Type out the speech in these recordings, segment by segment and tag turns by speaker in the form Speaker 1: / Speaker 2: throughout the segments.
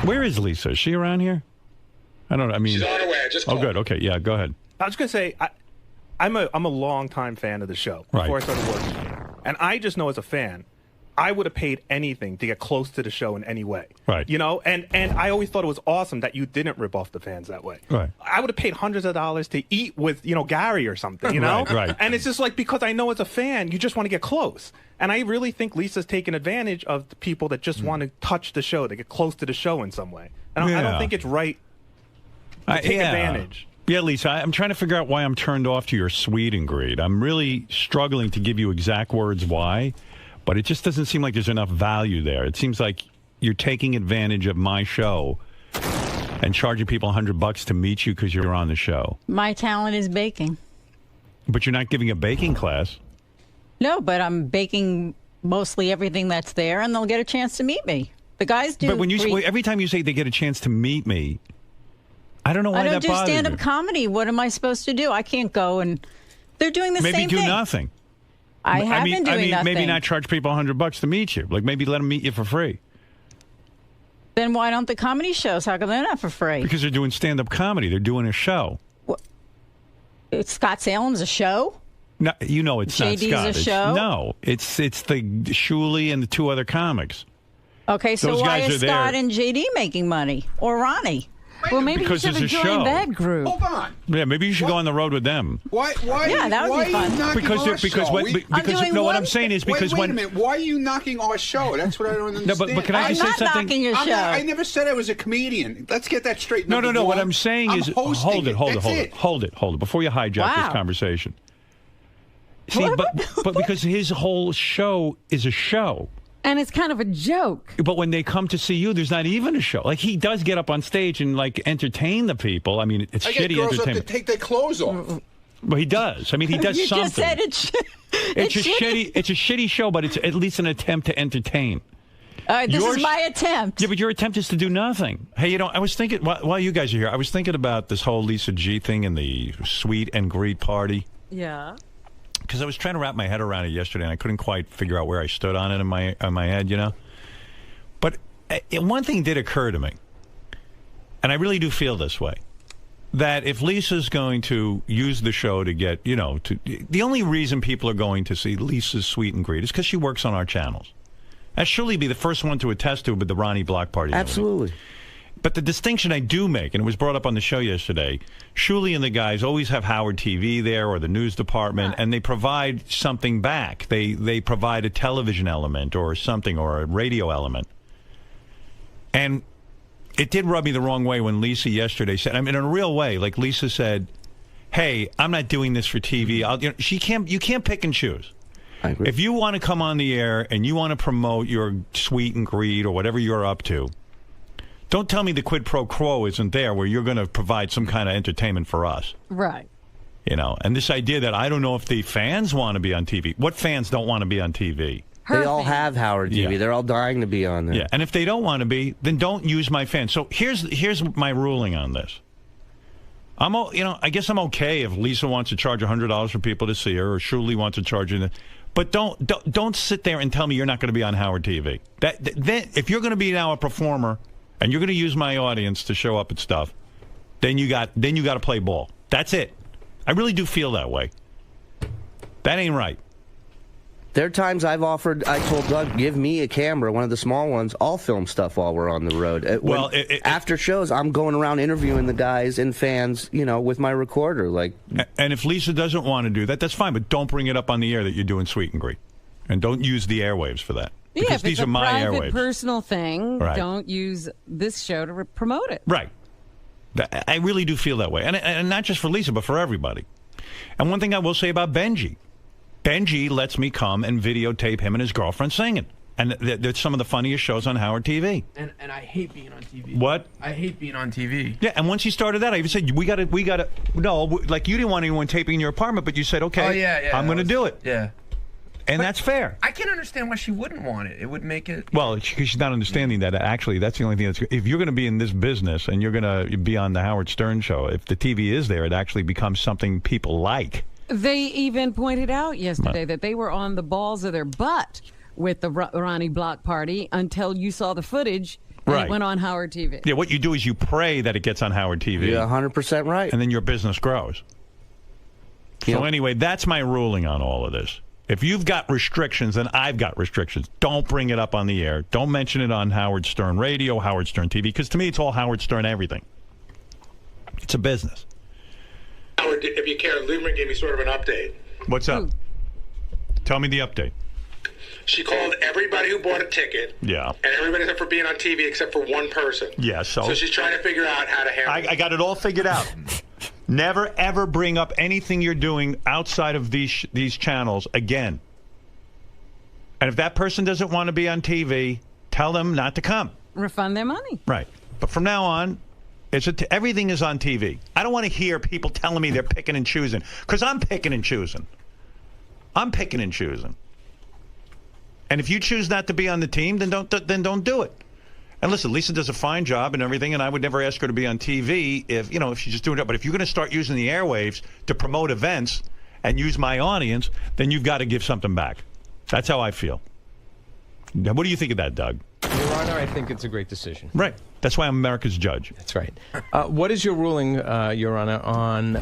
Speaker 1: Where is Lisa? Is she around here? I don't know. I mean,
Speaker 2: she's on her way. I just called.
Speaker 1: Oh, good. Okay, yeah, go ahead.
Speaker 3: I was going to say, I'm a long-time fan of the show before I started working here. And I just know as a fan, I would have paid anything to get close to the show in any way.
Speaker 1: Right.
Speaker 3: You know, and I always thought it was awesome that you didn't rip off the fans that way.
Speaker 1: Right.
Speaker 3: I would have paid hundreds of dollars to eat with, Gary or something, you know?
Speaker 1: Right.
Speaker 3: And it's just like, because I know as a fan, you just want to get close. And I really think Lisa's taking advantage of the people that just want to touch the show, to get close to the show in some way. And I don't think it's right to take advantage.
Speaker 1: Yeah, Lisa, I'm trying to figure out why I'm turned off to your sweet and greed. I'm really struggling to give you exact words why, but it just doesn't seem like there's enough value there. It seems like you're taking advantage of my show and charging people $100 to meet you because you're on the show.
Speaker 4: My talent is baking.
Speaker 1: But you're not giving a baking class.
Speaker 4: No, but I'm baking mostly everything that's there, and they'll get a chance to meet me. The guys do.
Speaker 1: But when every time you say they get a chance to meet me, I don't know why that bothers you.
Speaker 4: I don't do stand-up comedy. What am I supposed to do? I can't go and they're doing the same thing.
Speaker 1: Maybe do nothing.
Speaker 4: I have been doing nothing.
Speaker 1: Maybe not charge people $100 to meet you. Like maybe let them meet you for free.
Speaker 4: Then why don't the comedy shows? How come they're not for free?
Speaker 1: Because they're doing stand-up comedy. They're doing a show.
Speaker 4: What? Scott Salem's a show?
Speaker 1: No, you know it's not Scott.
Speaker 4: JD's a show?
Speaker 1: No, it's the Shuli and the two other comics.
Speaker 4: Okay, so why is Scott and JD making money? Or Ronnie?
Speaker 5: Well, maybe you should have joined that group.
Speaker 2: Hold on.
Speaker 1: Yeah, maybe you should go on the road with them.
Speaker 2: Why?
Speaker 4: Yeah, that would be fun.
Speaker 1: What I'm saying is because
Speaker 2: wait a minute. Why are you knocking our show? That's what I don't understand.
Speaker 1: No, but can I just say something?
Speaker 4: I'm not knocking your show.
Speaker 2: I never said I was a comedian. Let's get that straight.
Speaker 1: No. What I'm saying is, hold it. Before you hijack this conversation. See, but because his whole show is a show.
Speaker 5: And it's kind of a joke.
Speaker 1: But when they come to see you, there's not even a show. Like, he does get up on stage and, like, entertain the people. I mean, it's shitty entertainment.
Speaker 2: I get girls up to take their clothes off.
Speaker 1: Well, he does. I mean, he does
Speaker 4: you
Speaker 1: something.
Speaker 4: Just said it's shitty.
Speaker 1: It's a shitty show, but it's at least an attempt to entertain.
Speaker 4: All right, this is my attempt.
Speaker 1: Yeah, but your attempt is to do nothing. Hey, I was thinking, while you guys are here, I was thinking about this whole Lisa G thing and the sweet and greet party.
Speaker 5: Yeah.
Speaker 1: Because I was trying to wrap my head around it yesterday, and I couldn't quite figure out where I stood on it in my head, you know? But one thing did occur to me, and I really do feel this way, that if Lisa's going to use the show to get, the only reason people are going to see Lisa's Sweet and Greet is because she works on our channels. I'd surely be the first one to attest to it with the Ronnie Block Party.
Speaker 6: Absolutely.
Speaker 1: But the distinction I do make, and it was brought up on the show yesterday, Shuli and the guys always have Howard TV there or the news department, and they provide something back. They provide a television element or something or a radio element. And it did rub me the wrong way when Lisa yesterday said, I mean, in a real way, like Lisa said, hey, I'm not doing this for TV. You can't pick and choose. If you want to come on the air and you want to promote your Sweet and Greed or whatever you're up to, don't tell me the quid pro quo isn't there where you're going to provide some kind of entertainment for us.
Speaker 5: Right.
Speaker 1: And this idea that I don't know if the fans want to be on TV. What fans don't want to be on TV?
Speaker 6: They all have Howard TV. Yeah. They're all dying to be on there.
Speaker 1: Yeah, and if they don't want to be, then don't use my fans. So here's my ruling on this. I guess I'm okay if Lisa wants to charge $100 for people to see her, or Shuli wants to charge you. But don't sit there and tell me you're not going to be on Howard TV. Then if you're going to be now a performer and you're going to use my audience to show up at stuff, then you got to play ball. That's it. I really do feel that way. That ain't right.
Speaker 6: There are times I told Doug, give me a camera, one of the small ones. I'll film stuff while we're on the road. After shows, I'm going around interviewing the guys and fans, with my recorder.
Speaker 1: And if Lisa doesn't want to do that, that's fine. But don't bring it up on the air that you're doing Sweet and Greet. And don't use the airwaves for that. Because
Speaker 5: these are my airwaves. If it's a private, personal thing,
Speaker 1: right,
Speaker 5: don't use this show to promote it.
Speaker 1: Right. I really do feel that way. And not just for Lisa, but for everybody. And one thing I will say about Benji. Benji lets me come and videotape him and his girlfriend singing. And that's some of the funniest shows on Howard TV.
Speaker 7: And I hate being on TV.
Speaker 1: What?
Speaker 7: I hate being on TV.
Speaker 1: Yeah, and once he started that, I even said, we got to, no, like you didn't want anyone taping in your apartment, but you said, okay, I'm going to do it.
Speaker 7: Yeah.
Speaker 1: And that's fair.
Speaker 7: I can't understand why she wouldn't want it. It would make it...
Speaker 1: Well, she's not understanding that. Actually, that's the only thing that's... If you're going to be in this business and you're going to be on the Howard Stern show, if the TV is there, it actually becomes something people like.
Speaker 5: They even pointed out yesterday that they were on the balls of their butt with the Ronnie Block Party until you saw the footage And
Speaker 1: Right.
Speaker 5: it went on Howard TV.
Speaker 1: Yeah, what you do is you pray that it gets on Howard TV.
Speaker 6: You're 100% right.
Speaker 1: And then your business grows.
Speaker 6: Yep.
Speaker 1: So anyway, that's my ruling on all of this. If you've got restrictions, then I've got restrictions. Don't bring it up on the air. Don't mention it on Howard Stern Radio, Howard Stern TV, because to me it's all Howard Stern everything. It's a business.
Speaker 8: Howard, if you care, Lieberman gave me sort of an update.
Speaker 1: What's up? Tell me the update.
Speaker 8: She called everybody who bought a ticket.
Speaker 1: Yeah.
Speaker 8: And everybody except for being on TV except for one person.
Speaker 1: Yeah, so
Speaker 8: she's trying to figure out how to handle it.
Speaker 1: I got it all figured out. Never, ever bring up anything you're doing outside of these channels again. And if that person doesn't want to be on TV, tell them not to come.
Speaker 5: Refund their money.
Speaker 1: Right. But from now on, everything is on TV. I don't want to hear people telling me they're picking and choosing, because I'm picking and choosing. I'm picking and choosing. And if you choose not to be on the team, then don't do it. And listen, Lisa does a fine job and everything, and I would never ask her to be on TV if she's just doing it. But if you're going to start using the airwaves to promote events and use my audience, then you've got to give something back. That's how I feel. Now, what do you think of that, Doug?
Speaker 9: Your Honor, I think it's a great decision.
Speaker 1: Right. That's why I'm America's judge.
Speaker 9: That's right. What is your ruling, Your Honor, on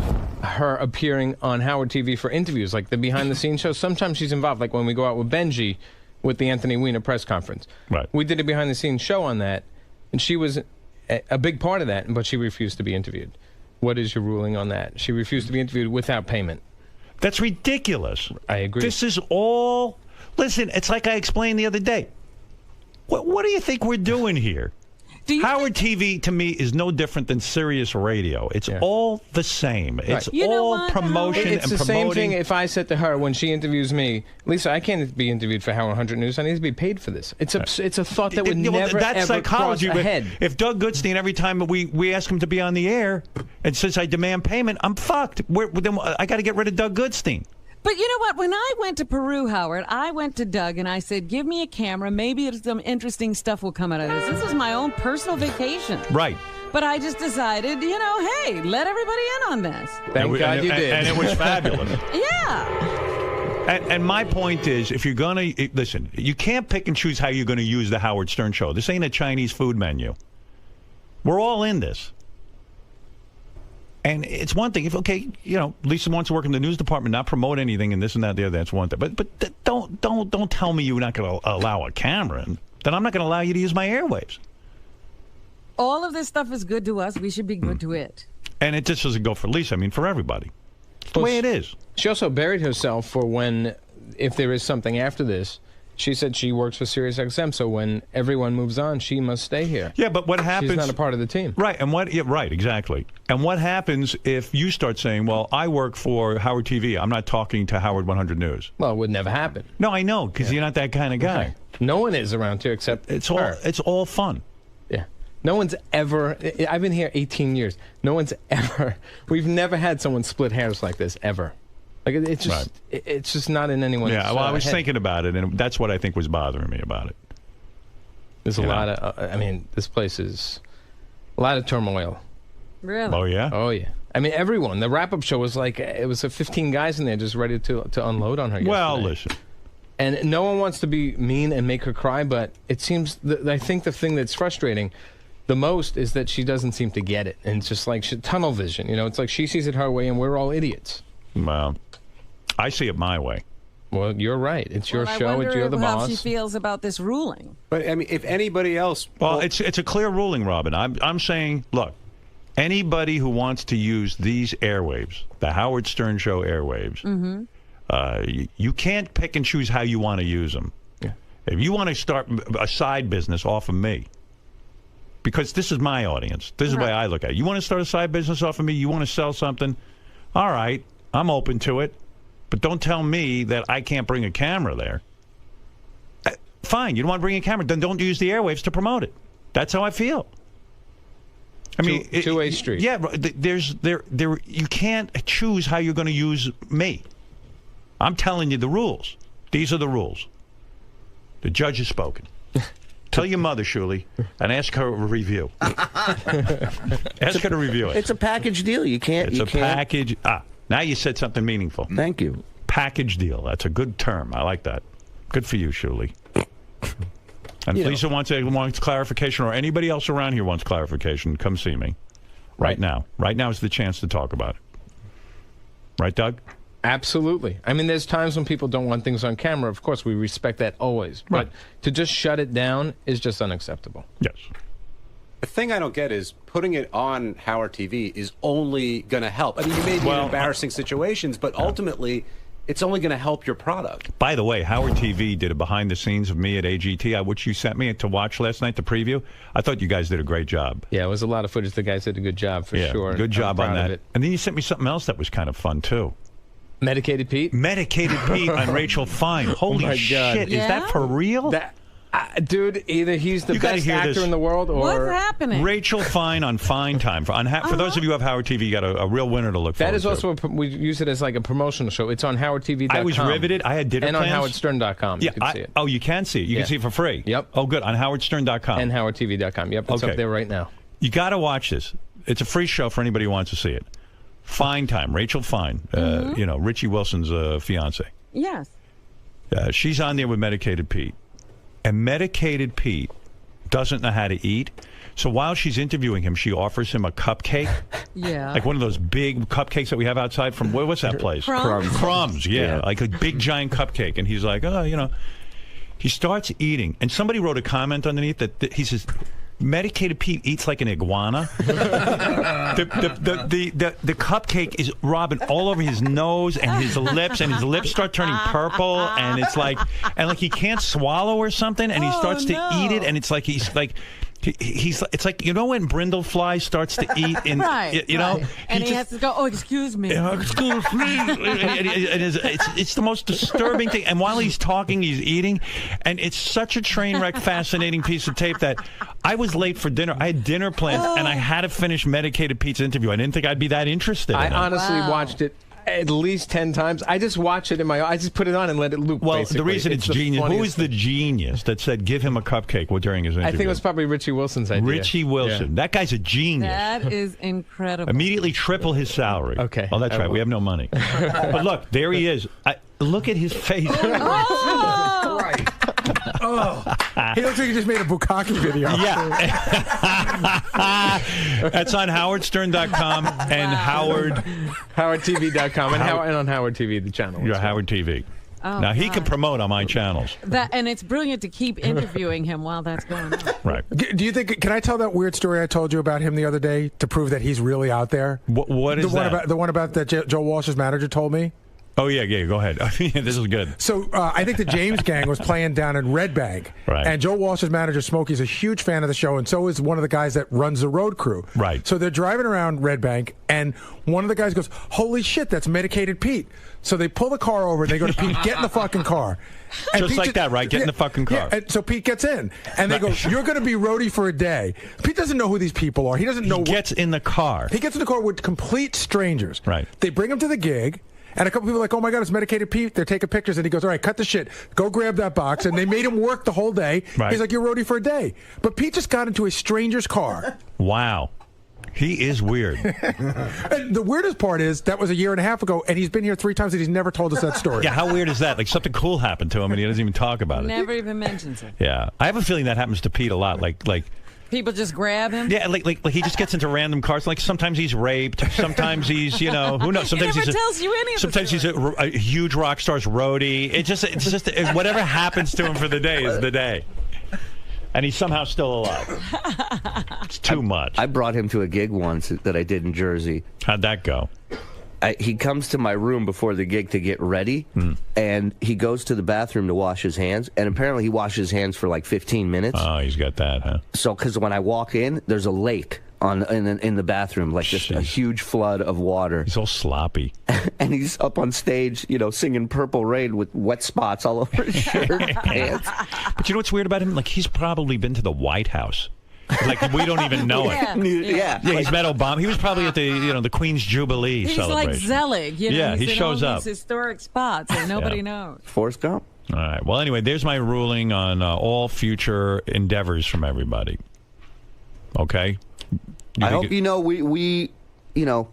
Speaker 9: her appearing on Howard TV for interviews, like the behind-the-scenes shows? Sometimes she's involved, like when we go out with Benji with the Anthony Weiner press conference.
Speaker 1: Right.
Speaker 9: We did a behind-the-scenes show on that, and she was a big part of that, but she refused to be interviewed. What is your ruling on that? She refused to be interviewed without payment.
Speaker 1: That's ridiculous.
Speaker 9: I agree.
Speaker 1: This is all... Listen, it's like I explained the other day. What do you think we're doing here? Howard TV, to me, is no different than Sirius Radio. It's all the same. It's all promotion and promoting.
Speaker 9: It's the same thing if I said to her when she interviews me, Lisa, I can't be interviewed for Howard 100 News. I need to be paid for this. It's a thought that would never,
Speaker 1: that's
Speaker 9: ever
Speaker 1: psychology.
Speaker 9: cross ahead.
Speaker 1: If Doug Goodstein, every time we ask him to be on the air and says I demand payment, I'm fucked. Then I got to get rid of Doug Goodstein.
Speaker 5: But you know what? When I went to Peru, Howard, I went to Doug and I said, give me a camera. Maybe some interesting stuff will come out of this. This was my own personal vacation.
Speaker 1: Right.
Speaker 5: But I just decided, hey, let everybody in on this.
Speaker 9: Thank God you did.
Speaker 1: And it was fabulous.
Speaker 5: Yeah.
Speaker 1: And my point is, if you're going to... Listen, you can't pick and choose how you're going to use the Howard Stern show. This ain't a Chinese food menu. We're all in this. And it's one thing if Lisa wants to work in the news department, not promote anything, and this and that, the other. That's one thing. But don't tell me you're not going to allow a camera, and then I'm not going to allow you to use my airwaves.
Speaker 5: All of this stuff is good to us. We should be good to it.
Speaker 1: And it just doesn't go for Lisa. I mean, for everybody. It's the way it is.
Speaker 9: She also buried herself for if there is something after this. She said she works for SiriusXM, so when everyone moves on, she must stay here.
Speaker 1: Yeah, but what happens...
Speaker 9: She's not a part of the team.
Speaker 1: Right, right, exactly. And what happens if you start saying, well, I work for Howard TV. I'm not talking to Howard 100 News.
Speaker 9: Well, it would never happen.
Speaker 1: No, I know, because you're not that kind of guy.
Speaker 9: Right. No one is around here except her.
Speaker 1: It's all fun.
Speaker 9: Yeah. No one's ever... I've been here 18 years. No one's ever... We've never had someone split hairs like this, ever. Like it's just, it's just not in anyone's.
Speaker 1: Yeah, well, I was
Speaker 9: head.
Speaker 1: thinking about it, and that's what I think was bothering me about it.
Speaker 9: There's a lot of. I mean, this place is a lot of turmoil.
Speaker 5: Really?
Speaker 1: Oh yeah.
Speaker 9: Oh yeah. I mean, everyone. The wrap-up show was like it was 15 guys in there just ready to unload on her.
Speaker 1: Well,
Speaker 9: yesterday.
Speaker 1: listen.
Speaker 9: And no one wants to be mean and make her cry, but it seems I think the thing that's frustrating the most is that she doesn't seem to get it, and it's just like tunnel vision. It's like she sees it her way, and we're all idiots.
Speaker 1: Well, I see it my way.
Speaker 9: Well, you're right. It's your show. It's you're the
Speaker 5: boss. How
Speaker 9: boss.
Speaker 5: she feels about this ruling.
Speaker 2: But I mean, if anybody else,
Speaker 1: well, it's a clear ruling, Robin. I'm saying, look, anybody who wants to use these airwaves, the Howard Stern Show airwaves, you can't pick and choose how you want to use them.
Speaker 9: Yeah.
Speaker 1: If you want to start a side business off of me, because this is my audience, this is the way I look at it. You want to start a side business off of me? You want to sell something? All right, I'm open to it. But don't tell me that I can't bring a camera there. Fine, you don't want to bring a camera, then don't use the airwaves to promote it. That's how I feel. I mean,
Speaker 9: two-way street.
Speaker 1: Yeah, you can't choose how you're going to use me. I'm telling you the rules. These are the rules. The judge has spoken. Tell your mother, Shuli, and ask her a review. Ask her to review it.
Speaker 6: It's a package deal. You can't.
Speaker 1: It's a package. Now you said something meaningful.
Speaker 6: Thank you.
Speaker 1: Package deal. That's a good term. I like that. Good for you, Shuli. And if Lisa wants clarification, or anybody else around here wants clarification, come see me. Right now. Right now is the chance to talk about it. Right, Doug?
Speaker 9: Absolutely. I mean, there's times when people don't want things on camera. Of course, we respect that always.
Speaker 1: Right.
Speaker 9: But to just shut it down is just unacceptable.
Speaker 1: Yes.
Speaker 2: The thing I don't get is putting it on Howard TV is only going to help. I mean, you may be in embarrassing situations, but ultimately, it's only going to help your product.
Speaker 1: By the way, Howard TV did a behind the scenes of me at AGT, which you sent me to watch last night, the preview. I thought you guys did a great job.
Speaker 9: Yeah, it was a lot of footage. The guys did a good job for sure.
Speaker 1: Good job on that.
Speaker 9: It.
Speaker 1: And then you sent me something else that was kind of fun, too.
Speaker 9: Medicated Pete?
Speaker 1: Medicated Pete on Rachel Fine. Holy shit.
Speaker 5: Yeah?
Speaker 1: Is that for real?
Speaker 9: Dude, either he's the best actor in the world or...
Speaker 5: What's happening?
Speaker 1: Rachel Fine on Fine Time. For those of you who have Howard TV, you got a real winner to look forward to.
Speaker 9: That is also, we use it as like a promotional show. It's on HowardTV.com.
Speaker 1: I was riveted. I had dinner
Speaker 9: plans. And on HowardStern.com. You can see it.
Speaker 1: Oh, you can see it. You can see it for free.
Speaker 9: Yep.
Speaker 1: Oh, good. On HowardStern.com.
Speaker 9: And HowardTV.com. Yep. It's up there right now.
Speaker 1: You got to watch this. It's a free show for anybody who wants to see it. Fine Time. Rachel Fine. Richie Wilson's fiance.
Speaker 5: Yes.
Speaker 1: She's on there with Medicated Pete. And Medicated Pete doesn't know how to eat. So while she's interviewing him, she offers him a cupcake.
Speaker 5: Yeah.
Speaker 1: Like one of those big cupcakes that we have outside from, what's that place? Crumbs, yeah. Like a big giant cupcake. And he's like, he starts eating. And somebody wrote a comment underneath that he says, Medicated Pete eats like an iguana. the cupcake is rubbing all over his nose and his lips start turning purple, and it's like he can't swallow or something, and he starts to eat it, and it's like he's like. It's like, when brindlefly starts to eat in,
Speaker 5: and he has to go, excuse me.
Speaker 1: Excuse me. It's the most disturbing thing. And while he's talking, he's eating. And it's such a train wreck, fascinating piece of tape that I was late for dinner. I had dinner plans, and I had to finish Medicated Pete's interview. I didn't think I'd be that interested in it.
Speaker 9: I honestly watched it at least 10 times. I just watch it I just put it on and let it loop.
Speaker 1: Well,
Speaker 9: basically.
Speaker 1: the reason it's genius. Who is the genius that said give him a cupcake during his interview?
Speaker 9: I think it was probably Richie Wilson's idea.
Speaker 1: Richie Wilson. Yeah. That guy's a genius.
Speaker 5: That is incredible.
Speaker 1: Immediately triple his salary.
Speaker 9: Okay.
Speaker 1: Oh, that's right. We have no money. But look, there he is. Look at his face.
Speaker 10: Right. He looks like he just made a Bukkake video.
Speaker 1: Yeah. That's on HowardStern.com and
Speaker 9: HowardTV.com and on Howard TV, the channel.
Speaker 1: Yeah, Howard TV.
Speaker 5: Oh,
Speaker 1: now, he can promote on my channels.
Speaker 5: And it's brilliant to keep interviewing him while that's going on.
Speaker 1: Right.
Speaker 10: Do you think, can I tell that weird story I told you about him the other day to prove that he's really out there?
Speaker 1: What is that?
Speaker 10: The one about that Joe Walsh's manager told me?
Speaker 1: Oh, yeah, go ahead. This is good.
Speaker 10: So I think the James Gang was playing down in Red Bank.
Speaker 1: Right.
Speaker 10: And Joe Walsh's manager, Smokey's a huge fan of the show, and so is one of the guys that runs the road crew.
Speaker 1: Right.
Speaker 10: So they're driving around Red Bank, and one of the guys goes, holy shit, that's Medicated Pete. So they pull the car over, and they go to Pete, get in the fucking car. And
Speaker 1: Just
Speaker 10: Pete
Speaker 1: like that, right? Get in the fucking car.
Speaker 10: Yeah, and so Pete gets in, and they go, you're going to be roadie for a day. Pete doesn't know who these people are. He doesn't know.
Speaker 1: He gets in the car.
Speaker 10: He gets in the car with complete strangers.
Speaker 1: Right.
Speaker 10: They bring him to the gig. And a couple people are like, oh, my God, it's Medicated Pete. They're taking pictures. And he goes, all right, cut the shit. Go grab that box. And they made him work the whole day.
Speaker 1: Right.
Speaker 10: He's like, you're roadie for a day. But Pete just got into a stranger's car.
Speaker 1: Wow. He is weird.
Speaker 10: And the weirdest part is that was a year and a half ago, and he's been here 3 times, and he's never told us that story.
Speaker 1: Yeah, how weird is that? Like, something cool happened to him, and he doesn't even talk about it.
Speaker 5: Never even mentions it.
Speaker 1: Yeah. I have a feeling that happens to Pete a lot. Like
Speaker 5: people just grab him?
Speaker 1: Yeah, like he just gets into random cars. Like sometimes he's raped, sometimes he's, who knows? Sometimes
Speaker 5: he never tells you any of
Speaker 1: sometimes he's a huge rock star's roadie. It's just whatever happens to him for the day is the day. And he's somehow still alive. It's too much.
Speaker 6: I brought him to a gig once that I did in Jersey.
Speaker 1: How'd that go?
Speaker 6: He comes to my room before the gig to get ready, and he goes to the bathroom to wash his hands, and apparently he washes his hands for like 15 minutes.
Speaker 1: Oh, he's got that, huh?
Speaker 6: So, because when I walk in, there's a lake in the bathroom, like just a huge flood of water.
Speaker 1: He's all sloppy.
Speaker 6: And he's up on stage, singing Purple Rain with wet spots all over his shirt and pants.
Speaker 1: But you know what's weird about him? Like, he's probably been to the White House. Like, we don't even know it.
Speaker 6: Yeah,
Speaker 1: he's met Obama. He was probably at the the Queen's Jubilee celebration.
Speaker 5: He's like Zelig.
Speaker 1: Yeah, he
Speaker 5: he's
Speaker 1: shows
Speaker 5: in all
Speaker 1: up.
Speaker 5: these historic spots that nobody knows.
Speaker 6: Forrest Gump.
Speaker 1: All right. Well, anyway, there's my ruling on all future endeavors from everybody. Okay?
Speaker 6: I hope we all know.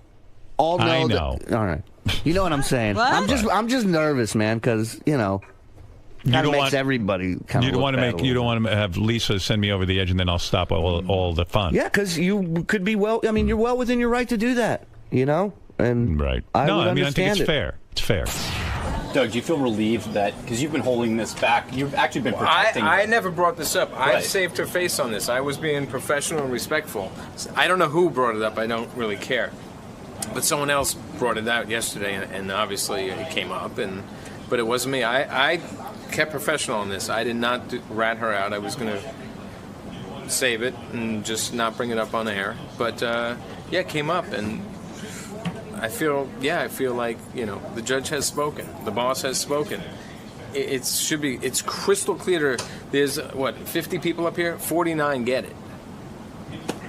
Speaker 1: I know.
Speaker 6: All right. You know what I'm saying?
Speaker 5: What?
Speaker 6: I'm just nervous, man, because, Kind of makes everybody kind
Speaker 1: You
Speaker 6: of
Speaker 1: don't want to make. You don't want to have Lisa send me over the edge, and then I'll stop all the fun.
Speaker 6: Yeah, because you could be I mean, you're well within your right to do that. You know, and
Speaker 1: right.
Speaker 6: I
Speaker 1: think it's fair. It's fair.
Speaker 11: Doug, do you feel relieved that, because you've been holding this back, you've actually been protecting...
Speaker 12: I never brought this up. I
Speaker 11: Right.
Speaker 12: saved her face on this. I was being professional and respectful. I don't know who brought it up. I don't really care. But someone else brought it out yesterday, and obviously it came up, but it wasn't me. I kept professional on this. I did not rat her out. I was going to save it and just not bring it up on air. But, yeah, it came up, and... I feel like, the judge has spoken. The boss has spoken. It's crystal clear. There's, 50 people up here? 49 get it.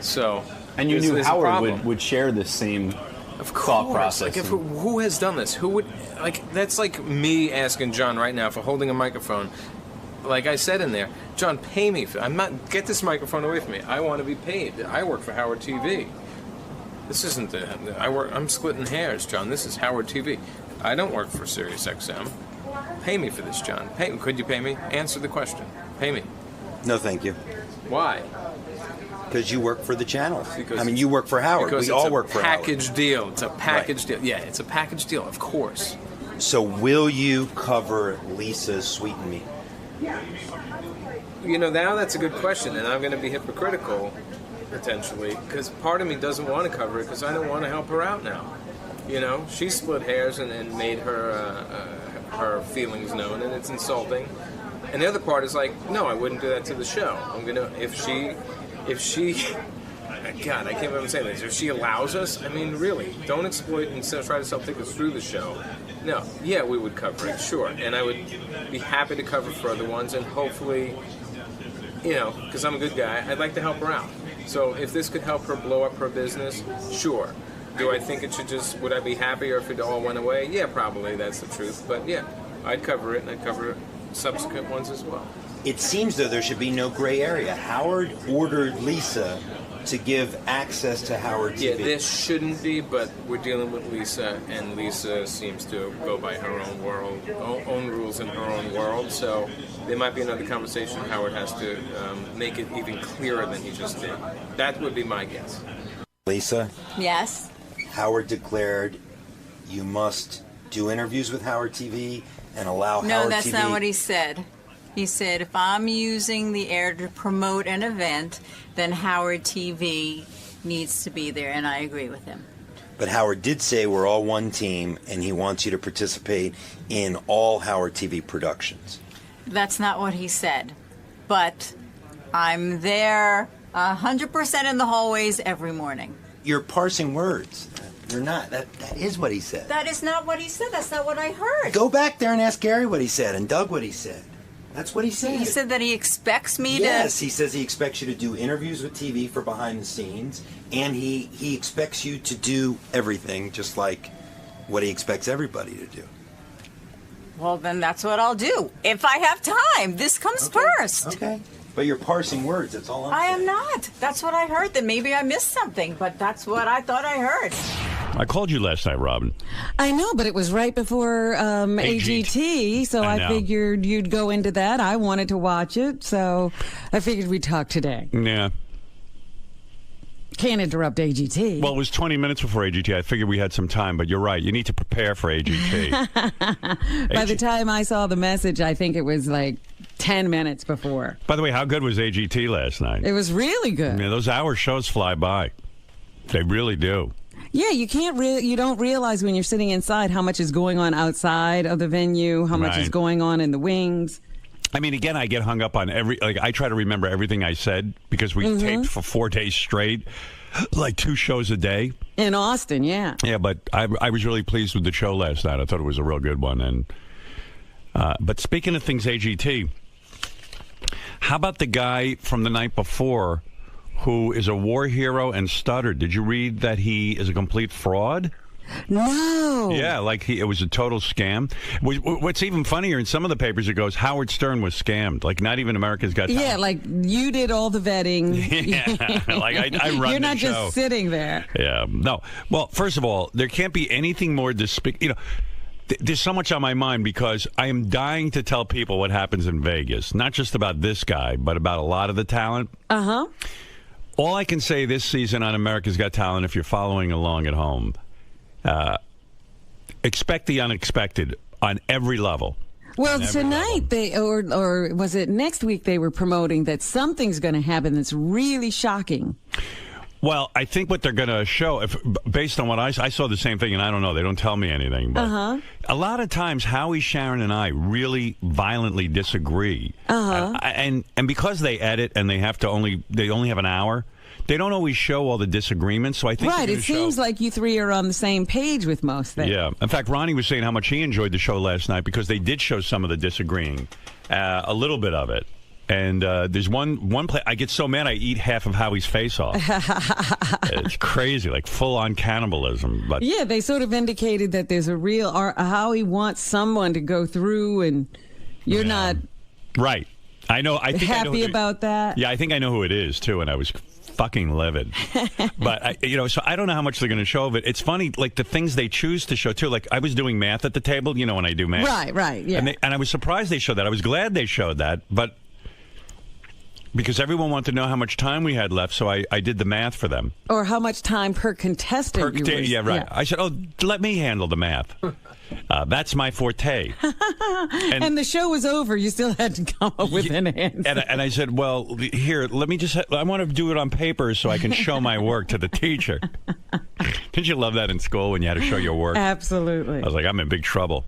Speaker 12: So.
Speaker 11: And you knew Howard would share this same thought process.
Speaker 12: Like, who has done this? Who would, that's like me asking John right now for holding a microphone. Like I said in there, John, pay me. Get this microphone away from me. I want to be paid. I work for Howard TV. This isn't I'm splitting hairs, John. This is Howard TV. I don't work for Sirius XM. Pay me for this, John. Could you pay me? Answer the question. Pay me.
Speaker 13: No, thank you.
Speaker 12: Why?
Speaker 13: Because you work for the channel. You work for Howard. We all work for Howard.
Speaker 12: Package deal. It's a package deal. Yeah, it's a package deal, of course.
Speaker 13: So will you cover Lisa's Sweet and Me?
Speaker 12: Now that's a good question, and I'm going to be hypocritical. Potentially, because part of me doesn't want to cover it because I don't want to help her out now. She split hairs and made her feelings known, and it's insulting. And the other part is like, no, I wouldn't do that to the show. I'm gonna if she, God, I can't believe I'm saying this. If she allows us, really, don't exploit and try to sell tickets through the show. No, yeah, we would cover it, sure, and I would be happy to cover for other ones, and hopefully, because I'm a good guy, I'd like to help her out. So if this could help her blow up her business, sure. Do I think it should would I be happier if it all went away? Yeah, probably, that's the truth. But yeah, I'd cover it, and I'd cover subsequent ones as well.
Speaker 13: It seems, though, there should be no gray area. Howard ordered Lisa to give access to Howard TV.
Speaker 12: Yeah, this shouldn't be, but we're dealing with Lisa, and Lisa seems to go by her own rules in her own world, so there might be another conversation Howard has to make it even clearer than he just did. That would be my guess.
Speaker 13: Lisa?
Speaker 4: Yes?
Speaker 13: Howard declared you must do interviews with Howard TV and allow Howard TV...
Speaker 4: No, that's not what he said. He said, if I'm using the air to promote an event, then Howard TV needs to be there, and I agree with him.
Speaker 13: But Howard did say we're all one team, and he wants you to participate in all Howard TV productions.
Speaker 4: That's not what he said. But I'm there 100% in the hallways every morning.
Speaker 13: You're parsing words. You're not. That is what he said.
Speaker 4: That is not what he said. That's not what I heard.
Speaker 13: Go back there and ask Gary what he said and Doug what he said. That's what he said.
Speaker 4: He said that he expects me to...
Speaker 13: Yes, he says he expects you to do interviews with TV for behind the scenes, and he expects you to do everything just like what he expects everybody to do.
Speaker 4: Well, then that's what I'll do. If I have time. This comes first.
Speaker 13: Okay. But you're parsing words, that's all I'm saying.
Speaker 4: I am not. That's what I heard. Then maybe I missed something, but that's what I thought I heard.
Speaker 1: I called you last night, Robin.
Speaker 5: I know, but it was right before AGT, so I figured you'd go into that. I wanted to watch it, so I figured we'd talk today.
Speaker 1: Yeah.
Speaker 5: Can't interrupt AGT.
Speaker 1: Well, it was 20 minutes before AGT. I figured we had some time, but you're right. You need to prepare for AGT.
Speaker 5: By the time I saw the message, I think it was like 10 minutes before.
Speaker 1: By the way, how good was AGT last night?
Speaker 5: It was really good.
Speaker 1: Yeah, those hour shows fly by. They really do.
Speaker 5: Yeah, you don't realize when you're sitting inside how much is going on outside of the venue, how much is going on in the wings.
Speaker 1: I mean, again, I get hung up on I try to remember everything I said because we taped for 4 days straight, like 2 shows a day.
Speaker 5: In Austin, yeah.
Speaker 1: Yeah, but I was really pleased with the show last night. I thought it was a real good one. And but speaking of things AGT, how about the guy from the night before who is a war hero and stuttered? Did you read that he is a complete fraud?
Speaker 5: No.
Speaker 1: Yeah, like it was a total scam. What's even funnier, in some of the papers it goes, Howard Stern was scammed. Like, not even America's Got Talent.
Speaker 5: Yeah, like you did all the vetting.
Speaker 1: Yeah, like I run
Speaker 5: You're not
Speaker 1: the show.
Speaker 5: just sitting there.
Speaker 1: Yeah, no. Well, first of all, there can't be anything more despicable. There's so much on my mind because I am dying to tell people what happens in Vegas. Not just about this guy, but about a lot of the talent.
Speaker 5: Uh-huh.
Speaker 1: All I can say this season on America's Got Talent, if you're following along at home, expect the unexpected on every level.
Speaker 5: Well, tonight or was it next week they were promoting that something's going to happen that's really shocking.
Speaker 1: Well, I think what they're going to show, based on what I saw the same thing, and I don't know, they don't tell me anything, but a lot of times Howie, Sharon, and I really violently disagree. And because they edit and they only have an hour, they don't always show all the disagreements. So I think
Speaker 5: it seems like you three are on the same page with most things.
Speaker 1: Yeah. In fact, Ronnie was saying how much he enjoyed the show last night because they did show some of the disagreeing, a little bit of it. And there's one play. I get so mad I eat half of Howie's face off. It's crazy, like full-on cannibalism. But
Speaker 5: yeah, they sort of indicated that there's a real Howie wants someone to go through, and you're not
Speaker 1: right. I know. I think
Speaker 5: happy about that.
Speaker 1: Yeah, I think I know who it is too, and I was fucking livid. But so I don't know how much they're going to show of it. It's funny, like the things they choose to show too. Like I was doing math at the table. You know when I do math,
Speaker 5: right, yeah.
Speaker 1: And I was surprised they showed that. I was glad they showed that, but. Because everyone wanted to know how much time we had left, so I did the math for them.
Speaker 5: Or how much time per contestant
Speaker 1: Yeah, right. Yeah. I said, let me handle the math. That's my forte.
Speaker 5: And the show was over. You still had to come up with an answer.
Speaker 1: And I said, well, here, let me I want to do it on paper so I can show my work to the teacher. Didn't you love that in school when you had to show your work?
Speaker 5: Absolutely.
Speaker 1: I was like, I'm in big trouble.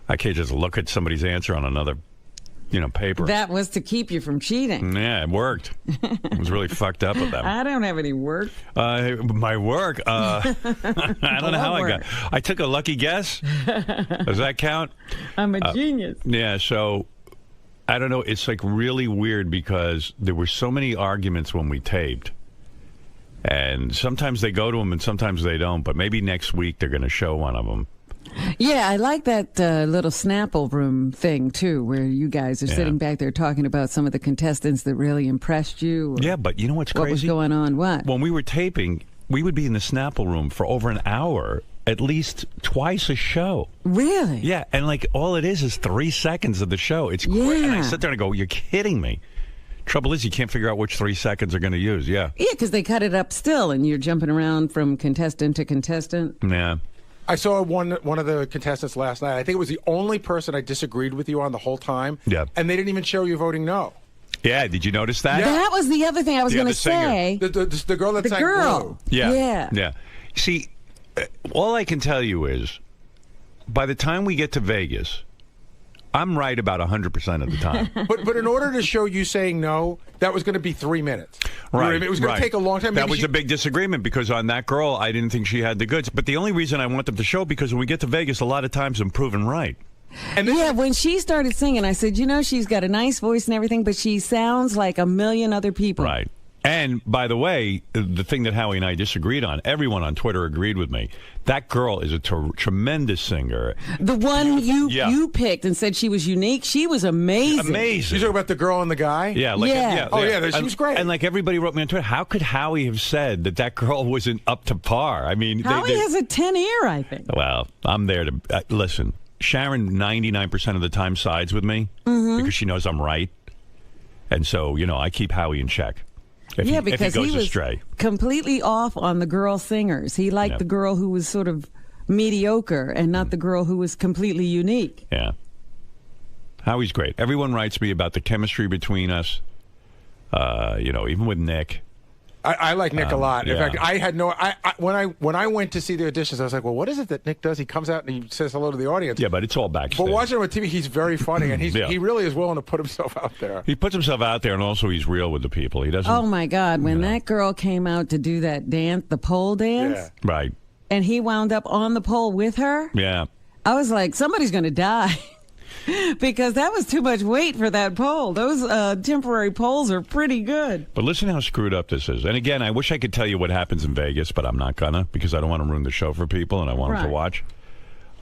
Speaker 1: I can't just look at somebody's answer on another paper.
Speaker 5: That was to keep you from cheating.
Speaker 1: Yeah, it worked. It was really fucked up with them.
Speaker 5: I don't have any work.
Speaker 1: My work? I don't know how I got. I took a lucky guess. Does that count?
Speaker 5: I'm a genius.
Speaker 1: Yeah, so I don't know. It's like really weird because there were so many arguments when we taped. And sometimes they go to them and sometimes they don't. But maybe next week they're going to show one of them.
Speaker 5: Yeah, I like that little Snapple room thing, too, where you guys are sitting back there talking about some of the contestants that really impressed you.
Speaker 1: Yeah, but you know what's crazy?
Speaker 5: What was going on? What?
Speaker 1: When we were taping, we would be in the Snapple room for over an hour, at least twice a show.
Speaker 5: Really?
Speaker 1: Yeah, and like all it is 3 seconds of the show. It's great. And I sit there and I go, you're kidding me. Trouble is, you can't figure out which 3 seconds they're going to use. Yeah.
Speaker 5: Yeah, because they cut it up still, and you're jumping around from contestant to contestant.
Speaker 1: Yeah.
Speaker 10: I saw one of the contestants last night. I think it was the only person I disagreed with you on the whole time.
Speaker 1: Yeah.
Speaker 10: And they didn't even show you voting no.
Speaker 1: Yeah, did you notice that?
Speaker 5: Yeah. That was the other thing I was going to say.
Speaker 10: The girl that sang Blue.
Speaker 1: Yeah. See, all I can tell you is, by the time we get to Vegas, I'm right about 100% of the time.
Speaker 10: But in order to show you saying no, that was going to be 3 minutes.
Speaker 1: Right.
Speaker 10: It was going to take a long time.
Speaker 1: That was a big disagreement because on that girl, I didn't think she had the goods. But the only reason I want them to show because when we get to Vegas, a lot of times I'm proven right.
Speaker 5: And when she started singing, I said, she's got a nice voice and everything, but she sounds like a million other people.
Speaker 1: Right. And, by the way, the thing that Howie and I disagreed on, everyone on Twitter agreed with me. That girl is a tremendous singer.
Speaker 5: The one you picked and said she was unique, she was amazing.
Speaker 1: Amazing.
Speaker 10: You talking about the girl and the guy?
Speaker 1: Yeah.
Speaker 10: She was great.
Speaker 1: And, like, everybody wrote me on Twitter, how could Howie have said that girl wasn't up to par? I mean...
Speaker 5: Howie has a 10 ear, I think.
Speaker 1: Well, I'm there to... listen, Sharon 99% of the time sides with me because she knows I'm right. And so, I keep Howie in check.
Speaker 5: Because he was
Speaker 1: astray.
Speaker 5: Completely off on the girl singers. He liked the girl who was sort of mediocre and not the girl who was completely unique.
Speaker 1: Yeah. Howie's great. Everyone writes me about the chemistry between us, even with Nick.
Speaker 10: I like Nick a lot. In fact, I had when I went to see the auditions, I was like, well, what is it that Nick does? He comes out and he says hello to the audience.
Speaker 1: Yeah, but it's all backstage.
Speaker 10: But watching him on TV, he's very funny, and he really is willing to put himself out there.
Speaker 1: He puts himself out there, and also he's real with the people. He doesn't.
Speaker 5: Oh my God! When that girl came out to do that dance, the pole dance,
Speaker 1: right,
Speaker 5: and he wound up on the pole with her.
Speaker 1: Yeah,
Speaker 5: I was like, somebody's going to die. Because that was too much weight for that pole. Those temporary poles are pretty good.
Speaker 1: But listen how screwed up this is. And again, I wish I could tell you what happens in Vegas, but I'm not gonna because I don't want to ruin the show for people and I want them to watch.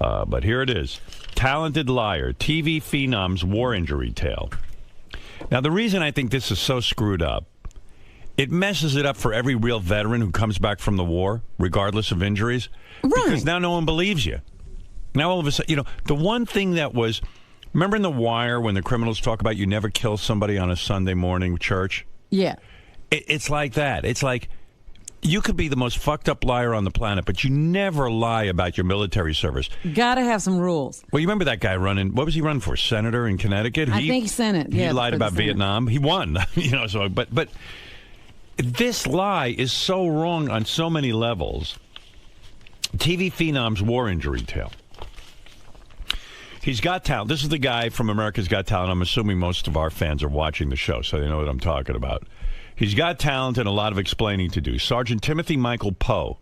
Speaker 1: But here it is. Talented liar, TV phenom's war injury tale. Now, the reason I think this is so screwed up, it messes it up for every real veteran who comes back from the war, regardless of injuries.
Speaker 5: Right.
Speaker 1: Because now no one believes you. Now all of a sudden, the one thing that was, remember in The Wire when the criminals talk about you never kill somebody on a Sunday morning church?
Speaker 5: Yeah.
Speaker 1: It's like that. It's like you could be the most fucked up liar on the planet, but you never lie about your military service.
Speaker 5: Got to have some rules.
Speaker 1: Well, you remember that guy running, what was he running for, senator in Connecticut?
Speaker 5: I think Senate, yeah.
Speaker 1: He lied about Vietnam. He won, but this lie is so wrong on so many levels. TV Phenom's war injury tale. He's got talent. This is the guy from America's Got Talent. I'm assuming most of our fans are watching the show, so they know what I'm talking about. He's got talent and a lot of explaining to do. Sergeant Timothy Michael Poe,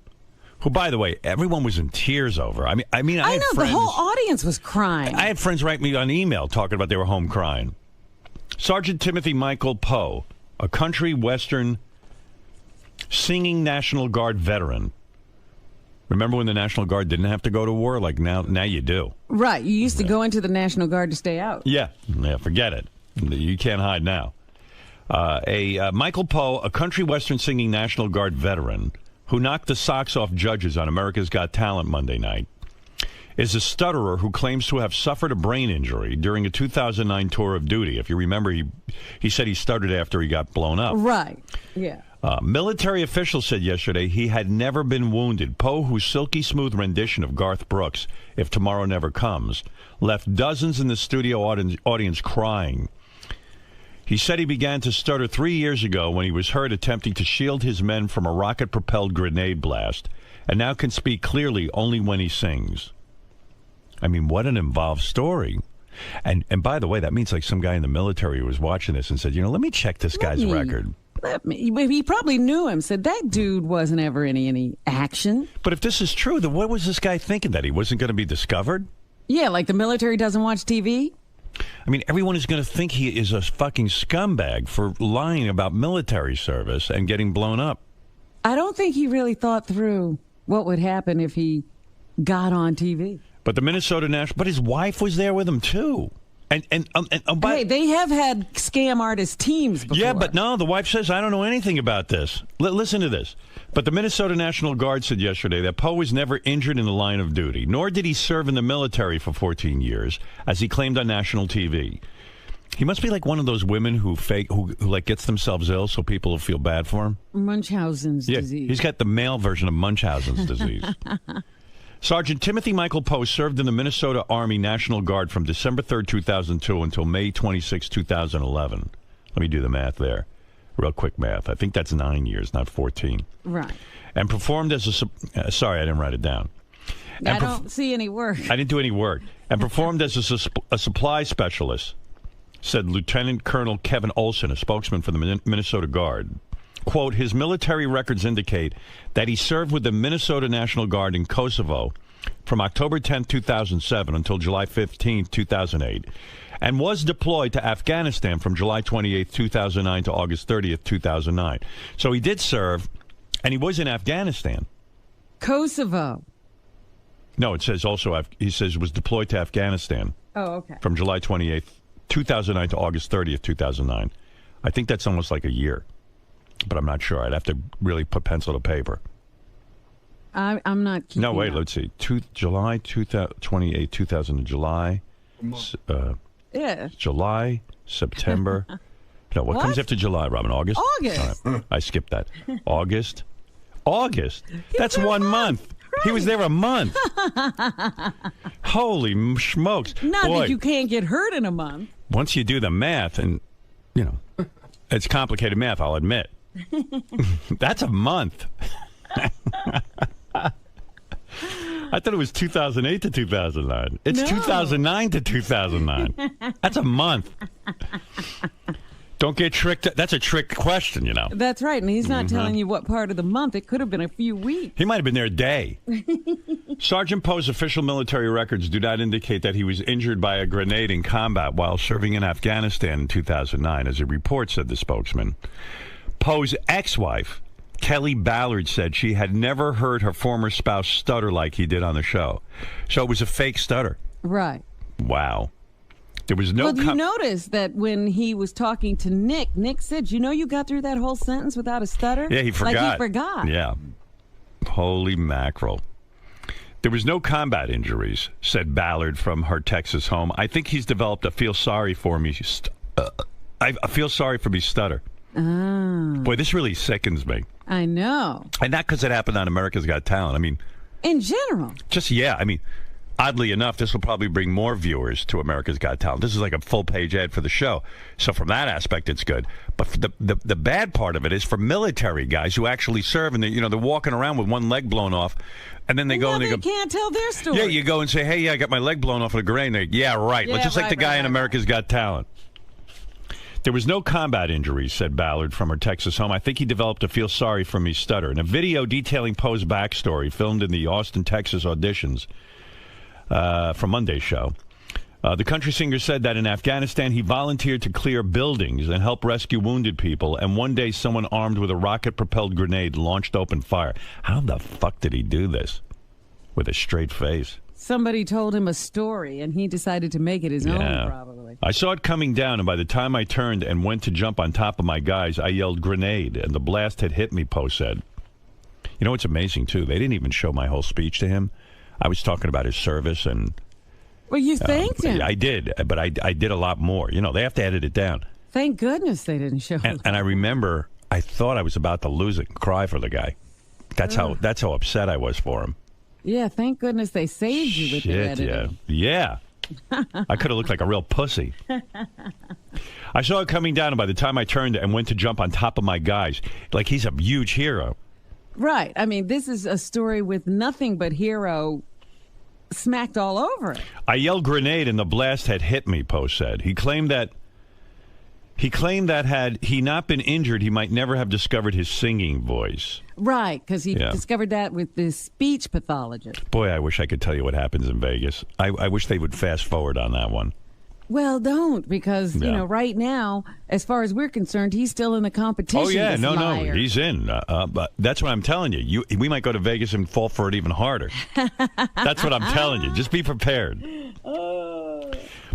Speaker 1: who, by the way, everyone was in tears over. I had
Speaker 5: know,
Speaker 1: friends,
Speaker 5: the whole audience was crying.
Speaker 1: I had friends write me on email talking about they were home crying. Sergeant Timothy Michael Poe, a country western singing National Guard veteran. Remember when the National Guard didn't have to go to war? Like now you do.
Speaker 5: Right. You used to go into the National Guard to stay out.
Speaker 1: Yeah, forget it. You can't hide now. Michael Poe, a country western singing National Guard veteran who knocked the socks off judges on America's Got Talent Monday night, is a stutterer who claims to have suffered a brain injury during a 2009 tour of duty. If you remember, he said he stuttered after he got blown up.
Speaker 5: Right, yeah.
Speaker 1: Military officials said yesterday he had never been wounded. Poe, whose silky smooth rendition of Garth Brooks, If Tomorrow Never Comes, left dozens in the studio audience crying. He said he began to stutter 3 years ago when he was heard attempting to shield his men from a rocket-propelled grenade blast, and now can speak clearly only when he sings. I mean, what an involved story. And by the way, that means like some guy in the military was watching this and said, let me check this guy's record.
Speaker 5: He probably knew him, said that dude wasn't ever in any action.
Speaker 1: But if this is true, then what was this guy thinking, that he wasn't going to be discovered?
Speaker 5: Yeah, like the military doesn't watch TV?
Speaker 1: I mean, everyone is going to think he is a fucking scumbag for lying about military service and getting blown up.
Speaker 5: I don't think he really thought through what would happen if he got on TV.
Speaker 1: But the Minnesota National, but his wife was there with him too.
Speaker 5: Hey, they have had scam artist teams before.
Speaker 1: Yeah, but no, the wife says, I don't know anything about this. Listen to this. But the Minnesota National Guard said yesterday that Poe was never injured in the line of duty, nor did he serve in the military for 14 years, as he claimed on national TV. He must be like one of those women who like gets themselves ill so people will feel bad for him.
Speaker 5: Munchausen's disease.
Speaker 1: He's got the male version of Munchausen's disease. Sergeant Timothy Michael Poe served in the Minnesota Army National Guard from December 3rd, 2002 until May 26, 2011. Let me do the math there. Real quick math. I think that's 9 years, not 14.
Speaker 5: Right.
Speaker 1: And performed as sorry, I didn't write it down.
Speaker 5: I don't see any work.
Speaker 1: I didn't do any work. And performed as a supply specialist, said Lieutenant Colonel Kevin Olson, a spokesman for the Minnesota Guard. Quote, his military records indicate that he served with the Minnesota National Guard in Kosovo from October 10, 2007 until July 15, 2008, and was deployed to Afghanistan from July 28, 2009 to August 30th, 2009. So he did serve, and he was in Afghanistan.
Speaker 5: Kosovo.
Speaker 1: No, it says also, he says was deployed to Afghanistan.
Speaker 5: Oh, okay.
Speaker 1: From July 28th, 2009 to August 30th, 2009. I think that's almost like a year. But I'm not sure. I'd have to really put pencil to paper.
Speaker 5: I'm not keeping
Speaker 1: No, wait,
Speaker 5: up.
Speaker 1: let's see. July 28, 2000, July.
Speaker 5: Yeah.
Speaker 1: July, September. No, what comes after July, Robin? August?
Speaker 5: August.
Speaker 1: All right. I skipped that. August? That's 1 month. Right. He was there a month. Holy smokes.
Speaker 5: Not that you can't get hurt in a month.
Speaker 1: Once you do the math, and, it's complicated math, I'll admit. That's a month. I thought it was 2008 to 2009. It's 2009 to 2009. That's a month. Don't get tricked. That's a trick question,
Speaker 5: That's right, and he's not telling you what part of the month. It could have been a few weeks.
Speaker 1: He might have been there a day. Sergeant Poe's official military records do not indicate that he was injured by a grenade in combat while serving in Afghanistan in 2009, as a report said the spokesman. Poe's ex-wife, Kelly Ballard, said she had never heard her former spouse stutter like he did on the show. So it was a fake stutter.
Speaker 5: Right.
Speaker 1: Wow. There was no...
Speaker 5: Well, you notice that when he was talking to Nick said, you got through that whole sentence without a stutter?
Speaker 1: Yeah, he forgot.
Speaker 5: Like he forgot.
Speaker 1: Yeah. Holy mackerel. There was no combat injuries, said Ballard from her Texas home. I think he's developed a feel sorry for me. I feel sorry for me stutter.
Speaker 5: Oh.
Speaker 1: Boy, this really sickens me.
Speaker 5: I know.
Speaker 1: And not because it happened on America's Got Talent. I mean,
Speaker 5: in general.
Speaker 1: Just, yeah. I mean, oddly enough, this will probably bring more viewers to America's Got Talent. This is like a full-page ad for the show. So from that aspect, it's good. But for the bad part of it is for military guys who actually serve, and they're walking around with one leg blown off, and then they go and they
Speaker 5: can't tell their story.
Speaker 1: Yeah, you go and say, hey, yeah, I got my leg blown off in a grenade. And yeah, right.
Speaker 5: Yeah,
Speaker 1: Just like the guy in America's Got Talent. There was no combat injuries, said Ballard from her Texas home. I think he developed a feel sorry for me stutter. In a video detailing Poe's backstory filmed in the Austin, Texas auditions from Monday's show, the country singer said that in Afghanistan he volunteered to clear buildings and help rescue wounded people, and one day someone armed with a rocket-propelled grenade launched open fire. How the fuck did he do this? With a straight face.
Speaker 5: Somebody told him a story, and he decided to make it his own, probably.
Speaker 1: I saw it coming down, and by the time I turned and went to jump on top of my guys, I yelled grenade, and the blast had hit me, Poe said. You know what's amazing, too? They didn't even show my whole speech to him. I was talking about his service, and...
Speaker 5: Well, you thanked him.
Speaker 1: I did, but I did a lot more. They have to edit it down.
Speaker 5: Thank goodness they didn't show it.
Speaker 1: And I remember, I thought I was about to lose it and cry for the guy. That's how upset I was for him.
Speaker 5: Yeah, thank goodness they saved you with the editing.
Speaker 1: Yeah. I could have looked like a real pussy. I saw it coming down, and by the time I turned and went to jump on top of my guys, like he's a huge hero.
Speaker 5: Right. I mean, this is a story with nothing but hero smacked all over it.
Speaker 1: I yelled grenade, and the blast had hit me, Poe said. He claimed that had he not been injured, he might never have discovered his singing voice.
Speaker 5: Right, because he discovered that with this speech pathologist.
Speaker 1: Boy, I wish I could tell you what happens in Vegas. I wish they would fast forward on that one.
Speaker 5: Well, don't, because, right now, as far as we're concerned, he's still in the competition.
Speaker 1: Oh, yeah, no, he's in. But that's what I'm telling you. We might go to Vegas and fall for it even harder. That's what I'm telling you. Just be prepared.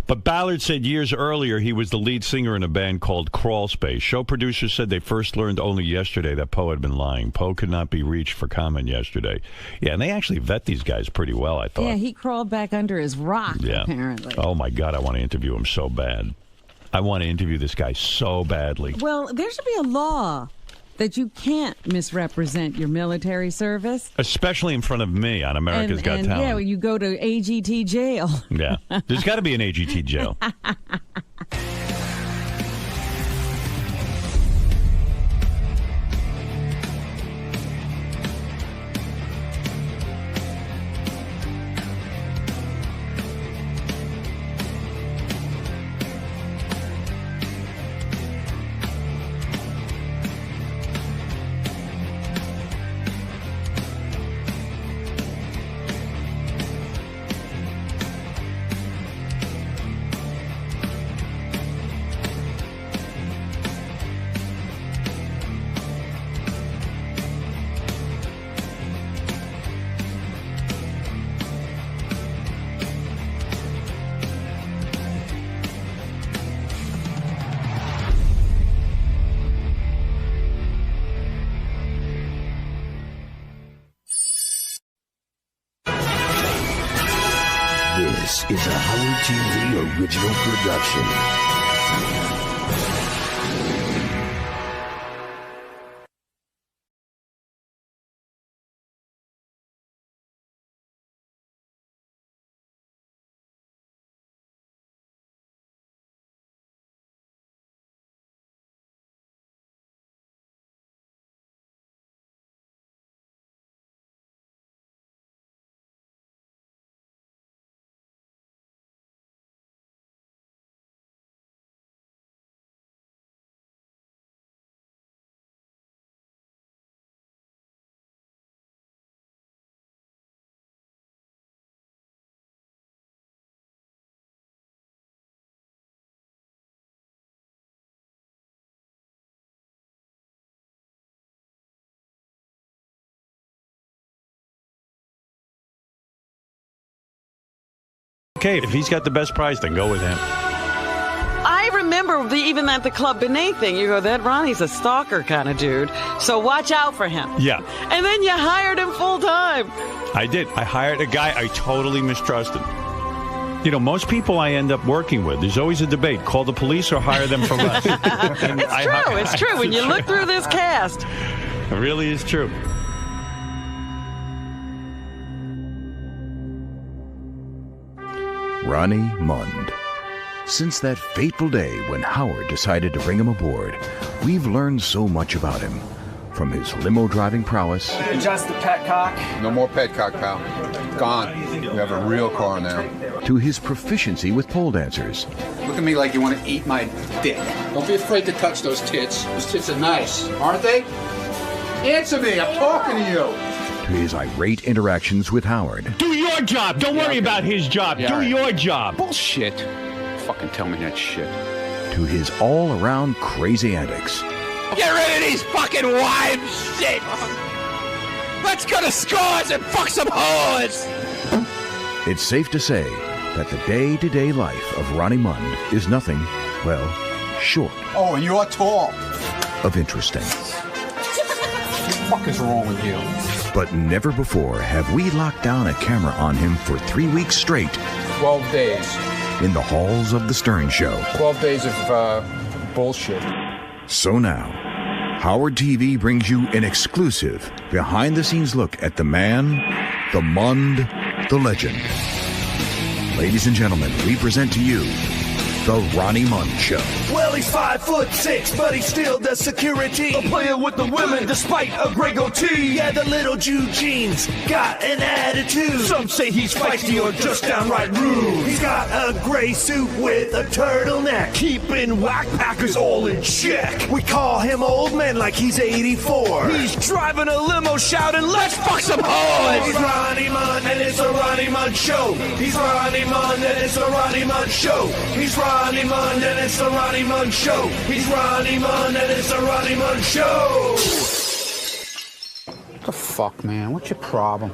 Speaker 1: But Ballard said years earlier he was the lead singer in a band called Crawl Space. Show producers said they first learned only yesterday that Poe had been lying. Poe could not be reached for comment yesterday. Yeah, and they actually vet these guys pretty well, I thought.
Speaker 5: Yeah, he crawled back under his rock, apparently.
Speaker 1: Oh, my God, I want to interview him so bad. I want to interview this guy so badly.
Speaker 5: Well, there should be a law that you can't misrepresent your military service.
Speaker 1: Especially in front of me on America's Got Talent.
Speaker 5: Yeah, you go to AGT jail.
Speaker 1: Yeah, there's got to be an AGT jail.
Speaker 14: This is a Howard TV original production. Okay, if he's got the best prize, then go with him.
Speaker 5: I remember even at the Club Beneath thing, you go, that Ronnie's a stalker kind of dude, so watch out for him.
Speaker 1: Yeah.
Speaker 5: And then you hired him full time.
Speaker 1: I did. I hired a guy I totally mistrusted. You know, most people I end up working with, there's always a debate. Call the police or hire them for less.
Speaker 5: It's true. When you look through this cast.
Speaker 1: It really is true.
Speaker 15: Ronnie Mund. Since that fateful day when Howard decided to bring him aboard, we've learned so much about him. From his limo driving prowess.
Speaker 16: Adjust the petcock.
Speaker 17: No more petcock, pal. Gone. We have a real car now.
Speaker 15: To his proficiency with pole dancers.
Speaker 18: Look at me like you want to eat my dick. Don't be afraid to touch those tits. Those tits are nice, aren't they? Answer me, I'm talking to you.
Speaker 15: To his irate interactions with Howard.
Speaker 1: Do your job. Don't worry about his job. Do your job.
Speaker 18: Bullshit. Fucking tell me that shit.
Speaker 15: To his all-around crazy antics.
Speaker 16: Get rid of these fucking wives shit! Let's go to Scores and fuck some whores!
Speaker 15: It's safe to say that the day-to-day life of Ronnie Mund is nothing, well, short.
Speaker 18: Oh, and you're tall.
Speaker 15: Of interesting.
Speaker 18: What the fuck is wrong with you?
Speaker 15: But never before have we locked down a camera on him for 3 weeks straight.
Speaker 18: 12 days.
Speaker 15: In the halls of the Stern Show.
Speaker 18: 12 days of bullshit.
Speaker 15: So now, Howard TV brings you an exclusive, behind-the-scenes look at the man, the Mund, the legend. Ladies and gentlemen, we present to you The Ronnie Mund Show.
Speaker 19: Well, he's 5'6", but he still does security. A player with the women despite a gray goatee. Yeah, the little Jew jeans got an attitude. Some say he's feisty or just downright rude. He's got a gray suit with a turtleneck, keeping whack packers all in check. We call him old man like he's 84. He's driving a limo shouting, let's fuck some whores. He's Ronnie Mund and it's a Ronnie Mund Show. He's Ronnie Mund and it's a Ronnie Mund Show. He's Ronnie Mund and it's the Ronnie Mund Show. He's Ronnie Mund and it's the Ronnie Mund Show.
Speaker 18: What the fuck, man? What's your problem?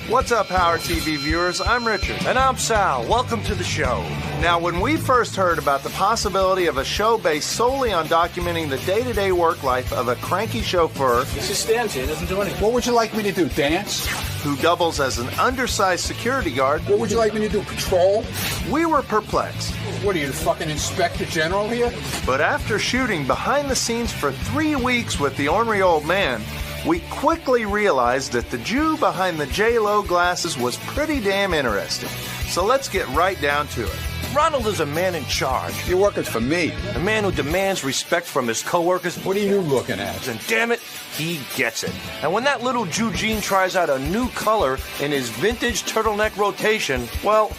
Speaker 20: What's up, Howard TV viewers? I'm Richard. And I'm Sal. Welcome to the show. Now, when we first heard about the possibility of a show based solely on documenting the day-to-day work life of a cranky chauffeur...
Speaker 18: He just stands here, doesn't do anything. What would you like me to do, dance?
Speaker 20: ...who doubles as an undersized security guard...
Speaker 18: What would you like me to do, patrol?
Speaker 20: We were perplexed.
Speaker 18: What are you, the fucking Inspector General here?
Speaker 20: But after shooting behind the scenes for 3 weeks with the ornery old man... we quickly realized that the Jew behind the J-Lo glasses was pretty damn interesting. So let's get right down to it. Ronald is a man in charge.
Speaker 18: You're working for me.
Speaker 20: A man who demands respect from his coworkers.
Speaker 18: What are you looking at?
Speaker 20: And damn it, he gets it. And when that little Jew Gene tries out a new color in his vintage turtleneck rotation, well,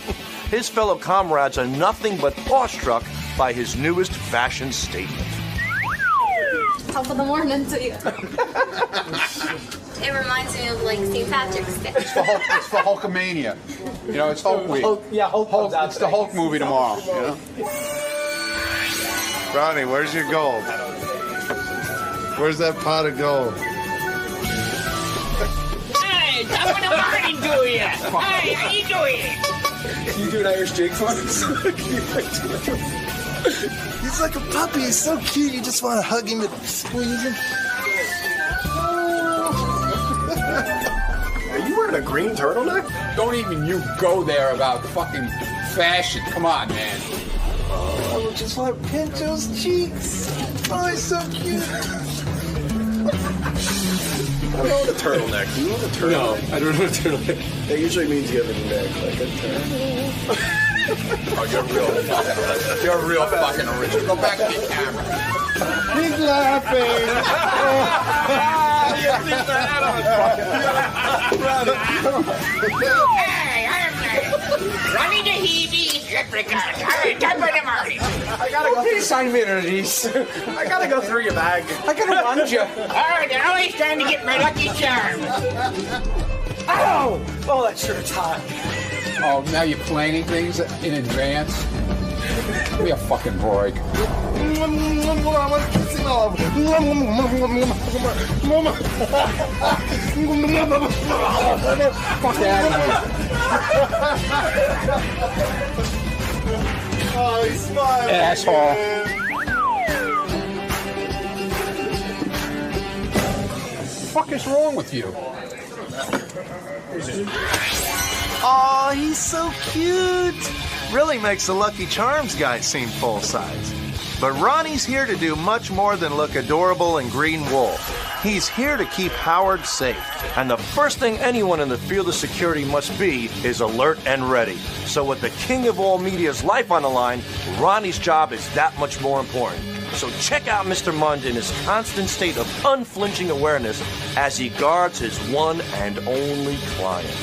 Speaker 20: his fellow comrades are nothing but awestruck by his newest fashion statement.
Speaker 21: Top of the morning to you. It reminds me of like St. Patrick's Day.
Speaker 18: It's for Hulkamania. You know, it's Hulk week. Hulk, it's the Hulk movie tomorrow. You know?
Speaker 20: Ronnie, where's your gold? Where's that pot of gold?
Speaker 16: Hey, top of the morning to you. Hey, how you doing?
Speaker 18: Can you do an Irish jig for us?
Speaker 20: He's like a puppy. He's so cute. You just want to hug him and squeeze him.
Speaker 18: Are you wearing a green turtleneck? Don't even you go there about fucking fashion. Come on, man.
Speaker 20: I just want to pinch those cheeks. Oh, he's so cute.
Speaker 22: I don't know the turtleneck. Do you know the turtleneck? No, I don't know the turtleneck. That usually means you have a neck like a turtle.
Speaker 18: Oh, you're a real fucking original. Go back to the camera.
Speaker 20: He's laughing.
Speaker 16: Hey, I'm Ronnie the Heebie Leprechaun. Top of the morning.
Speaker 22: I gotta go through. Sign me into these. I gotta go through your bag. I gotta run you.
Speaker 16: Oh, they're always trying to get my lucky charm.
Speaker 22: Ow! Oh, that shirt's hot.
Speaker 18: Oh, now you're planning things in advance? Give me a fucking break.
Speaker 20: I want to kiss him all over.
Speaker 18: Fuck out of here.
Speaker 22: Oh, he's smiling.
Speaker 18: Asshole. What the fuck is wrong with you?
Speaker 20: Aw, he's so cute. Really makes the Lucky Charms guy seem full size. But Ronnie's here to do much more than look adorable in green wool. He's here to keep Howard safe.
Speaker 3: And the first thing anyone in the field of security must be is alert and ready. So with the king of all media's life on the line, Ronnie's job is that much more important. So check out Mr. Mund in his constant state of unflinching awareness as he guards his one and only client.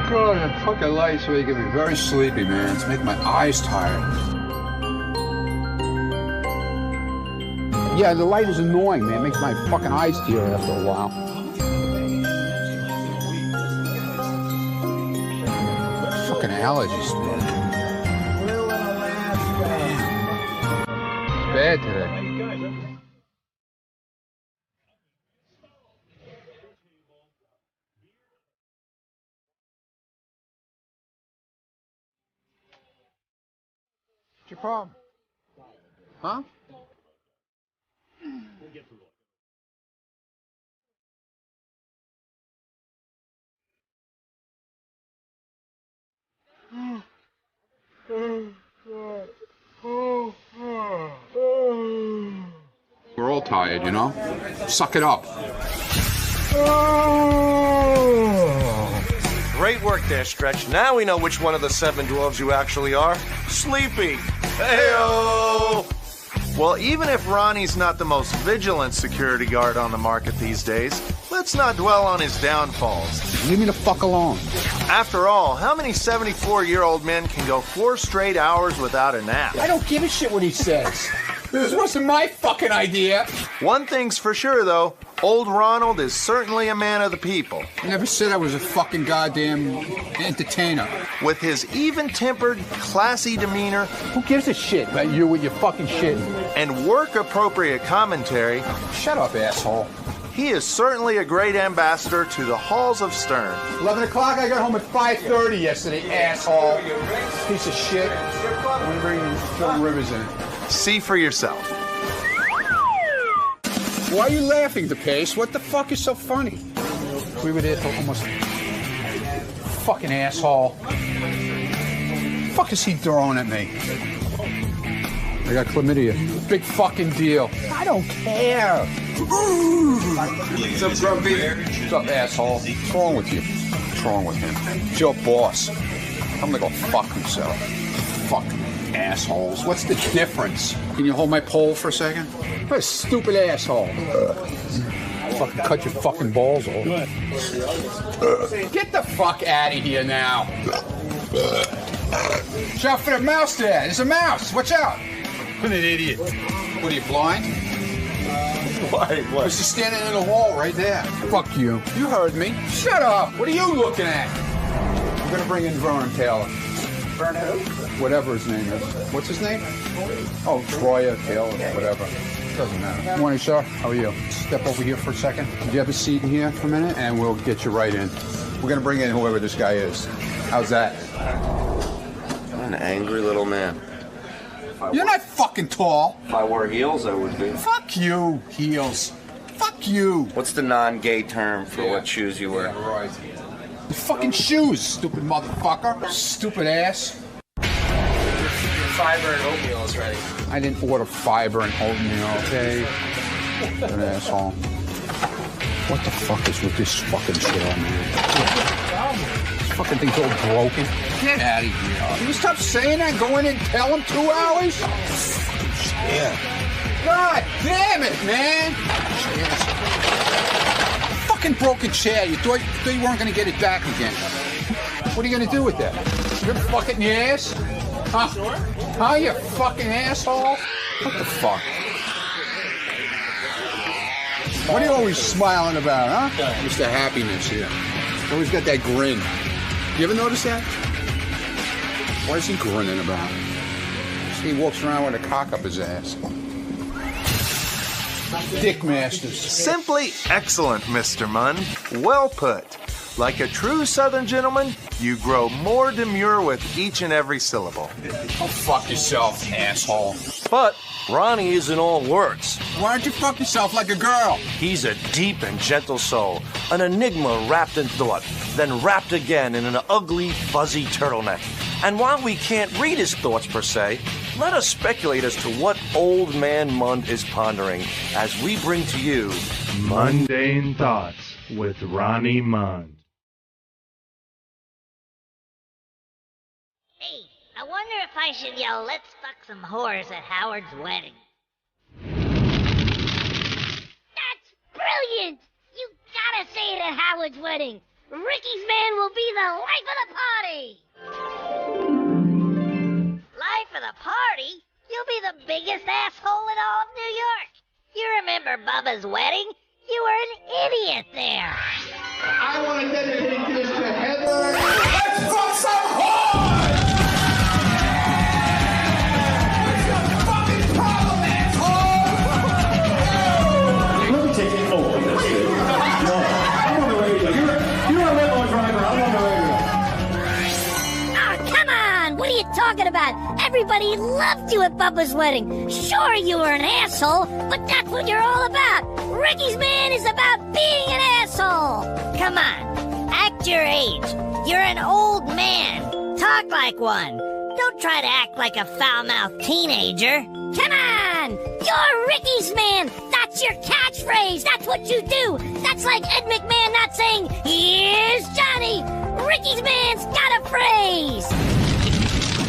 Speaker 18: God, that fucking light's making me very sleepy, man. It's making my eyes tired. Yeah, the light is annoying, man. It makes my fucking eyes tear after a while. Fucking allergies, man. It's bad today. What's your problem? Huh? We're all tired, you know? Suck it up.
Speaker 3: Great work there, Stretch. Now we know which one of the 7 dwarves you actually are. Sleepy. Hey-o!
Speaker 20: Well, even if Ronnie's not the most vigilant security guard on the market these days, let's not dwell on his downfalls.
Speaker 18: Leave me the fuck alone.
Speaker 20: After all, how many 74-year-old men can go 4 straight hours without a nap?
Speaker 18: I don't give a shit what he says. This wasn't my fucking idea.
Speaker 20: One thing's for sure, though. Old Ronald is certainly a man of the people.
Speaker 18: I never said I was a fucking goddamn entertainer.
Speaker 20: With his even-tempered, classy demeanor...
Speaker 18: Who gives a shit about you with your fucking shit?
Speaker 20: ...and work-appropriate commentary...
Speaker 18: Shut up, asshole.
Speaker 20: He is certainly a great ambassador to the halls of Stern.
Speaker 18: 11 o'clock, I got home at 5:30 yesterday, asshole. Piece of shit. I'm gonna bring Phil Rivers in.
Speaker 20: See for yourself.
Speaker 18: Why are you laughing, DePace? What the fuck is so funny? We were there till almost... Fucking asshole. What the fuck is he throwing at me? I got chlamydia. Big fucking deal. I don't care.
Speaker 22: What's up, Grumpy?
Speaker 18: What's up, asshole? What's wrong with you? What's wrong with him? It's your boss. I'm gonna go fuck himself. Fucking assholes. What's the difference? Can you hold my pole for a second? What a stupid asshole. Fucking cut your fucking balls off. Get the fuck out of here now. Watch out for the mouse there. There's a mouse. Watch out.
Speaker 22: What an idiot.
Speaker 18: What are you, blind?
Speaker 3: Why? What?
Speaker 18: He's just standing in the wall right there. Fuck you. You heard me. Shut up. What are you looking at? I'm gonna bring in Vernon Taylor.
Speaker 22: Vernon who?
Speaker 18: Whatever his name is. What's his name? Oh, Troya, Taylor, whatever. Doesn't matter. Good morning, sir. How are you? Step over here for a second. Could you have a seat in here for a minute? And we'll get you right in. We're gonna bring in whoever this guy is. How's that?
Speaker 6: An angry little man.
Speaker 18: You're not fucking tall.
Speaker 6: If I wore heels, I would be.
Speaker 18: Fuck you, heels. Fuck you.
Speaker 6: What's the non-gay term for what shoes you wear?
Speaker 18: Yeah, right. The fucking shoes, stupid motherfucker. Stupid ass.
Speaker 12: Fiber and oatmeal is ready.
Speaker 18: I didn't order fiber and oatmeal, okay? An asshole. What the fuck is with this fucking chair, man? This fucking thing's all broken. Get out of here. Can you stop saying that? Go in and tell him 2 hours? Yeah. God damn it, man! Fucking broken chair. You thought you weren't gonna get it back again. What are you gonna do with that? You're gonna fuck it in your ass? Huh? Sure. Huh, you fucking asshole? What the fuck? What are you always smiling about, huh? Mr. Happiness here. Always got that grin. You ever notice that? What is he grinning about? He walks around with a cock up his ass. Dick Masters.
Speaker 20: Simply excellent, Mr. Munn. Well put. Like a true Southern gentleman, you grow more demure with each and every syllable.
Speaker 18: Oh, fuck yourself, asshole.
Speaker 3: But Ronnie isn't all words.
Speaker 18: Why don't you fuck yourself like a girl?
Speaker 3: He's a deep and gentle soul, an enigma wrapped in thought, then wrapped again in an ugly, fuzzy turtleneck. And while we can't read his thoughts per se, let us speculate as to what old man Mund is pondering as we bring to you
Speaker 7: Mundane Thoughts with Ronnie Mund.
Speaker 8: Hey, I wonder if I should yell, "Let's fuck some whores" at Howard's wedding. That's brilliant! You gotta say it at Howard's wedding. Ricky's man will be the life of the party! Life of the party? You'll be the biggest asshole in all of New York. You remember Bubba's wedding? You were an idiot there.
Speaker 16: I want to dedicate this to Heather. Let's fuck some whores! What's your fucking problem, asshole?
Speaker 23: Let me take it over. No, I'm on the radio. You're a limo driver. I'm on the radio.
Speaker 8: Oh, come on! What are you talking about? Everybody loved you at Bubba's wedding. Sure, you were an asshole, but that's what you're all about. Ricky's man is about being an asshole. Come on, act your age. You're an old man. Talk like one. Don't try to act like a foul-mouthed teenager. Come on! You're Ricky's man! That's your catchphrase! That's what you do! That's like Ed McMahon not saying, "Here's Johnny!" Ricky's man's got a phrase!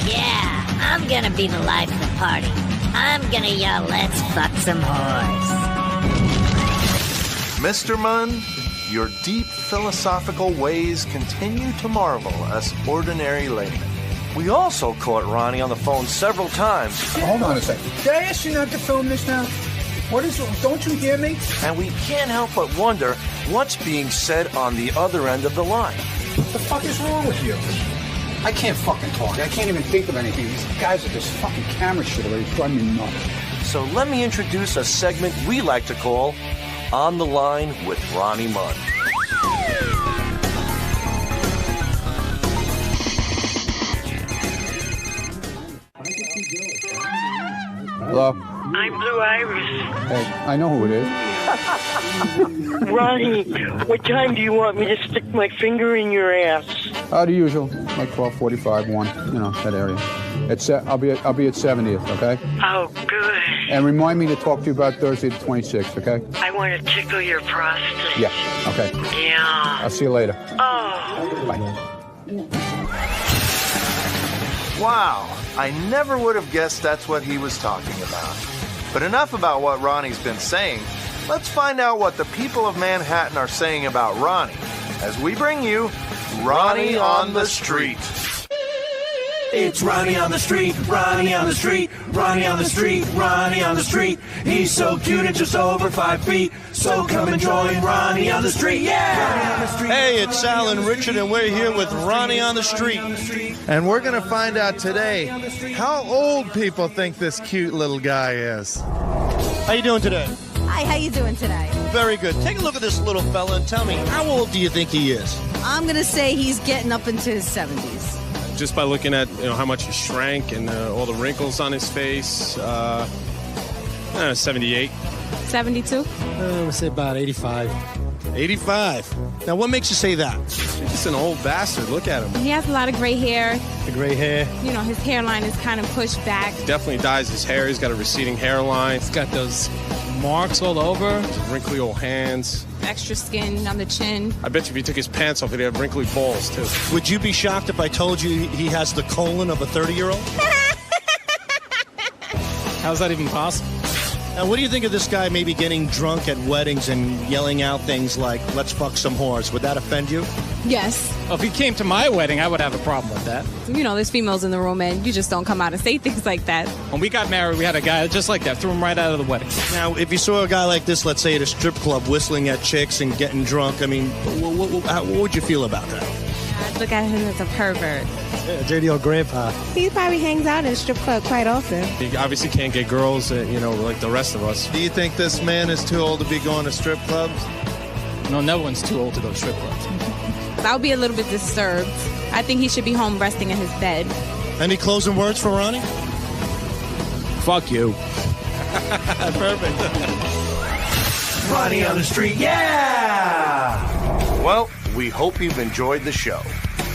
Speaker 8: Yeah, I'm gonna be the life of the party. I'm gonna yell, "Let's fuck some whores."
Speaker 20: Mr. Munn, your deep philosophical ways continue to marvel us ordinary laymen.
Speaker 3: We also caught Ronnie on the phone several times.
Speaker 18: Hold on a second. Did I ask you not to film this now? What is? Don't you hear me?
Speaker 3: And we can't help but wonder what's being said on the other end of the line.
Speaker 18: What the fuck is wrong with you? I can't fucking talk. I can't even think of anything. These guys with this fucking camera shit already driving me nuts.
Speaker 3: So let me introduce a segment we like to call On the Line with Ronnie Mund.
Speaker 18: Hello?
Speaker 24: I'm Blue Iris.
Speaker 18: Hey, I know who it is.
Speaker 24: Ronnie, what time do you want me to stick my finger in your ass?
Speaker 18: The usual, like 12:45, 1, you know, that area. I'll be at 70th, okay?
Speaker 24: Oh, good.
Speaker 18: And remind me to talk to you about Thursday the 26th, okay?
Speaker 24: I want to tickle your prostate.
Speaker 18: Yeah, okay.
Speaker 24: Yeah.
Speaker 18: I'll see you later.
Speaker 24: Oh.
Speaker 18: Bye.
Speaker 20: Wow, I never would have guessed that's what he was talking about. But enough about what Ronnie's been saying. Let's find out what the people of Manhattan are saying about Ronnie as we bring you Ronnie on the Street.
Speaker 19: It's Ronnie on the street, Ronnie on the street, Ronnie on the street, Ronnie on the street. He's so cute and just over 5 feet. So come and join Ronnie on the street, yeah!
Speaker 25: Hey, it's Sal and Richard, and we're here with Ronnie on the Street. And we're going to find out today how old people think this cute little guy is. How you doing today?
Speaker 26: Hi, how you doing today?
Speaker 25: Very good. Take a look at this little fella and tell me, how old do you think he is?
Speaker 26: I'm going to say he's getting up into his 70s.
Speaker 27: Just by looking at how much he shrank and all the wrinkles on his face, 78.
Speaker 26: 72?
Speaker 27: I would say about 85.
Speaker 25: 85. Now, what makes you say that?
Speaker 27: He's just an old bastard. Look at him.
Speaker 28: He has a lot of gray hair.
Speaker 27: The gray hair.
Speaker 28: You know, his hairline is kind of pushed back.
Speaker 27: Definitely dyes his hair. He's got a receding hairline. He's got those marks all over. His wrinkly old hands.
Speaker 28: Extra skin on the chin.
Speaker 27: I bet you if he took his pants off, he'd have wrinkly balls, too.
Speaker 25: Would you be shocked if I told you he has the colon of a 30-year-old?
Speaker 27: How's that even possible?
Speaker 25: Now, what do you think of this guy maybe getting drunk at weddings and yelling out things like, "Let's fuck some whores"? Would that offend you?
Speaker 26: Yes.
Speaker 27: Well, if he came to my wedding, I would have a problem with that.
Speaker 28: You know, there's females in the room, and you just don't come out and say things like that.
Speaker 27: When we got married, we had a guy just like that, threw him right out of the wedding.
Speaker 2: Now, if you saw a guy like this, let's say at a strip club, whistling at chicks and getting drunk, I mean, what would you feel about that?
Speaker 28: I'd look at him as a pervert.
Speaker 2: Yeah, dirty old grandpa.
Speaker 26: He probably hangs out in a strip club quite often.
Speaker 27: He obviously can't get girls, like the rest of us.
Speaker 25: Do you think this man is too old to be going to strip clubs?
Speaker 27: No, no one's too old to go to strip clubs.
Speaker 28: I would be a little bit disturbed. I think he should be home resting in his bed.
Speaker 2: Any closing words for Ronnie?
Speaker 27: Fuck you.
Speaker 19: Perfect. Ronnie on the street, yeah!
Speaker 20: Well, we hope you've enjoyed the show.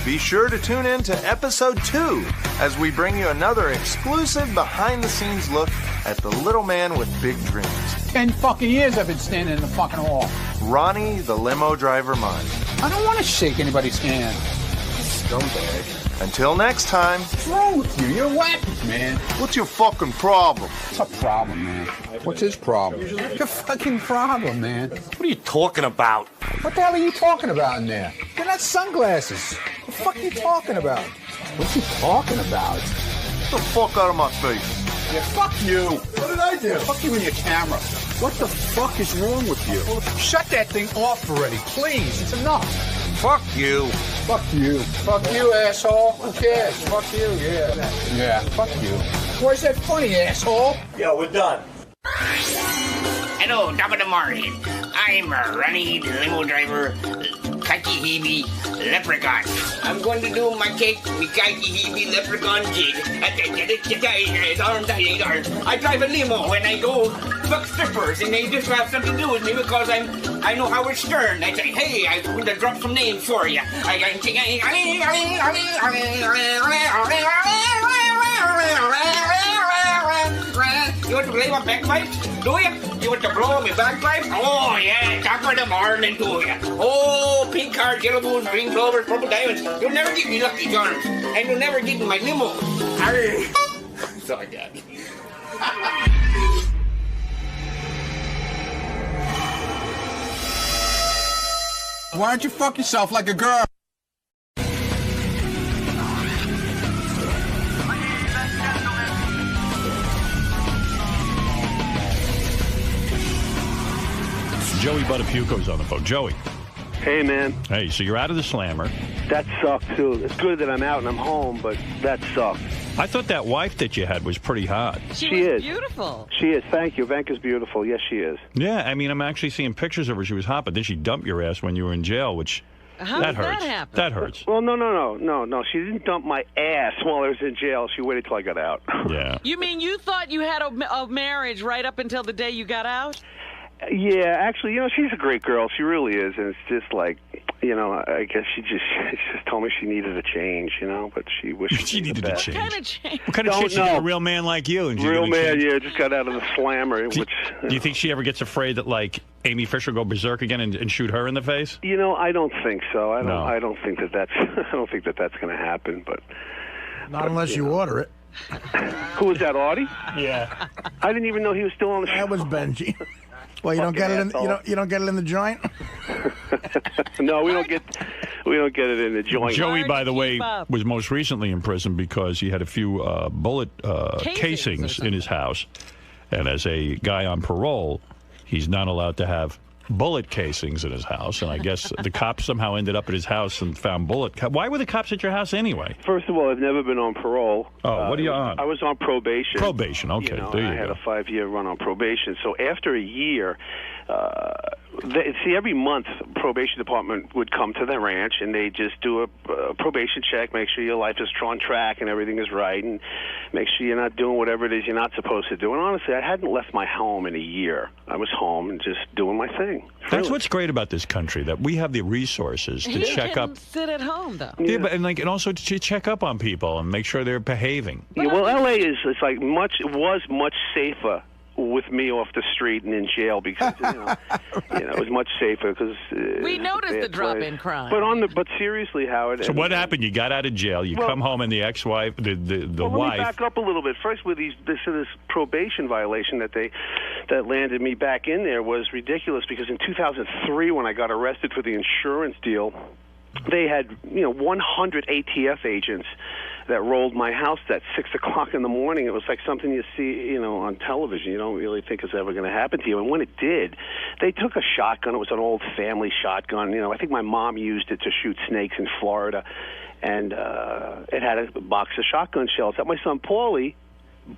Speaker 20: Be sure to tune in to episode 2 as we bring you another exclusive behind-the-scenes look at the little man with big dreams.
Speaker 16: 10 fucking years I've been standing in the fucking hall.
Speaker 20: Ronnie, the limo driver Munn.
Speaker 16: I don't want to shake anybody's hand.
Speaker 20: Scumbag. Until next time.
Speaker 16: What's wrong with you? You're wacky, man.
Speaker 20: What's your fucking problem?
Speaker 16: What's a problem, man? What's his problem? What's your fucking problem, man?
Speaker 3: What are you talking about?
Speaker 16: What the hell are you talking about in there? They're not sunglasses. What the fuck are you talking about? What's he talking about?
Speaker 20: Get the fuck out of my face.
Speaker 16: Yeah, fuck you. What did I do? Fuck you and your camera. What the fuck is wrong with you? Shut that thing off already, please. It's enough.
Speaker 20: Fuck you.
Speaker 16: Fuck you. Fuck you, asshole. Who cares? Fuck you, yeah. Yeah, fuck you. Why is that funny, asshole?
Speaker 3: Yo, we're done.
Speaker 4: Hello, top of the morning. I'm Ronnie, the limo driver, Kakihebe Leprechaun. I'm going to do my cake, the Kakihebe Leprechaun jig. I drive a limo when I go fuck strippers, and they just have something to do with me because I know Howard Stern. I say, hey, I'm going to drop some names for you. You want to play my bagpipes? Do you? You want to blow me bagpipes? Oh, yeah, top of the morning to you. Oh, pink cards, yellow moons, green clovers, purple diamonds. You'll never get me Lucky Charms, and you'll never get me my limo. Sorry, Dad.
Speaker 16: Why don't you fuck yourself like a girl?
Speaker 1: Joey Buttafuoco's on the phone. Joey.
Speaker 5: Hey, man.
Speaker 1: Hey, so you're out of the Slammer.
Speaker 5: That sucked, too. It's good that I'm out and I'm home, but that sucked.
Speaker 1: I thought that wife that you had was pretty hot.
Speaker 5: She is
Speaker 9: beautiful.
Speaker 5: She is. Thank you. Vanka's beautiful. Yes, she is.
Speaker 1: Yeah, I mean, I'm actually seeing pictures of her. She was hot, but then she dumped your ass when you were in jail, which...
Speaker 9: How
Speaker 1: that
Speaker 9: did
Speaker 1: hurts.
Speaker 9: that happen?
Speaker 1: That hurts.
Speaker 5: Well, no. She didn't dump my ass while I was in jail. She waited till I got out.
Speaker 1: Yeah.
Speaker 9: You mean you thought you had a marriage right up until the day you got out?
Speaker 5: Yeah, actually, she's a great girl. She really is, and it's just like, I guess she just told me she needed a change, but she wished
Speaker 1: she needed a change.
Speaker 9: What kind of change?
Speaker 1: What kind of shit? She got a real man like you, and
Speaker 5: real man, yeah, just got out of the Slammer.
Speaker 1: Do you think she ever gets afraid that like Amy Fisher will go berserk again and shoot her in the face?
Speaker 5: I don't think so. I don't think that's going to happen. But
Speaker 10: not unless you order it.
Speaker 5: Who was that, Audie?
Speaker 10: Yeah.
Speaker 5: I didn't even know he was still on the show.
Speaker 10: That was Benji. Well, you don't get it in you don't get it in the joint?
Speaker 5: No, we don't get it in the joint.
Speaker 1: Joey, by the way, was most recently in prison because he had a few bullet casings in his house, and as a guy on parole, he's not allowed to have bullet casings in his house, and I guess the cops somehow ended up at his house and found Why were the cops at your house anyway?
Speaker 5: First of all, I've never been on parole.
Speaker 1: Oh, what are you on?
Speaker 5: I was on probation.
Speaker 1: Probation, okay.
Speaker 5: I had a 5-year run on probation. So after a year, every month, probation department would come to the ranch and they just do a probation check, make sure your life is on track and everything is right, and make sure you're not doing whatever it is you're not supposed to do. And honestly, I hadn't left my home in a year. I was home and just doing my thing.
Speaker 1: That's what's great about this country, that we have the resources to check up.
Speaker 9: Sit at home though.
Speaker 1: Yeah, but and also to check up on people and make sure they're behaving.
Speaker 5: Yeah, well, LA was much safer with me off the street and in jail because it was much safer because
Speaker 9: we noticed the drop in crime.
Speaker 5: But seriously, Howard.
Speaker 1: So what happened? You got out of jail. You come home, and the ex-wife, the wife.
Speaker 5: Let me back up a little bit. First, with this probation violation that landed me back in there was ridiculous because in 2003, when I got arrested for the insurance deal they had 100 ATF agents that rolled my house at 6 o'clock in the morning. It was like something you see, on television. You don't really think it's ever going to happen to you. And when it did, they took a shotgun. It was an old family shotgun. I think my mom used it to shoot snakes in Florida. And it had a box of shotgun shells that my son Paulie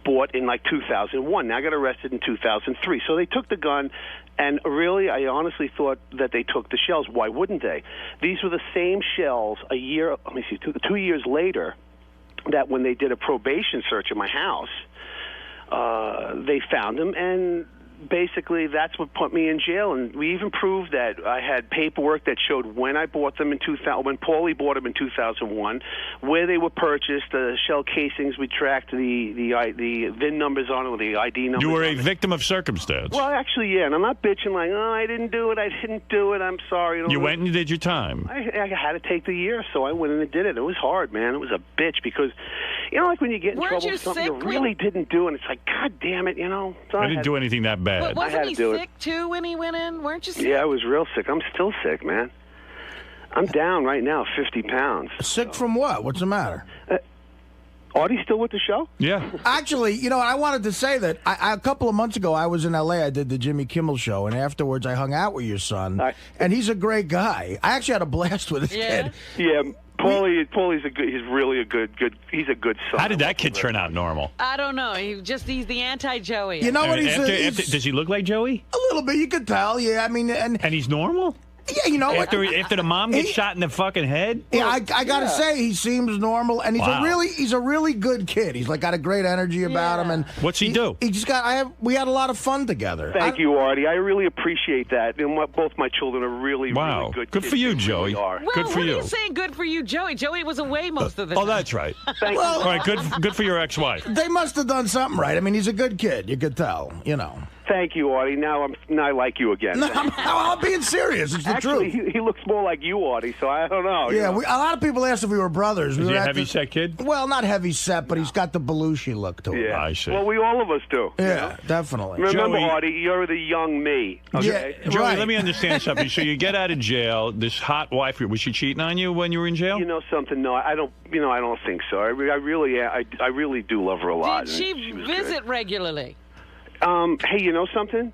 Speaker 5: bought in like 2001. Now I got arrested in 2003. So they took the gun, and really, I honestly thought that they took the shells. Why wouldn't they? These were the same shells 2 years later, that when they did a probation search of my house, they found them, and basically that's what put me in jail. And we even proved that I had paperwork that showed when I bought them in 2000, when Paulie bought them in 2001, where they were purchased, the shell casings. We tracked the VIN numbers on it, or the ID numbers.
Speaker 1: You were a victim of circumstance.
Speaker 5: Well, actually, yeah, and I'm not bitching like, I didn't do it, I'm sorry.
Speaker 1: You went and did your time.
Speaker 5: I had to take the year, so I went in and did it. It was hard, man. It was a bitch because, like when you get in trouble with something you really didn't do, and it's like, God damn it, So
Speaker 1: I didn't do anything that bad.
Speaker 9: But wasn't he sick, too, when he went in? Weren't you sick?
Speaker 5: Yeah, I was real sick. I'm still sick, man. I'm down right now 50 pounds.
Speaker 10: Sick from what? What's the matter?
Speaker 5: Artie's still with the show?
Speaker 1: Yeah.
Speaker 10: Actually, I wanted to say that a couple of months ago, I was in L.A. I did the Jimmy Kimmel show, and afterwards I hung out with your son, and he's a great guy. I actually had a blast with his kid.
Speaker 5: Yeah. Paulie's he's really a good he's a good son.
Speaker 1: How did that kid turn out normal?
Speaker 9: I don't know. He's the anti-Joey.
Speaker 10: You know what
Speaker 1: does he look like Joey?
Speaker 10: A little bit. You could tell. Yeah, I mean, and
Speaker 1: he's normal.
Speaker 10: Yeah,
Speaker 1: after the mom gets shot in the fucking head.
Speaker 10: Yeah, I gotta say he seems normal, and he's a really good kid. He's got a great energy about him. And
Speaker 1: what's he do?
Speaker 10: He just we had a lot of fun together.
Speaker 5: Thank you, Artie. I really appreciate that. Both my children are really really good.
Speaker 1: Good for you, Joey.
Speaker 9: Well,
Speaker 1: good for
Speaker 9: what
Speaker 1: you.
Speaker 9: are you saying? Good for you, Joey. Joey was away most of the time.
Speaker 1: Oh, that's right.
Speaker 5: Thank
Speaker 1: you. All right, good for your ex-wife.
Speaker 10: They must have done something right. I mean, he's a good kid. You could tell.
Speaker 5: Thank you, Artie. Now I like you again.
Speaker 10: No, I'm being serious. It's the
Speaker 5: Actually,
Speaker 10: truth.
Speaker 5: he looks more like you, Artie, so I don't know.
Speaker 10: Yeah, a lot of people asked if we were brothers.
Speaker 1: Is he a heavy-set kid?
Speaker 10: Well, not heavy-set, but he's got the Belushi look to him.
Speaker 5: Yeah.
Speaker 1: I see.
Speaker 5: Well, all of us do.
Speaker 10: Yeah, definitely.
Speaker 5: Remember,
Speaker 1: Joey,
Speaker 5: Artie, you're the young me. Okay?
Speaker 1: Yeah, Joey, let me understand something. So you get out of jail. This hot wife, was she cheating on you when you were in jail?
Speaker 5: You know something? No, I don't. I don't think so. I really do love her a lot.
Speaker 9: Did she visit regularly?
Speaker 5: Hey, you know something?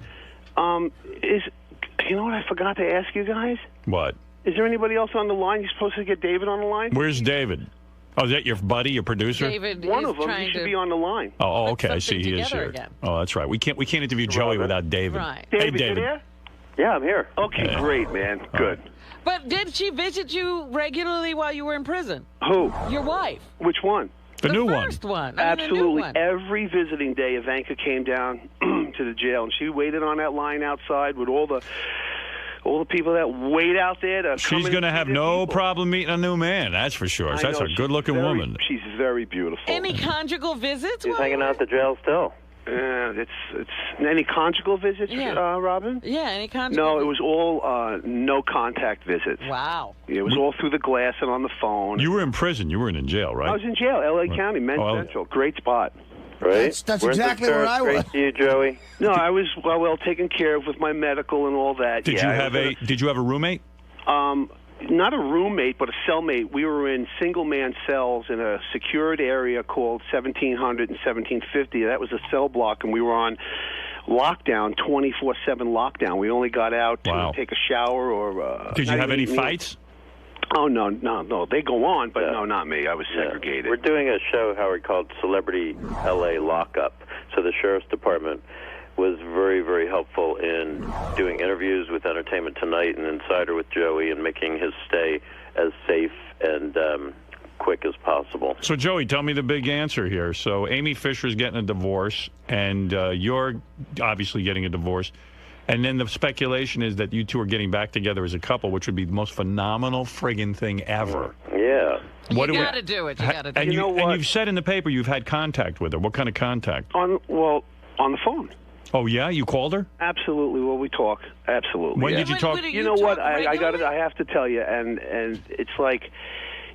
Speaker 5: You know what I forgot to ask you guys?
Speaker 1: What?
Speaker 5: Is there anybody else on the line? You're supposed to get David on the line?
Speaker 1: Where's David? Oh, is that your buddy, your producer?
Speaker 9: David,
Speaker 5: one of them. He should be on the line.
Speaker 1: Oh, okay. I see. He is here.
Speaker 9: Again.
Speaker 1: Oh, that's right. We can't interview Joey without David.
Speaker 9: Right.
Speaker 1: Hey,
Speaker 5: David,
Speaker 1: David.
Speaker 5: You there? Yeah, I'm here. Okay, great, man. Good.
Speaker 9: But did she visit you regularly while you were in prison?
Speaker 5: Who?
Speaker 9: Your wife.
Speaker 5: Which one?
Speaker 1: The new one.
Speaker 9: First one.
Speaker 5: Absolutely.
Speaker 9: The new one.
Speaker 5: Every visiting day, Ivanka came down to the jail, and she waited on that line outside with all the people that wait out there to
Speaker 1: She's going to have no problem meeting a new man, that's for sure. That's a good-looking woman.
Speaker 5: She's very beautiful.
Speaker 9: Any conjugal visits?
Speaker 6: She's hanging out at the jail still.
Speaker 5: It's any conjugal visits, Robin?
Speaker 9: Yeah, any conjugal
Speaker 5: No, it was all no-contact visits.
Speaker 9: Wow.
Speaker 5: It was all through the glass and on the phone.
Speaker 1: You were in prison. You weren't in jail, right?
Speaker 5: I was in jail, L.A. County, Men's Central. Great spot.
Speaker 6: Right?
Speaker 10: That's exactly where I was.
Speaker 6: To you, Joey?
Speaker 5: No, I was well taken care of with my medical and all that.
Speaker 1: Did you have a roommate?
Speaker 5: Not a roommate, but a cellmate. We were in single-man cells in a secured area called 1700 and 1750. That was a cell block, and we were on lockdown, 24/7 lockdown. We only got out to take a shower or...
Speaker 1: Did you have any fights?
Speaker 5: Oh, no. They go on, but no, not me. I was segregated.
Speaker 6: We're doing a show, Howard, called Celebrity L.A. Lockup. So the Sheriff's Department was very, very helpful in doing interviews with Entertainment Tonight and Insider with Joey and making his stay as safe and quick as possible.
Speaker 1: So, Joey, tell me the big answer here. So Amy Fisher's getting a divorce, and you're obviously getting a divorce. And then the speculation is that you two are getting back together as a couple, which would be the most phenomenal friggin' thing ever.
Speaker 6: Yeah.
Speaker 9: You got to do it. You got to do it.
Speaker 5: You know what?
Speaker 1: And you've said in the paper you've had contact with her. What kind of contact?
Speaker 5: On the phone.
Speaker 1: Oh, yeah? You called her?
Speaker 5: Absolutely. Well, we talk. Absolutely.
Speaker 1: When did you talk?
Speaker 5: You know what? I have to tell you, and it's like,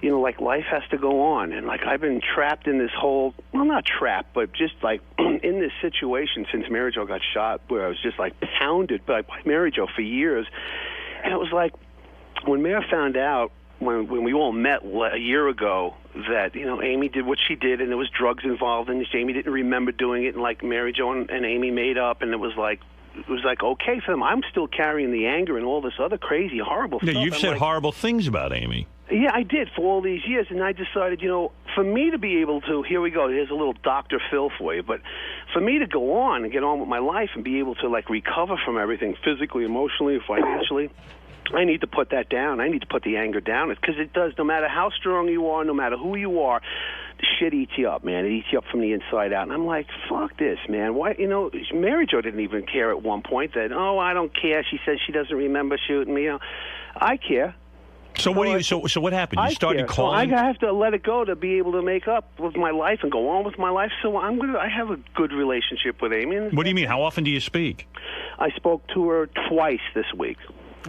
Speaker 5: like life has to go on. And like I've been trapped in this whole, well, not trapped, but just like in this situation since Mary Jo got shot, where I was just like pounded by Mary Jo for years. And it was like when Mary found out when we all met a year ago that, you know, Amy did what she did and there was drugs involved and Amy didn't remember doing it, and like Mary Jo and Amy made up, and it was like okay for them. I'm still carrying the anger and all this other crazy, horrible stuff.
Speaker 1: Yeah, you've said horrible things about Amy.
Speaker 5: Yeah, I did for all these years, and I decided, you know, for me to be able to, here we go, here's a little Dr. Phil for you, but for me to go on and get on with my life and be able to, like, recover from everything physically, emotionally, financially, I need to put that down. I need to put the anger down, because it does, no matter how strong you are, no matter who you are, the shit eats you up, man. It eats you up from the inside out. And I'm like, fuck this, man. Why, you know, Mary Jo didn't even care at one point that, oh, I don't care. She says she doesn't remember shooting me. You know, I care.
Speaker 1: So what do you? So what happened? You started calling.
Speaker 5: So I have to let it go to be able to make up with my life and go on with my life. So I have a good relationship with Amy.
Speaker 1: What do you mean? How often do you speak?
Speaker 5: I spoke to her twice this week.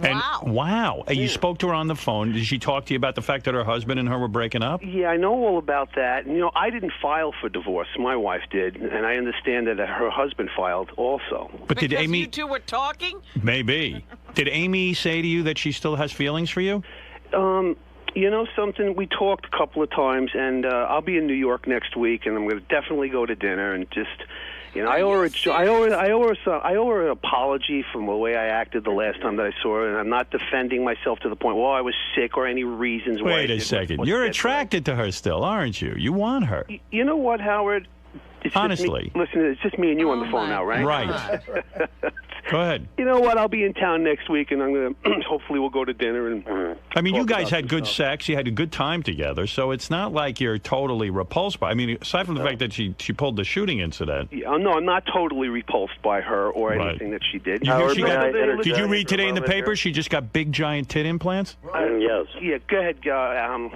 Speaker 1: Wow. And you spoke to her on the phone. Did she talk to you about the fact that her husband and her were breaking up?
Speaker 5: Yeah, I know all about that. And, you know, I didn't file for divorce. My wife did, and I understand that her husband filed also.
Speaker 1: But did Amy?
Speaker 9: You two were talking?
Speaker 1: Maybe. Did Amy say to you that she still has feelings for you?
Speaker 5: You know something? We talked a couple of times, and I'll be in New York next week, and I'm going to definitely go to dinner and just. You know, I owe her an apology from the way I acted the last time that I saw her, and I'm not defending myself to the point, well, I was sick or any reasons why.
Speaker 1: Wait a second. You're attracted to her still, aren't you? You want her.
Speaker 5: You know what, Howard? It's
Speaker 1: honestly.
Speaker 5: Listen, it's just me and you on the phone now, right?
Speaker 1: Right. Go ahead.
Speaker 5: You know what? I'll be in town next week, and I'm going to hopefully we'll go to dinner. And
Speaker 1: I mean, you guys had good sex. You had a good time together, so it's not like you're totally repulsed by. I mean, aside from the fact that she pulled the shooting incident.
Speaker 5: Yeah, no, I'm not totally repulsed by her or anything that she did.
Speaker 1: Did you read today in the paper she just got big giant tit implants?
Speaker 6: Yes.
Speaker 5: Yeah, go ahead,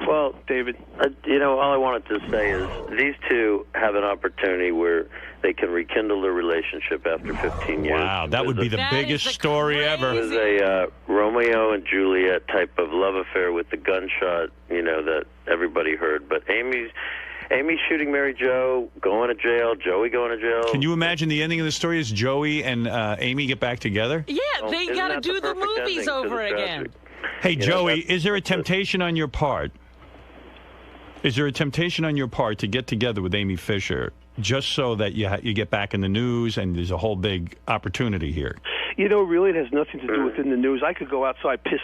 Speaker 6: well,
Speaker 5: David.
Speaker 6: You know, all I wanted to say is these two have an opportunity where they can rekindle their relationship after 15 years.
Speaker 1: Wow, that would be the biggest story ever.
Speaker 6: It was a Romeo and Juliet type of love affair with the gunshot, you know, that everybody heard. But Amy's shooting Mary Jo, going to jail, Joey going to jail.
Speaker 1: Can you imagine the ending of the story is Joey and Amy get back together?
Speaker 9: Yeah, they got to do the movies over again.
Speaker 1: Hey, Joey, is there a temptation on your part? Is there a temptation on your part to get together with Amy Fisher just so that you get back in the news and there's a whole big opportunity here?
Speaker 5: You know, really, it has nothing to do with in the news. I could go outside, piss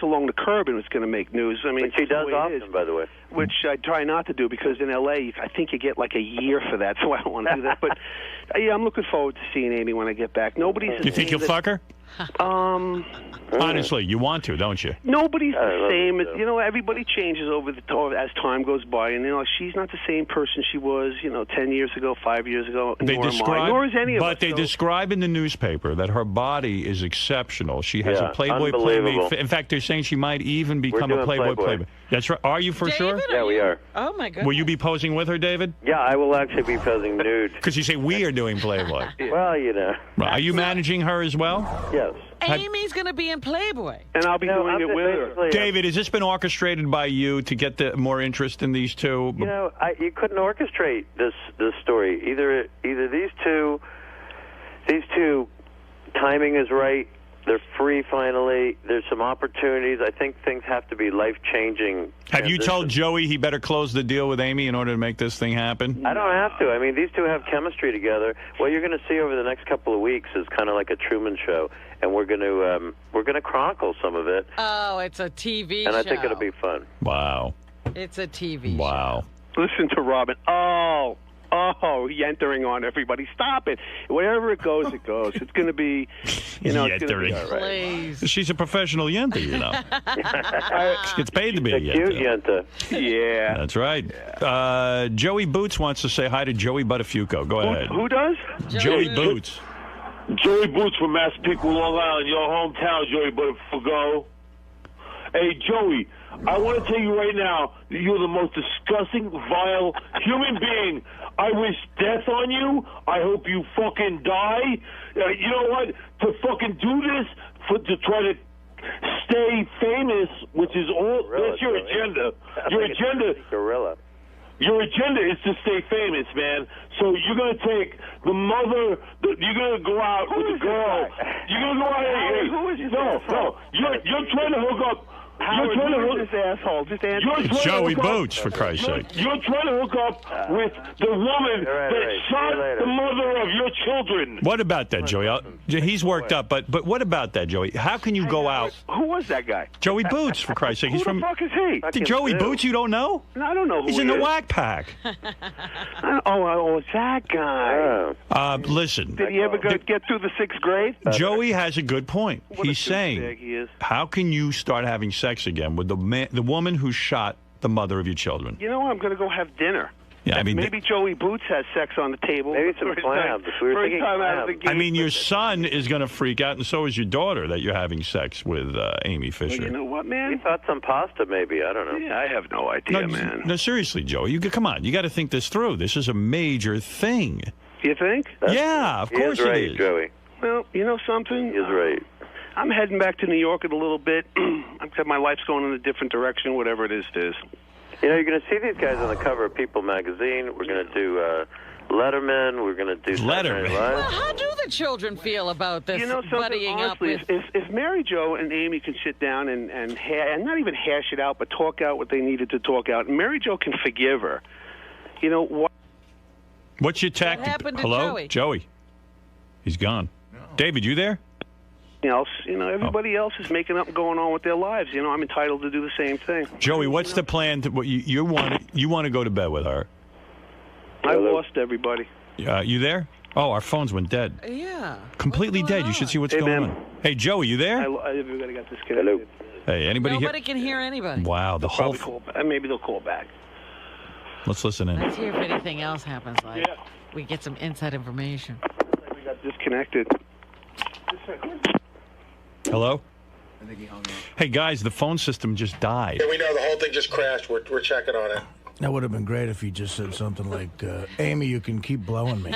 Speaker 5: along the curb, and it's going to make news. I mean,
Speaker 6: which she does often, by the way.
Speaker 5: Which I try not to do, because in L.A., I think you get like a year for that, so I don't want to do that. But, yeah, I'm looking forward to seeing Amy when I get back.
Speaker 1: You think you'll fuck her? Honestly, you want to, don't you?
Speaker 5: Nobody's the same. You know, everybody changes as time goes by, and you know, she's not the same person she was, you know, 10 years ago, 5 years ago. Nor is any of us.
Speaker 1: But they describe in the newspaper that her body is exceptional. She has a Playboy playmate. In fact, they're saying she might even become a Playboy playmate. That's right. Are you for sure?
Speaker 6: Yeah, we are.
Speaker 9: Oh my goodness.
Speaker 1: Will you be posing with her, David?
Speaker 6: Yeah, I will actually be posing nude.
Speaker 1: Because you say we are doing Playboy.
Speaker 6: Well, you know.
Speaker 1: Are you managing her as well?
Speaker 6: Yes.
Speaker 9: Amy's going to be in Playboy.
Speaker 5: And I'll be doing it with her.
Speaker 1: David, has this been orchestrated by you to get more interest in these two?
Speaker 6: You know, you couldn't orchestrate this story. Either these two, timing is right. They're free finally. There's some opportunities. I think things have to be life-changing.
Speaker 1: Have you told Joey he better close the deal with Amy in order to make this thing happen?
Speaker 6: I don't have to. I mean, these two have chemistry together. What you're going to see over the next couple of weeks is kind of like a Truman Show, and we're going to chronicle some of it.
Speaker 9: Oh, it's a TV show.
Speaker 6: And I think it'll be fun.
Speaker 1: Wow.
Speaker 9: It's a TV
Speaker 1: show.
Speaker 5: Listen to Robin. Oh, yentering on everybody. Stop it. Wherever it goes, it goes. It's going to be, you know, it's going to be all right.
Speaker 9: Please.
Speaker 1: She's a professional yenter, you know. She gets paid to be a yenter.
Speaker 6: Cute yenter.
Speaker 5: Yeah.
Speaker 1: That's right. Yeah. Joey Boots wants to say hi to Joey Buttafuoco. Go ahead.
Speaker 5: Who does?
Speaker 1: Joey Boots.
Speaker 11: Joey Boots from Massapequa, Long Island, your hometown, Joey Buttafuoco. Hey, Joey, I want to tell you right now, you're the most disgusting, vile human being. I wish death on you. I hope you fucking die. You know what? To fucking do this, to try to stay famous, which is all, that's your agenda. Your agenda.
Speaker 6: Gorilla.
Speaker 11: Your agenda is to stay famous, man. So you're going to take the mother, you're going to go out with the girl. You're going to go out.
Speaker 5: Who is this?
Speaker 11: No. You're trying to hook up Howard,
Speaker 5: trying to
Speaker 11: who
Speaker 5: hook
Speaker 11: is this asshole? Just answer.
Speaker 1: It's Joey Boots, for Christ's sake.
Speaker 11: You're trying to hook up with the woman that shot the mother of your children.
Speaker 1: What about that, Joey? He's worked up, but what about that, Joey? How can you go out?
Speaker 11: Who was that guy?
Speaker 1: Joey Boots, for Christ's sake. He's
Speaker 11: Who
Speaker 1: from.
Speaker 11: the fuck is he?
Speaker 1: The Joey Boots, you don't know?
Speaker 11: No, I don't know who
Speaker 1: He's
Speaker 11: he
Speaker 1: in the
Speaker 11: is.
Speaker 1: Whack Pack.
Speaker 11: Oh, it's that guy.
Speaker 1: Listen.
Speaker 11: Did he ever get through the 6th grade?
Speaker 1: Joey has a good point. He's saying,
Speaker 11: he is.
Speaker 1: how can you start having sex again with the woman who shot the mother of your children?
Speaker 11: You know what? I'm going to go have dinner.
Speaker 1: Yeah, I mean,
Speaker 11: maybe Joey Boots has sex on the table.
Speaker 6: Maybe some clams. We were thinking
Speaker 11: time out of the
Speaker 6: clams.
Speaker 11: gate.
Speaker 1: I mean, your son is going to freak out, and so is your daughter, that you're having sex with Amy Fisher.
Speaker 11: Well, you know what, man?
Speaker 6: We thought some pasta, maybe. I don't know.
Speaker 11: Yeah, I have no idea, man.
Speaker 1: No, seriously, Joey. Come on. You got to think this through. This is a major thing.
Speaker 11: You think?
Speaker 1: Yeah, of course
Speaker 6: he is right,
Speaker 1: it is.
Speaker 6: Joey.
Speaker 11: Well, you know something?
Speaker 6: He is right.
Speaker 11: I'm heading back to New York in a little bit. My life's going in a different direction, whatever it is.
Speaker 6: You know, you're going to see these guys on the cover of People magazine. We're going to do Letterman. We're going to do
Speaker 1: Letterman.
Speaker 9: Well, how do the children feel about this
Speaker 11: You know something,
Speaker 9: buddying
Speaker 11: honestly,
Speaker 9: up with...
Speaker 11: if Mary Jo and Amy can sit down and not even hash it out, but talk out what they needed to talk out, and Mary Jo can forgive her, you know what?
Speaker 1: What's your tactic?
Speaker 9: happened to
Speaker 1: Hello?
Speaker 9: Joey?
Speaker 1: He's gone. David, you there?
Speaker 11: Else, everybody else is making up and going on with their lives. You know, I'm entitled to do the same thing.
Speaker 1: Joey, what's the plan? You want to go to bed with her?
Speaker 11: I lost everybody.
Speaker 1: You there? Oh, our phones went dead.
Speaker 9: Yeah.
Speaker 1: Completely dead. You should see what's
Speaker 11: Hey,
Speaker 1: going
Speaker 11: man.
Speaker 1: on. Hey, Joey, you there?
Speaker 11: Everybody got disconnected. Hello.
Speaker 1: Hey, anybody
Speaker 9: Nobody
Speaker 1: here?
Speaker 9: can hear anybody.
Speaker 1: Wow, the whole.
Speaker 11: Maybe they'll call back.
Speaker 1: Let's listen in.
Speaker 9: Let's hear if anything else happens. Like we get some inside information.
Speaker 11: We got disconnected.
Speaker 1: Hello?
Speaker 7: I think he hung up.
Speaker 1: Hey, guys, the phone system just died.
Speaker 7: Yeah, we know the whole thing just crashed. We're checking on it.
Speaker 10: That would have been great if he just said something like, Amy, you can keep blowing me.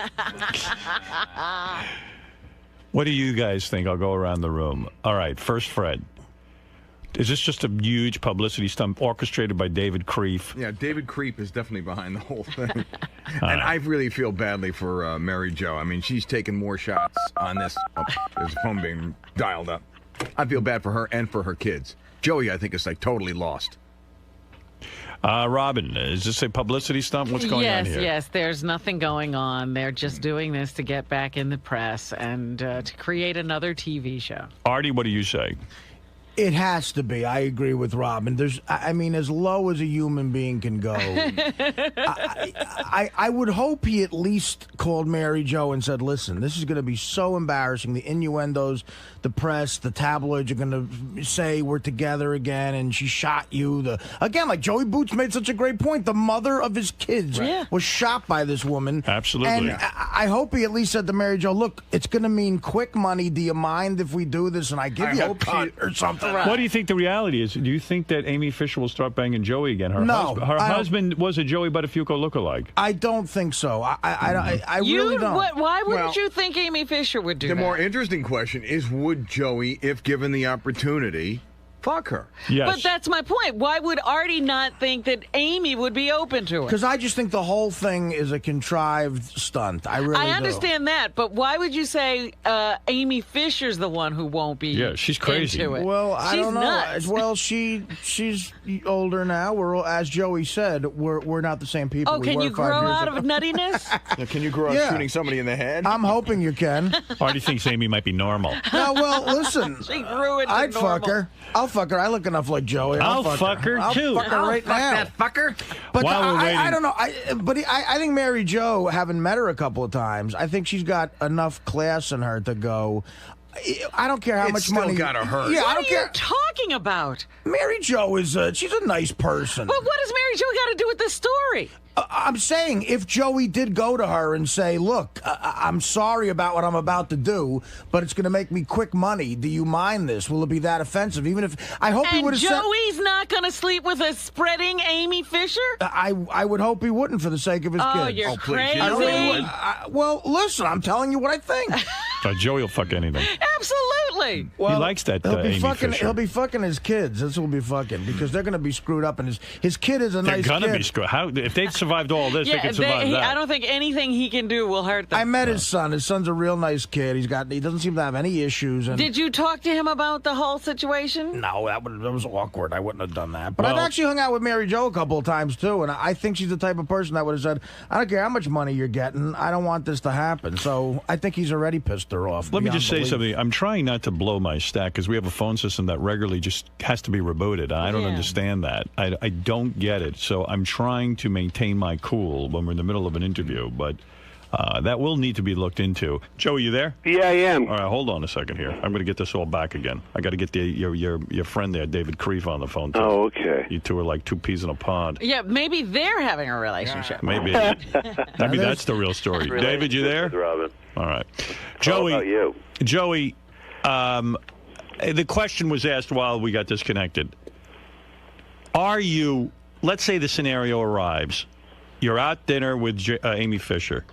Speaker 1: What do you guys think? I'll go around the room. All right, first Fred. Is this just a huge publicity stunt orchestrated by David Creef?
Speaker 12: Yeah, David Creep is definitely behind the whole thing. And I really feel badly for Mary Jo. I mean, she's taken more shots on this. There's a phone being dialed up. I feel bad for her and for her kids. Joey, I think, is like totally lost.
Speaker 1: Robin, is this a publicity stunt? What's going on here?
Speaker 9: Yes, there's nothing going on. They're just doing this to get back in the press and to create another TV show.
Speaker 1: Artie, what do you say?
Speaker 10: It has to be. I agree with Robin. I mean, as low as a human being can go. I would hope he at least called Mary Jo and said, listen, this is going to be so embarrassing. The innuendos, the press, the tabloids are going to say we're together again and she shot you. Again, like Joey Boots made such a great point. The mother of his kids was shot by this woman.
Speaker 1: Absolutely.
Speaker 10: And I hope he at least said to Mary Jo, look, it's going to mean quick money. Do you mind if we do this? And I give you a cut or something.
Speaker 1: What do you think the reality is? Do you think that Amy Fisher will start banging Joey again? Her husband was a Joey Buttafuoco lookalike.
Speaker 10: I don't think so. I really don't.
Speaker 9: Why wouldn't you think Amy Fisher would do
Speaker 12: The
Speaker 9: that?
Speaker 12: more interesting question is, would Joey, if given the opportunity, fuck her?
Speaker 1: Yes.
Speaker 9: But that's my point. Why would Artie not think that Amy would be open to it?
Speaker 10: Because I just think the whole thing is a contrived stunt. I really do.
Speaker 9: I understand that, but why would you say Amy Fisher's the one who won't be
Speaker 1: she's crazy.
Speaker 9: into it?
Speaker 10: Well, I
Speaker 9: She's
Speaker 10: don't know.
Speaker 9: nuts.
Speaker 10: Well, she's older now. We're all, as Joey said, we're not the same people.
Speaker 9: Oh,
Speaker 10: we
Speaker 9: can
Speaker 10: were
Speaker 9: you
Speaker 10: 5
Speaker 9: grow
Speaker 10: years
Speaker 9: out
Speaker 10: ago.
Speaker 9: of nuttiness?
Speaker 12: Yeah, can you grow up shooting somebody in the head?
Speaker 10: I'm hoping you can.
Speaker 1: Artie thinks Amy might be normal.
Speaker 10: No, well, listen.
Speaker 9: She grew into
Speaker 10: I'd
Speaker 9: normal.
Speaker 10: fuck her. I'll fuck her. I look enough like Joey.
Speaker 1: I'll fuck her,
Speaker 10: I'll
Speaker 1: too.
Speaker 10: fuck her right
Speaker 7: fuck
Speaker 10: now.
Speaker 7: that fucker.
Speaker 10: But
Speaker 1: While we're waiting-
Speaker 10: I don't know. I think Mary Jo, having met her a couple of times, I think she's got enough class in her to go. I don't care how
Speaker 12: It's
Speaker 10: much
Speaker 12: still
Speaker 10: money.
Speaker 12: gotta hurt.
Speaker 10: Yeah,
Speaker 9: What
Speaker 10: I don't
Speaker 9: are you
Speaker 10: care.
Speaker 9: talking about?
Speaker 10: Mary Jo is she's a nice person.
Speaker 9: But what does Mary Jo got to do with this story?
Speaker 10: I'm saying if Joey did go to her and say, look, I'm sorry about what I'm about to do, but it's going to make me quick money. Do you mind this? Will it be that offensive? Even if I hope he would
Speaker 9: And
Speaker 10: have said.
Speaker 9: Joey's not going to sleep with a spreading Amy Fisher?
Speaker 10: I would hope he wouldn't for the sake of his
Speaker 9: Oh,
Speaker 10: kids.
Speaker 9: you're
Speaker 12: please,
Speaker 10: I really
Speaker 9: crazy.
Speaker 10: would. Well, listen, I'm telling you what I think.
Speaker 1: Joey will fuck anything.
Speaker 9: Absolutely. Really?
Speaker 1: He likes that Amy Fisher.
Speaker 10: He'll be fucking his kids. That's what he'll be fucking because they're going to be screwed up, and his kid is a
Speaker 1: They're
Speaker 10: nice
Speaker 1: gonna
Speaker 10: kid.
Speaker 1: be screwed. How if they've survived all this, they can survive that.
Speaker 9: I don't think anything he can do will hurt them.
Speaker 10: I met his son. His son's a real nice kid. He doesn't seem to have any issues. And
Speaker 9: Did you talk to him about the whole situation?
Speaker 10: No, that was awkward. I wouldn't have done that. But I've actually hung out with Mary Jo a couple of times too, and I think she's the type of person that would have said, "I don't care how much money you're getting. I don't want this to happen." So I think he's already pissed her off.
Speaker 1: Let me just say
Speaker 10: belief.
Speaker 1: something. I'm trying not to blow my stack because we have a phone system that regularly just has to be rebooted. I don't understand that. I don't get it. So I'm trying to maintain my cool when we're in the middle of an interview, but that will need to be looked into. Joe, are you there?
Speaker 5: Yeah, I am.
Speaker 1: All right, hold on a second here. I'm going to get this all back again. I got to get your friend there, David Kreef, on the phone. Too.
Speaker 5: Oh, okay.
Speaker 1: You two are like two peas in a pod.
Speaker 9: Yeah, maybe they're having a relationship.
Speaker 1: Maybe. Maybe that's the real story. David, you there?
Speaker 6: Robin.
Speaker 1: All right. Joey.
Speaker 6: How about you?
Speaker 1: Joey, the question was asked while we got disconnected. Are you, let's say the scenario arrives. You're out dinner with Amy Fisher.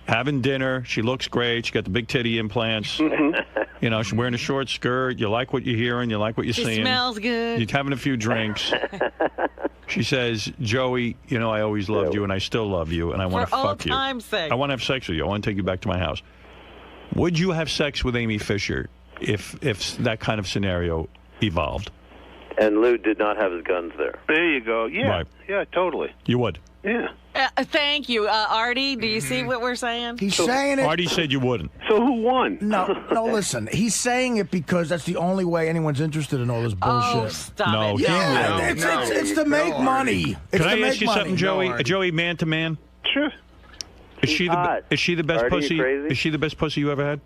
Speaker 1: Having dinner. She looks great. She got the big titty implants. You know, she's wearing a short skirt. You like what you're hearing. You like what you're seeing.
Speaker 9: She smells good.
Speaker 1: You're having a few drinks. She says, Joey, you know, I always loved you and I still love you and I want to fuck you.
Speaker 9: For old time's sake.
Speaker 1: I want to have sex with you. I want to take you back to my house. Would you have sex with Amy Fisher if that kind of scenario evolved?
Speaker 6: And Lou did not have his guns there.
Speaker 5: There you go. Yeah.
Speaker 1: Right.
Speaker 5: Yeah, totally.
Speaker 1: You would?
Speaker 5: Yeah.
Speaker 9: Thank you. Artie, do you see what we're saying?
Speaker 10: He's saying it.
Speaker 1: Artie said you wouldn't.
Speaker 5: So who won?
Speaker 10: No, listen. He's saying it because that's the only way anyone's interested in all this bullshit.
Speaker 9: Oh, stop
Speaker 1: No,
Speaker 9: it.
Speaker 1: he
Speaker 10: It's to make money. It's
Speaker 1: Can
Speaker 10: to
Speaker 1: I
Speaker 10: make
Speaker 1: ask you
Speaker 10: money.
Speaker 1: something, Joey? Joey, man to man?
Speaker 5: Sure.
Speaker 1: Is she the best
Speaker 6: Artie,
Speaker 1: pussy?
Speaker 6: you crazy?
Speaker 1: Is she the best pussy you ever had?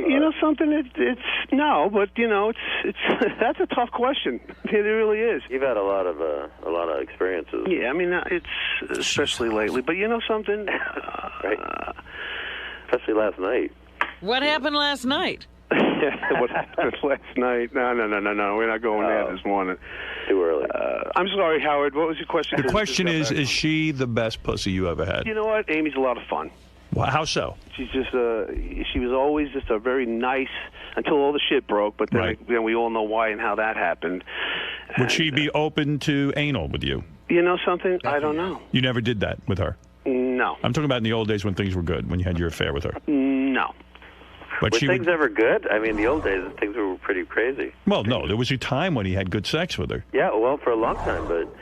Speaker 5: You know something? It's no, but you know it's that's a tough question. It really is.
Speaker 6: You've had a lot of experiences.
Speaker 5: Yeah, I mean it's especially lately. But you know something?
Speaker 6: Right. Especially last night.
Speaker 9: What happened last night?
Speaker 5: What happened last night? No. We're not going there this morning.
Speaker 6: Too early.
Speaker 5: I'm sorry, Howard. What was your question?
Speaker 1: The question is she the best pussy you ever had?
Speaker 5: You know what? Amy's a lot of fun.
Speaker 1: Well, how so?
Speaker 5: She's just she was always just a very nice until all the shit broke. But then, then we all know why and how that happened.
Speaker 1: Would she be open to anal with you?
Speaker 5: You know something? I don't know.
Speaker 1: You never did that with her?
Speaker 5: No.
Speaker 1: I'm talking about in the old days when things were good, when you had your affair with her.
Speaker 5: No.
Speaker 1: But
Speaker 6: were
Speaker 1: she
Speaker 6: things ever good? I mean, the old days, things were pretty crazy.
Speaker 1: Well, no, there was a time when he had good sex with her.
Speaker 6: Yeah, well, for a long time, but,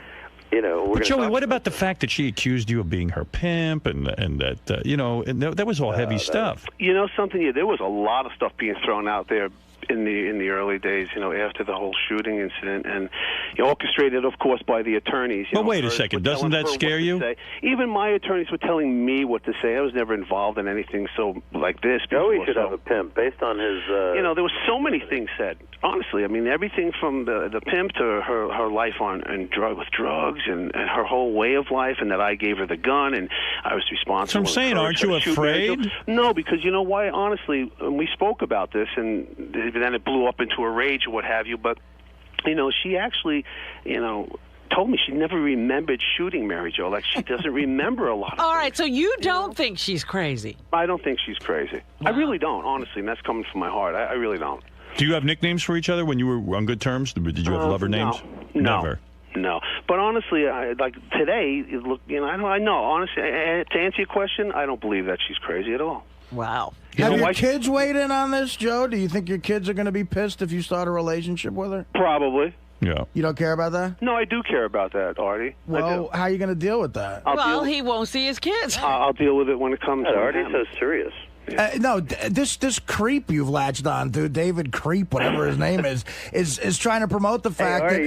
Speaker 6: you know...
Speaker 1: But Joey, what about the fact that she accused you of being her pimp and that, you know, and that was all heavy stuff?
Speaker 5: You know something? Yeah, there was a lot of stuff being thrown out there in the early days, you know, after the whole shooting incident, and orchestrated, of course, by the attorneys.
Speaker 1: Well, wait a second. Doesn't that scare you?
Speaker 5: Even my attorneys were telling me what to say. I was never involved in anything so like this.
Speaker 6: Joey should have a pimp based on his...
Speaker 5: You know, there were so many things said. Honestly, I mean, everything from the pimp to her life with drugs and her whole way of life, and that I gave her the gun and I was responsible.
Speaker 1: So I'm saying, aren't you afraid?
Speaker 5: No, because you know why? Honestly, we spoke about this, and then it blew up into a rage or what have you. But you know, she actually, you know, told me she never remembered shooting Mary Jo. Like, she doesn't remember a lot.
Speaker 9: All right, so you don't think she's crazy?
Speaker 5: I don't think she's crazy.
Speaker 9: Wow.
Speaker 5: I really don't, honestly, and that's coming from my heart. I really don't.
Speaker 1: Do you have nicknames for each other when you were on good terms? Did you have lover names?
Speaker 5: No.
Speaker 1: Never.
Speaker 5: No, but honestly, like today, look, you know, I know. Honestly, to answer your question, I don't believe that she's crazy at all.
Speaker 9: Wow.
Speaker 10: Have your kids weighed in on this, Joe? Do you think your kids are going to be pissed if you start a relationship with her?
Speaker 5: Probably.
Speaker 1: Yeah.
Speaker 10: You don't care about that?
Speaker 5: No, I do care about that, Artie.
Speaker 10: Well, how are you going to deal with that?
Speaker 9: Well, he won't see his kids.
Speaker 5: I'll deal with it when it comes.
Speaker 6: Artie's so serious.
Speaker 10: No, this creep you've latched on to, David Creep, whatever his name is trying to promote the fact that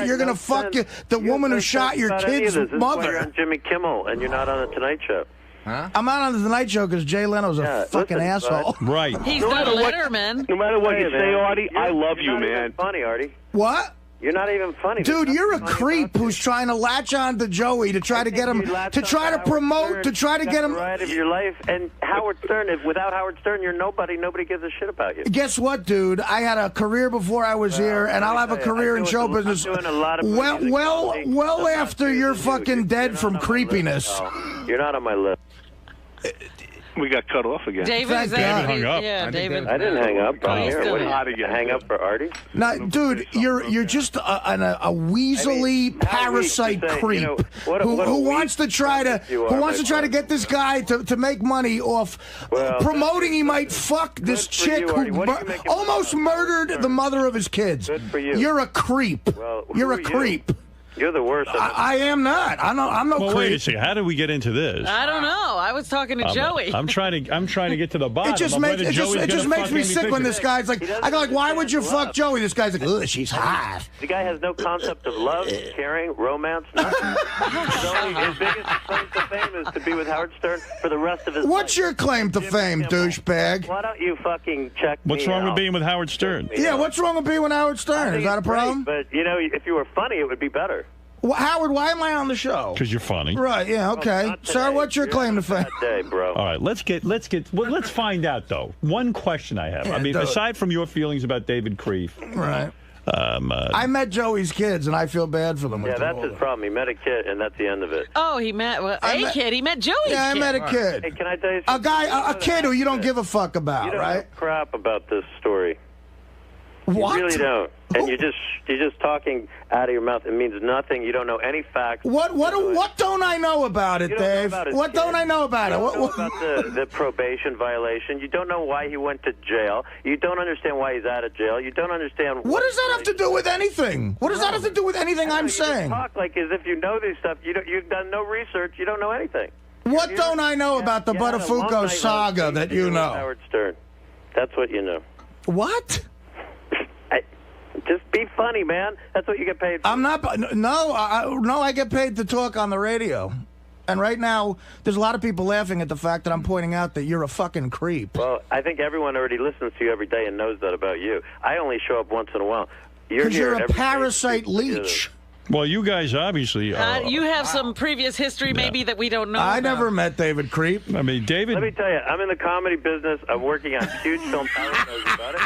Speaker 10: you're going to fuck the woman who shot your kid's mother.
Speaker 6: You're on Jimmy Kimmel and you're not on the Tonight Show.
Speaker 10: Huh? I'm not on the Tonight Show because Jay Leno's a fucking asshole.
Speaker 1: Right.
Speaker 9: He's not Letterman.
Speaker 5: No matter what you say, Artie, I love you, man.
Speaker 6: Even funny, Artie.
Speaker 10: What?
Speaker 6: You're not even funny.
Speaker 10: Dude, you're a creep who's trying to latch on to Joey to try to get him, to try to promote, to try to get him.
Speaker 6: Right of your life. And Howard Stern, without Howard Stern, you're nobody. Nobody gives a shit about you.
Speaker 10: Guess what, dude? I had a career before I was here, and I'll have a career in show business. Well after you're fucking dead from creepiness.
Speaker 6: You're not on my list.
Speaker 5: We got cut off again.
Speaker 9: David, is that
Speaker 1: David hung up.
Speaker 9: Yeah, David.
Speaker 6: I didn't hang up. I'm
Speaker 9: he's
Speaker 6: here.
Speaker 9: still
Speaker 6: What
Speaker 9: here.
Speaker 6: did you hang up for Artie?
Speaker 10: Now, dude, you're just a weaselly parasite creep who wants to try to get this guy to make money off promoting he might fuck this chick who almost murdered the mother of his kids.
Speaker 6: Good for you.
Speaker 10: You're a creep.
Speaker 6: Well,
Speaker 10: You're a creep.
Speaker 6: You're the worst.
Speaker 10: I am not. I'm no
Speaker 1: well,
Speaker 10: creep.
Speaker 1: wait a second. How did we get into this?
Speaker 9: I don't know. I was talking to Joey.
Speaker 1: I'm trying to get to the bottom.
Speaker 10: It just
Speaker 1: of
Speaker 10: makes
Speaker 1: whether Joey's gonna
Speaker 10: makes
Speaker 1: fuck
Speaker 10: me
Speaker 1: Amy
Speaker 10: sick when
Speaker 1: Fisher.
Speaker 10: this guy's like, I go like, why would you fuck Joey? This guy's like, ugh, she's hot.
Speaker 6: The guy has no concept of love, caring, romance, nothing. His biggest claim to fame is to be with Howard Stern for the rest of his life.
Speaker 10: What's your claim to fame, douchebag?
Speaker 6: Why don't you fucking check
Speaker 1: What's
Speaker 6: me
Speaker 1: wrong with
Speaker 6: out?
Speaker 1: being with Howard Stern?
Speaker 10: Yeah, what's wrong with being with Howard Stern? Is that a problem?
Speaker 6: Great, but, if you were funny, it would be better.
Speaker 10: Well, Howard, why am I on the show?
Speaker 1: Because you're funny.
Speaker 10: Right, yeah, okay. Sir, what's your claim to fame?
Speaker 6: Day, bro.
Speaker 1: All right, let's find out though. One question I have.
Speaker 10: Yeah,
Speaker 1: I mean,
Speaker 10: do it.
Speaker 1: aside from your feelings about David Creef,
Speaker 10: Right. I met Joey's kids, and I feel bad for them.
Speaker 6: Yeah, that's his problem. He met a kid, and that's the end of it.
Speaker 9: Oh, he met kid. He met Joey's
Speaker 10: Yeah, I
Speaker 9: kid.
Speaker 10: met a kid.
Speaker 6: Hey, can I tell you
Speaker 10: A
Speaker 6: something?
Speaker 10: guy, a kid who you don't give a fuck about,
Speaker 6: You don't
Speaker 10: right?
Speaker 6: know crap about this story.
Speaker 10: What?
Speaker 6: You really don't. And you're just talking out of your mouth. It means nothing. You don't know any facts.
Speaker 10: What don't I know about it,
Speaker 6: You don't know
Speaker 10: Dave?
Speaker 6: about his
Speaker 10: What
Speaker 6: kid.
Speaker 10: don't I know about
Speaker 6: You
Speaker 10: it?
Speaker 6: don't know about the probation violation. You don't know why he went to jail. You don't understand why he's out of jail. You don't understand
Speaker 10: What does that have to do with anything? What does that have to do with anything I'm saying?
Speaker 6: You talk like as if you know this stuff. You've done no research. You don't know anything.
Speaker 10: What don't I know about the
Speaker 6: You had a long
Speaker 10: Buttafuoco
Speaker 6: night
Speaker 10: saga
Speaker 6: last
Speaker 10: that
Speaker 6: week
Speaker 10: you
Speaker 6: with
Speaker 10: know?
Speaker 6: Howard Stern. That's what you know.
Speaker 10: What?
Speaker 6: Just be funny, man. That's what you get paid for.
Speaker 10: I'm not. No, I get paid to talk on the radio. And right now, there's a lot of people laughing at the fact that I'm pointing out that you're a fucking creep.
Speaker 6: Well, I think everyone already listens to you every day and knows that about you. I only show up once in a while.
Speaker 10: Because
Speaker 6: here
Speaker 10: you're a
Speaker 6: every day.
Speaker 10: parasite leech.
Speaker 1: well, you guys obviously.
Speaker 9: You have some previous history, maybe that we don't know.
Speaker 10: I
Speaker 9: about.
Speaker 10: never met David Creep.
Speaker 1: I mean, David.
Speaker 6: Let me tell you, I'm in the comedy business. I'm working on huge film. Howard knows about it.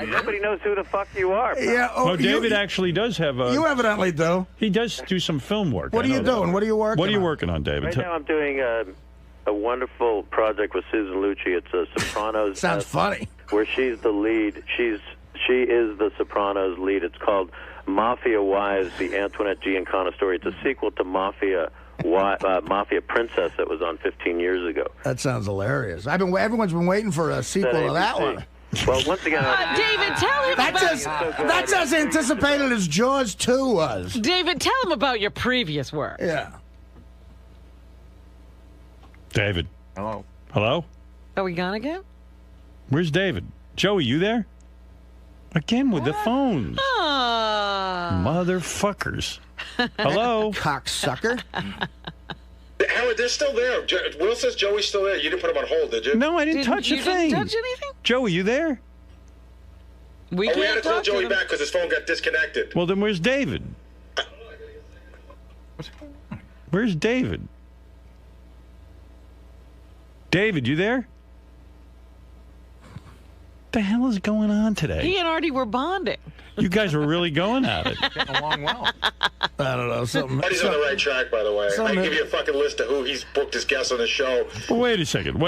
Speaker 6: Nobody knows who the fuck you are. Pal.
Speaker 10: Yeah.
Speaker 1: Well, David actually does have a.
Speaker 10: You evidently do.
Speaker 1: He does do some film work.
Speaker 10: What
Speaker 1: I
Speaker 10: are you
Speaker 1: know that.
Speaker 10: doing? What are you working?
Speaker 1: What are you working on, David?
Speaker 6: Right now, I'm doing a wonderful project with Susan Lucci. It's a Sopranos.
Speaker 10: Sounds funny.
Speaker 6: Where she's the lead. She is the Sopranos lead. It's called Mafia Wives: The Antoinette Giancana Story. It's a sequel to Mafia Princess that was on 15 years ago.
Speaker 10: That sounds hilarious. Everyone's been waiting for a sequel to that
Speaker 6: ABC.
Speaker 10: one.
Speaker 6: Well, once again,
Speaker 9: David, tell him
Speaker 10: That's as anticipated as Jaws 2 was.
Speaker 9: David, tell him about your previous work.
Speaker 10: Yeah.
Speaker 1: David.
Speaker 12: Hello.
Speaker 1: Hello.
Speaker 9: Are we gone again?
Speaker 1: Where's David? Joey, you there? Again with the phones. Motherfuckers. Hello?
Speaker 10: Cocksucker.
Speaker 7: Howard, they're still there. Will says Joey's still there. You didn't put him on hold, did you?
Speaker 1: No, I didn't touch a thing.
Speaker 9: Didn't touch anything?
Speaker 1: Joey, you there?
Speaker 7: We had to call Joey back because his phone got disconnected.
Speaker 1: Well, then where's David? Where's David? David, you there? What the hell is going on today?
Speaker 9: He and Artie were bonding.
Speaker 1: You guys were really going at it.
Speaker 12: Getting along well.
Speaker 10: I don't know. Something.
Speaker 7: But he's on the right track, by the way. I can give you a fucking list of who he's booked as guests on the show.
Speaker 1: Well, wait a second.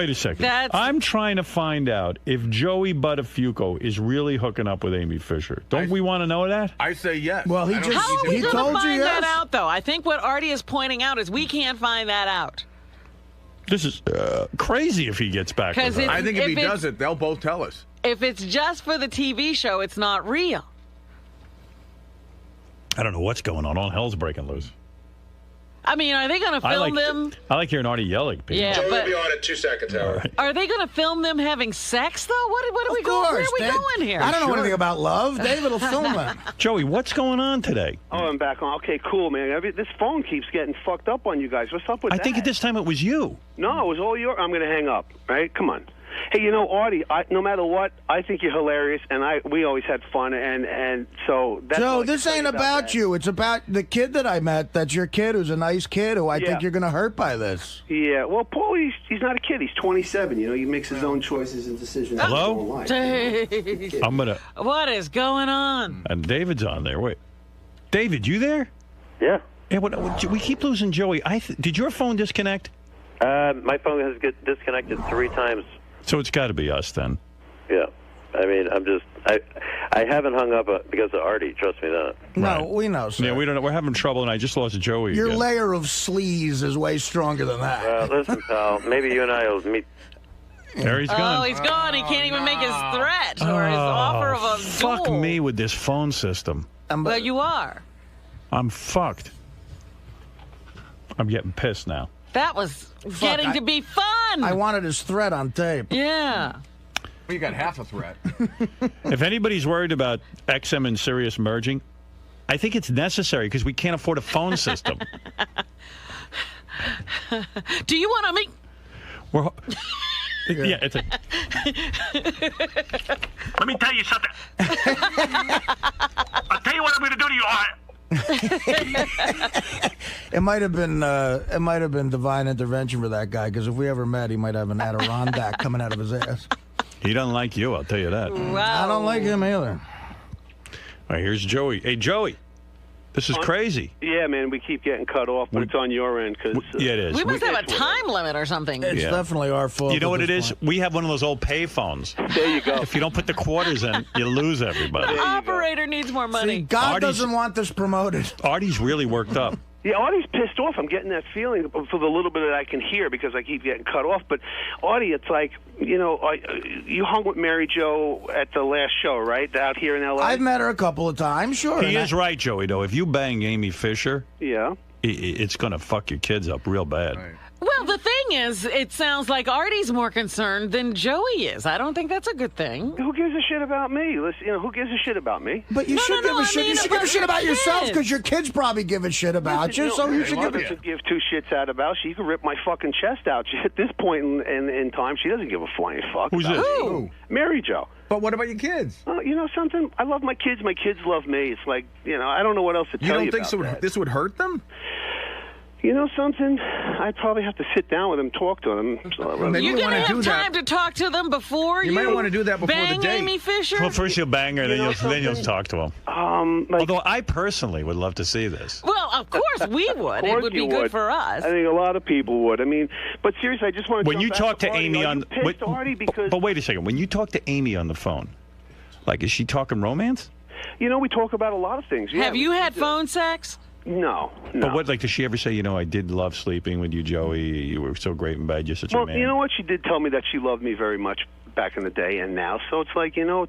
Speaker 1: I'm trying to find out if Joey Buttafuoco is really hooking up with Amy Fisher. Don't we want to know that?
Speaker 12: I say yes.
Speaker 10: Well,
Speaker 9: How are we going to find that out, though? I think what Artie is pointing out is we can't find that out.
Speaker 1: This is crazy if he gets back with her.
Speaker 12: I think if he does it, they'll both tell us.
Speaker 9: If it's just for the TV show, it's not real.
Speaker 1: I don't know what's going on. All hell's breaking loose.
Speaker 9: I mean, are they going to film them?
Speaker 1: I like hearing Artie yell at people.
Speaker 9: Yeah,
Speaker 7: Joey
Speaker 9: but
Speaker 7: will be on in 2 seconds, Howard.
Speaker 1: Right.
Speaker 9: are they going to film them having sex, though? What are we going? Where are we going here?
Speaker 10: I don't know anything about love. David will film that.
Speaker 1: Joey, what's going on today?
Speaker 5: Oh, I'm back on. Okay, cool, man. This phone keeps getting fucked up on you guys. What's up with
Speaker 1: I
Speaker 5: that?
Speaker 1: think at this time it was you.
Speaker 5: No, it was all your. I'm going to hang up. Right? Come on. Hey, you know, Artie, no matter what, I think you're hilarious, and we always had fun, and so that's
Speaker 10: Joe, this ain't about you. It's about the kid that I met. That's your kid, who's a nice kid, who I think you're going to hurt by this.
Speaker 5: Yeah, well, Paul, he's not a kid. He's 27. You know, he makes his own choices and decisions.
Speaker 1: Hello?
Speaker 9: Dave.
Speaker 1: I'm gonna.
Speaker 9: What is going on?
Speaker 1: And David's on there. Wait, David, you there?
Speaker 6: Yeah.
Speaker 1: Hey, we keep losing Joey. Did your phone disconnect?
Speaker 6: My phone has get disconnected 3 times.
Speaker 1: So it's got to be us then.
Speaker 6: Yeah. I mean, I haven't hung up because of Artie. Trust me that.
Speaker 10: No, we know, sir.
Speaker 1: Yeah, we don't know. We're having trouble, and I just lost Joey
Speaker 10: Your
Speaker 1: again.
Speaker 10: layer of sleaze is way stronger than that.
Speaker 6: Listen, pal, maybe you and I will meet.
Speaker 1: There he's gone.
Speaker 9: Oh, he's gone. He can't even make his threat or his offer of a
Speaker 1: Fuck
Speaker 9: duel.
Speaker 1: me with this phone system.
Speaker 9: Well, you are.
Speaker 1: I'm fucked. I'm getting pissed now.
Speaker 9: That was getting to be fun.
Speaker 10: I wanted his threat on tape.
Speaker 9: Yeah.
Speaker 12: Well, you got half a threat.
Speaker 1: If anybody's worried about XM and Sirius merging, I think it's necessary because we can't afford a phone system.
Speaker 9: Do you want to meet?
Speaker 1: Yeah, it's a...
Speaker 8: Let me tell you something. I'll tell you what I'm going to do to you.
Speaker 10: It might have been divine intervention for that guy, because if we ever met, he might have an Adirondack coming out of his ass.
Speaker 1: He doesn't like you, I'll tell you that.
Speaker 10: I don't like him either.
Speaker 1: All right, here's Joey. Hey, Joey, this is crazy.
Speaker 5: Yeah, man, we keep getting cut off, but it's on your end.
Speaker 1: Yeah, it is.
Speaker 9: We must have a time limit or something.
Speaker 10: It's definitely our fault.
Speaker 1: You know
Speaker 10: at
Speaker 1: what it
Speaker 10: this
Speaker 1: is? We have one of those old pay phones.
Speaker 5: There you go.
Speaker 1: If you don't put the quarters in, you lose everybody.
Speaker 9: The operator needs more money.
Speaker 10: See, God doesn't want this promoted.
Speaker 1: Artie's really worked up.
Speaker 5: Yeah, Artie's pissed off. I'm getting that feeling for the little bit that I can hear because I keep getting cut off. But Artie, it's like, you know, you hung with Mary Jo at the last show, right? Out here in L.A.?
Speaker 10: I've met her a couple of times, sure.
Speaker 1: He is right, Joey, though. If you bang Amy Fisher,
Speaker 5: yeah,
Speaker 1: it's going to fuck your kids up real bad.
Speaker 12: Right.
Speaker 9: Well, the thing is, it sounds like Artie's more concerned than Joey is. I don't think that's a good thing.
Speaker 5: Who gives a shit about me? Listen, you know, who gives a shit about me?
Speaker 10: But you should give a shit. You should give a shit about yourself, because your kids probably give a shit about you. So you should
Speaker 5: give two shits out about. She can rip my fucking chest out. At this point in time, she doesn't give a flying fuck.
Speaker 1: Who's
Speaker 5: about
Speaker 1: this?
Speaker 5: me.
Speaker 1: Who?
Speaker 5: Mary Jo.
Speaker 12: But what about your kids?
Speaker 5: You know something? I love my kids. My kids love me. It's like, you know, I don't know what else to tell you.
Speaker 12: You don't think
Speaker 5: about
Speaker 12: this would hurt them?
Speaker 5: You know something? I'd probably have to sit down with them, talk to them.
Speaker 9: You're going to have time to talk to them before you
Speaker 12: might want to do that before
Speaker 9: bang
Speaker 12: the date.
Speaker 9: Amy Fisher?
Speaker 1: Well, first you'll bang her, then you'll talk to him. Although I personally would love to see this.
Speaker 9: Well, of course we would. It would be good for us.
Speaker 5: I think a lot of people would. I mean, but seriously, I just want to.
Speaker 1: When you talk to Amy on,
Speaker 5: because
Speaker 1: but wait a second. When you talk to Amy on the phone, like, is she talking romance?
Speaker 5: You know, we talk about a lot of things. Yeah,
Speaker 9: have you had phone sex?
Speaker 5: No.
Speaker 1: But what, like, does she ever say, you know, I did love sleeping with you, Joey. You were so great in bed. You're such a man.
Speaker 5: Well, you know what? She did tell me that she loved me very much back in the day and now. So it's like, you know,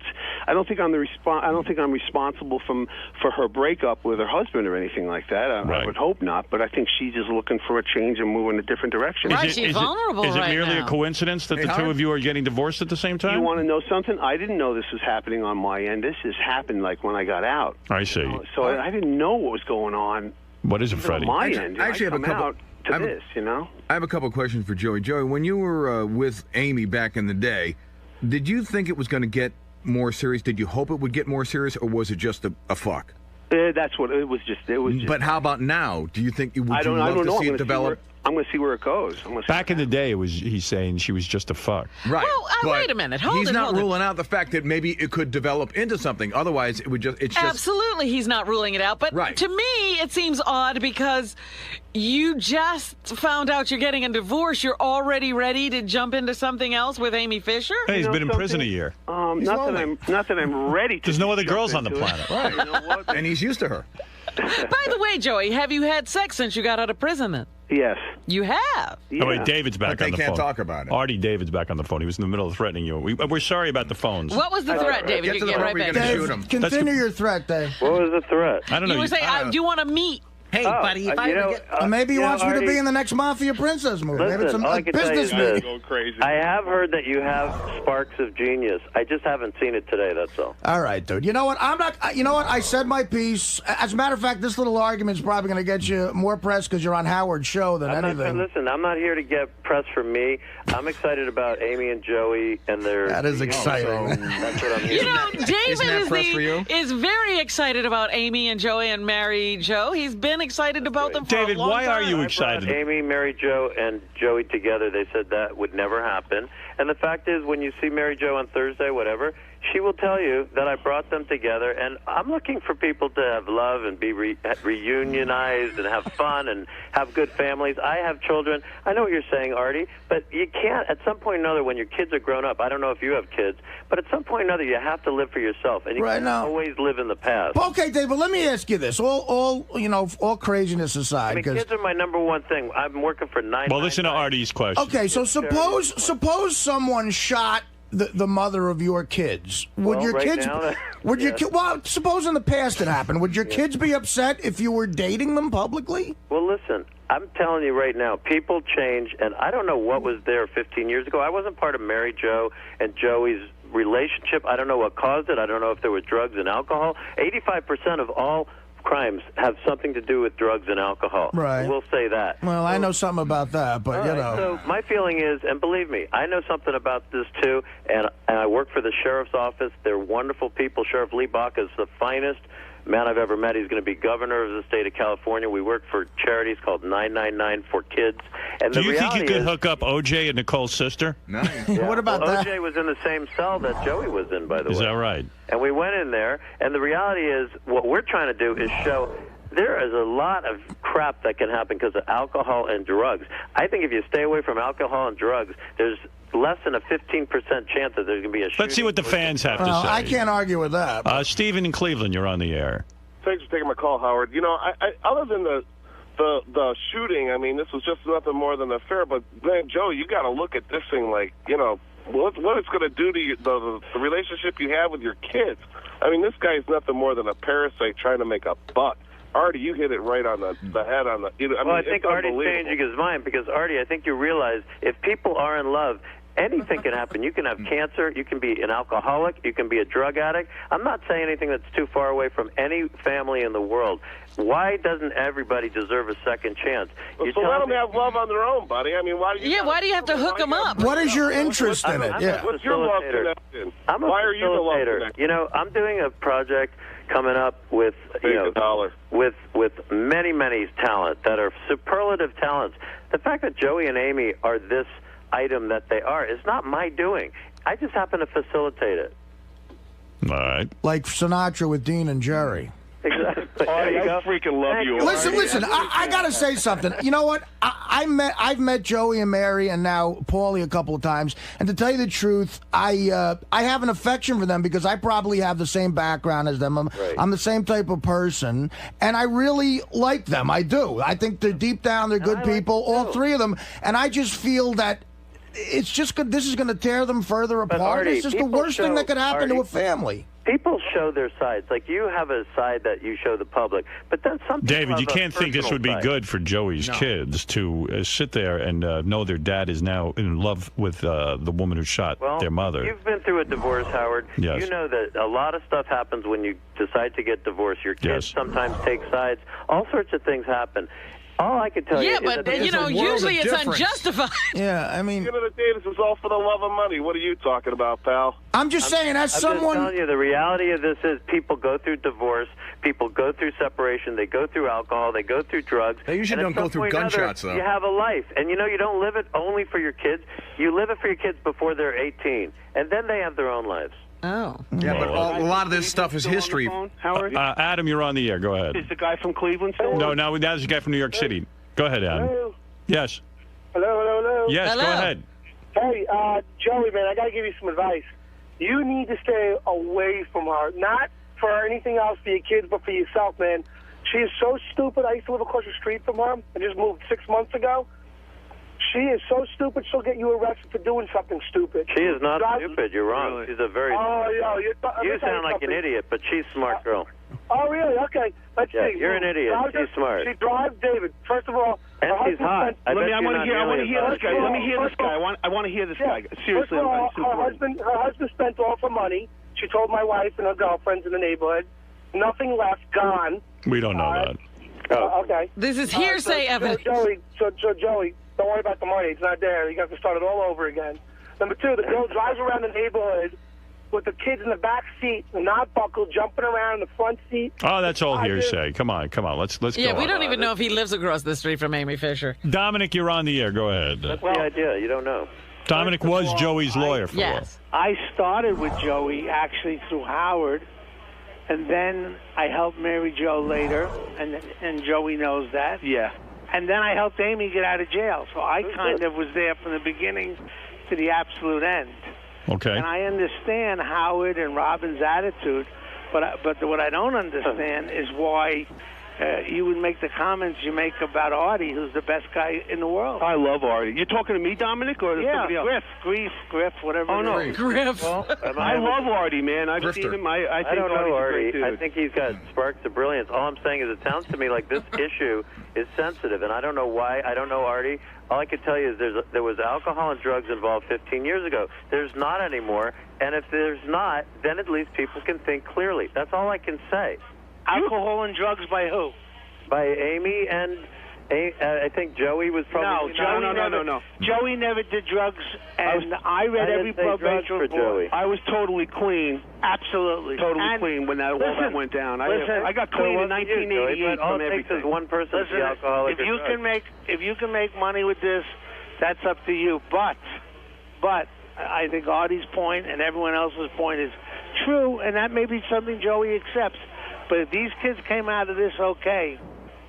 Speaker 5: I don't think I'm responsible for her breakup with her husband or anything like that. I would hope not, but I think she's just looking for a change and moving in a different direction.
Speaker 9: She's vulnerable
Speaker 1: Is it
Speaker 9: right
Speaker 1: merely
Speaker 9: now.
Speaker 1: a coincidence that the two of you are getting divorced at the same time?
Speaker 5: You want to know something? I didn't know this was happening on my end. This has happened like when I got out.
Speaker 1: I see.
Speaker 5: So I didn't know what was going on.
Speaker 1: What is it, Freddie?
Speaker 5: On my end.
Speaker 12: I actually have a couple.
Speaker 5: Out to this, you know.
Speaker 12: I have a couple of questions for Joey. Joey, when you were with Amy back in the day, did you think it was going to get more serious? Did you hope it would get more serious, or was it just a fuck?
Speaker 5: That's what it was.
Speaker 12: But how about now? Do you think you would
Speaker 5: I don't
Speaker 12: love
Speaker 5: know.
Speaker 12: to see it develop?
Speaker 5: I'm going to see where it goes.
Speaker 1: Back in the day, he's saying she was just a fuck.
Speaker 12: Right.
Speaker 9: Well, wait a minute.
Speaker 12: He's not ruling out the fact that maybe it could develop into something. Otherwise, it's just
Speaker 9: Absolutely, he's not ruling it out. But to me, it seems odd because you just found out you're getting a divorce. You're already ready to jump into something else with Amy Fisher?
Speaker 1: Hey, he's been in prison a year.
Speaker 5: Not that I'm ready to.
Speaker 1: There's no other girls on the planet.
Speaker 12: Right.
Speaker 5: You know what?
Speaker 12: And he's used to her.
Speaker 9: By the way, Joey, have you had sex since you got out of prison then?
Speaker 5: Yes.
Speaker 9: You have?
Speaker 1: Oh, wait, David's back
Speaker 12: But
Speaker 1: on the phone.
Speaker 12: they can't talk about it.
Speaker 1: Artie, David's back on the phone. He was in the middle of threatening you. We're sorry about the phones.
Speaker 9: What was the threat, David? You can get right back to
Speaker 10: Dave, continue your threat, Dave.
Speaker 6: What was the threat?
Speaker 1: I don't know.
Speaker 9: You were saying, do you want to meet?
Speaker 10: Hey, buddy, if I ever get... maybe he wants me to be in the next Mafia Princess movie. Maybe it's
Speaker 6: Listen, all I
Speaker 10: a
Speaker 6: can tell you
Speaker 10: business
Speaker 6: is
Speaker 10: meeting.
Speaker 6: this. I have heard that you have sparks of genius. I just haven't seen it today, that's all.
Speaker 10: All right, dude. You know what? You know what? I said my piece. As a matter of fact, this little argument's probably going to get you more press because you're on Howard's show than anything.
Speaker 6: Listen, I'm not here to get press from me. I'm excited about Amy and Joey and their...
Speaker 10: That is exciting.
Speaker 6: That's what I'm here
Speaker 9: You know, David
Speaker 6: is
Speaker 9: is very excited about Amy and Joey and Mary Jo. He's been excited about them for
Speaker 1: David,
Speaker 9: a long
Speaker 1: why
Speaker 9: time.
Speaker 1: are you excited?
Speaker 6: Amy, Mary Jo, and Joey together, they said that would never happen. And the fact is, when you see Mary Jo on Thursday, whatever, she will tell you that I brought them together. And I'm looking for people to have love and be reunionized and have fun and have good families. I have children. I know what you're saying, Artie, but you can't, at some point or another, when your kids are grown up, I don't know if you have kids, but at some point or another, you have to live for yourself, and you can't always live in the past.
Speaker 10: Okay, Dave, but let me ask you this. All craziness aside.
Speaker 6: I mean, kids are my number one thing. I'm working for 9.
Speaker 1: Well, listen to Artie's question.
Speaker 10: Okay, so suppose someone shot the mother of your kids. Would your kids? Well, suppose in the past it happened. Would your kids be upset if you were dating them publicly?
Speaker 6: Well, listen, I'm telling you right now, people change, and I don't know what was there 15 years ago. I wasn't part of Mary Jo and Joey's relationship. I don't know what caused it. I don't know if there were drugs and alcohol. 85% of all crimes have something to do with drugs and alcohol.
Speaker 10: Right.
Speaker 6: We'll say that.
Speaker 10: Well, I know something about that, but you know.
Speaker 6: So my feeling is, and believe me, I know something about this too, and I work for the sheriff's office. They're wonderful people. Sheriff Lee Bach is the finest man I've ever met. He's going to be governor of the state of California. We work for charities called 999 for Kids. And
Speaker 1: Do you think you could hook up OJ and Nicole's sister?
Speaker 6: Yeah.
Speaker 10: What about that?
Speaker 6: OJ was in the same cell that Joey was in, by the way.
Speaker 1: Is that right?
Speaker 6: And we went in there, and the reality is, what we're trying to do is show there is a lot of crap that can happen because of alcohol and drugs. I think if you stay away from alcohol and drugs, there's less than a 15% chance that there's going to be a shooting.
Speaker 1: Let's see what the fans have to say.
Speaker 10: I can't argue with that.
Speaker 1: Stephen in Cleveland, you're on the air.
Speaker 13: Thanks for taking my call, Howard. You know, I other than the shooting, I mean, this was just nothing more than an affair. But, man, Joe, you got to look at this thing like, you know, what it's going to do to you, the relationship you have with your kids. I mean, this guy's nothing more than a parasite trying to make a buck. Artie, you hit it right on the head. I
Speaker 6: think Artie's changing his mind because, Artie, I think you realize if people are in love, anything can happen. You can have cancer. You can be an alcoholic. You can be a drug addict. I'm not saying anything that's too far away from any family in the world. Why doesn't everybody deserve a second chance?
Speaker 13: So let them have love on their own, buddy. I mean, why do you?
Speaker 9: Why do you have to hook them up?
Speaker 10: What is your interest in it?
Speaker 13: What's your love connection?
Speaker 6: I'm a
Speaker 13: Why are you the love
Speaker 6: facilitator.
Speaker 13: connection?
Speaker 6: You know, I'm doing a project coming up with with many talent that are superlative talents. The fact that Joey and Amy are this item that they are is not my doing. I just happen to facilitate it.
Speaker 1: All right.
Speaker 10: Like Sinatra with Dean and Jerry.
Speaker 6: Exactly.
Speaker 13: I freaking love you.
Speaker 10: Listen. I gotta say something. You know what? I've met Joey and Mary and now Paulie a couple of times, and to tell you the truth, I have an affection for them because I probably have the same background as them. I'm the same type of person, and I really like them. I do. I think they're deep down, they're good people, all three of them, and I just feel that it's just good. This is going to tear them further apart.
Speaker 6: Artie,
Speaker 10: It's just the worst thing that could happen to a family.
Speaker 6: People show their sides. Like you have a side that you show the public, but then some people
Speaker 1: David, you
Speaker 6: have a
Speaker 1: can't think this
Speaker 6: personal
Speaker 1: would be
Speaker 6: side.
Speaker 1: good for Joey's kids to sit there and know their dad is now in love with the woman who shot their mother.
Speaker 6: You've been through a divorce, Howard.
Speaker 1: Yes.
Speaker 6: You know that a lot of stuff happens when you decide to get divorced. Your kids sometimes take sides. All sorts of things happen. All I can tell you is that
Speaker 9: usually it's unjustified.
Speaker 10: Yeah, I mean,
Speaker 13: at the end of the day, this is all for the love of money. What are you talking about, pal?
Speaker 10: I'm just saying, as someone.
Speaker 6: I'm just telling you, the reality of this is people go through divorce, people go through separation, they go through alcohol, they go through drugs.
Speaker 12: They usually
Speaker 6: and
Speaker 12: don't
Speaker 6: at
Speaker 12: go
Speaker 6: some
Speaker 12: through
Speaker 6: point or another,
Speaker 12: gunshots, though.
Speaker 6: You have a life, and you know you don't live it only for your kids. You live it for your kids before they're 18, and then they have their own lives.
Speaker 9: Oh.
Speaker 12: Yeah, but a lot of this stuff is history.
Speaker 13: Howard?
Speaker 1: Adam, you're on the air. Go ahead.
Speaker 13: Is the guy from Cleveland still?
Speaker 1: No, that's the guy from New York City. Go ahead, Adam.
Speaker 14: Hello?
Speaker 1: Yes.
Speaker 14: Hello?
Speaker 1: Yes, go ahead.
Speaker 14: Hey, Joey, man, I got to give you some advice. You need to stay away from her. Not for anything else for your kids, but for yourself, man. She is so stupid. I used to live across the street from her. I just moved 6 months ago. She is so stupid, she'll get you arrested for doing something stupid.
Speaker 6: She is not stupid. You're wrong. She's a very. You sound like an idiot, but she's a smart girl.
Speaker 14: Oh, really? Okay. Let's see.
Speaker 6: You're an idiot. She's smart.
Speaker 14: She drives David. First of all,
Speaker 6: and she's hot.
Speaker 13: I want to hear this guy. Let me hear this guy. I want to hear this guy. Seriously,
Speaker 14: First of all, her husband spent all her money. She told my wife and her girlfriends in the neighborhood. Nothing left. Gone.
Speaker 1: We don't know that.
Speaker 14: Okay.
Speaker 9: This is hearsay evidence.
Speaker 14: So Joey, don't worry about the money. It's not there. You got to start it all over again. Number two, the girl drives around the neighborhood with the kids in the back seat, not buckled, jumping around in the front seat.
Speaker 1: Oh, that's all hearsay. Come on. Let's go.
Speaker 9: Yeah, we
Speaker 1: on.
Speaker 9: don't even know if he lives across the street from Amy Fisher.
Speaker 1: Dominic, you're on the air. Go ahead.
Speaker 6: That's the idea. You don't know.
Speaker 1: Dominic was Joey's lawyer for a while.
Speaker 15: I started with Joey actually through Howard, and then I helped Mary Jo later, and Joey knows that.
Speaker 13: Yeah.
Speaker 15: And then I helped Amy get out of jail. So I kind of was there from the beginning to the absolute end.
Speaker 1: Okay.
Speaker 15: And I understand Howard and Robin's attitude, but what I don't understand is why you would make the comments you make about Artie, who's the best guy in the world.
Speaker 5: I love Artie. You're talking to me, Dominic, or somebody else?
Speaker 15: Griff, whatever.
Speaker 5: Oh, no.
Speaker 9: Griff.
Speaker 6: Well,
Speaker 5: I love Artie, man. I've seen him. I think
Speaker 6: don't know
Speaker 5: Artie's a
Speaker 6: Artie.
Speaker 5: great dude.
Speaker 6: I think he's got sparks of brilliance. All I'm saying is it sounds to me like this issue is sensitive, and I don't know why. I don't know Artie. All I can tell you is there was alcohol and drugs involved 15 years ago. There's not anymore, and if there's not, then at least people can think clearly. That's all I can say.
Speaker 15: Alcohol and drugs by who?
Speaker 6: By Amy and I think Joey was probably...
Speaker 5: No.
Speaker 15: Joey never did drugs, and I read every probation report.
Speaker 5: I was totally clean.
Speaker 15: Absolutely.
Speaker 5: Totally clean when all that went down. I got clean in 1988
Speaker 6: all
Speaker 5: from
Speaker 6: it takes
Speaker 5: everything.
Speaker 6: is one person to be alcoholic
Speaker 15: if you can make money with this, that's up to you. But I think Artie's point and everyone else's point is true, and that may be something Joey accepts. But if these kids came out of this okay,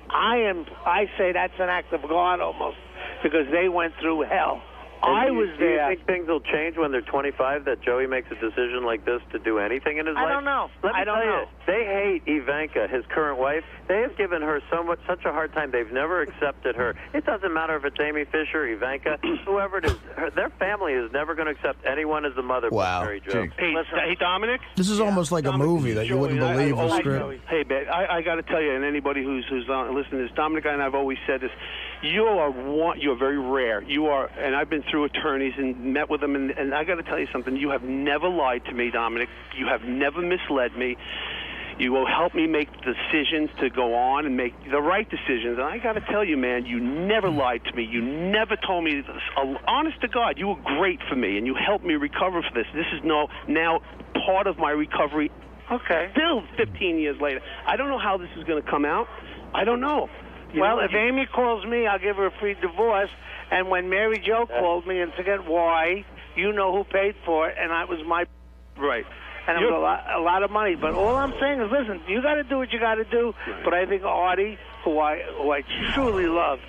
Speaker 15: I say that's an act of God almost, because they went through hell. I was there.
Speaker 6: Do you think things will change when they're 25, that Joey makes a decision like this to do anything in his life?
Speaker 15: I don't know.
Speaker 6: Let me tell you, they hate Ivanka, his current wife. They have given her such a hard time. They've never accepted her. It doesn't matter if it's Amy Fisher, Ivanka, whoever it is. Their family is never going to accept anyone as the mother but Mary Jo.
Speaker 5: Hey, Dominic?
Speaker 10: This is almost like a movie that you wouldn't believe the script.
Speaker 5: Hey, man, I got to tell you, and anybody who's listening to this, Dominic and I have always said this, you're very rare. You are, and I've been through attorneys and met with them, and I got to tell you something. You have never lied to me, Dominic. You have never misled me. You will help me make decisions to go on and make the right decisions. And I got to tell you, man, you never lied to me. You never told me this. Honest to God, you were great for me, and you helped me recover for this. This is now part of my recovery.
Speaker 15: Okay.
Speaker 5: Still 15 years later. I don't know how this is going to come out. I don't know.
Speaker 15: If Amy calls me, I'll give her a free divorce. And when Mary Jo called me, and forget why, you know who paid for it, and that was my...
Speaker 5: Right.
Speaker 15: And it was a lot of money. But all I'm saying is, listen, you got to do what you got to do. Right. But I think Artie, who I truly love,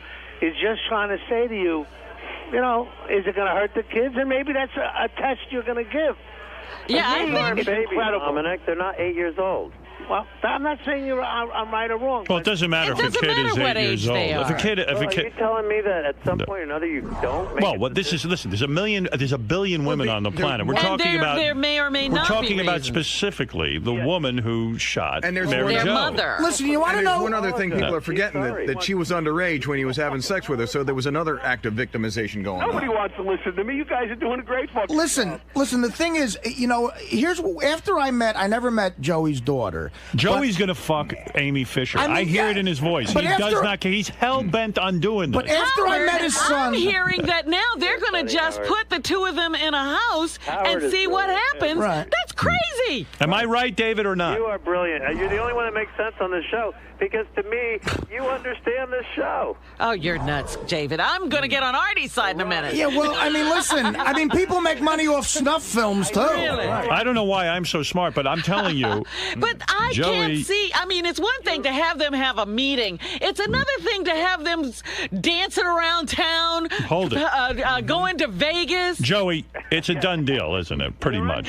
Speaker 15: is just trying to say to you, is it going to hurt the kids? And maybe that's a test you're going to give.
Speaker 9: Yeah, I think
Speaker 6: it's incredible. Dominic, they're not 8 years old.
Speaker 15: Well, I'm not saying I'm right or wrong.
Speaker 1: Well, it doesn't matter if a kid is 8 years old. If a kid,
Speaker 6: are you telling me that at some point or another you don't?
Speaker 1: Listen. There's a billion women on the planet. We're talking about.
Speaker 9: There may or may not
Speaker 1: be. We're talking about
Speaker 9: reasons.
Speaker 1: specifically the woman who shot Mary
Speaker 9: their
Speaker 1: Jo.
Speaker 9: mother.
Speaker 10: Listen, you want to know
Speaker 12: one other thing people are forgetting that she was underage when he was having sex with her, so there was another act of victimization going on.
Speaker 5: Nobody wants to listen to me. You guys are doing a great fucking
Speaker 10: Listen. The thing is, here's after I never met Joey's daughter.
Speaker 1: Joey's going to fuck Amy Fisher. I hear it in his voice. He does not care. He's hell-bent on doing this.
Speaker 10: But after I met his son...
Speaker 9: I'm hearing that now they're going to just put the two of them in a house and see what happens.
Speaker 10: Right.
Speaker 9: That's crazy.
Speaker 1: Am I right, David, or not?
Speaker 6: You are brilliant. You're the only one that makes sense on this show, because to me, you understand this show.
Speaker 9: Oh, you're nuts, David. I'm going to get on Artie's side in a minute.
Speaker 10: Yeah, well, listen. People make money off snuff films, too.
Speaker 9: Really?
Speaker 1: I don't know why I'm so smart, but I'm telling you.
Speaker 9: But I can't see. It's one thing to have them have a meeting. It's another thing to have them dancing around town.
Speaker 1: Hold it.
Speaker 9: Going to Vegas.
Speaker 1: Joey, it's a done deal, isn't it? Pretty much.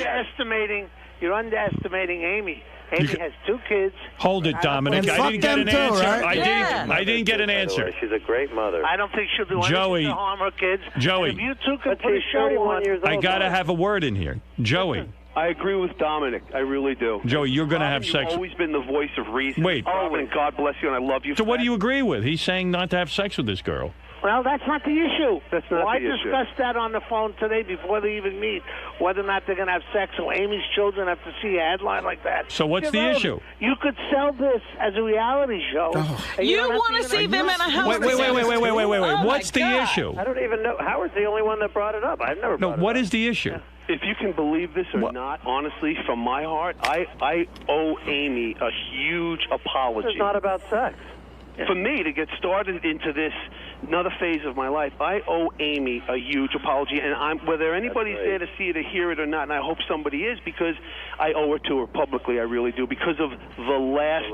Speaker 15: You're underestimating Amy. Amy has 2 kids.
Speaker 1: Hold it, Dominic. I didn't get an answer.
Speaker 10: Right?
Speaker 1: I didn't get an answer.
Speaker 6: She's a great mother.
Speaker 15: I don't think she'll do anything to harm her kids.
Speaker 1: Joey.
Speaker 15: And if you two can put a show on...
Speaker 1: I got to have a word in here. Joey.
Speaker 5: I agree with Dominic. I really do.
Speaker 1: Joey, you're going to have sex.
Speaker 5: You've always been the voice of reason.
Speaker 1: Wait.
Speaker 5: And God bless you, and I love you.
Speaker 1: So what do you agree with? He's saying not to have sex with this girl.
Speaker 15: Well, that's not the issue.
Speaker 5: That's not the issue.
Speaker 15: I discussed that on the phone today before they even meet, whether or not they're going to have sex. So Amy's children have to see a headline like that.
Speaker 1: So what's the issue?
Speaker 15: You could sell this as a reality show.
Speaker 9: You want to see them in a house?
Speaker 1: Wait. What's the issue?
Speaker 6: I don't even know. Howard's the only one that brought it up. I've never brought it up.
Speaker 1: What is the issue?
Speaker 5: If you can believe this or not, honestly, from my heart, I owe Amy a huge apology.
Speaker 6: This is not about sex.
Speaker 5: For me to get started into this another phase of my life. I owe Amy a huge apology, and whether anybody's there to see it or hear it or not, and I hope somebody is, because I owe it to her publicly. I really do, because of the last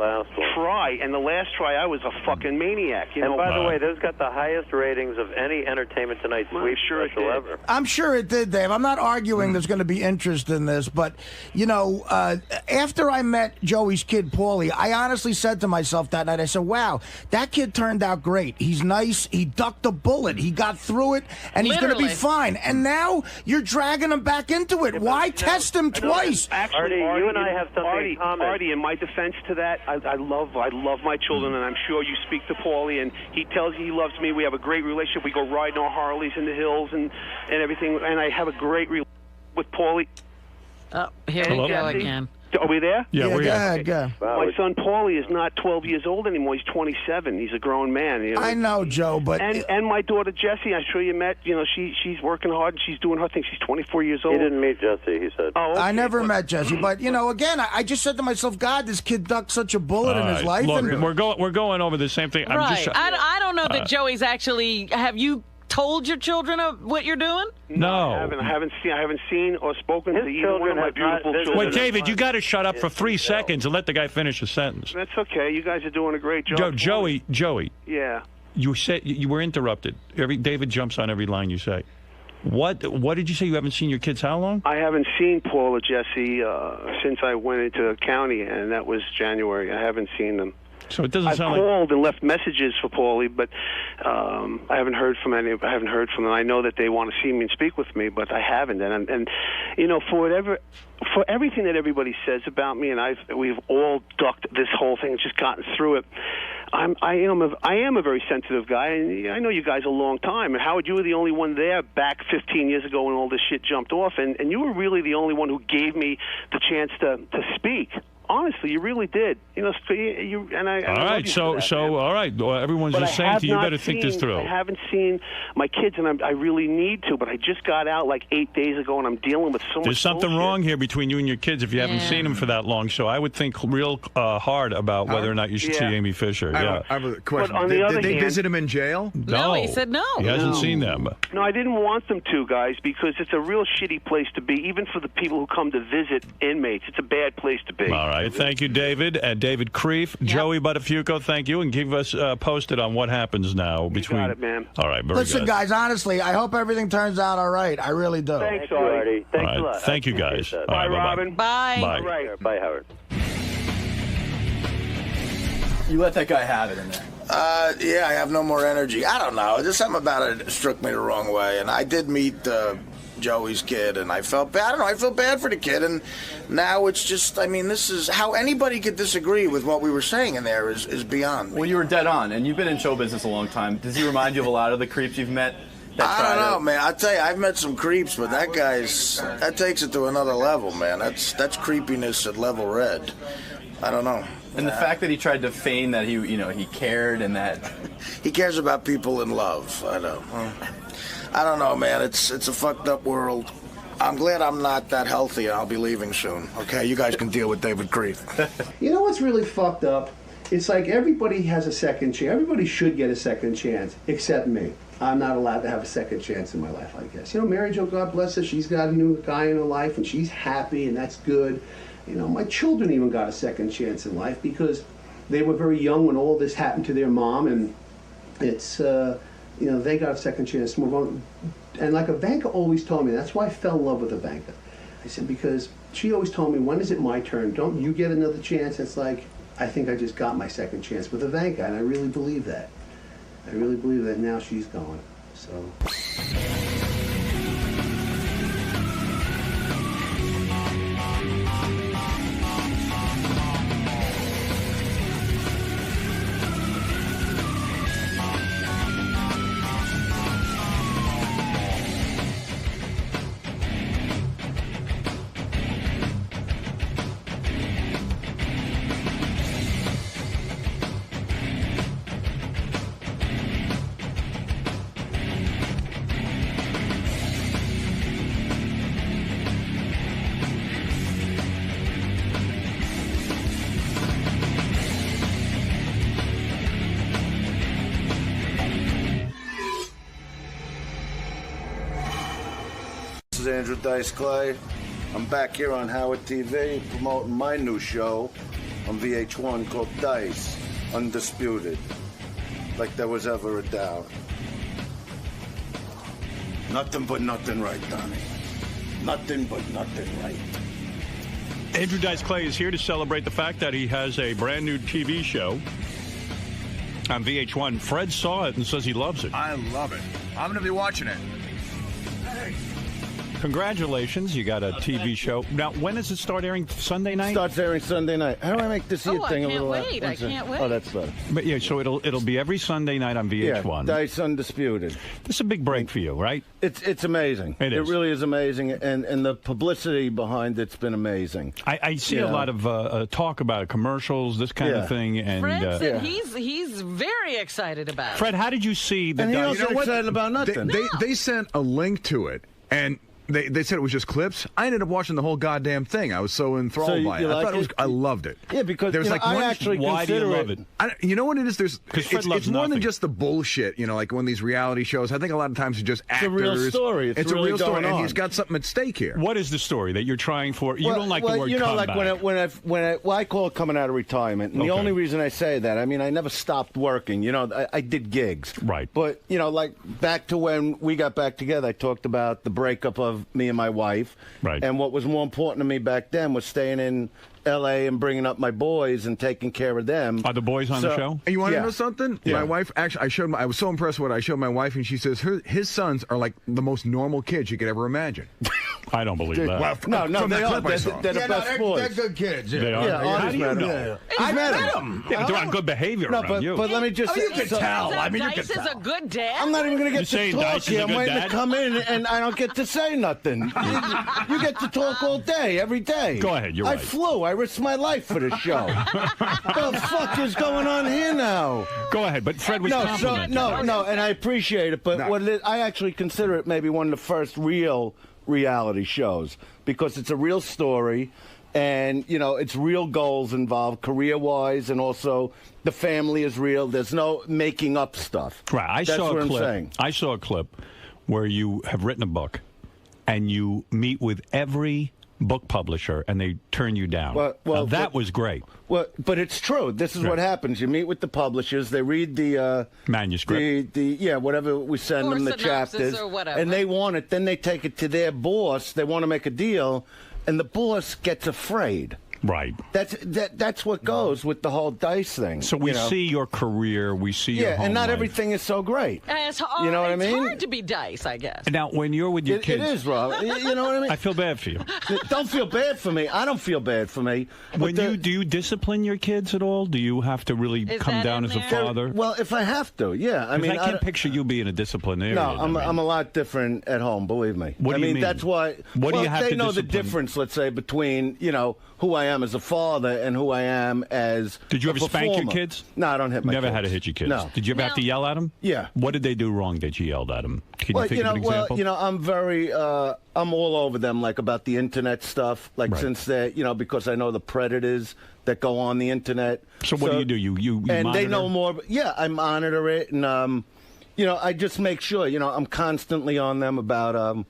Speaker 5: try. And the last try, I was a fucking maniac.
Speaker 6: And by the way, those got the highest ratings of any Entertainment Tonight sweep special ever.
Speaker 10: I'm sure it did, Dave. I'm not arguing there's going to be interest in this, but, you know, after I met Joey's kid, Paulie, I honestly said to myself that night, I said, wow, that kid turned out great. He's nice. He ducked a bullet. He got through it, and he's going to be fine. And now you're dragging him back into it. Why test him twice?
Speaker 5: Actually,
Speaker 6: Artie, you and I have something in common.
Speaker 5: Artie, in my defense to that, I love my children, and I'm sure you speak to Paulie, and he tells you he loves me. We have a great relationship. We go riding our Harleys in the hills and everything, and I have a great relationship with Paulie.
Speaker 9: Oh, here we go again.
Speaker 5: Are we there?
Speaker 1: Yeah, we're
Speaker 10: here. Go.
Speaker 5: My son Paulie is not 12 years old anymore. He's 27. He's a grown man. You know?
Speaker 10: I know, Joe, but
Speaker 5: and my daughter Jessie, I'm sure you met. You know, she's working hard and she's doing her thing. She's 24 years old.
Speaker 6: He didn't meet Jessie, he said.
Speaker 5: Oh, okay.
Speaker 10: I never met Jesse, but you know, again, I just said to myself, God, this kid ducked such a bullet in his life.
Speaker 1: Look,
Speaker 10: and
Speaker 1: we're going over the same thing.
Speaker 9: Right. I don't know that Joey's actually. Have you told your children of what you're doing?
Speaker 5: No, I haven't seen or spoken to either one of my beautiful children.
Speaker 1: Wait, David, you got to shut up for 3 seconds and let the guy finish a sentence.
Speaker 5: That's okay. You guys are doing a great job.
Speaker 1: Joey.
Speaker 5: Yeah.
Speaker 1: You said you were interrupted. David jumps on every line you say. What did you say? You haven't seen your kids how long?
Speaker 5: I haven't seen Paul or Jesse since I went into county, and that was January. I haven't seen them.
Speaker 1: So it doesn't sound like...
Speaker 5: I've called and left messages for Paulie, but I haven't heard from any. I haven't heard from them. I know that they want to see me and speak with me, but I haven't. And you know, for everything that everybody says about me, and we've all ducked this whole thing and just gotten through it. I am a very sensitive guy, and I know you guys a long time. And Howard, you were the only one there back 15 years ago when all this shit jumped off, and you were really the only one who gave me the chance to speak. Honestly, you really did. You know, and I.
Speaker 1: All right, so all right. Well, everyone's just saying to you, better think this through.
Speaker 5: I haven't seen my kids, and I really need to. But I just got out like 8 days ago, and I'm dealing with so much.
Speaker 1: There's something wrong here between you and your kids if you haven't seen them for that long. So I would think real hard about whether or not you should see Amy Fisher.
Speaker 12: I have a question.
Speaker 5: On the other
Speaker 12: did they
Speaker 5: hand,
Speaker 12: visit him in jail?
Speaker 9: No, he said no.
Speaker 1: He hasn't seen them.
Speaker 5: No, I didn't want them to, guys, because it's a real shitty place to be, even for the people who come to visit inmates. It's a bad place to be.
Speaker 1: All right, thank you, David. And David Kreef, Joey Buttafuoco, thank you, and keep us posted on what happens now between.
Speaker 5: You got it, man.
Speaker 1: All right, very
Speaker 10: Listen,
Speaker 1: good.
Speaker 10: guys, honestly, I hope everything turns out all right. I really do.
Speaker 5: Thanks, Artie.
Speaker 6: Thanks
Speaker 1: a
Speaker 6: lot.
Speaker 1: Thank you, guys.
Speaker 5: Bye, Robin.
Speaker 9: Bye.
Speaker 1: Bye.
Speaker 5: All right.
Speaker 6: Bye, Howard.
Speaker 17: You let that guy have it in there.
Speaker 10: Yeah, I have no more energy. I don't know. Just something about it struck me the wrong way. And I did meet Joey's kid, and I felt bad. I don't know. I feel bad for the kid, and now it's just. I mean, this is how anybody could disagree with what we were saying in there is beyond me.
Speaker 17: Well, you were dead on, and you've been in show business a long time. Does he remind you of a lot of the creeps you've met?
Speaker 10: I don't know, man. I'll tell you, I've met some creeps, but that takes it to another level, man. That's creepiness at level red. I don't know.
Speaker 17: And the fact that he tried to feign that he cared and that
Speaker 10: he cares about people in love. I know. I don't know, man. It's a fucked up world. I'm glad I'm not that healthy, and I'll be leaving soon. Okay, you guys can deal with David Kreef.
Speaker 18: You know what's really fucked up? It's like everybody has a second chance. Everybody should get a second chance, except me. I'm not allowed to have a second chance in my life, I guess. You know, Mary Jo, God bless her, she's got a new guy in her life, and she's happy, and that's good. You know, my children even got a second chance in life because they were very young when all this happened to their mom, and it's, you know, they got a second chance to move on. And like Ivanka always told me, that's why I fell in love with Ivanka. I said, because she always told me, when is it my turn? Don't you get another chance? It's like, I think I just got my second chance with Ivanka, and I really believe that. I really believe that now she's gone, so...
Speaker 2: Andrew Dice Clay. I'm back here on Howard TV promoting my new show on VH1 called Dice, Undisputed. Like there was ever a doubt. Nothing but nothing right, Donnie. Nothing but nothing right.
Speaker 1: Andrew Dice Clay is here to celebrate the fact that he has a brand new TV show on VH1. Fred saw it and says he loves it.
Speaker 12: I love it. I'm going to be watching it.
Speaker 1: Congratulations, you got a TV show. Now, when does it start airing? Sunday night?
Speaker 2: Starts airing Sunday night. How do I make this thing a little...
Speaker 9: I can't wait.
Speaker 2: Oh, that's better.
Speaker 1: But yeah, so it'll be every Sunday night on VH1.
Speaker 2: Yeah, Dice Undisputed.
Speaker 1: This is a big break for you, right?
Speaker 2: It's amazing.
Speaker 1: It is.
Speaker 2: It really is amazing, and the publicity behind it's been amazing.
Speaker 1: I see a lot of talk about commercials, this kind of thing. And
Speaker 9: Fred said he's very excited about it.
Speaker 1: Fred, how did you see the...
Speaker 2: And he's also excited about nothing.
Speaker 12: They sent a link to it, and... They said it was just clips. I ended up watching the whole goddamn thing. I was so enthralled by it. I loved it.
Speaker 2: Yeah, because
Speaker 12: there's
Speaker 1: why do you love it?
Speaker 12: You know what it is? It's more than just the bullshit. You know, like when these reality shows. I think a lot of times it's just actors.
Speaker 2: It's a real story.
Speaker 12: It's
Speaker 2: really
Speaker 12: a real story,
Speaker 2: going on.
Speaker 12: and he's got something at stake here.
Speaker 1: What is the story that you're trying for? You don't like the word
Speaker 2: comeback. Like when I call it coming out of retirement, and the only reason I say that, I mean, I never stopped working. You know, I did gigs.
Speaker 1: Right.
Speaker 2: But you know, like back to when we got back together, I talked about the breakup of me and my wife.
Speaker 1: Right.
Speaker 2: And what was more important to me back then was staying in L.A. and bringing up my boys and taking care of them.
Speaker 1: Are the boys on the show?
Speaker 12: And you want to know something? Yeah. My wife, actually, I was so impressed with what I showed my wife, and she says his sons are like the most normal kids you could ever imagine.
Speaker 1: I don't believe that.
Speaker 2: Well, no, they are. They're the best boys.
Speaker 10: They're good kids. Yeah.
Speaker 1: They are.
Speaker 2: Yeah,
Speaker 1: how do you know?
Speaker 2: I've met them.
Speaker 1: Yeah, but they're on good behavior around you.
Speaker 2: But let me just say,
Speaker 10: you can tell. I mean, you can
Speaker 9: Dice is
Speaker 10: tell.
Speaker 9: a good dad.
Speaker 2: I'm not even going to get
Speaker 1: You're
Speaker 2: to talk
Speaker 1: Dice is
Speaker 2: here.
Speaker 1: a
Speaker 2: I'm
Speaker 1: good
Speaker 2: waiting
Speaker 1: dad?
Speaker 2: to come in, and I don't get to say nothing. You get to talk all day, every day.
Speaker 1: Go ahead, you're
Speaker 2: I
Speaker 1: right.
Speaker 2: flew. I risked my life for this show. What the fuck is going on here now?
Speaker 1: Go ahead, but Fred was complimenting.
Speaker 2: No, and I appreciate it, but I actually consider it maybe one of the first real reality shows because it's a real story. And, you know, it's real goals involved, career-wise, and also the family is real. There's no making up stuff.
Speaker 1: Right.
Speaker 2: That's what
Speaker 1: I'm
Speaker 2: saying.
Speaker 1: I saw a clip where you have written a book, and you meet with every book publisher, and they turn you down. Now, that was great.
Speaker 2: Well, but it's true. This is what happens. You meet with the publishers. They read the
Speaker 1: manuscript.
Speaker 2: Whatever we send
Speaker 9: Or
Speaker 2: them, the chapters,
Speaker 9: or whatever.
Speaker 2: and they want it. Then they take it to their boss. They want to make a deal, and the boss gets afraid.
Speaker 1: Right.
Speaker 2: That's what goes with the whole Dice thing.
Speaker 1: So we see your career, we see your home
Speaker 2: and not
Speaker 1: life.
Speaker 2: everything is so great.
Speaker 9: It's
Speaker 2: You know what I mean?
Speaker 9: It's hard to be Dice, I guess.
Speaker 1: Now, when you're with your kids...
Speaker 2: It is, Rob. You know what I mean?
Speaker 1: I feel bad for you.
Speaker 2: Don't feel bad for me. I don't feel bad for me.
Speaker 1: Do you discipline your kids at all? Do you have to really come down as a father?
Speaker 2: Well, if I have to, yeah. I mean,
Speaker 1: I can't picture you being a disciplinarian.
Speaker 2: No, I'm a lot different at home. Believe me.
Speaker 1: What do you mean?
Speaker 2: That's why.
Speaker 1: What do you have
Speaker 2: they
Speaker 1: to
Speaker 2: know the
Speaker 1: discipline?
Speaker 2: difference. Let's say between who I am as a father and who I am as.
Speaker 1: Did you ever
Speaker 2: a
Speaker 1: spank your
Speaker 2: performer.
Speaker 1: kids?
Speaker 2: No, I don't hit my
Speaker 1: Never
Speaker 2: kids.
Speaker 1: had to hit your kids.
Speaker 2: No.
Speaker 1: Did you ever have to yell at them?
Speaker 2: Yeah.
Speaker 1: What did they do wrong that you yelled at them? Can you think of an example?
Speaker 2: I'm very. I'm all over them, like about the internet stuff. Like since they, because I know the predators that go on the internet.
Speaker 1: So what do you do? You
Speaker 2: and
Speaker 1: monitor?
Speaker 2: they know more. Yeah, I monitor it, and I just make sure. I'm constantly on them about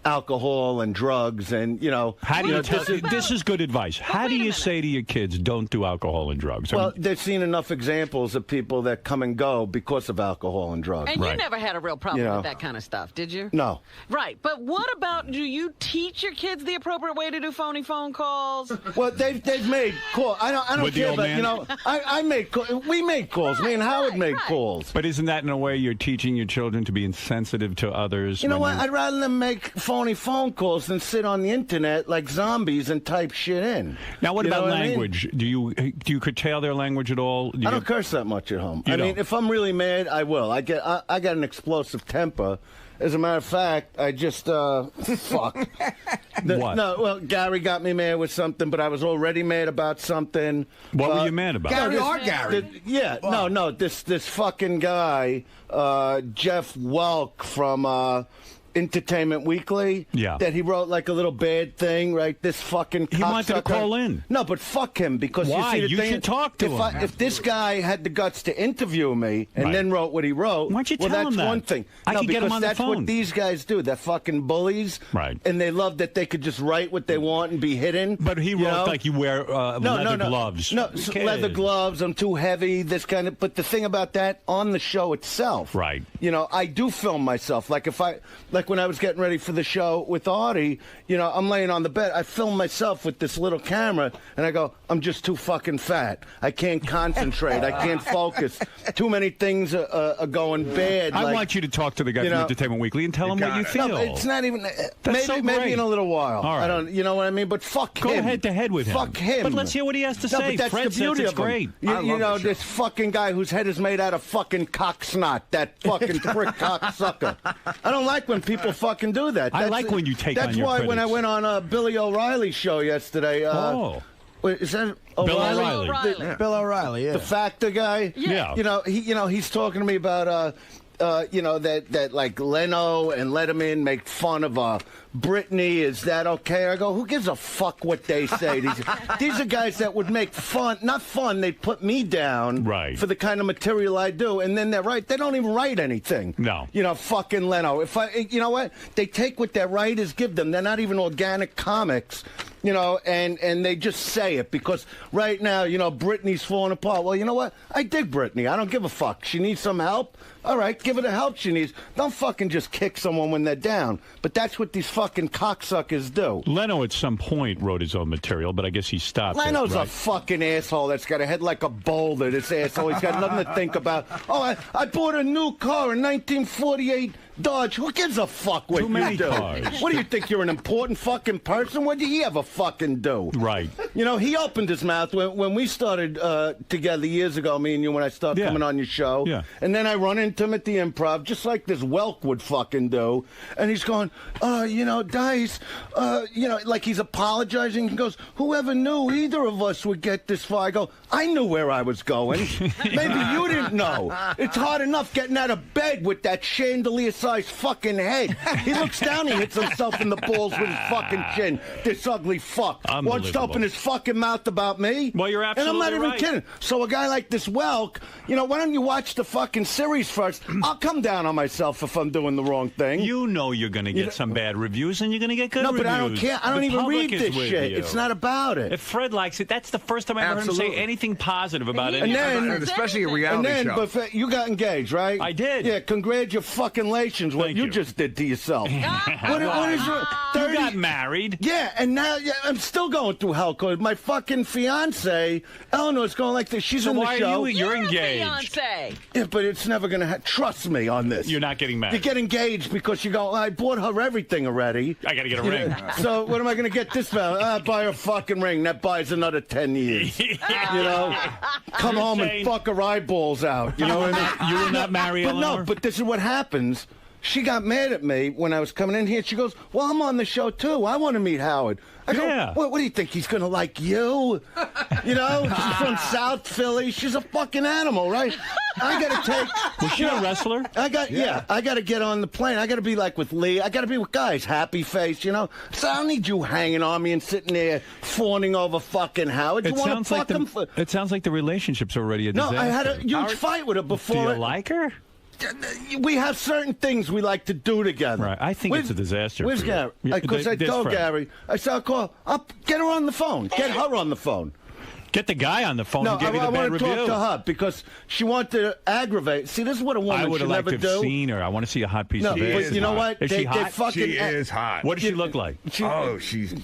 Speaker 2: alcohol and drugs, and
Speaker 1: How do you tell? This is good advice. How do you say to your kids, "Don't do alcohol and drugs"?
Speaker 2: Well, they've seen enough examples of people that come and go because of alcohol and drugs.
Speaker 9: And you never had a real problem with that kind of stuff, did you?
Speaker 2: No.
Speaker 9: Right, but what about, do you teach your kids the appropriate way to do phony phone calls?
Speaker 2: Well, they've made calls. I don't
Speaker 1: With the
Speaker 2: care,
Speaker 1: old
Speaker 2: but
Speaker 1: man?
Speaker 2: I made calls. We made calls. Me and Howard made calls.
Speaker 1: But isn't that in a way you're teaching your children to be insensitive to others?
Speaker 2: You know what? I'd rather them make phony phone calls than sit on the internet like zombies and type shit in.
Speaker 1: Now, what
Speaker 2: You know
Speaker 1: about
Speaker 2: I mean?
Speaker 1: language? Do you curtail their language at all?
Speaker 2: I don't curse that much at home.
Speaker 1: You
Speaker 2: I mean,
Speaker 1: don't?
Speaker 2: if I'm really mad, I will. I got an explosive temper. As a matter of fact, I just fuck.
Speaker 1: What?
Speaker 2: No, well, Gary got me mad with something, but I was already mad about something.
Speaker 1: What were you mad about?
Speaker 2: This fucking guy, Jeff Welk from Entertainment Weekly.
Speaker 1: Yeah.
Speaker 2: That he wrote like a little bad thing, right? This fucking
Speaker 1: He wanted to
Speaker 2: cocksucker.
Speaker 1: call in.
Speaker 2: No, but fuck him because
Speaker 1: Why?
Speaker 2: you see the
Speaker 1: You
Speaker 2: thing.
Speaker 1: should talk to him.
Speaker 2: If this guy had the guts to interview me and
Speaker 1: Right.
Speaker 2: then wrote what he wrote,
Speaker 1: Why don't you
Speaker 2: well,
Speaker 1: tell
Speaker 2: that's
Speaker 1: him that?
Speaker 2: one thing.
Speaker 1: I
Speaker 2: no,
Speaker 1: could get him
Speaker 2: because
Speaker 1: on the
Speaker 2: that's
Speaker 1: phone.
Speaker 2: what these guys do. They're fucking bullies.
Speaker 1: Right.
Speaker 2: And they love that they could just write what they want and be hidden.
Speaker 1: But he
Speaker 2: you
Speaker 1: wrote
Speaker 2: know?
Speaker 1: like you wear leather gloves.
Speaker 2: No,
Speaker 1: Who
Speaker 2: leather
Speaker 1: cares?
Speaker 2: gloves. I'm too heavy. This kind of. But the thing about that on the show itself,
Speaker 1: Right.
Speaker 2: You know, I do film myself. Like when I was getting ready for the show with Artie, you know, I'm laying on the bed. I film myself with this little camera, and I go, I'm just too fucking fat. I can't concentrate. I can't focus. Too many things are going bad.
Speaker 1: I
Speaker 2: like,
Speaker 1: want you to talk to the guy
Speaker 2: you
Speaker 1: from
Speaker 2: know-
Speaker 1: Entertainment Weekly and tell him what you feel.
Speaker 2: No, it's not even.
Speaker 1: That's so
Speaker 2: maybe
Speaker 1: great.
Speaker 2: in a little while.
Speaker 1: All right.
Speaker 2: I don't. You know what I mean? But fuck
Speaker 1: Go
Speaker 2: him.
Speaker 1: head to head with him.
Speaker 2: Fuck him.
Speaker 1: But let's hear what he has to
Speaker 2: No,
Speaker 1: say.
Speaker 2: but that's
Speaker 1: Fred
Speaker 2: the
Speaker 1: says
Speaker 2: beauty
Speaker 1: it's
Speaker 2: of him.
Speaker 1: great.
Speaker 2: You know, this fucking guy whose head is made out of fucking cock snot. That fucking prick cocksucker. I don't like when people fucking do that.
Speaker 1: I like when you take
Speaker 2: That's
Speaker 1: on your
Speaker 2: why when I
Speaker 1: critics.
Speaker 2: went on Billy O'Reilly's show yesterday. Wait, is that
Speaker 1: Bill
Speaker 2: O'Reilly?
Speaker 1: O'Reilly.
Speaker 10: Bill O'Reilly, yeah.
Speaker 2: The Factor guy.
Speaker 1: Yeah.
Speaker 2: He's talking to me about that like Leno and Letterman make fun of Britney. Is that okay? I go, who gives a fuck what they say? These are guys that would make not fun. They put me down
Speaker 1: Right.
Speaker 2: for the kind of material I do, and then they're right. They don't even write anything.
Speaker 1: No.
Speaker 2: You know, fucking Leno. You know what? They take what their writers give them. They're not even organic comics. You know, and they just say it because right now, you know, Britney's falling apart. Well, you know what? I dig Britney. I don't give a fuck. She needs some help. All right, give her the help she needs. Don't fucking just kick someone when they're down. But that's what these fucking cocksuckers do.
Speaker 1: Leno at some point wrote his own material, but I guess he stopped.
Speaker 2: Leno's
Speaker 1: it,
Speaker 2: a
Speaker 1: right?
Speaker 2: fucking asshole that's got a head like a boulder, this asshole. He's got nothing to think about. Oh, I bought a new car in 1948 Dodge. Who gives a fuck what
Speaker 1: Too many
Speaker 2: you do?
Speaker 1: cars.
Speaker 2: What do you think? You're an important fucking person? What did he ever fucking do?
Speaker 1: Right.
Speaker 2: You know, he opened his mouth when we started together years ago, me and you, when I started coming on your show.
Speaker 1: Yeah.
Speaker 2: And then I run into him at the Improv, just like this Welk would fucking do. And he's going, you know, Dice, you know, like he's apologizing. He goes, whoever knew either of us would get this far? I go, I knew where I was going. Maybe you didn't know. It's hard enough getting out of bed with that chandelier-sized fucking head. He looks down, he hits himself in the balls with his fucking chin. This ugly fuck. Wants to open his fucking mouth about me.
Speaker 1: Well, you're
Speaker 2: And I'm not
Speaker 1: absolutely
Speaker 2: even
Speaker 1: right.
Speaker 2: kidding. So a guy like this Welk, you know, why don't you watch the fucking series first? I'll come down on myself if I'm doing the wrong thing.
Speaker 1: You know you're going to get some bad reviews, and you're going to get good
Speaker 2: No,
Speaker 1: reviews.
Speaker 2: but I don't care. I don't
Speaker 1: The
Speaker 2: even
Speaker 1: public
Speaker 2: read
Speaker 1: is
Speaker 2: this
Speaker 1: with
Speaker 2: shit.
Speaker 1: you.
Speaker 2: It's not about it.
Speaker 1: If Fred likes it, that's the first time I ever heard him say anything positive about it.
Speaker 2: And then,
Speaker 12: especially a reality
Speaker 2: and then,
Speaker 12: show.
Speaker 2: But you got engaged, right?
Speaker 1: I did.
Speaker 2: Yeah, congratulations. What you just did to yourself. what is
Speaker 1: You got married.
Speaker 2: Yeah, and now I'm still going through hell because my fucking fiance Eleanor's going like this. She's
Speaker 1: So
Speaker 2: in the
Speaker 1: why are
Speaker 2: show.
Speaker 1: you're engaged.
Speaker 9: Fiance.
Speaker 2: Yeah, but it's never going to trust me on this.
Speaker 1: You're not getting married.
Speaker 2: You get engaged because you go, I bought her everything already.
Speaker 1: I got to get a ring.
Speaker 2: So what am I going to get this for? Buy her a fucking ring. That buys another 10 years. You know? Come home and fuck her eyeballs out. You know what I mean?
Speaker 1: You will not marry
Speaker 2: But
Speaker 1: Eleanor?
Speaker 2: no, but this is what happens. She got mad at me when I was coming in here. She goes, well, I'm on the show, too. I want to meet Howard. I go,
Speaker 1: Yeah.
Speaker 2: what do you think? He's going to like you? You know? She's from South Philly. She's a fucking animal, right? I got to take...
Speaker 1: Was she a wrestler?
Speaker 2: I got to get on the plane. I got to be like with Lee. I got to be with guys, happy face, you know? So I don't need you hanging on me and sitting there fawning over fucking Howard. You
Speaker 1: It
Speaker 2: want
Speaker 1: sounds
Speaker 2: to
Speaker 1: like
Speaker 2: fuck him?
Speaker 1: it sounds like the relationship's already a
Speaker 2: No,
Speaker 1: disaster.
Speaker 2: I had a huge fight with her before.
Speaker 1: Do you like her?
Speaker 2: We have certain things we like to do together.
Speaker 1: Right. I think it's a disaster.
Speaker 2: Where's
Speaker 1: for you.
Speaker 2: Gary?
Speaker 1: Yeah,
Speaker 2: Because I
Speaker 1: this
Speaker 2: told
Speaker 1: friend.
Speaker 2: Gary, I said, I'll call. Get her on the phone. Get her on the phone.
Speaker 1: Get the guy on the phone
Speaker 2: No,
Speaker 1: who gave you
Speaker 2: I
Speaker 1: the bad
Speaker 2: want to
Speaker 1: review.
Speaker 2: talk to her because she wanted to aggravate. See, this is what a
Speaker 1: I
Speaker 2: woman
Speaker 1: would
Speaker 2: should
Speaker 1: have liked
Speaker 2: never
Speaker 1: to have
Speaker 2: do.
Speaker 1: seen her. I want to see a hot piece
Speaker 2: No,
Speaker 1: of
Speaker 2: but
Speaker 1: ass.
Speaker 2: you know what?
Speaker 1: Is she hot?
Speaker 2: fucking
Speaker 12: She is hot.
Speaker 1: What does she look like?
Speaker 12: She's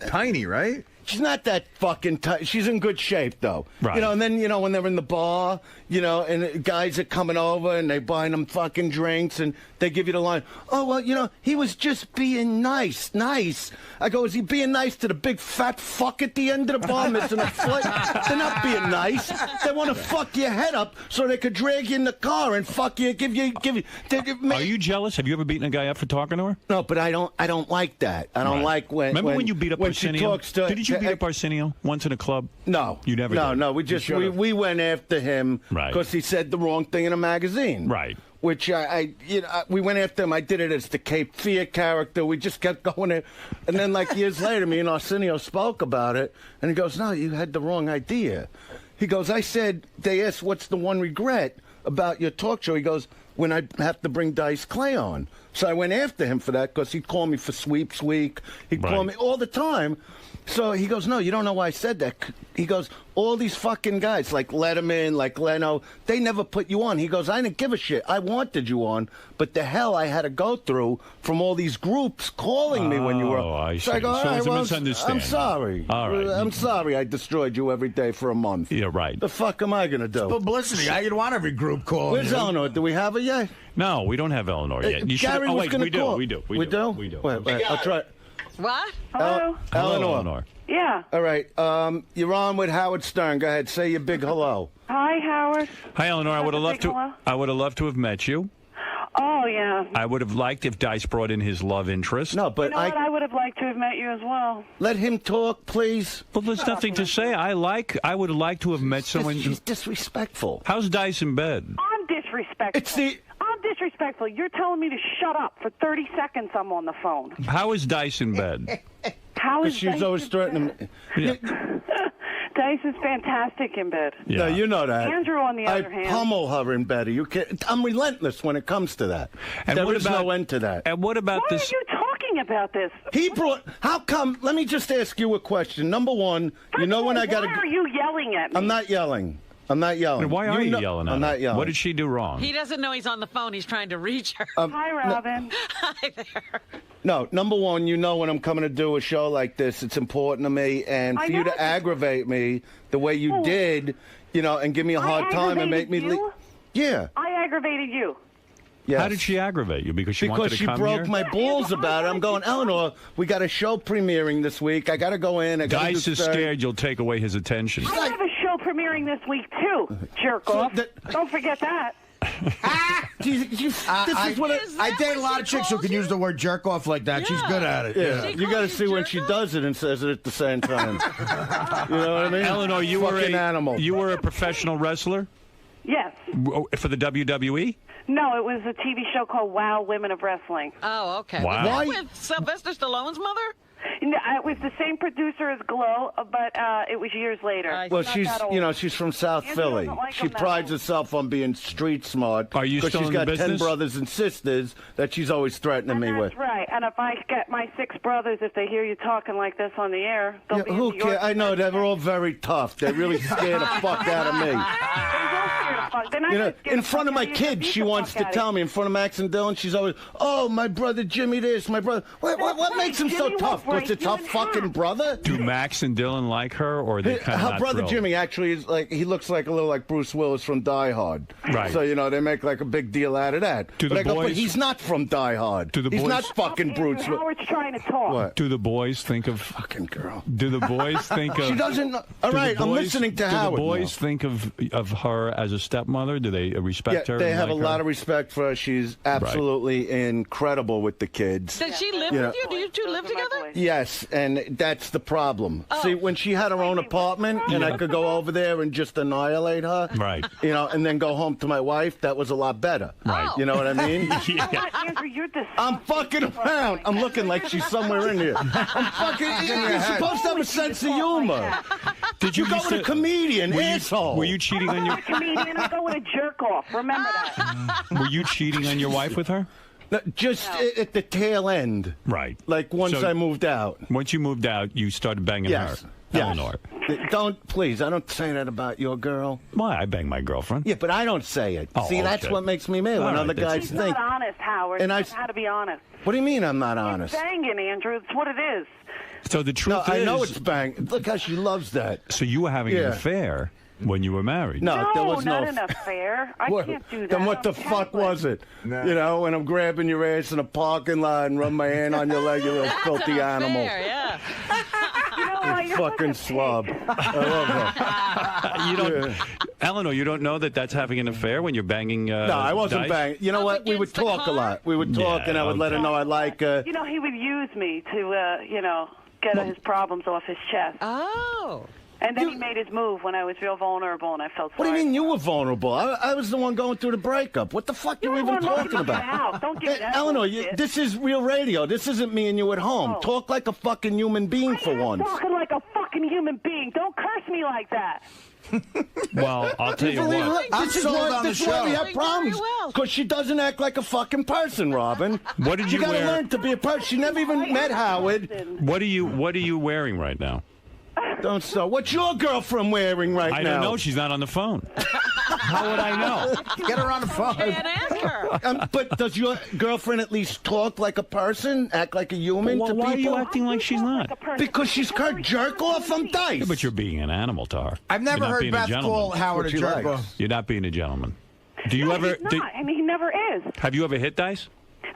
Speaker 12: tiny, right?
Speaker 2: She's not that fucking tight. She's in good shape, though.
Speaker 1: Right.
Speaker 2: You know, and then, you know, when they're in the bar, you know, and guys are coming over and they buying them fucking drinks and they give you the line, oh, well, you know, he was just being nice. I go, is he being nice to the big fat fuck at the end of the bar missing a foot? They're not being nice. They want to fuck your head up so they could drag you in the car and fuck you, give you.
Speaker 1: Are you jealous? Have you ever beaten a guy up for talking to her?
Speaker 2: No, but I don't like that. I don't like when.
Speaker 1: Remember when you beat up
Speaker 2: when she
Speaker 1: Arsenio?
Speaker 2: talks to,
Speaker 1: Didn't you beat up Arsenio once in a club?
Speaker 2: No.
Speaker 1: You never did.
Speaker 2: No, we just we went after him
Speaker 1: Right.
Speaker 2: because he said the wrong thing in a magazine.
Speaker 1: Right.
Speaker 2: which we went after him. I did it as the Cape Fear character. We just kept going there. And then, like, years later, me and Arsenio spoke about it, and he goes, no, you had the wrong idea. He goes, I said, they asked, what's the one regret about your talk show? He goes, when I have to bring Dice Clay on. So I went after him for that because he'd call me for Sweeps Week. He'd call me all the time. So he goes, no, you don't know why I said that. He goes, all these fucking guys like Letterman, like Leno, they never put you on. He goes, I didn't give a shit. I wanted you on, but the hell I had to go through from all these groups calling me when you were.
Speaker 1: Oh, I see.
Speaker 2: So I go, all
Speaker 1: So
Speaker 2: right,
Speaker 1: it's a
Speaker 2: well,
Speaker 1: misunderstanding.
Speaker 2: I'm sorry.
Speaker 1: All right.
Speaker 2: I'm sorry I destroyed you every day for a month.
Speaker 1: Yeah, right.
Speaker 2: The fuck am I going to do?
Speaker 10: Publicity. You'd want every group calling.
Speaker 2: Where's Eleanor? Do we have her yet?
Speaker 1: No, we don't have Eleanor yet. You should.
Speaker 2: Gary
Speaker 1: Oh,
Speaker 2: was
Speaker 1: wait,
Speaker 2: gonna
Speaker 1: we do.
Speaker 2: call.
Speaker 1: We do.
Speaker 2: We do? Wait, I'll try.
Speaker 9: What?
Speaker 2: Hello?
Speaker 1: Eleanor.
Speaker 21: Yeah.
Speaker 2: All right. You're on with Howard Stern. Go ahead. Say your big hello.
Speaker 21: Hi, Howard.
Speaker 1: Hi, Eleanor. I would have loved to.
Speaker 21: hello?
Speaker 1: I would have loved to have met you.
Speaker 21: Oh, yeah.
Speaker 1: I would have liked if Dice brought in his love interest.
Speaker 2: No, but
Speaker 21: You know what? I would have liked to have met you as well.
Speaker 2: Let him talk, please.
Speaker 1: Well, there's nothing to say. I would have liked to have met someone.
Speaker 2: She's disrespectful.
Speaker 1: How's Dice in bed?
Speaker 21: I'm disrespectful. I'm disrespectful. You're telling me to shut up. For 30 seconds, I'm on the phone.
Speaker 1: How is Dice in bed?
Speaker 21: How is
Speaker 2: she's
Speaker 21: Dice
Speaker 2: always threatening me.
Speaker 1: Yeah.
Speaker 21: Dice is fantastic in bed.
Speaker 2: No, you know that.
Speaker 21: Andrew, on the other hand.
Speaker 2: I pummel her in bed. You can't, I'm relentless when it comes to that.
Speaker 1: And
Speaker 2: There
Speaker 1: what
Speaker 2: is
Speaker 1: about-
Speaker 2: no end to that.
Speaker 1: And what about
Speaker 21: Why
Speaker 1: this?
Speaker 21: are you talking about this?
Speaker 2: He brought. How come? Let me just ask you a question. Number one, you know when I got
Speaker 21: Why are you yelling at me?
Speaker 2: I'm not yelling. I'm not yelling.
Speaker 1: Why are you
Speaker 2: know-
Speaker 1: yelling at
Speaker 2: I'm
Speaker 1: her?
Speaker 2: not yelling.
Speaker 1: What did she do wrong?
Speaker 9: He doesn't know he's on the phone. He's trying to reach her.
Speaker 21: Hi, Robin.
Speaker 9: Hi there.
Speaker 2: No, number one, you know when I'm coming to do a show like this, it's important to me, and
Speaker 21: I
Speaker 2: for you
Speaker 21: know
Speaker 2: to aggravate me the way you did, and give me a hard time and make me
Speaker 21: aggravated
Speaker 2: leave.
Speaker 21: you?
Speaker 2: Yeah.
Speaker 21: I aggravated you.
Speaker 2: Yes.
Speaker 1: How did she aggravate you? Because she wanted
Speaker 2: Because
Speaker 1: to
Speaker 2: she
Speaker 1: come
Speaker 2: broke
Speaker 1: here?
Speaker 2: my balls about it. I'm going, Eleanor, we got a show premiering this week. I got to go in. I gotta
Speaker 1: Dice
Speaker 2: do
Speaker 1: is
Speaker 2: stuff."
Speaker 1: scared you'll take away his attention.
Speaker 21: I have a show premiering this week, too, jerk off. Don't forget that.
Speaker 10: I date a lot of chicks who can use the word jerk off like that. She's good at it.
Speaker 2: Yeah, you got to see when she does it and says it at the same time. You know what I mean?
Speaker 1: Eleanor, you were
Speaker 2: Fucking animal.
Speaker 1: You were a professional wrestler
Speaker 21: Yes.
Speaker 1: for the WWE.
Speaker 21: No, it was a TV show called Wow Women of Wrestling.
Speaker 9: Oh, okay.
Speaker 1: Wow.
Speaker 9: Was that
Speaker 1: Why-
Speaker 9: with Sylvester Stallone's mother?
Speaker 21: No, it was the same producer as Glow, but it was years later.
Speaker 2: Well,
Speaker 21: Not
Speaker 2: she's
Speaker 21: that old.
Speaker 2: she's from South
Speaker 21: Andrew
Speaker 2: Philly.
Speaker 21: doesn't like
Speaker 2: She
Speaker 21: him that
Speaker 2: prides herself on being street smart.
Speaker 1: Are you
Speaker 2: Because
Speaker 1: still
Speaker 2: she's
Speaker 1: in the
Speaker 2: got 10
Speaker 1: business?
Speaker 2: brothers and sisters that she's always threatening me with.
Speaker 21: That's right. And if I get my 6 brothers, if they hear you talking like this on the air, they'll be
Speaker 2: Who
Speaker 21: in New York.
Speaker 2: cares? I know they're all very tough. They really scare the fuck out of me.
Speaker 21: They're not just scared
Speaker 2: In
Speaker 21: of
Speaker 2: front of
Speaker 21: fuck
Speaker 2: my
Speaker 21: out of you,
Speaker 2: kids,
Speaker 21: beat
Speaker 2: she
Speaker 21: the
Speaker 2: wants
Speaker 21: fuck
Speaker 2: to
Speaker 21: out of
Speaker 2: tell
Speaker 21: you.
Speaker 2: me in front of Max and Dylan. She's always, oh, my brother Jimmy this, my brother. What makes him so
Speaker 21: Jimmy
Speaker 2: tough?
Speaker 21: will
Speaker 2: Because it's a
Speaker 21: break you in
Speaker 2: fucking brother.
Speaker 1: Do Max and Dylan like her, or are they kind of
Speaker 2: Her
Speaker 1: not
Speaker 2: brother
Speaker 1: thrilled?
Speaker 2: Jimmy actually is like he looks like a little like Bruce Willis from Die Hard.
Speaker 1: Right.
Speaker 2: So they make like a big deal out of that.
Speaker 1: Do
Speaker 2: but
Speaker 1: the
Speaker 2: I go, but
Speaker 1: boys-
Speaker 2: he's not from Die Hard.
Speaker 1: Do the
Speaker 2: he's
Speaker 1: boys-
Speaker 2: not fucking Bruce.
Speaker 21: Howard's trying to talk.
Speaker 2: What?
Speaker 1: Do the boys think of
Speaker 2: fucking girl?
Speaker 1: Do the boys think of?
Speaker 2: She doesn't know. All
Speaker 1: do the
Speaker 2: right, I'm
Speaker 1: boys-
Speaker 2: listening to
Speaker 1: do
Speaker 2: Howard
Speaker 1: the boys
Speaker 2: now.
Speaker 1: think of her as a stepmother? Do they respect her?
Speaker 2: They
Speaker 1: and
Speaker 2: have
Speaker 1: like
Speaker 2: a lot
Speaker 1: her?
Speaker 2: of respect for her. She's absolutely incredible with the kids.
Speaker 9: Does she live
Speaker 2: You know-
Speaker 9: with you? Do you two live together?
Speaker 2: Yes, and that's the problem. See, when she had her own apartment and I could go over there and just annihilate her,
Speaker 1: Right.
Speaker 2: And then go home to my wife, that was a lot better.
Speaker 1: Right.
Speaker 2: You know what I mean?
Speaker 21: You know what, Andrew, you're
Speaker 2: I'm fucking around. I'm looking like she's somewhere in here. I'm fucking. You're supposed to have a sense of humor.
Speaker 1: Did
Speaker 2: You go
Speaker 1: used
Speaker 2: with a
Speaker 1: to-
Speaker 2: comedian,
Speaker 1: were you-
Speaker 2: asshole.
Speaker 1: Were you cheating on your?
Speaker 21: a comedian. I go with a jerk off. Remember that.
Speaker 1: Were you cheating on your wife with her?
Speaker 2: No, just at the tail end.
Speaker 1: Right.
Speaker 2: Like once
Speaker 1: So-
Speaker 2: I moved out.
Speaker 1: Once you moved out, you started banging
Speaker 2: Yes.
Speaker 1: her,
Speaker 2: Yes.
Speaker 1: Eleanor.
Speaker 2: Please, I don't say that about your girl.
Speaker 1: Why? I bang my girlfriend.
Speaker 2: Yeah, but I don't say it.
Speaker 1: Oh,
Speaker 2: See, that's
Speaker 1: okay.
Speaker 2: what makes me mad
Speaker 1: All
Speaker 2: when
Speaker 1: right,
Speaker 2: other
Speaker 1: that's-
Speaker 2: guys
Speaker 21: He's
Speaker 2: think.
Speaker 21: not honest, Howard.
Speaker 2: And I-
Speaker 21: You how to be honest.
Speaker 2: What do you mean I'm not honest?
Speaker 21: He's banging, Andrew. It's what it is.
Speaker 1: So the truth
Speaker 2: No,
Speaker 1: is,
Speaker 2: I know it's bang. Look how she loves that.
Speaker 1: So you were having an
Speaker 2: Yeah.
Speaker 1: affair when you were married.
Speaker 2: No, there was
Speaker 21: not
Speaker 2: no.
Speaker 21: an affair. I
Speaker 2: What-
Speaker 21: can't do that.
Speaker 2: Then what the
Speaker 21: I'm
Speaker 2: fuck
Speaker 21: Catholic.
Speaker 2: was it? When I'm grabbing your ass in a parking lot and run my hand on your leg, you little filthy animal.
Speaker 9: Yeah.
Speaker 21: You know what? You're
Speaker 2: Fucking slob. I love her.
Speaker 1: You don't, Eleanor. You don't know that that's having an affair when you're banging.
Speaker 2: No, I wasn't
Speaker 1: Dice?
Speaker 2: banging. You know what? We would talk a lot. We would talk,
Speaker 1: Yeah,
Speaker 2: and I would let her know I like her.
Speaker 21: You know, he would use me to, get his problems off his chest.
Speaker 9: Oh.
Speaker 21: And then he made his move when I was real vulnerable, and I felt sorry.
Speaker 2: What do you mean you were vulnerable? I was the one going through the breakup. What the fuck are you even talking about?
Speaker 21: Don't give that
Speaker 2: Eleanor,
Speaker 21: bullshit.
Speaker 2: this is real radio. This isn't me and you at home. Talk like a fucking human being for once.
Speaker 21: Talking like a fucking human being. Don't curse me like that.
Speaker 1: Well, I'll tell you what.
Speaker 2: This is why we have problems. Because she doesn't act like a fucking person, Robin.
Speaker 1: What did you
Speaker 2: gotta
Speaker 1: wear?
Speaker 2: learn to be a person. She never even met Howard.
Speaker 1: What are you wearing right now?
Speaker 2: Don't start. What's your girlfriend wearing right now?
Speaker 1: I don't know. She's not on the phone. How would I know?
Speaker 10: Get her on the phone.
Speaker 9: Can't ask her.
Speaker 2: But does your girlfriend at least talk like a person, act like a human to
Speaker 1: Why are
Speaker 2: people?
Speaker 1: you acting like she's not?
Speaker 2: Because she's her jerk off on Dice.
Speaker 1: Yeah, but you're being an animal to her.
Speaker 10: I've never
Speaker 1: You're not
Speaker 10: heard
Speaker 1: being
Speaker 10: Beth call Howard a
Speaker 2: What she
Speaker 10: jerk
Speaker 2: likes.
Speaker 10: off.
Speaker 1: You're not being a gentleman. Do you ever?
Speaker 21: He's not, and he never is.
Speaker 1: Have you ever hit Dice?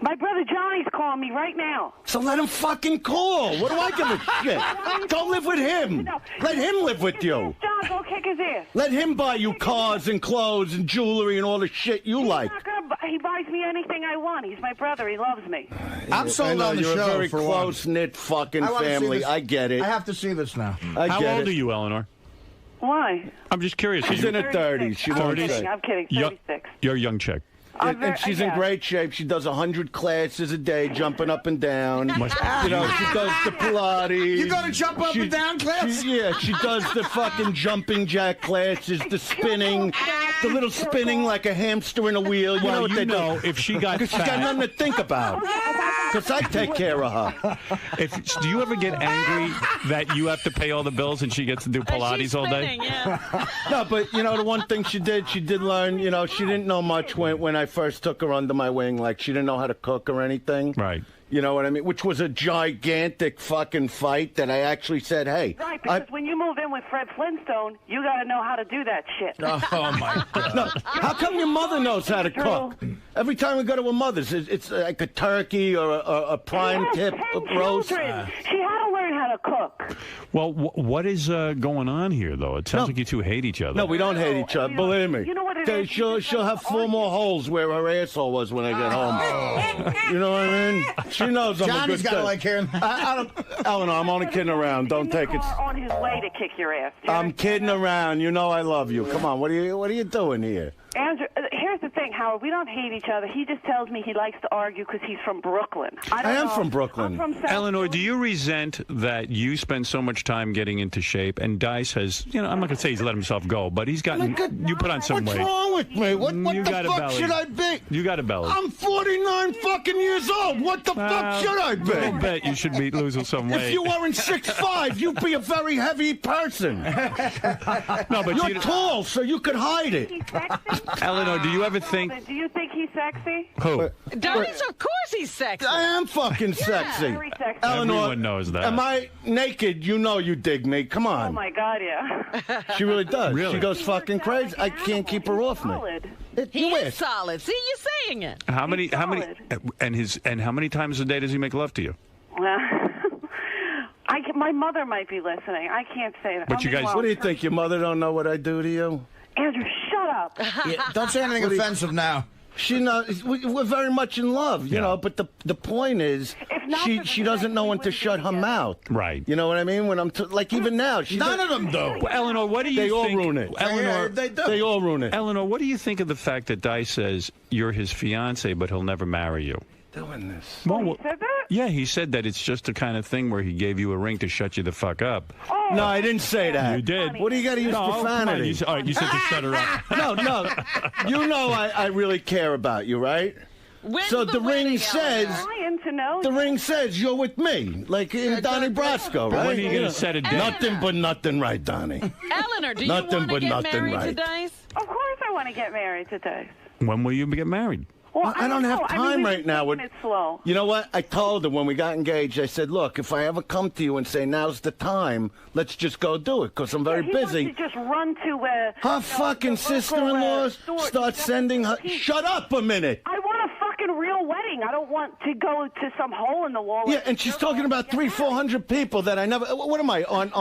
Speaker 21: My brother Johnny's calling me right now.
Speaker 2: So let him fucking call. What do I give a shit? Go live with him. Let him live with you.
Speaker 21: John, go kick his ass.
Speaker 2: Let him buy you cars and clothes and jewelry and all the shit you like.
Speaker 21: He buys me anything I want. He's my brother. He loves me.
Speaker 10: I'm sold
Speaker 2: I know,
Speaker 10: on the
Speaker 2: you're
Speaker 10: show
Speaker 2: a very
Speaker 10: for
Speaker 2: close-knit fucking
Speaker 10: I wanna see
Speaker 2: family.
Speaker 10: this.
Speaker 2: I get it.
Speaker 10: I have to see this now.
Speaker 2: I get
Speaker 1: How old
Speaker 2: it.
Speaker 1: are you, Eleanor?
Speaker 21: Why?
Speaker 1: I'm just curious.
Speaker 2: She's in her 30s. She won't say.
Speaker 21: I'm kidding. 36.
Speaker 1: You're a young chick.
Speaker 2: And she's in great shape. She does 100 classes a day, jumping up and down. She does the Pilates.
Speaker 10: You go to jump up and down class?
Speaker 2: She does the fucking jumping jack classes, the spinning, the little spinning like a hamster in a wheel. You know what they do?
Speaker 1: If she got
Speaker 2: Because she's got nothing to think about. Because I take care of her.
Speaker 1: Do you ever get angry that you have to pay all the bills and she gets to do Pilates all day?
Speaker 2: No, but you know the one thing she did learn. You know, she didn't know much when I first took her under my wing. Like she didn't know how to cook or anything.
Speaker 1: Right.
Speaker 2: You know what I mean? Which was a gigantic fucking fight that I actually said, hey.
Speaker 21: Right, because when you move in with Fred Flintstone, you got to know how to do that shit.
Speaker 10: Oh, my God.
Speaker 2: No, how come your mother knows how to cook? Every time we go to her mother's, it's like a turkey or a prime tip roast.
Speaker 21: She had to learn how to cook.
Speaker 1: Well, what is going on here, though? It sounds like you two hate each other.
Speaker 2: No, we don't hate each other. Believe me.
Speaker 21: You know what it is?
Speaker 2: She'll have 4 more holes where her asshole was when I get home. You know what I mean? She knows I'm
Speaker 10: Johnny's
Speaker 2: a good
Speaker 10: got to
Speaker 2: guy.
Speaker 10: like hearing that.
Speaker 2: I don't, Eleanor, I'm only kidding around. Don't take it.
Speaker 21: On his way to kick your ass.
Speaker 2: I'm kidding around. You know I love you. Come on, what are you doing here?
Speaker 21: Andrew, here's the thing, Howard. We don't hate each other. He just tells me he likes to argue because he's from Brooklyn.
Speaker 2: I am from Brooklyn.
Speaker 21: I'm from South
Speaker 1: Eleanor, do you resent that you spend so much time getting into shape and Dice has, I'm not going to say he's let himself go, but he's gotten, you put on some weight.
Speaker 2: What's wrong with me? What
Speaker 1: You
Speaker 2: the
Speaker 1: got a
Speaker 2: fuck
Speaker 1: belly.
Speaker 2: should I be?
Speaker 1: You got a belly.
Speaker 2: I'm 49 fucking years old. What the fuck should I be?
Speaker 1: I bet you should be losing some weight.
Speaker 2: If you weren't 6'5", you'd be a very heavy person.
Speaker 1: No, but
Speaker 2: you're tall, so you could hide it.
Speaker 1: Eleanor, do you ever think...
Speaker 21: Do you think he's sexy?
Speaker 1: Who?
Speaker 9: Dice, of course he's sexy.
Speaker 2: I am fucking sexy.
Speaker 21: Very sexy.
Speaker 2: Eleanor,
Speaker 1: Everyone knows that.
Speaker 2: Am I naked? You know you dig me. Come
Speaker 21: Oh,
Speaker 2: on.
Speaker 21: my God, yeah.
Speaker 2: She really does.
Speaker 1: Really?
Speaker 2: She goes fucking crazy. I can't keep her off me.
Speaker 9: He is solid. See, you're saying it.
Speaker 1: How many, and how many times a day does he make love to you?
Speaker 21: My mother might be listening. I can't say that.
Speaker 1: But you guys-
Speaker 2: What do you think? Your mother don't know what I do to you?
Speaker 21: Andrew, shut up.
Speaker 10: Don't say anything offensive now.
Speaker 2: She knows we're very much in love, you know. But the point is, she doesn't know when to shut her mouth.
Speaker 1: Right.
Speaker 2: You know what I mean? When I'm like even now,
Speaker 10: None of them do.
Speaker 1: Well, Eleanor, what do you
Speaker 2: They
Speaker 1: think?
Speaker 2: all ruin it.
Speaker 1: Eleanor,
Speaker 2: They all ruin it.
Speaker 1: Eleanor, what do you think of the fact that Dice says you're his fiance, but he'll never marry you?
Speaker 2: Doing this.
Speaker 1: Well,
Speaker 21: He said that?
Speaker 1: yeah, he said that it's just the kind of thing where he gave you a ring to shut you the fuck up.
Speaker 2: No, I didn't say that.
Speaker 1: You did.
Speaker 2: What do you got to use
Speaker 1: No, come on,
Speaker 2: profanity?
Speaker 1: all right, you said to shut her up.
Speaker 2: No. You know I really care about you, right? So the ring says, the ring says you're with me, like in Donnie Brasco,
Speaker 1: But
Speaker 2: right?
Speaker 1: when are you going to set a date?
Speaker 2: Nothing but nothing, right, Donnie?
Speaker 9: Eleanor, do you
Speaker 2: Nothing
Speaker 9: want to
Speaker 2: but
Speaker 9: get
Speaker 2: nothing
Speaker 9: married to
Speaker 2: right.
Speaker 9: Dice?
Speaker 21: Of course I want to get married to Dice.
Speaker 1: When will you get married?
Speaker 21: Well,
Speaker 2: I don't have
Speaker 21: know.
Speaker 2: time
Speaker 21: we've
Speaker 2: right now.
Speaker 21: taken it slow.
Speaker 2: You know what? I told her when we got engaged, I said, look, if I ever come to you and say, now's the time, let's just go do it, because I'm very
Speaker 21: He
Speaker 2: busy.
Speaker 21: wants to just run to
Speaker 2: Her fucking sister-in-law start sending her... Shut up a minute!
Speaker 21: I want a fucking real wedding, shooting. I don't want to go to some hole in the wall.
Speaker 2: Yeah, and she's talking about 300-400 people that I never. What am I on?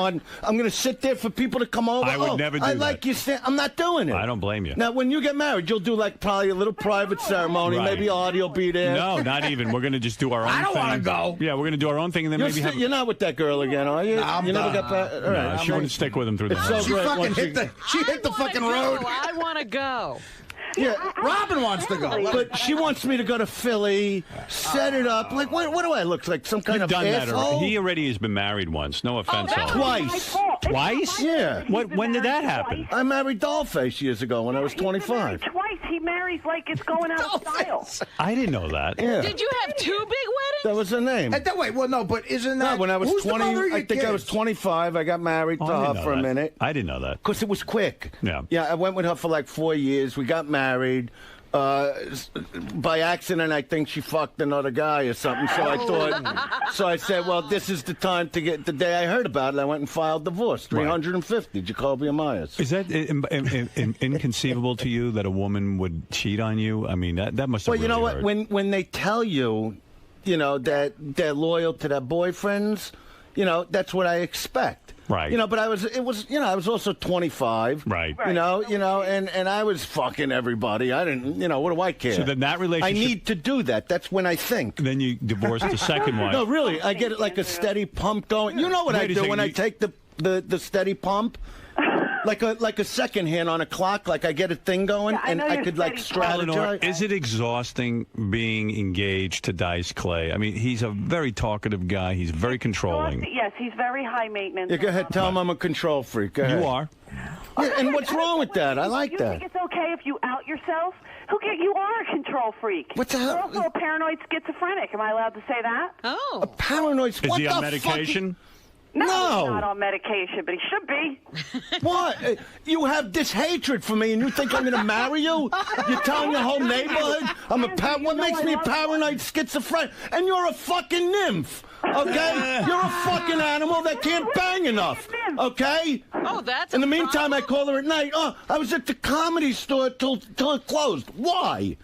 Speaker 2: I'm going to sit there for people to come over.
Speaker 1: I would never do
Speaker 2: I
Speaker 1: that.
Speaker 2: like you. I'm not doing it.
Speaker 1: I don't blame you.
Speaker 2: Now, when you get married, you'll do like probably a little private ceremony.
Speaker 1: Right.
Speaker 2: Maybe Artie will be there.
Speaker 1: No, not even. We're going to just do our own thing.
Speaker 2: I don't want to go.
Speaker 1: Yeah, we're going to do our own thing, and then maybe have.
Speaker 2: You're not with that girl again, are you? You never got back. All right.
Speaker 1: No, she wouldn't stick with him through the
Speaker 2: It's so
Speaker 1: night.
Speaker 10: She
Speaker 2: great
Speaker 10: fucking
Speaker 2: once
Speaker 10: hit the. She hit the fucking road.
Speaker 9: I want to go.
Speaker 2: Yeah,
Speaker 10: Robin wants to go.
Speaker 2: But she wants me to go to Philly, set it up. Like, what do I look like? Some kind
Speaker 1: You've
Speaker 2: of
Speaker 1: done that
Speaker 2: asshole?
Speaker 1: already. He already has been married once. No offense. Ellen.
Speaker 2: Twice.
Speaker 1: Twice?
Speaker 2: Yeah.
Speaker 1: When did that happen?
Speaker 2: I married Dollface years ago when I was 25.
Speaker 21: Twice. He marries like it's going out of style.
Speaker 1: I didn't know that.
Speaker 2: Yeah.
Speaker 9: Did you have 2 big weddings?
Speaker 2: That was her name.
Speaker 10: Wait, well, no, but isn't that...
Speaker 2: No, when I was
Speaker 10: who's the
Speaker 2: 20,
Speaker 10: mother of
Speaker 2: I
Speaker 10: your
Speaker 2: think I was
Speaker 10: kids?
Speaker 2: 25. I got married to
Speaker 1: I didn't
Speaker 2: her
Speaker 1: know
Speaker 2: for a
Speaker 1: that.
Speaker 2: minute.
Speaker 1: I didn't know that.
Speaker 2: Because it was quick.
Speaker 1: Yeah.
Speaker 2: Yeah, I went with her for like 4 years. We got married. By accident, I think she fucked another guy or something. So I thought, so I said, well, this is the time to get. The day I heard about it, I went and filed divorce. 350, Jacoby Myers.
Speaker 1: Is that inconceivable to you that a woman would cheat on you? I mean, that must have.
Speaker 2: Well, you know
Speaker 1: really
Speaker 2: what?
Speaker 1: hurt.
Speaker 2: When they tell you, that they're loyal to their boyfriends, that's what I expect.
Speaker 1: Right.
Speaker 2: But I was also 25.
Speaker 1: Right.
Speaker 2: And I was fucking everybody. I didn't, what do I care?
Speaker 1: So then that relationship.
Speaker 2: I need to do that. That's when I think.
Speaker 1: Then you divorced the second wife.
Speaker 2: No, really. I get it like a steady pump going. You know what
Speaker 1: Wait
Speaker 2: I
Speaker 1: a
Speaker 2: do
Speaker 1: second,
Speaker 2: when I take the steady pump? Like a second hand on a clock, like I get a thing going, and I could like strategize.
Speaker 1: Eleanor, is it exhausting being engaged to Dice Clay? I mean, he's a very talkative guy. He's very controlling.
Speaker 21: Yes, he's very high maintenance.
Speaker 2: Yeah, go ahead. Tell him I'm a control freak. Go ahead.
Speaker 1: You are.
Speaker 2: Yeah, and what's wrong with that? I like
Speaker 21: You
Speaker 2: that.
Speaker 21: think it's okay if you out yourself? You are a control freak.
Speaker 2: What's that?
Speaker 21: You're also a paranoid schizophrenic. Am I allowed to say that?
Speaker 9: Oh.
Speaker 2: A paranoid.
Speaker 1: Is he on medication?
Speaker 21: No,
Speaker 2: No.
Speaker 21: he's not on medication, but he should be.
Speaker 2: What? You have this hatred for me, and you think I'm going to marry you? You're telling the whole neighborhood I'm a what makes me a paranoid schizophrenic? And you're a fucking nymph. Okay? You're a fucking animal that can't bang enough. Okay?
Speaker 9: Oh, that's.
Speaker 2: In the meantime, I call her at night. Oh, I was at the comedy store till it closed. Why?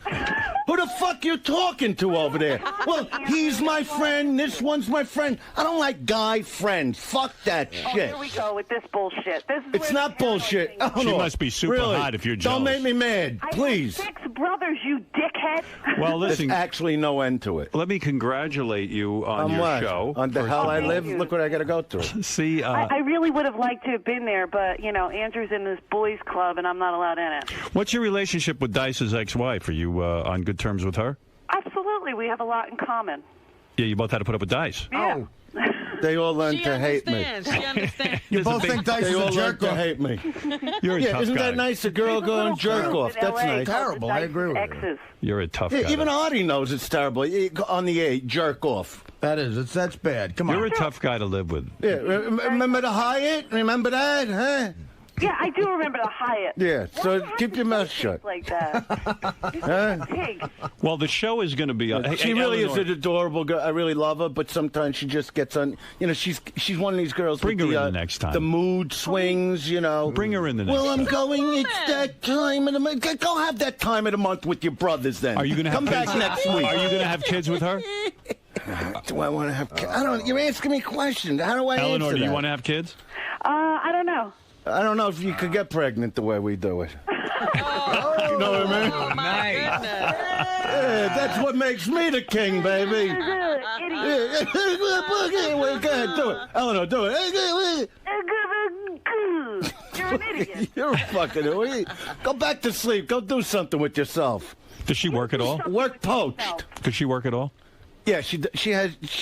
Speaker 2: Who the fuck you talking to over there? Well, he's my friend. This one's my friend. I don't like guy friends. Fuck that
Speaker 21: Oh,
Speaker 2: shit.
Speaker 21: here we go with this bullshit. This is
Speaker 2: It's
Speaker 21: where
Speaker 2: not bullshit. Oh,
Speaker 1: She
Speaker 2: no.
Speaker 1: must be super
Speaker 2: Really?
Speaker 1: hot if you're jealous.
Speaker 2: Don't make me mad,
Speaker 21: I
Speaker 2: please.
Speaker 21: have 6 brothers, you dickhead.
Speaker 1: Well, listen.
Speaker 2: There's actually no end to it.
Speaker 1: Let me congratulate you on your
Speaker 2: what?
Speaker 1: show.
Speaker 2: On the hell I
Speaker 21: Thank
Speaker 2: live.
Speaker 21: you.
Speaker 2: Look what I got to go through.
Speaker 1: See,
Speaker 21: I really would have liked to have been there, but, Andrew's in this boys' club, and I'm not allowed in it.
Speaker 1: what's your relationship with Dice's ex-wife? Are you on good terms with her?
Speaker 21: Absolutely. We have a lot in common.
Speaker 1: Yeah, you both had to put up with Dice.
Speaker 21: Yeah.
Speaker 2: They all learn
Speaker 9: She
Speaker 2: to hate me.
Speaker 9: understands. She understands.
Speaker 10: You
Speaker 1: There's a
Speaker 10: both
Speaker 1: big-
Speaker 10: think Dice
Speaker 2: They
Speaker 10: is
Speaker 2: all
Speaker 10: a
Speaker 2: learn
Speaker 10: jerk
Speaker 2: to
Speaker 10: off.
Speaker 2: hate me.
Speaker 1: You're a
Speaker 2: Yeah,
Speaker 1: tough
Speaker 2: isn't
Speaker 1: guy.
Speaker 2: that nice? A girl go and jerk off. That's nice.
Speaker 10: Terrible. I agree with you.
Speaker 21: Exes.
Speaker 1: You're a tough
Speaker 2: Yeah,
Speaker 1: guy.
Speaker 2: even Artie knows it's terrible. On the A, jerk off.
Speaker 10: That's bad. Come on.
Speaker 1: You're a tough guy to live with.
Speaker 2: Yeah, remember the Hyatt? Remember that? Huh?
Speaker 21: Yeah, I do remember the Hyatt.
Speaker 2: Yeah, so
Speaker 21: Why
Speaker 2: keep your mouth shut.
Speaker 21: like that.
Speaker 2: Huh?
Speaker 21: Pig.
Speaker 1: Well, the show is going to be.
Speaker 2: She really is an adorable girl. I really love her, but sometimes she just gets on. She's one of these girls.
Speaker 1: Bring
Speaker 2: with
Speaker 1: her
Speaker 2: the,
Speaker 1: in the next time.
Speaker 2: The mood swings.
Speaker 1: Bring her in the next.
Speaker 2: Well, I'm
Speaker 1: time.
Speaker 2: going. It's that time of the month. Go have that time of the month with your brothers. Then
Speaker 1: Are you going to
Speaker 2: come back
Speaker 1: kids?
Speaker 2: next week?
Speaker 1: Are you going to have kids with her?
Speaker 2: Do I want to have kids? I don't. You're asking me questions. How do I
Speaker 1: Eleanor,
Speaker 2: answer
Speaker 1: do you
Speaker 2: that?
Speaker 1: want to have kids?
Speaker 21: I don't know.
Speaker 2: I don't know if you could get pregnant the way we do it. You know what I mean?
Speaker 9: Oh, my goodness.
Speaker 2: Yeah, that's what makes me the king, baby. Yeah. Go ahead, do it. Eleanor, do it.
Speaker 21: You're an idiot.
Speaker 2: You're a fucking idiot. Go back to sleep. Go do something with yourself.
Speaker 1: Does she work at all?
Speaker 2: Work poached.
Speaker 1: Does she work at all?
Speaker 2: Yeah, she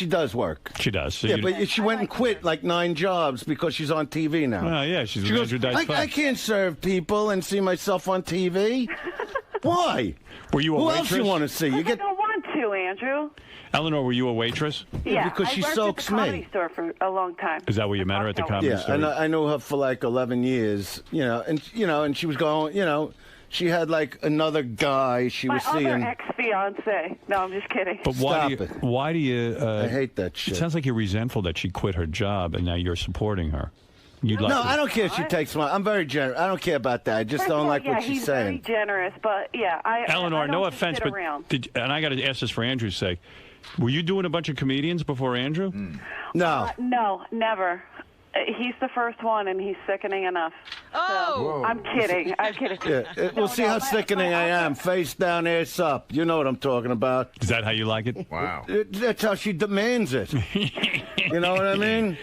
Speaker 2: does work.
Speaker 1: She does. So
Speaker 2: Yeah,
Speaker 1: you-
Speaker 2: but she went and quit like 9 jobs because she's on TV now.
Speaker 1: Oh, yeah, she's
Speaker 2: She
Speaker 1: an
Speaker 2: goes,
Speaker 1: Andrew Dice
Speaker 2: I can't serve people and see myself on TV. Why?
Speaker 1: Were you a
Speaker 2: Who
Speaker 1: waitress?
Speaker 2: else you want to see? You
Speaker 21: I
Speaker 2: get
Speaker 21: don't want to, Andrew.
Speaker 1: Eleanor, were you a waitress?
Speaker 21: Yeah,
Speaker 2: because she
Speaker 21: I worked
Speaker 2: soaks
Speaker 21: at the Comedy
Speaker 2: me.
Speaker 21: Store for a long time.
Speaker 1: Is that where you met her at the comedy
Speaker 2: Yeah,
Speaker 1: store?
Speaker 2: and I knew her for like 11 years. And she was going. She had like another guy she
Speaker 21: My
Speaker 2: was
Speaker 21: other
Speaker 2: seeing.
Speaker 21: ex-fiance. No, I'm just kidding.
Speaker 1: But why do
Speaker 2: Stop
Speaker 1: you?
Speaker 2: it.
Speaker 1: Why do you?
Speaker 2: I hate that shit.
Speaker 1: It sounds like you're resentful that she quit her job and now you're supporting her. You'd like
Speaker 2: No,
Speaker 1: to.
Speaker 2: I don't care if she takes money. I'm very generous. I don't care about that. I just don't like what she's
Speaker 21: he's
Speaker 2: saying.
Speaker 21: very generous, but
Speaker 1: Eleanor,
Speaker 21: I
Speaker 1: no
Speaker 21: don't
Speaker 1: offense,
Speaker 21: sit
Speaker 1: but
Speaker 21: around.
Speaker 1: and I got to ask this for Andrew's sake. Were you doing a bunch of comedians before Andrew?
Speaker 2: No.
Speaker 21: No, never. He's the first one, and he's sickening enough. So, I'm kidding. I'm kidding.
Speaker 2: Yeah, we'll see how sickening I am. Face down, ass up. You know what I'm talking about.
Speaker 1: Is that how you like it?
Speaker 12: Wow.
Speaker 2: That's how she demands it. You know what I mean?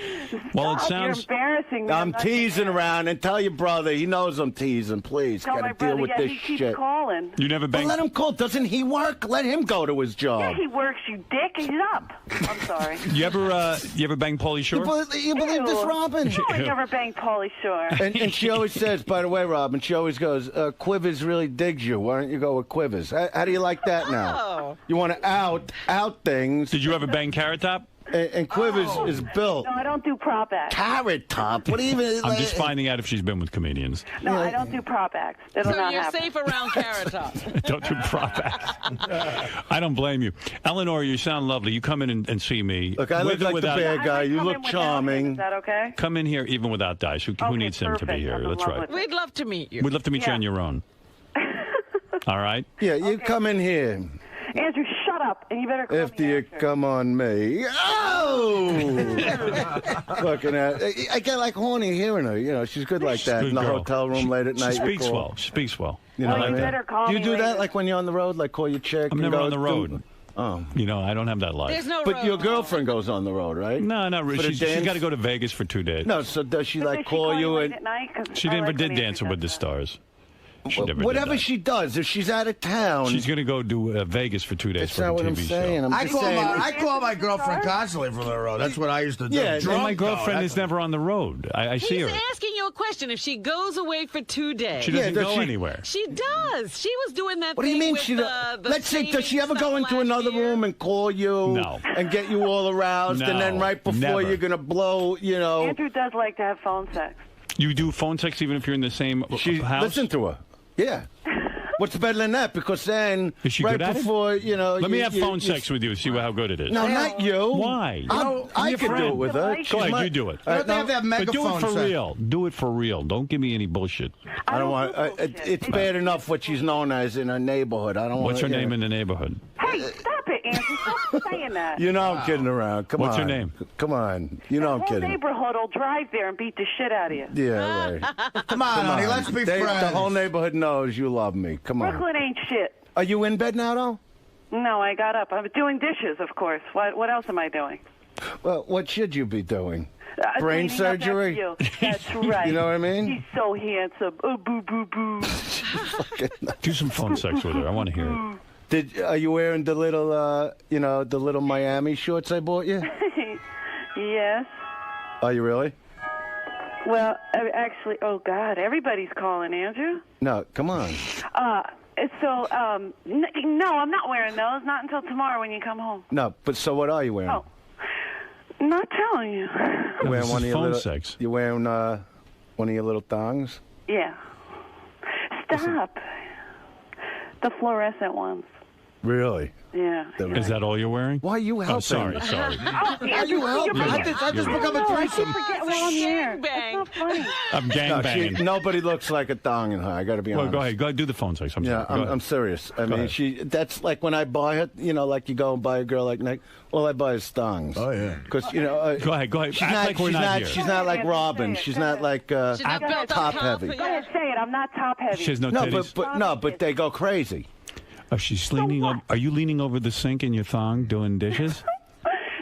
Speaker 1: Well, it
Speaker 21: Stop,
Speaker 1: sounds.
Speaker 21: You're embarrassing me.
Speaker 2: I'm teasing around, and tell your brother he knows I'm teasing. Please,
Speaker 21: Tell
Speaker 2: got
Speaker 21: my
Speaker 2: to deal
Speaker 21: brother,
Speaker 2: with
Speaker 21: yeah,
Speaker 2: this
Speaker 21: he keeps
Speaker 2: shit.
Speaker 21: calling.
Speaker 1: You never
Speaker 2: Well,
Speaker 1: banged.
Speaker 2: let him call. Doesn't he work? Let him go to his job.
Speaker 21: Yeah, he works, you dick. He's up. I'm sorry.
Speaker 1: You ever bang Pauly Shore?
Speaker 2: You believe this, Robin?
Speaker 21: No, I never banged Pauly Shore.
Speaker 2: And she always says, by the way, Robin, she always goes, Quivers really digs you. Why don't you go with Quivers? How do you like that now?
Speaker 21: Oh.
Speaker 2: You want to out things.
Speaker 1: Did you ever bang Carrot Top?
Speaker 2: And Quivers is built.
Speaker 21: No, I don't do prop acts.
Speaker 2: Carrot Top? What do you even...
Speaker 1: I'm just finding out if she's been with comedians.
Speaker 21: No, I don't do prop acts. That'll
Speaker 9: So
Speaker 21: not
Speaker 9: you're
Speaker 21: happen.
Speaker 9: safe around Carrot Top.
Speaker 1: Don't do prop acts. I don't blame you. Eleanor, you sound lovely. You come in and see me.
Speaker 2: Look, I look
Speaker 1: With or
Speaker 2: like
Speaker 1: without,
Speaker 2: the bad guy. You
Speaker 21: Come
Speaker 2: look
Speaker 21: in without him.
Speaker 2: charming.
Speaker 21: Is that okay?
Speaker 1: Come in here even without Dice. Who needs him to be
Speaker 21: perfect.
Speaker 1: here?
Speaker 21: I'm in
Speaker 1: That's
Speaker 21: love
Speaker 1: right.
Speaker 21: with
Speaker 9: We'd love to meet you.
Speaker 1: We'd love to meet you on your own. All right?
Speaker 2: Yeah, you come in here.
Speaker 21: Andrew, shut up, and you better call
Speaker 2: After
Speaker 21: me
Speaker 2: you
Speaker 21: after.
Speaker 2: come on me. Oh! Fucking I get like horny hearing her. You know, she's good like that
Speaker 1: Good
Speaker 2: in the
Speaker 1: girl.
Speaker 2: hotel room late at night.
Speaker 1: She
Speaker 2: you
Speaker 1: speaks
Speaker 2: call.
Speaker 1: well. She speaks well.
Speaker 2: You know,
Speaker 21: Well,
Speaker 2: like
Speaker 21: you
Speaker 2: that.
Speaker 21: better call
Speaker 2: Do you
Speaker 21: me
Speaker 2: do that
Speaker 21: later.
Speaker 2: like when you're on the road? Like call your chick?
Speaker 1: I'm
Speaker 2: and
Speaker 1: never
Speaker 2: go,
Speaker 1: on the road.
Speaker 2: Oh.
Speaker 1: You know, I don't have that life.
Speaker 9: There's no
Speaker 2: But
Speaker 9: road.
Speaker 2: your girlfriend goes on the road, right?
Speaker 1: No, not
Speaker 2: For
Speaker 1: really.
Speaker 2: the
Speaker 1: She's
Speaker 2: dance?
Speaker 1: got to go to Vegas for 2 days.
Speaker 2: No, so does she
Speaker 21: But
Speaker 2: like
Speaker 21: does she
Speaker 2: call you
Speaker 21: late
Speaker 2: and
Speaker 21: at night? 'Cause
Speaker 1: She
Speaker 21: I
Speaker 1: never
Speaker 21: like
Speaker 1: did
Speaker 21: when
Speaker 1: Dancing
Speaker 21: Andrew
Speaker 1: with the
Speaker 21: does
Speaker 1: Stars. She never
Speaker 2: whatever
Speaker 1: did that.
Speaker 2: she does? If she's out of town,
Speaker 1: She's going to go do Vegas for 2 days
Speaker 2: that's
Speaker 1: for a
Speaker 2: not what
Speaker 1: TV
Speaker 2: I'm saying.
Speaker 1: show.
Speaker 2: I'm
Speaker 10: I
Speaker 2: just
Speaker 10: call
Speaker 2: saying.
Speaker 10: I call my girlfriend constantly from the road. That's what I used to do.
Speaker 2: Yeah,
Speaker 1: And
Speaker 10: Drunk,
Speaker 1: my
Speaker 10: though.
Speaker 1: girlfriend is never on the road. I see
Speaker 9: He's
Speaker 1: her.
Speaker 9: asking you a question. If she goes away for 2 days,
Speaker 1: She doesn't
Speaker 2: does
Speaker 1: go
Speaker 2: she-
Speaker 1: anywhere.
Speaker 9: she does. She was doing that.
Speaker 2: What do you
Speaker 9: thing
Speaker 2: mean
Speaker 9: with
Speaker 2: she?
Speaker 9: the
Speaker 2: Let's say, does she ever
Speaker 9: savings
Speaker 2: go
Speaker 9: stuff
Speaker 2: into
Speaker 9: last
Speaker 2: another
Speaker 9: year?
Speaker 2: room and call you?
Speaker 1: No.
Speaker 2: And get you all aroused, and then
Speaker 1: No,
Speaker 2: right before
Speaker 1: never.
Speaker 2: you're gonna blow, you know.
Speaker 21: Andrew does like to have phone sex.
Speaker 1: You do phone sex even if you're in the same house?
Speaker 2: Listen to her. Yeah. What's better than that? Because then,
Speaker 1: Is she
Speaker 2: right
Speaker 1: good at it?
Speaker 2: before, you know.
Speaker 1: Let me
Speaker 2: you-
Speaker 1: have
Speaker 2: you-
Speaker 1: phone
Speaker 2: you-
Speaker 1: sex with you. See how good it is.
Speaker 2: No, not you.
Speaker 1: Why?
Speaker 2: I
Speaker 1: Be a
Speaker 2: could do
Speaker 1: friend.
Speaker 2: it with her.
Speaker 1: Go
Speaker 2: She's
Speaker 1: ahead,
Speaker 2: my-
Speaker 1: you do it.
Speaker 2: All right,
Speaker 10: They have to have
Speaker 1: But do it
Speaker 10: megaphone
Speaker 1: for
Speaker 10: sex.
Speaker 1: real. Do it for real. Don't give me any bullshit.
Speaker 2: I don't want. It's bad enough what she's known as in her neighborhood. I don't want.
Speaker 1: What's her name in the neighborhood?
Speaker 21: Hey, stop it, Andrew. Stop saying that.
Speaker 2: You know I'm kidding around. Come
Speaker 1: What's
Speaker 2: on.
Speaker 1: her name?
Speaker 2: Come on. You know I'm
Speaker 21: The whole
Speaker 2: kidding.
Speaker 21: neighborhood will drive there and beat the shit out of you.
Speaker 2: Yeah, right.
Speaker 10: Come on, honey, let's be
Speaker 2: The
Speaker 10: friends.
Speaker 2: whole neighborhood knows you love me. Come on.
Speaker 21: Brooklyn ain't shit.
Speaker 2: Are you in bed now, though?
Speaker 21: No, I got up. I'm doing dishes, of course. What else am I doing?
Speaker 2: Well, what should you be doing? Brain
Speaker 21: Cleaning up after
Speaker 2: surgery?
Speaker 21: you. That's right.
Speaker 2: You know what I mean?
Speaker 21: He's so handsome. Oh, boo, boo, boo.
Speaker 1: Do some phone sex with her. I want to hear it.
Speaker 2: Are you wearing the little, the little Miami shorts I bought you?
Speaker 21: Yes.
Speaker 2: Are you really?
Speaker 21: Well, actually, oh God, everybody's calling, Andrew.
Speaker 2: No, come on.
Speaker 21: So, no, I'm not wearing those. Not until tomorrow when you come home.
Speaker 2: No, but so what are you wearing?
Speaker 21: Oh, I'm not telling you.
Speaker 2: You wearing
Speaker 1: this
Speaker 2: one
Speaker 1: is
Speaker 2: of your
Speaker 1: phone
Speaker 2: little,
Speaker 1: sex.
Speaker 2: You wearing one of your little thongs?
Speaker 21: Yeah. Stop. The fluorescent ones.
Speaker 2: Really?
Speaker 21: Yeah.
Speaker 1: Is that all you're wearing?
Speaker 2: Why are you helping?
Speaker 1: Oh, sorry.
Speaker 2: Are you helping?
Speaker 10: I just become a threesome.
Speaker 1: I'm gang
Speaker 2: No,
Speaker 1: banging.
Speaker 2: nobody looks like a thong in her. I got to be
Speaker 1: Well,
Speaker 2: honest.
Speaker 1: go ahead. Go ahead. Do the phone sex. I'm
Speaker 2: Yeah,
Speaker 1: sorry. Go ahead.
Speaker 2: I'm serious. I
Speaker 1: Go
Speaker 2: mean,
Speaker 1: ahead.
Speaker 2: that's like when I buy her, like you go and buy a girl like Nick, all I buy is thongs.
Speaker 10: Oh, yeah.
Speaker 2: Because,
Speaker 1: Go ahead. Go ahead.
Speaker 2: she's
Speaker 1: Act
Speaker 2: not,
Speaker 1: like we're
Speaker 2: she's
Speaker 1: not
Speaker 2: not,
Speaker 1: here.
Speaker 2: she's not like Robin. She's not like
Speaker 9: She's not built up
Speaker 2: top
Speaker 9: top,
Speaker 2: heavy.
Speaker 21: Go ahead, say it. I'm not top heavy.
Speaker 1: She has no
Speaker 2: No,
Speaker 1: titties.
Speaker 2: but they go crazy.
Speaker 1: Oh, she's leaning over. Are you leaning over the sink in your thong doing dishes?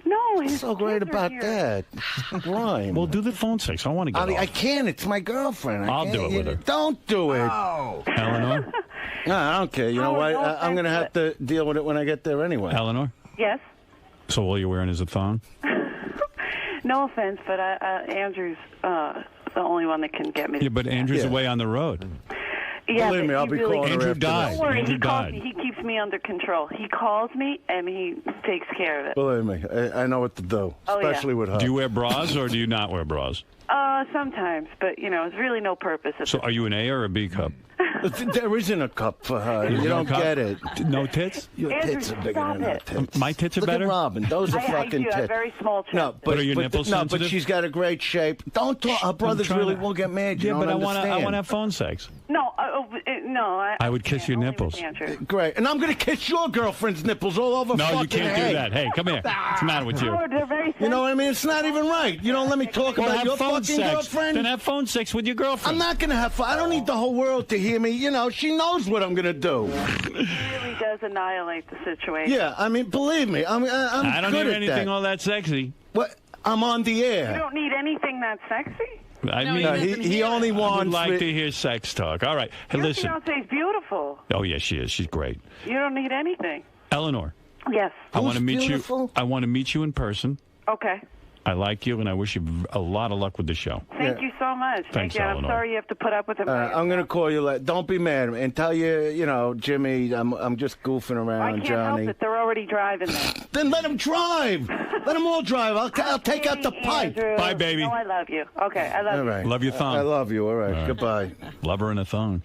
Speaker 21: No,
Speaker 2: What's so great about that? Grime.
Speaker 1: Well, do the phone sex. I want to get
Speaker 2: I
Speaker 1: off.
Speaker 2: can't. It's my girlfriend.
Speaker 1: I'll do it with her.
Speaker 2: Don't do it.
Speaker 1: Eleanor?
Speaker 2: No, I don't care. You know what? I'm going to have to deal with it when I get there anyway.
Speaker 1: Eleanor?
Speaker 21: Yes.
Speaker 1: So all you're wearing is a thong?
Speaker 21: No offense, but Andrew's the only one that can get me.
Speaker 1: Yeah, but Andrew's away on the road.
Speaker 21: Yeah,
Speaker 2: Believe
Speaker 21: but
Speaker 2: me, I'll
Speaker 21: he
Speaker 2: be
Speaker 21: really,
Speaker 2: calling her
Speaker 1: Andrew
Speaker 2: after
Speaker 1: died.
Speaker 2: this.
Speaker 21: Don't worry,
Speaker 1: Andrew
Speaker 21: he calls
Speaker 1: died.
Speaker 21: me. He keeps me under control. He calls me and he takes care of it.
Speaker 2: Believe me, I know what to do,
Speaker 21: Oh, yeah.
Speaker 2: especially with her.
Speaker 1: Do you wear bras or do you not wear bras?
Speaker 21: Sometimes, but it's really no purpose.
Speaker 1: So are you an A or a B cup?
Speaker 2: There isn't a cup for her. You don't get it.
Speaker 1: No tits?
Speaker 2: Your
Speaker 21: Andrew,
Speaker 2: tits are bigger
Speaker 21: stop
Speaker 2: than her
Speaker 21: it.
Speaker 2: tits.
Speaker 1: My tits are
Speaker 2: Look
Speaker 1: better?
Speaker 2: at Robin. Those are
Speaker 21: I
Speaker 2: fucking
Speaker 21: do. I
Speaker 2: tits.
Speaker 21: have very small chest.
Speaker 2: No,
Speaker 1: But are your nipples
Speaker 2: no,
Speaker 1: sensitive?
Speaker 2: but she's got a great shape. Don't talk. Her brothers
Speaker 1: trying
Speaker 2: really
Speaker 1: to-
Speaker 2: won't get mad. You
Speaker 1: Yeah,
Speaker 2: don't
Speaker 1: but I
Speaker 2: understand.
Speaker 1: want to have phone sex.
Speaker 21: No,
Speaker 1: I would kiss your nipples.
Speaker 2: Great. And I'm going to kiss your girlfriend's nipples all over
Speaker 1: No,
Speaker 2: fucking
Speaker 1: you can't
Speaker 2: head.
Speaker 1: do that. Hey, come here. What's the matter with you?
Speaker 21: Howard, they're very
Speaker 2: You know what I mean? It's not even right. You don't let me talk
Speaker 1: Well,
Speaker 2: about
Speaker 1: have
Speaker 2: your
Speaker 1: phone
Speaker 2: fucking
Speaker 1: sex.
Speaker 2: girlfriend.
Speaker 1: Then have phone sex with your girlfriend.
Speaker 2: I'm not going to have fun. I don't need the whole world to hear me. You know, she knows what I'm going to do.
Speaker 21: It really does annihilate the situation.
Speaker 2: Yeah, I mean, believe me, I'm
Speaker 1: I don't
Speaker 2: good
Speaker 1: hear
Speaker 2: at
Speaker 1: anything
Speaker 2: that.
Speaker 1: all that sexy.
Speaker 2: What? I'm on the
Speaker 21: You
Speaker 2: air.
Speaker 21: don't need anything that sexy.
Speaker 1: I
Speaker 9: No,
Speaker 1: mean,
Speaker 9: he doesn't
Speaker 2: he
Speaker 9: hear
Speaker 2: only
Speaker 9: it.
Speaker 1: I would
Speaker 2: wants
Speaker 1: like
Speaker 2: me-
Speaker 1: to hear sex talk. All right. Hey,
Speaker 21: Your
Speaker 1: listen.
Speaker 21: fiance's beautiful.
Speaker 1: Oh, yes, she is. She's great.
Speaker 21: You don't need anything.
Speaker 1: Eleanor,
Speaker 21: Yes.
Speaker 1: I want to meet
Speaker 2: beautiful?
Speaker 1: you. I want to meet you in person.
Speaker 21: Okay.
Speaker 1: I like you, and I wish you a lot of luck with the show.
Speaker 21: Thank you so much.
Speaker 1: Thanks,
Speaker 21: Thank you. And I'm
Speaker 1: Eleanor.
Speaker 21: sorry you have to put up with it.
Speaker 2: I'm going to call you. Don't be mad and tell you know, Jimmy, I'm just goofing
Speaker 21: I
Speaker 2: around,
Speaker 21: can't
Speaker 2: Johnny.
Speaker 21: help it. They're already driving there.
Speaker 2: Then let them drive. Let them all drive. I'll take out the pipe.
Speaker 21: Andrew.
Speaker 1: Bye, baby.
Speaker 21: No, I love you. Okay, I love
Speaker 2: All
Speaker 21: you.
Speaker 2: right.
Speaker 1: Love your thong.
Speaker 2: I love you. All right.
Speaker 1: All right.
Speaker 2: Goodbye.
Speaker 1: Love her in a thong.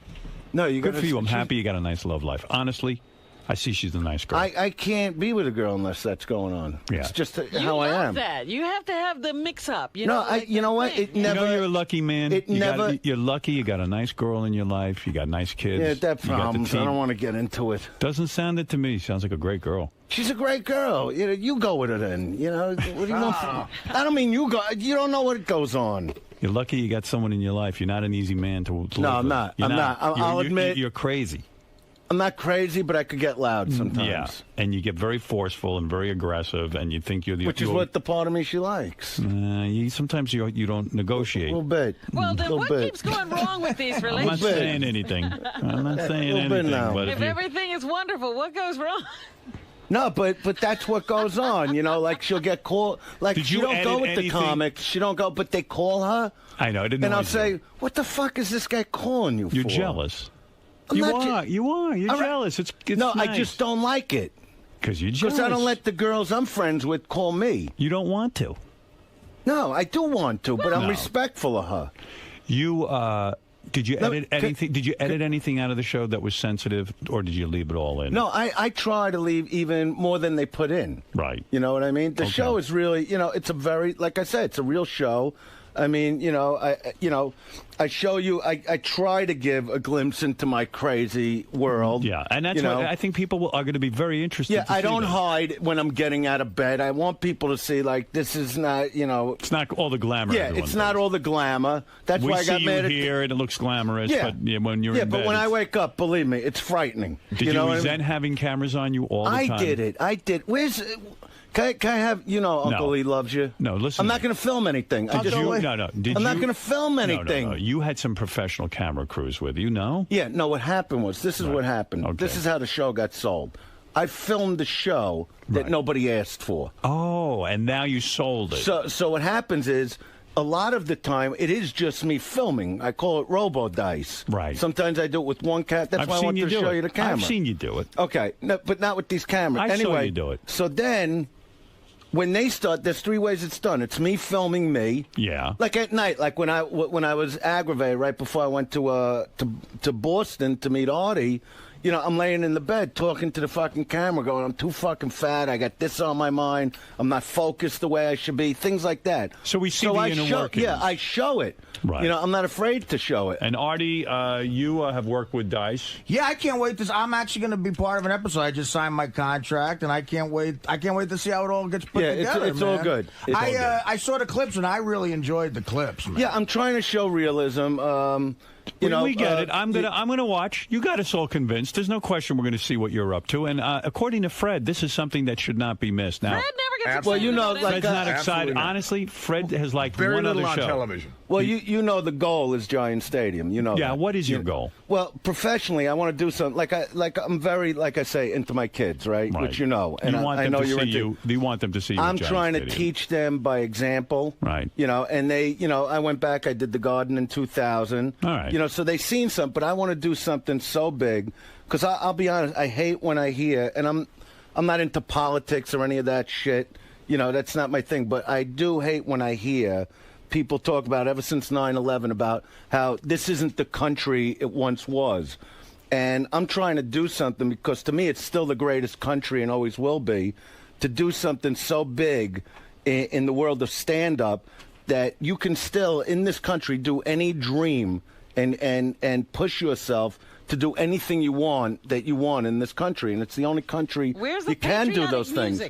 Speaker 2: No, you
Speaker 1: Good
Speaker 2: gotta-
Speaker 1: for you. I'm
Speaker 2: she-
Speaker 1: happy you got a nice love life. Honestly, I see she's a nice girl.
Speaker 2: I can't be with a girl unless that's going on.
Speaker 1: Yeah.
Speaker 2: It's just
Speaker 9: You
Speaker 2: how I
Speaker 9: love
Speaker 2: am.
Speaker 9: that. You have to have the mix-up. You
Speaker 2: No,
Speaker 9: know, like
Speaker 2: you know
Speaker 9: the
Speaker 2: what?
Speaker 9: thing.
Speaker 2: It never.
Speaker 1: You know you're a lucky man.
Speaker 2: It never.
Speaker 1: You're lucky. You got a nice girl in your life. You got nice kids.
Speaker 2: Yeah, that
Speaker 1: You got the
Speaker 2: problems. I
Speaker 1: team.
Speaker 2: don't want to get into it.
Speaker 1: Doesn't sound it to me. Sounds like a great girl.
Speaker 2: She's a great girl. You go with her then. You know, what do you want? I don't mean you go. You don't know what goes on.
Speaker 1: You're lucky you got someone in your life. You're not an easy man to live
Speaker 2: No, I'm
Speaker 1: with.
Speaker 2: not.
Speaker 1: You're
Speaker 2: I'm not. I'll admit-
Speaker 1: you're crazy.
Speaker 2: I'm not crazy, but I could get loud sometimes.
Speaker 1: Yeah, and you get very forceful and very aggressive, and you think you're the
Speaker 2: Which is what the part of me she likes.
Speaker 1: sometimes you don't
Speaker 2: A
Speaker 1: negotiate.
Speaker 2: little bit.
Speaker 9: Well, then
Speaker 2: Little
Speaker 9: what
Speaker 2: bit.
Speaker 9: keeps going wrong with these
Speaker 1: I'm not
Speaker 9: relationships?
Speaker 1: saying anything. I'm not saying
Speaker 2: Little bit
Speaker 1: anything.
Speaker 2: now.
Speaker 1: But
Speaker 9: If
Speaker 1: you,
Speaker 9: everything is wonderful, what goes wrong?
Speaker 2: No, but that's what goes on. You know, like she'll get called. Like
Speaker 1: Did
Speaker 2: she
Speaker 1: you
Speaker 2: don't go
Speaker 1: edit
Speaker 2: with
Speaker 1: anything?
Speaker 2: the comics. She don't go, but they call her.
Speaker 1: I know. I didn't.
Speaker 2: And
Speaker 1: know
Speaker 2: I'll
Speaker 1: you
Speaker 2: say,
Speaker 1: did.
Speaker 2: "What the fuck is this guy calling you
Speaker 1: You're
Speaker 2: for?"
Speaker 1: jealous.
Speaker 2: I'm
Speaker 1: You
Speaker 2: not
Speaker 1: are. You are. You're
Speaker 2: All right.
Speaker 1: jealous. It's
Speaker 2: No,
Speaker 1: nice.
Speaker 2: I just don't like it.
Speaker 1: Because you're jealous.
Speaker 2: Because I don't let the girls I'm friends with call me.
Speaker 1: You don't want to.
Speaker 2: No, I do want to, but I'm
Speaker 1: No.
Speaker 2: respectful of her.
Speaker 1: You did you
Speaker 2: No,
Speaker 1: edit anything? Did you edit anything out of the show that was sensitive, or did you leave it all in?
Speaker 2: No, I try to leave even more than they put in.
Speaker 1: Right.
Speaker 2: You know what I mean? The
Speaker 1: Okay.
Speaker 2: show is really, it's a very, like I said, it's a real show. I mean, I show you. I try to give a glimpse into my crazy world.
Speaker 1: Yeah, and that's what I think people are going to be very interested.
Speaker 2: Yeah,
Speaker 1: to
Speaker 2: I
Speaker 1: see
Speaker 2: don't
Speaker 1: that.
Speaker 2: hide when I'm getting out of bed. I want people to see like this is not,
Speaker 1: It's not all the glamour.
Speaker 2: Yeah,
Speaker 1: everyone
Speaker 2: it's not all the glamour. That's
Speaker 1: we
Speaker 2: why I got
Speaker 1: see
Speaker 2: mad
Speaker 1: you
Speaker 2: at
Speaker 1: here, and it looks glamorous.
Speaker 2: Yeah.
Speaker 1: But when you're
Speaker 2: yeah,
Speaker 1: in
Speaker 2: but
Speaker 1: bed,
Speaker 2: when I
Speaker 1: it's-
Speaker 2: wake up, believe me, it's frightening.
Speaker 1: did
Speaker 2: you
Speaker 1: you
Speaker 2: know what I
Speaker 1: resent
Speaker 2: mean?
Speaker 1: having cameras on you all the
Speaker 2: I
Speaker 1: time?
Speaker 2: did it. I did. Where's? Can I have? Uncle
Speaker 1: No.
Speaker 2: Lee loves you.
Speaker 1: No, listen.
Speaker 2: I'm not going to film anything. I just.
Speaker 1: No. Did
Speaker 2: I'm
Speaker 1: you,
Speaker 2: not going to film anything.
Speaker 1: No. You had some professional camera crews with you, no?
Speaker 2: Yeah, no, what happened was, this is what happened.
Speaker 1: Okay.
Speaker 2: This is how the show got sold. I filmed the show that nobody asked for.
Speaker 1: Oh, and now you sold it.
Speaker 2: So what happens is, a lot of the time, it is just me filming. I call it robo-dice.
Speaker 1: Right.
Speaker 2: Sometimes I do it with one cat. That's
Speaker 1: I've
Speaker 2: why I
Speaker 1: seen
Speaker 2: want
Speaker 1: you
Speaker 2: to
Speaker 1: do
Speaker 2: show
Speaker 1: it.
Speaker 2: you the camera.
Speaker 1: I've seen you do it.
Speaker 2: Okay, no, but not with these cameras.
Speaker 1: I saw
Speaker 2: Anyway,
Speaker 1: you do it.
Speaker 2: So then, when they start, there's three ways it's done. It's me filming me.
Speaker 1: Yeah.
Speaker 2: Like at night, like when I was aggravated right before I went to Boston to meet Artie. I'm laying in the bed talking to the fucking camera, going, "I'm too fucking fat. I got this on my mind. I'm not focused the way I should be." Things like that.
Speaker 1: So we see
Speaker 2: so
Speaker 1: the
Speaker 2: I
Speaker 1: inner
Speaker 2: show,
Speaker 1: workings.
Speaker 2: Yeah, I show it.
Speaker 1: Right.
Speaker 2: I'm not afraid to show it.
Speaker 1: And Artie, you have worked with Dice.
Speaker 10: Yeah, I can't wait. I'm actually going to be part of an episode. I just signed my contract, and I can't wait. I can't wait to see how it all gets put
Speaker 2: Yeah,
Speaker 10: together.
Speaker 2: it's all
Speaker 10: man.
Speaker 2: good. It's all good.
Speaker 10: I saw the clips, and I really enjoyed the clips. Man.
Speaker 2: Yeah, I'm trying to show realism.
Speaker 1: We get it. I'm gonna watch. You got us all convinced. There's no question we're going to see what you're up to. And according to Fred, this is something that should not be missed. Now,
Speaker 9: Fred never gets
Speaker 2: Well,
Speaker 1: Fred's not excited.
Speaker 12: Absolutely not.
Speaker 1: Honestly, Fred has liked
Speaker 12: Very
Speaker 1: one
Speaker 12: little
Speaker 1: other
Speaker 12: on
Speaker 1: show.
Speaker 12: television.
Speaker 2: Well, the goal is Giant Stadium.
Speaker 1: Yeah.
Speaker 2: that.
Speaker 1: What is your goal?
Speaker 2: Well, professionally, I want to do something I'm very, like I say, into my kids, right? Which and
Speaker 1: you want
Speaker 2: I
Speaker 1: them
Speaker 2: know
Speaker 1: to
Speaker 2: you're
Speaker 1: see
Speaker 2: into.
Speaker 1: you. You want them to see you.
Speaker 2: I'm
Speaker 1: at Giant
Speaker 2: trying to
Speaker 1: Stadium.
Speaker 2: teach them by example,
Speaker 1: Right.
Speaker 2: And they, I went back. I did the Garden in 2000.
Speaker 1: All right.
Speaker 2: So they seen something, but I want to do something so big because I'll be honest. I hate when I hear, and I'm not into politics or any of that shit. That's not my thing. But I do hate when I hear people talk about ever since 9/11 about how this isn't the country it once was. And I'm trying to do something because to me it's still the greatest country and always will be, to do something so big in the world of stand-up that you can still, in this country, do any dream and push yourself to do anything you want in this country, and it's the only country you can do those things.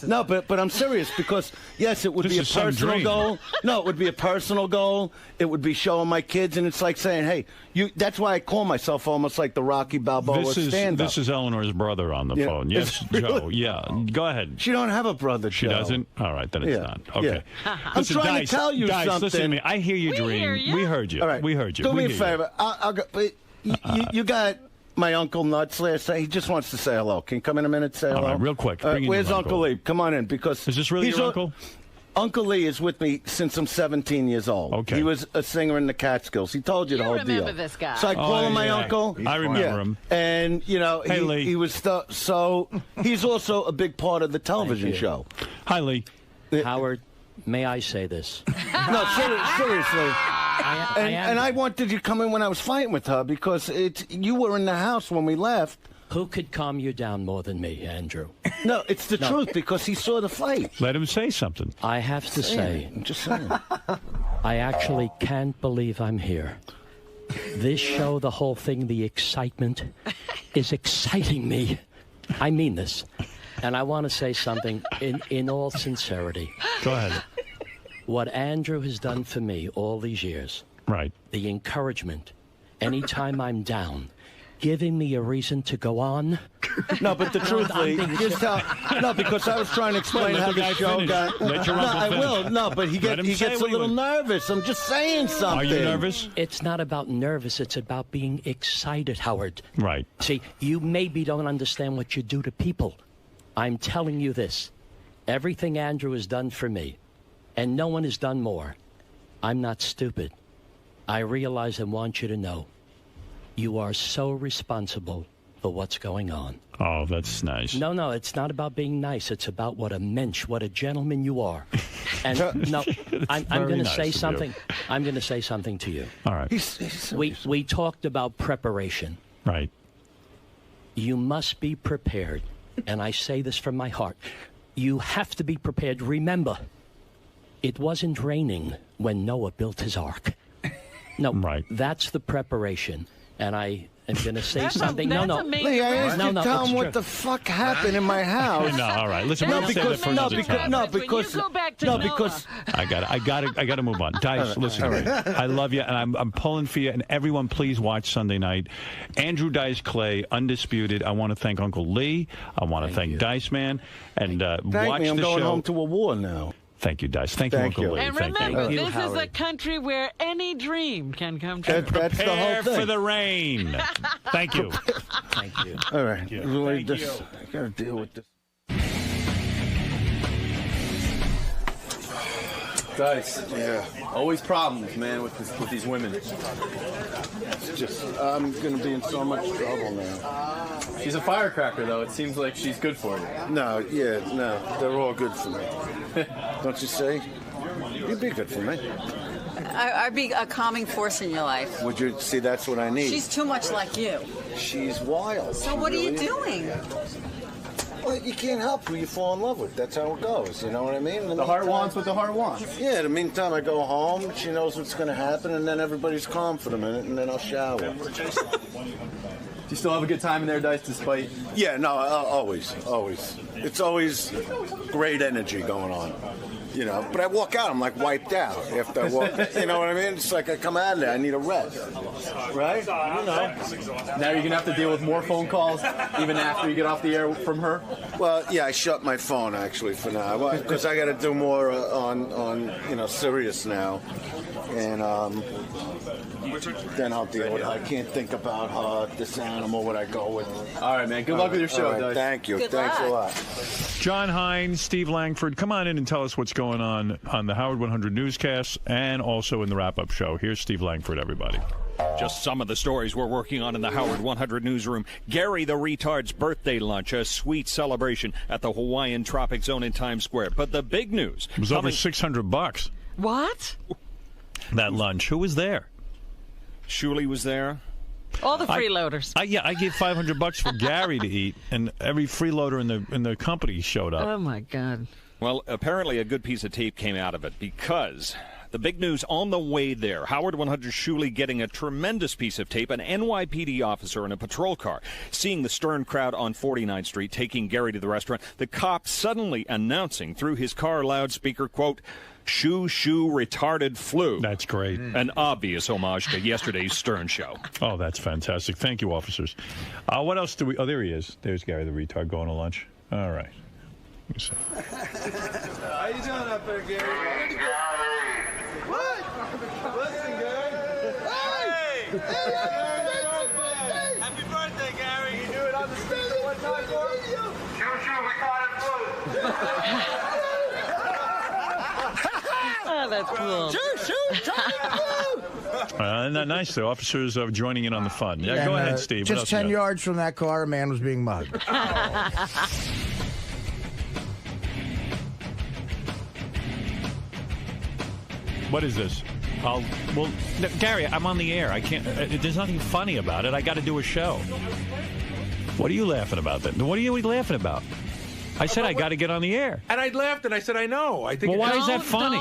Speaker 2: No, but I'm serious because yes, it would be a personal goal. No, it would be a personal goal. It would be showing my kids, and it's like saying, "Hey, you." That's why I call myself almost like the Rocky Balboa stand-up.
Speaker 1: This is Eleanor's brother on the phone. Yes, Joe. Yeah, go ahead.
Speaker 2: She don't have a brother.
Speaker 1: She doesn't. All right, then it's not. Okay.
Speaker 2: I'm trying to tell you something.
Speaker 1: Listen to me. I hear your dream. We heard you.
Speaker 2: All right.
Speaker 1: We heard you.
Speaker 2: Do me a favor. I'll go. You got my Uncle Nuts last night. He just wants to say hello. Can you come in a minute and say hello?
Speaker 1: All right, real quick.
Speaker 2: Where's Uncle Lee? Come on in, because...
Speaker 1: Is this really your uncle?
Speaker 2: Uncle Lee is with me since I'm 17 years old.
Speaker 1: Okay.
Speaker 2: He was a singer in the Catskills. He told you the whole deal.
Speaker 9: You remember this guy.
Speaker 2: So I call him my uncle.
Speaker 1: I remember him.
Speaker 2: And, you know,
Speaker 1: hey, Lee.
Speaker 2: He was... so he's also a big part of the television show.
Speaker 1: Hi, Lee.
Speaker 19: Howard, may I say this?
Speaker 2: No, seriously. And I wanted you to come in when I was fighting with her because you were in the house when we left.
Speaker 19: Who could calm you down more than me, Andrew?
Speaker 2: No, it's the truth because he saw the fight.
Speaker 1: Let him say something.
Speaker 19: I have to say,
Speaker 2: I'm just saying.
Speaker 19: I actually can't believe I'm here. This show, the whole thing, the excitement is exciting me. I mean this. And I want to say something in all sincerity.
Speaker 1: Go ahead.
Speaker 19: What Andrew has done for me all these years,
Speaker 1: right?
Speaker 19: The encouragement, anytime I'm down, giving me a reason to go on.
Speaker 2: No, but the truth, Lee, no, because I was trying to explain how the show got.
Speaker 1: Let your uncle finish.
Speaker 2: I will. No, but he gets a little nervous. I'm just saying something.
Speaker 1: Are you nervous?
Speaker 19: It's not about nervous. It's about being excited, Howard.
Speaker 1: Right.
Speaker 19: See, you maybe don't understand what you do to people. I'm telling you this. Everything Andrew has done for me, and no one has done more. I'm not stupid. I realize and want you to know you are so responsible for what's going on.
Speaker 1: Oh, that's nice.
Speaker 19: No, it's not about being nice. It's about what a mensch, what a gentleman you are. And no, I'm going to say something. I'm going to say something to you.
Speaker 1: All right.
Speaker 19: We talked about preparation.
Speaker 1: Right.
Speaker 19: You must be prepared, and I say this from my heart. You have to be prepared. Remember, it wasn't raining when Noah built his ark. No, that's the preparation. And I am going to say something. No.
Speaker 2: Lee, I asked you to tell him what the fuck happened in my house.
Speaker 1: No, all right. Listen,
Speaker 2: no,
Speaker 1: we'll save it for another time.
Speaker 2: because
Speaker 1: I got to move on. Dice, listen to me. I love you, and I'm pulling for you. And everyone, please watch Sunday night. Andrew Dice Clay, undisputed. I want to thank Uncle Lee. I want to thank Dice Man, and watch
Speaker 2: I'm
Speaker 1: the
Speaker 2: going
Speaker 1: show.
Speaker 2: home to a war now.
Speaker 1: Thank you, Dice. Thank you, Uncle Lee.
Speaker 9: And
Speaker 1: Thank
Speaker 9: remember,
Speaker 1: you.
Speaker 9: this is a country where any dream can come true.
Speaker 2: That's the whole thing.
Speaker 1: For the rain. Thank you.
Speaker 19: Thank you.
Speaker 2: All right.
Speaker 1: Thank you.
Speaker 2: I got to deal with this.
Speaker 17: Dice. Yeah. Always problems, man, with these women.
Speaker 2: It's just, I'm going to be in so much trouble now.
Speaker 17: She's a firecracker, though. It seems like she's good for you.
Speaker 2: No, they're all good for me. Don't you say? You'd be good for me.
Speaker 22: I'd be a calming force in your life.
Speaker 2: Would you see? That's what I need.
Speaker 22: She's too much like you.
Speaker 2: She's wild.
Speaker 22: So what are you doing?
Speaker 2: Well, you can't help who you fall in love with. That's how it goes. You know what I mean?
Speaker 17: The heart wants what the heart wants.
Speaker 2: Yeah, in the meantime, I go home, she knows what's going to happen, and then everybody's calm for the minute, and then I'll shower.
Speaker 17: Do you still have a good time in there, Dice, despite...
Speaker 2: Yeah, no, always. It's always great energy going on. You know, but I walk out, I'm like wiped out after I walk. You know what I mean? It's like I come out of there, I need a rest. Right? You know.
Speaker 17: Now you're going to have to deal with more phone calls even after you get off the air from her?
Speaker 2: Well, yeah, I shut my phone actually for now because I got to do more on Sirius now. And then I'll deal with it. I can't think about her, this animal, what I go with.
Speaker 17: All right, man. Good luck with your show, Dice.
Speaker 2: Thank you. Thanks a lot.
Speaker 1: John Hines, Steve Langford, come on in and tell us what's going on the Howard 100 newscast and also in the wrap-up show. Here's Steve Langford, everybody.
Speaker 23: Just some of the stories we're working on in the Howard 100 newsroom. Gary the Retard's birthday lunch, a sweet celebration at the Hawaiian Tropic Zone in Times Square. But the big news...
Speaker 1: It was over $600.
Speaker 9: What?
Speaker 1: that lunch. Who was there?
Speaker 23: Shuley was there.
Speaker 9: All the freeloaders.
Speaker 1: I gave $500 for Gary to eat, and every freeloader in the company showed up.
Speaker 9: Oh my God.
Speaker 23: Well, apparently a good piece of tape came out of it because the big news on the way there, Howard 100 Shuley getting a tremendous piece of tape, an NYPD officer in a patrol car, seeing the stern crowd on 49th Street taking Gary to the restaurant, the cop suddenly announcing through his car loudspeaker, quote, "Shoo, shoo, retarded flu."
Speaker 1: That's great.
Speaker 23: An obvious homage to yesterday's Stern show.
Speaker 1: Oh, that's fantastic. Thank you, officers. What else do we... Oh, there he is. There's Gary the retard going to lunch. All right. Let me see.
Speaker 3: How you doing up there, Gary? What? Listen, Gary. Hey! Happy birthday, Gary. You do it on the speaker one time for us?
Speaker 9: Oh, that's cool.
Speaker 1: Nice. The officers are joining in on the fun. Yeah, go ahead, Steve. What
Speaker 10: Just
Speaker 1: else you
Speaker 10: 10
Speaker 1: got?
Speaker 10: yards from that car, a man was being mugged.
Speaker 1: What is this? Well, no, Gary, I'm on the air. I can't. There's nothing funny about it. I got to do a show. What are you laughing about then? What are you laughing about? I said I got to get on the air.
Speaker 4: And I laughed and I said, I know. I think.
Speaker 1: Well, why is that funny?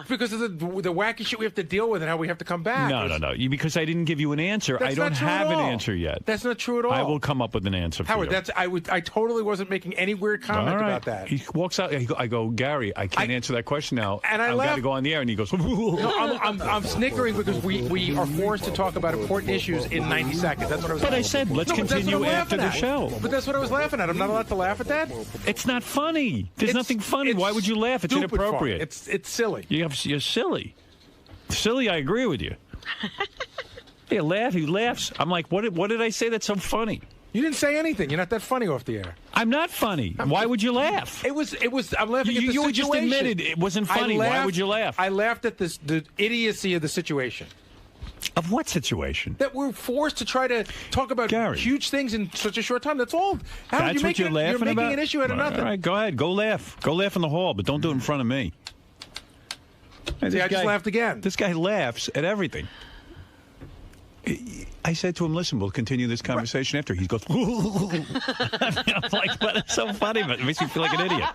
Speaker 4: Because of the wacky shit we have to deal with and how we have to come back.
Speaker 1: No. Because I didn't give you an answer.
Speaker 4: That's
Speaker 1: I don't
Speaker 4: not true
Speaker 1: have
Speaker 4: at
Speaker 1: an
Speaker 4: all.
Speaker 1: answer yet.
Speaker 4: That's not true at all.
Speaker 1: I will come up with an answer for
Speaker 4: Howard,
Speaker 1: you.
Speaker 4: I totally wasn't making any weird comment
Speaker 1: All right.
Speaker 4: about that.
Speaker 1: He walks out. I go, Gary, I can't answer that question now.
Speaker 4: And I
Speaker 1: I've got
Speaker 4: laugh-
Speaker 1: to go on the air. And he goes,
Speaker 4: No, I'm snickering because we are forced to talk about important issues in 90 seconds. That's what I was.
Speaker 1: But I said, let's continue after the show.
Speaker 4: But that's what I was laughing at. I'm not allowed to laugh at that.
Speaker 1: It's not funny. There's nothing funny. Why would you laugh? It's
Speaker 4: stupid
Speaker 1: inappropriate.
Speaker 4: fun. It's silly.
Speaker 1: You're silly. Silly, I agree with you. He laughs. I'm like, what did I say that's so funny?
Speaker 4: You didn't say anything. You're not that funny off the air.
Speaker 1: I'm not funny. Why would you laugh?
Speaker 4: It was. I'm laughing at the situation.
Speaker 1: You just admitted it wasn't funny. Why would you laugh?
Speaker 4: I laughed at the idiocy of the situation.
Speaker 1: Of what situation?
Speaker 4: That we're forced to try to talk about huge things in such a short time. That's all.
Speaker 1: That's what you're laughing
Speaker 4: You're
Speaker 1: about?
Speaker 4: making an issue out of nothing.
Speaker 1: All right, go ahead. Go laugh. Go laugh in the hall, but don't do it in front of me. Hey,
Speaker 4: See, I just laughed again.
Speaker 1: This guy laughs at everything. I said to him, listen, we'll continue this conversation after. He goes, I'm like, but it's so funny, but it makes me feel like an idiot.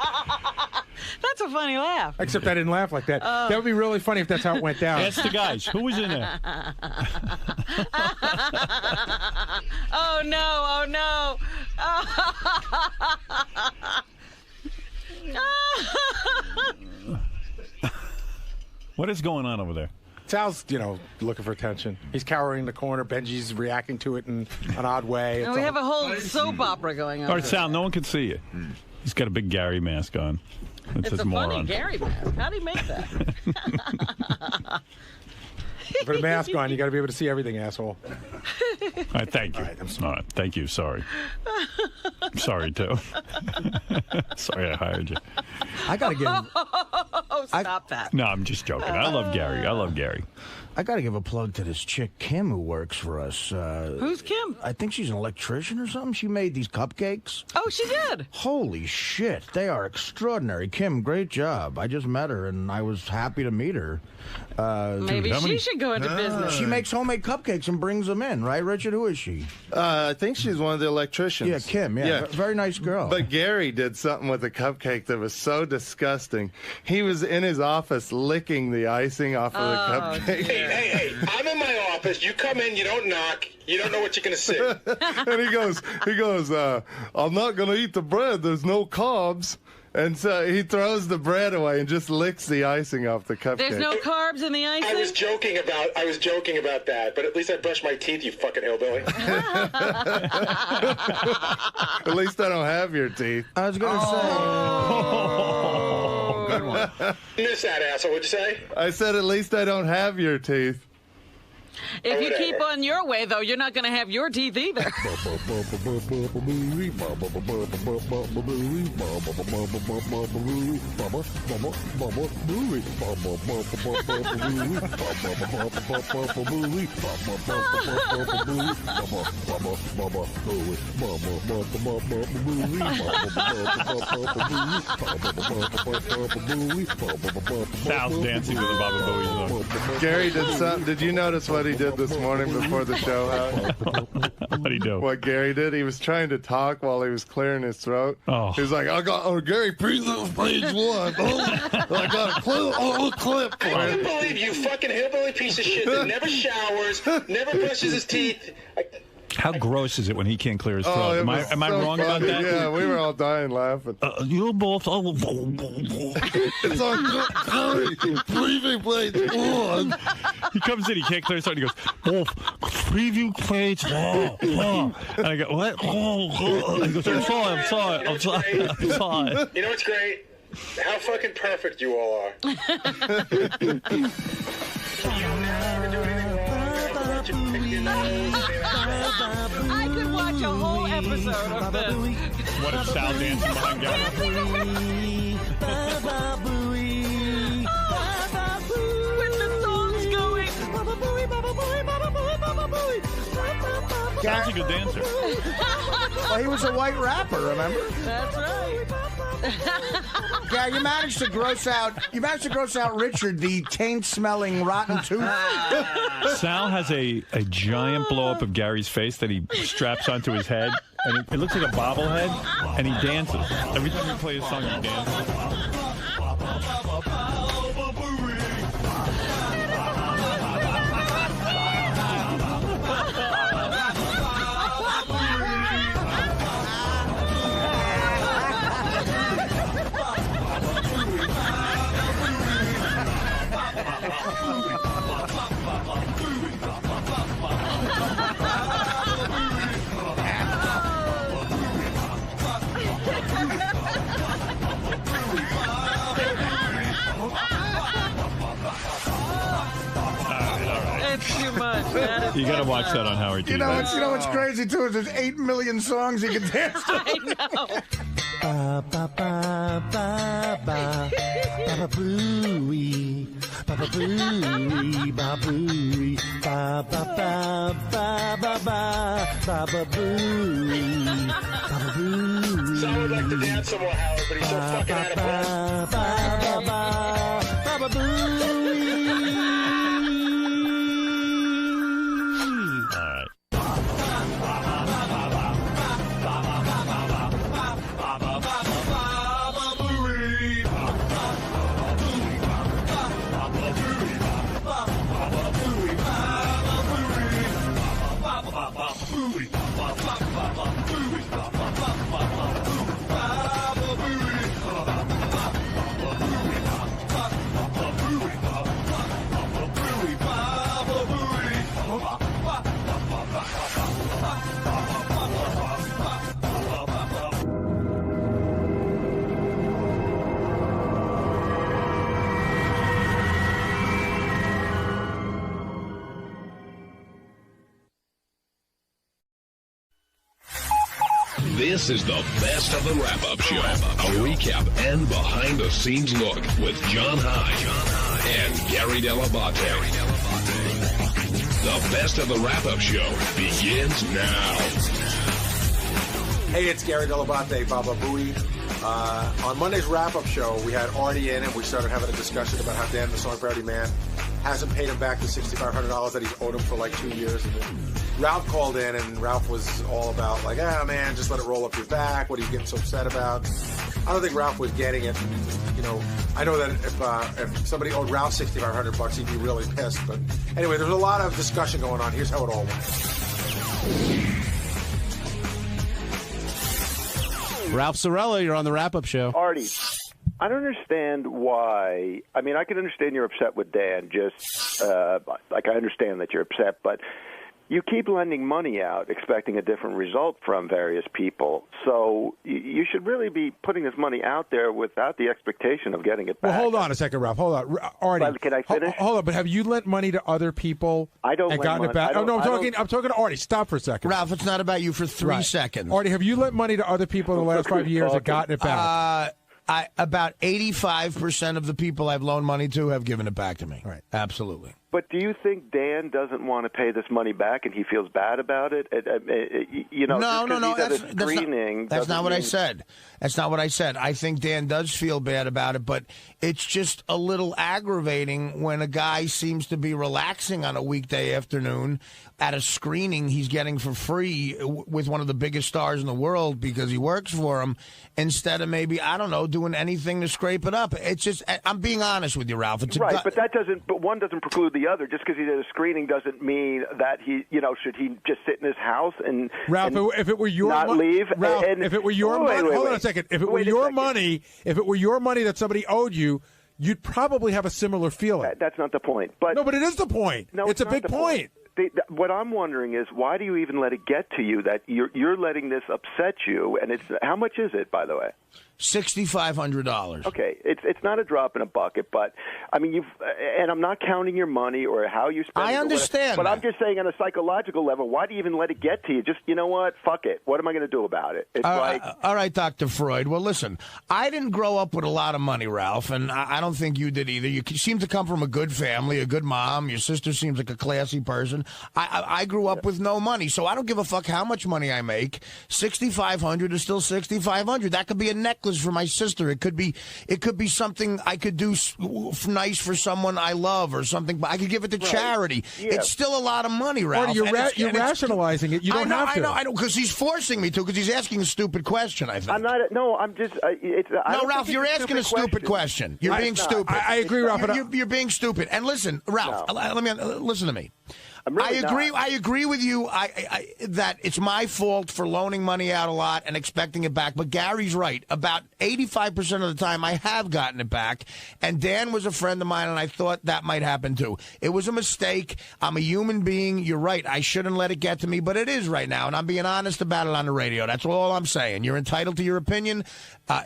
Speaker 9: That's a funny laugh.
Speaker 4: Except I didn't laugh like that. That would be really funny if that's how it went down.
Speaker 1: Ask the guys. Who was in there?
Speaker 9: Oh, no.
Speaker 1: What is going on over there?
Speaker 4: Sal's, looking for attention. He's cowering in the corner. Benji's reacting to it in an odd way.
Speaker 9: And we have a whole soap opera going on.
Speaker 1: All right, Sal, no one can see you. He's got a big Gary mask on.
Speaker 9: It's a funny Gary mask. How do you make that?
Speaker 4: Put a mask on. You got to be able to see everything, asshole.
Speaker 1: All right, thank you. All right, thank you. Sorry. I'm sorry, too. Sorry I hired you.
Speaker 10: I got to give...
Speaker 9: Oh, stop that.
Speaker 1: No, I'm just joking. I love Gary.
Speaker 10: I got to give a plug to this chick, Kim, who works for us.
Speaker 9: Who's Kim?
Speaker 10: I think she's an electrician or something. She made these cupcakes.
Speaker 9: Oh, she did?
Speaker 10: Holy shit. They are extraordinary. Kim, great job. I just met her, and I was happy to meet her.
Speaker 9: Maybe she should go into business.
Speaker 10: She makes homemade cupcakes and brings them in, right, Richard? Who is she?
Speaker 2: I think she's one of the electricians.
Speaker 10: Yeah, Kim. Yeah. Very nice girl.
Speaker 2: But Gary did something with the cupcake that was so disgusting. He was in his office licking the icing off of the cupcake.
Speaker 7: Hey, I'm in my office. You come in, you don't knock. You don't know what you're going to see.
Speaker 2: And he goes, I'm not going to eat the bread. There's no carbs. And so he throws the bread away and just licks the icing off the cupcake.
Speaker 9: There's no carbs in the icing?
Speaker 7: I was joking about that, but at least I brushed my teeth, you fucking hillbilly.
Speaker 2: At least I don't have your teeth.
Speaker 10: I was going to say.
Speaker 2: Oh, good one.
Speaker 7: Miss that, asshole. What'd you say?
Speaker 2: I said at least I don't have your teeth.
Speaker 9: If you keep on your way, though, you're not going to have your teeth either.
Speaker 1: Sal's dancing to the Baba Booey song.
Speaker 11: Gary did something. Did you notice what he did this morning before the show?
Speaker 1: What'd he do?
Speaker 11: What Gary did? He was trying to talk while he was clearing his throat.
Speaker 1: Oh.
Speaker 11: He was like, Gary, please, page one. I got a clip for
Speaker 7: I
Speaker 11: you.
Speaker 7: can't believe you fucking hillbilly piece of shit that never showers, never brushes his teeth.
Speaker 1: How gross is it when he can't clear his throat? Am I wrong about that?
Speaker 11: Yeah, we were all dying laughing.
Speaker 1: You both.
Speaker 11: It's on preview page one.
Speaker 1: He comes in, he can't clear his throat. He goes, preview page. And I go, what? And he goes, I'm sorry.
Speaker 7: You know what's great? How fucking perfect you all are.
Speaker 9: I could watch a whole episode of this.
Speaker 1: What if Sal dancing behind Gary?
Speaker 9: When the song's going.
Speaker 1: Sal's a good dancer.
Speaker 10: Well, he was a white rapper, remember?
Speaker 9: That's right.
Speaker 10: Yeah, you managed to gross out Richard, the taint-smelling rotten tooth.
Speaker 1: Sal has a giant blow-up of Gary's face that he straps onto his head, and it looks like a bobblehead, and he dances. Every time we play a song, he dances.
Speaker 9: It's too much.
Speaker 1: You got to watch that on Howard TV.
Speaker 10: You know what's crazy too is there's 8 million songs you can dance to.
Speaker 9: I know.
Speaker 10: Baba booey, Baba booey, Baba booey, Baba booey, Baba booey.
Speaker 7: Some would like to dance some more, Howard, but he's so fucking out of breath.
Speaker 10: Baba booey.
Speaker 16: This is the best of the wrap-up show. A recap and behind-the-scenes look with John High and Gary Dell'Abate. The best of the wrap-up show begins now.
Speaker 20: Hey, it's Gary Dell'Abate, Baba Booey. On Monday's wrap-up show, we had Artie in, and we started having a discussion about how Dan the Song Parody Man hasn't paid him back the $6,500 that he's owed him for like 2 years. And then Ralph called in, and Ralph was all about like, man, just let it roll up your back. What are you getting so upset about? I don't think Ralph was getting it. You know, I know that if somebody owed Ralph $6,500, he'd be really pissed. But anyway, there's a lot of discussion going on. Here's how it all went.
Speaker 24: Ralph Sorella, you're on the wrap-up show.
Speaker 25: Artie, I don't understand why. I mean, I can understand you're upset with Dan. Just like I understand that you're upset, but you keep lending money out expecting a different result from various people. So you should really be putting this money out there without the expectation of getting it back.
Speaker 5: Well, hold on a second, Ralph. Hold on. Artie.
Speaker 25: But can I finish?
Speaker 5: Hold on, but have you lent money to other people
Speaker 25: I don't
Speaker 5: and
Speaker 25: lend
Speaker 5: gotten
Speaker 25: money.
Speaker 5: it back?
Speaker 25: I don't-
Speaker 5: I'm talking to Artie. Stop for a second.
Speaker 10: Ralph, it's not about you for 3 seconds.
Speaker 5: Artie, have you lent money to other people in the last 5 years and gotten it back?
Speaker 10: About 85% of the people I've loaned money to have given it back to me. Right. Absolutely.
Speaker 25: But do you think Dan doesn't want to pay this money back and he feels bad about it? You know,
Speaker 10: No. That's not what I
Speaker 25: mean-
Speaker 10: said. That's not what I said. I think Dan does feel bad about it, but it's just a little aggravating when a guy seems to be relaxing on a weekday afternoon at a screening he's getting for free with one of the biggest stars in the world because he works for him, instead of maybe, I don't know, doing anything to scrape it up. It's just, I'm being honest with you, Ralph. It's
Speaker 25: Right, but one doesn't preclude the other. Just because he did a screening doesn't mean that should he just sit in his house and
Speaker 5: Ralph, if it were your
Speaker 25: not leave?
Speaker 5: Ralph,
Speaker 25: and,
Speaker 5: if it were your money, hold on a second. If it were your money, if it were your money that somebody owed you, you'd probably have a similar feeling.
Speaker 25: That's not the point. But
Speaker 5: no, but it is the point.
Speaker 25: No,
Speaker 5: it's a
Speaker 25: not
Speaker 5: big
Speaker 25: the
Speaker 5: point.
Speaker 25: What I'm wondering is, why do you even let it get to you that you're letting this upset you? And it's how much is it, by the way?
Speaker 10: $6,500.
Speaker 25: Okay, it's not a drop in a bucket, but I mean and I'm not counting your money or how you spend it.
Speaker 10: I understand,
Speaker 25: but I'm just saying on a psychological level, why do you even let it get to you? Just, you know what? Fuck it. What am I going to do about it? It's
Speaker 10: all right, Dr. Freud. Well, listen, I didn't grow up with a lot of money, Ralph, and I don't think you did either. You seem to come from a good family, a good mom. Your sister seems like a classy person. I grew up with no money, so I don't give a fuck how much money I make. $6,500 is still $6,500. That could be a necklace for my sister. It could be something I could do nice for someone I love or something. But I could give it to charity.
Speaker 25: Yeah.
Speaker 10: It's still a lot of money, Ralph.
Speaker 5: Artie, you're rationalizing it. You don't have to.
Speaker 10: I know, because he's forcing me to. Because he's asking a stupid question. I think.
Speaker 25: I'm not. No, I'm just.
Speaker 10: No, Ralph, you're asking a stupid question. You're being stupid.
Speaker 5: I agree, Ralph.
Speaker 10: You're being stupid. And listen, Ralph, listen to me. I agree with you that it's my fault for loaning money out a lot and expecting it back. But Gary's right. About 85% of the time, I have gotten it back. And Dan was a friend of mine, and I thought that might happen too. It was a mistake. I'm a human being. You're right. I shouldn't let it get to me, but it is right now. And I'm being honest about it on the radio. That's all I'm saying. You're entitled to your opinion.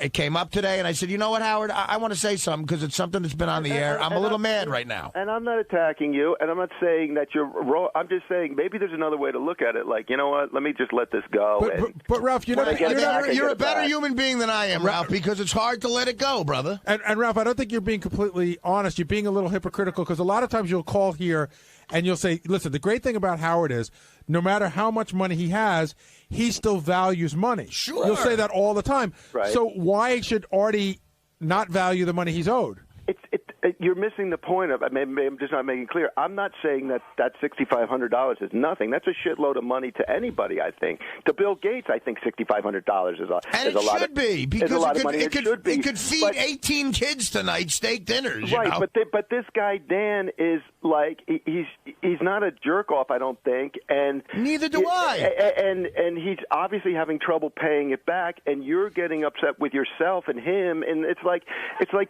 Speaker 10: It came up today, and I said, you know what, Howard? I want to say something because it's something that's been on the air. I'm a little mad right now.
Speaker 25: And I'm not attacking you, and I'm not saying that you're wrong. I'm just saying maybe there's another way to look at it. Like, you know what? Let me just let this go.
Speaker 5: But Ralph, you're
Speaker 10: a better human being than I am, Ralph, because it's hard to let it go, brother.
Speaker 5: And Ralph, I don't think you're being completely honest. You're being a little hypocritical because a lot of times you'll call here and you'll say, listen, the great thing about Howard is no matter how much money he has, he still values money.
Speaker 10: Sure.
Speaker 5: You'll say that all the time.
Speaker 25: Right.
Speaker 5: So why should Artie not value the money he's owed?
Speaker 25: You're missing the point of. Maybe I'm just not making it clear. I'm not saying that $6,500 is nothing. That's a shitload of money to anybody. I think to Bill Gates, I think $6,500 is a lot.
Speaker 10: And it should be because it could feed 18 kids tonight steak dinners.
Speaker 25: Right,
Speaker 10: you know?
Speaker 25: but this guy Dan is like he's not a jerk off. I don't think, and
Speaker 10: neither do I.
Speaker 25: And he's obviously having trouble paying it back, and you're getting upset with yourself and him, and it's like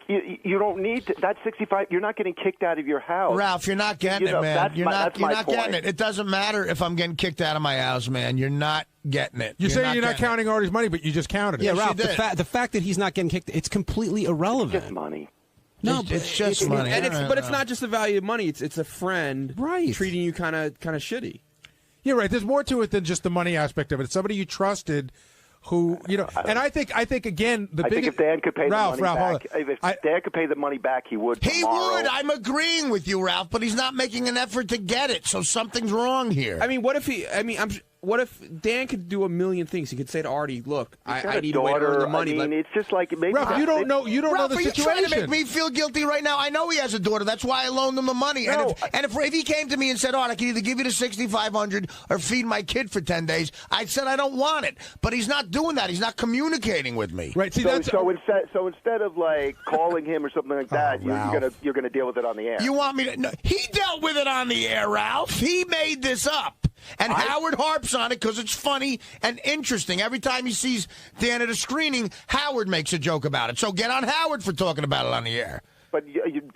Speaker 25: you don't need to, that 65. You're not getting kicked out of your house,
Speaker 10: Ralph. You're not getting it, man. You're not getting it. It doesn't matter if I'm getting kicked out of my house, man. You're not getting it.
Speaker 5: You're saying you're not counting Artie's money, but you just counted it.
Speaker 24: Yeah, Ralph. The fact that he's not getting kicked, it's completely irrelevant.
Speaker 25: It's just money.
Speaker 10: No, it's just money.
Speaker 8: But it's not just the value of money. It's a friend treating you kind of shitty.
Speaker 5: Yeah, right. There's more to it than just the money aspect of it. It's somebody you trusted. Who and I think again
Speaker 25: I think if Dan could pay the money back, if Dan could pay the money back, he would.
Speaker 10: He would. I'm agreeing with you, Ralph, but he's not making an effort to get it. So something's wrong here.
Speaker 8: I mean, what if he? I mean, what if Dan could do a million things? He could say to Artie, "Look, I need a way to earn the money."
Speaker 25: I mean, it's just like maybe.
Speaker 5: Ralph, you don't know the situation.
Speaker 10: You're trying to make me feel guilty right now. I know he has a daughter. That's why I loaned him the money.
Speaker 25: No,
Speaker 10: and if he came to me and said, "Oh, I can either give you the $6,500 or feed my kid for 10 days," I said I don't want it. But he's not doing that. He's not communicating with me.
Speaker 5: Right. See,
Speaker 25: so instead of like calling him or something like that, you're gonna deal with it on the air.
Speaker 10: You want me to? No, he dealt with it on the air, Ralph. He made this up. And Howard harps on it because it's funny and interesting. Every time he sees Dan at a screening, Howard makes a joke about it. So get on Howard for talking about it on the air.
Speaker 25: But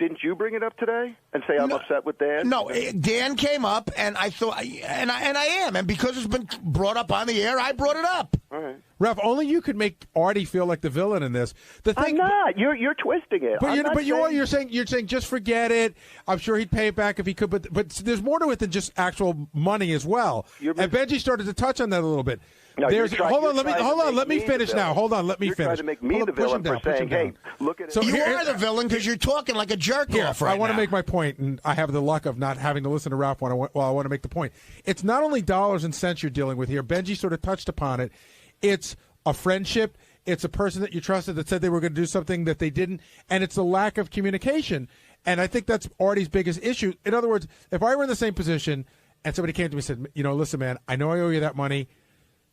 Speaker 25: didn't you bring it up today and say I'm upset with Dan?
Speaker 10: No, Dan came up, and I thought, and I am, and because it's been brought up on the air, I brought it up.
Speaker 25: All right.
Speaker 5: Ralph, only you could make Artie feel like the villain in this.
Speaker 25: I'm not. You're twisting it.
Speaker 5: But you're saying just forget it. I'm sure he'd pay it back if he could. But there's more to it than just actual money as well. And Benji started to touch on that a little bit.
Speaker 25: No,
Speaker 5: hold on. Let me finish now. Hold on. Let me
Speaker 25: you're
Speaker 5: finish.
Speaker 25: Trying to make me the villain for saying, "Hey, look at it."
Speaker 10: So you are the villain because you're talking like a jerk off right
Speaker 5: I want
Speaker 10: now.
Speaker 5: to make my point, and I have the luck of not having to listen to Ralph while I want to make the point. It's not only dollars and cents you're dealing with here. Benji sort of touched upon it. It's a friendship. It's a person that you trusted that said they were going to do something that they didn't, and it's a lack of communication. And I think that's Artie's biggest issue. In other words, if I were in the same position and somebody came to me and said, listen, man, I know I owe you that money.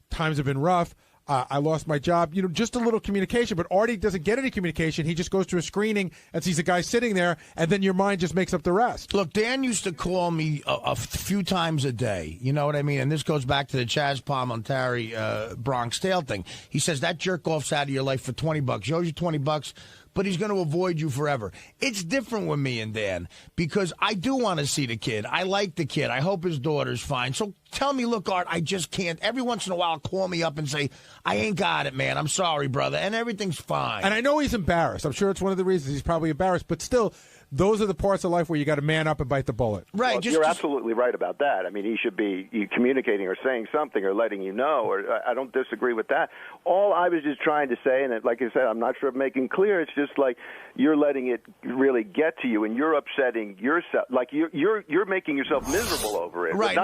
Speaker 5: Times have been rough. I lost my job. Just a little communication. But Artie doesn't get any communication. He just goes to a screening and sees a guy sitting there, and then your mind just makes up the rest.
Speaker 10: Look, Dan used to call me a few times a day. You know what I mean? And this goes back to the Chaz Palminteri Bronx Tale thing. He says that jerk-off's out of your life for $20. He owes you $20. But he's going to avoid you forever. It's different with me and Dan because I do want to see the kid. I like the kid. I hope his daughter's fine. So tell me, look, Art, I just can't. Every once in a while, call me up and say, I ain't got it, man. I'm sorry, brother. And everything's fine.
Speaker 5: And I know he's embarrassed. I'm sure it's one of the reasons he's probably embarrassed. But still, those are the parts of life where you got to man up and bite the bullet.
Speaker 10: Right.
Speaker 25: Well, you're absolutely right about that. I mean, he should be communicating or saying something or letting you know, or I don't disagree with that. All I was just trying to say, and like I said, I'm not sure if making clear, it's just like you're letting it really get to you, and you're upsetting yourself. Like you're making yourself miserable over it.
Speaker 10: Right.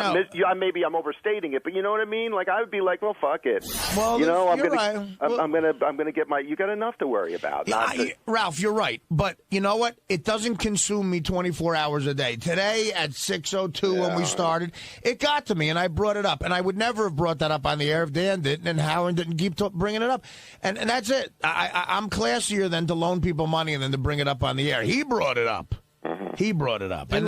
Speaker 25: Maybe I'm overstating it, but you know what I mean? Like I would be like, well, fuck it.
Speaker 10: Well,
Speaker 25: I'm gonna get my. You got enough to worry about.
Speaker 10: Ralph, you're right, but you know what? It doesn't consume me 24 hours a day. Today at 6:02 when we started, it got to me, and I brought it up. And I would never have brought that up on the air if Dan didn't, and Howard didn't keep bringing it up. And that's it. I'm classier than to loan people money and then to bring it up on the air. He brought it up. He brought it up. And,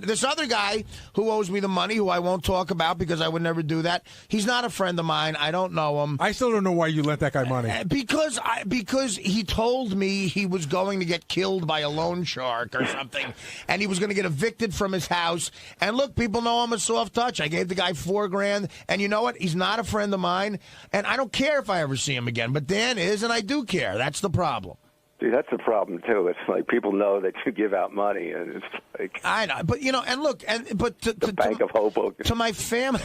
Speaker 10: this other guy who owes me the money, who I won't talk about because I would never do that, he's not a friend of mine. I don't know him.
Speaker 5: I still don't know why you lent that guy money.
Speaker 10: Because he told me he was going to get killed by a loan shark or something, and he was going to get evicted from his house. And look, people know I'm a soft touch. I gave the guy $4,000, and you know what? He's not a friend of mine, and I don't care if I ever see him again. But Dan is, and I do care. That's the problem.
Speaker 25: See, that's the problem too. It's like people know that you give out money, and it's like
Speaker 10: I know, but and look,
Speaker 25: the Bank of Hoboken.
Speaker 10: To my family,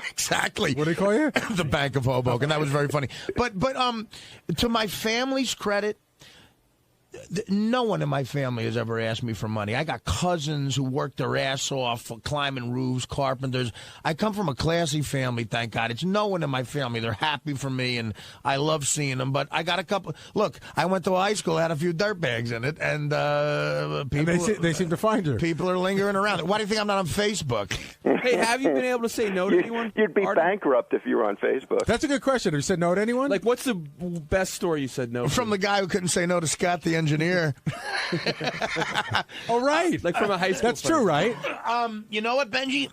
Speaker 10: exactly.
Speaker 5: What do you call you?
Speaker 10: The Bank of Hoboken. That was very funny. But to my family's credit, no one in my family has ever asked me for money. I got cousins who work their ass off climbing roofs, carpenters. I come from a classy family, thank God. It's no one in my family. They're happy for me, and I love seeing them. But I got a couple. Look, I went to a high school, had a few dirtbags in it, and people.
Speaker 5: And they seem to find you.
Speaker 10: People are lingering around. Why do you think I'm not on Facebook?
Speaker 8: Hey, have you been able to say no to anyone?
Speaker 25: You'd be bankrupt if you were on Facebook.
Speaker 5: That's a good question. Have you said no to anyone?
Speaker 8: Like, what's the best story you said no to?
Speaker 10: From the guy who couldn't say no to Scott the engineer.
Speaker 5: Oh, right.
Speaker 8: Like from a high school.
Speaker 5: That's true, right?
Speaker 10: You know what, Benji?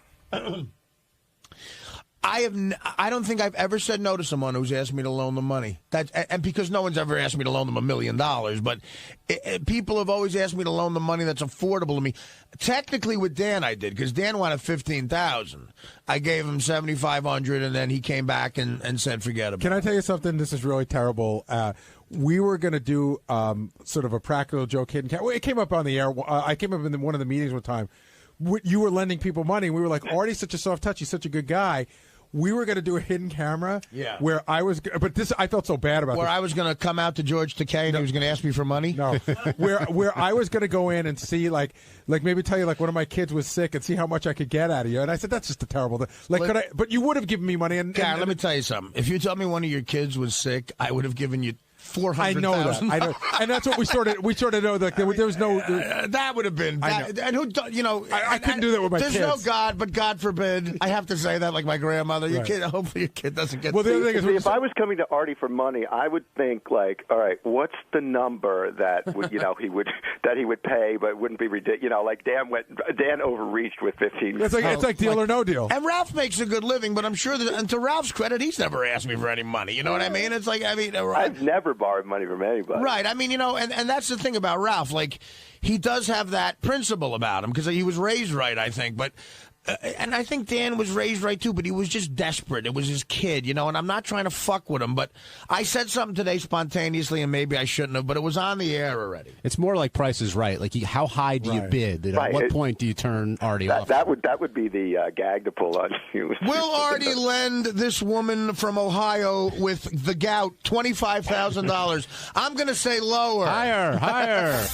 Speaker 10: I don't think I've ever said no to someone who's asked me to loan them money. And because no one's ever asked me to loan them $1 million, but people have always asked me to loan them money that's affordable to me. Technically, with Dan, I did because Dan wanted $15,000. I gave him $7,500, and then he came back and said, "Forget about it."
Speaker 5: Can I tell you something? This is really terrible. We were going to do sort of a practical joke hidden camera. It came up on the air. I came up in one of the meetings one time. You were lending people money, and we were like, Artie's such a soft touch. He's such a good guy. We were going to do a hidden camera.
Speaker 10: Yeah.
Speaker 5: Where I was, but this I felt so bad about.
Speaker 10: Where
Speaker 5: this.
Speaker 10: I was going to come out to George Takei and he was going to ask me for money.
Speaker 5: No. where I was going to go in and see like maybe tell you like one of my kids was sick and see how much I could get out of you. And I said that's just a terrible thing. Like, could I? But you would have given me money. And
Speaker 10: let me tell you something. If you told me one of your kids was sick, I would have given you $400,000.
Speaker 5: I know that. I know, and that's what we sort of know that there was no.
Speaker 10: That would have been. And who,
Speaker 5: I couldn't do that with my
Speaker 10: kids.
Speaker 5: kids.
Speaker 10: There's no God, but God forbid. I have to say that like my grandmother. Your kid. Hopefully, your kid doesn't get.
Speaker 25: Well, the other thing is, if I was coming to Artie for money, I would think like, all right, what's the number that would, he would pay, but it wouldn't be ridiculous. Like Dan overreached with 15.
Speaker 5: It's like Deal or No Deal.
Speaker 10: And Ralph makes a good living, but I'm sure that, and to Ralph's credit, he's never asked me for any money. You know what I mean? It's like
Speaker 25: I've never never borrowed money from anybody.
Speaker 10: Right. I mean, and that's the thing about Ralph. Like, he does have that principle about him because he was raised right, I think. But and I think Dan was raised right, too, but he was just desperate. It was his kid, and I'm not trying to fuck with him. But I said something today spontaneously, and maybe I shouldn't have, but it was on the air already.
Speaker 24: It's more like Price is Right. Like, how high do you bid? At what point do you turn Artie off?
Speaker 25: That would be the gag to pull on you.
Speaker 10: Will Artie lend this woman from Ohio with the gout $25,000? I'm going to say lower.
Speaker 24: Higher.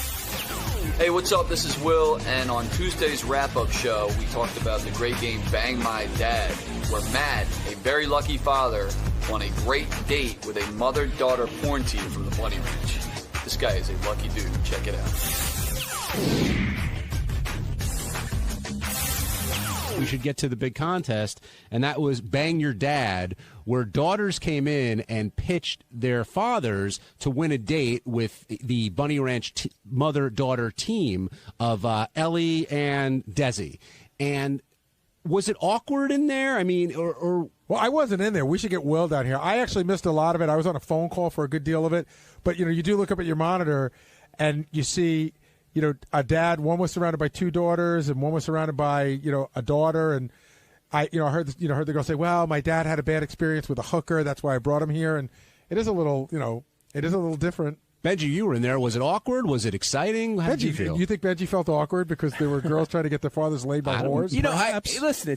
Speaker 6: Hey, what's up? This is Will, and on Tuesday's wrap-up show, we talked about the great game Bang My Dad, where Matt, a very lucky father, won a great date with a mother-daughter porn team from the Bunny Ranch. This guy is a lucky dude. Check it out.
Speaker 24: We should get to the big contest, and that was Bang Your Dad, where daughters came in and pitched their fathers to win a date with the Bunny Ranch mother-daughter team of Ellie and Desi. And was it awkward in there? I mean, or
Speaker 5: Well, I wasn't in there. We should get Will down here. I actually missed a lot of it. I was on a phone call for a good deal of it. But, you do look up at your monitor, and you see – a dad, one was surrounded by two daughters and one was surrounded by, a daughter. And I heard the girl say, well, my dad had a bad experience with a hooker. That's why I brought him here. And it is a little, it is a little different.
Speaker 24: Benji, you were in there. Was it awkward? Was it exciting? How did you feel?
Speaker 5: You think Benji felt awkward because there were girls trying to get their fathers laid by whores?
Speaker 8: Listen,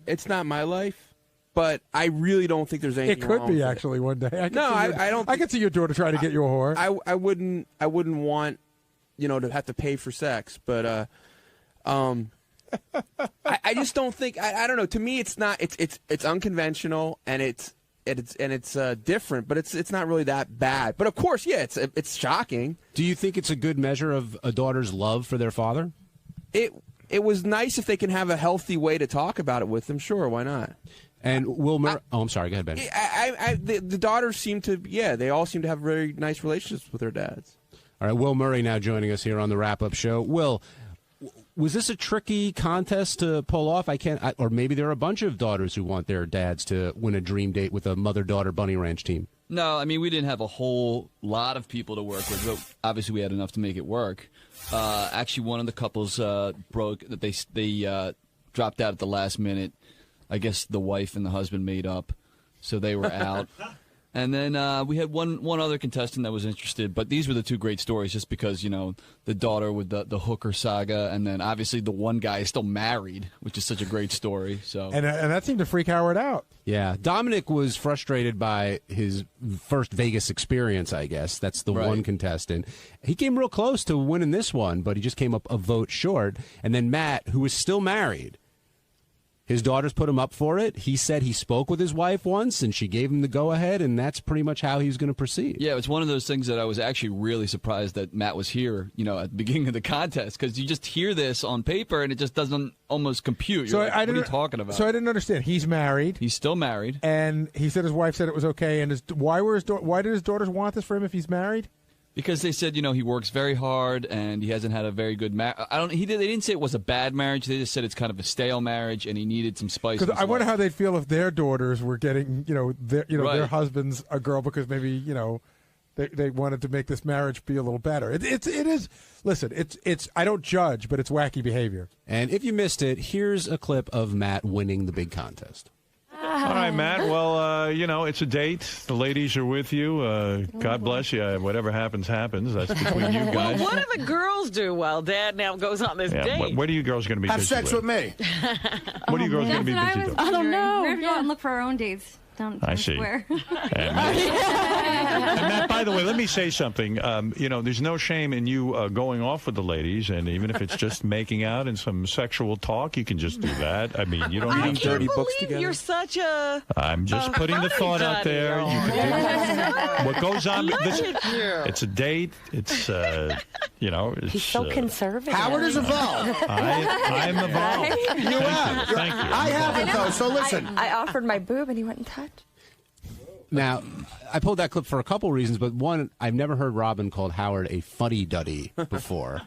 Speaker 8: it's not my life, but I really don't think there's anything wrong.
Speaker 5: It could be actually one day. I don't. I could see your daughter trying to get you a whore.
Speaker 8: I wouldn't want to have to pay for sex, but I just don't think I don't know. To me, it's not. It's unconventional and it's different, but it's not really that bad. But of course, yeah, it's shocking.
Speaker 24: Do you think it's a good measure of a daughter's love for their father?
Speaker 8: It was nice if they can have a healthy way to talk about it with them. Sure, why not?
Speaker 24: And Wilmer, I'm sorry. Go ahead, Ben.
Speaker 8: The daughters seem to, they all seem to have very nice relationships with their dads.
Speaker 24: All right, Will Murray now joining us here on the wrap-up show. Will, was this a tricky contest to pull off? Or maybe there are a bunch of daughters who want their dads to win a dream date with a mother-daughter Bunny Ranch team.
Speaker 13: No, I mean, we didn't have a whole lot of people to work with, but obviously we had enough to make it work. Actually, one of the couples broke that they dropped out at the last minute. I guess the wife and the husband made up, so they were out. And then we had one other contestant that was interested, but these were the two great stories just because, the daughter with the hooker saga, and then obviously the one guy is still married, which is such a great story. So
Speaker 5: And that seemed to freak Howard out.
Speaker 24: Yeah, Dominic was frustrated by his first Vegas experience, I guess. That's the one contestant. He came real close to winning this one, but he just came up a vote short. And then Matt, who was still married, his daughters put him up for it. He said he spoke with his wife once, and she gave him the go-ahead, and that's pretty much how he was going to proceed.
Speaker 13: Yeah, it's one of those things that I was actually really surprised that Matt was here, at the beginning of the contest, because you just hear this on paper, and it just doesn't almost compute. You're like, what are you talking about?
Speaker 5: So I didn't understand. He's married.
Speaker 13: He's still married.
Speaker 5: And he said his wife said it was okay. And why did his daughters want this for him if he's married?
Speaker 13: Because they said, he works very hard and he hasn't had a very good marriage. They didn't say it was a bad marriage. They just said it's kind of a stale marriage and he needed some spice.
Speaker 5: Because I wonder how they'd feel if their daughters were getting, their husband's a girl because maybe, they wanted to make this marriage be a little better. It is. Listen, it's. I don't judge, but it's wacky behavior.
Speaker 24: And if you missed it, here's a clip of Matt winning the big contest.
Speaker 1: All right, Matt. Well, it's a date. The ladies are with you. God bless you. Whatever happens, happens. That's between you guys.
Speaker 9: Well, what do the girls do while Dad now goes on this date?
Speaker 1: What are you girls going to be
Speaker 10: Have
Speaker 1: busy
Speaker 10: sex with me.
Speaker 1: What are you girls going to be busy doing?
Speaker 14: I don't know. We're going to go out and look for our own dates.
Speaker 1: I see.
Speaker 14: Square.
Speaker 1: And Matt, by the way, let me say something. There's no shame in you going off with the ladies, and even if it's just making out and some sexual talk, you can just do that. I mean, you don't need dirty books together.
Speaker 9: You're such a.
Speaker 1: I'm just putting the thought out there. You can do what goes on. It's a date. It's
Speaker 15: He's so conservative.
Speaker 10: Howard is evolved.
Speaker 1: I'm evolved.
Speaker 10: You are.
Speaker 1: Thank you.
Speaker 10: I haven't though. So listen.
Speaker 15: I offered my boob and he wouldn't touch.
Speaker 24: Now, I pulled that clip for a couple reasons, but one, I've never heard Robin called Howard a fuddy-duddy before.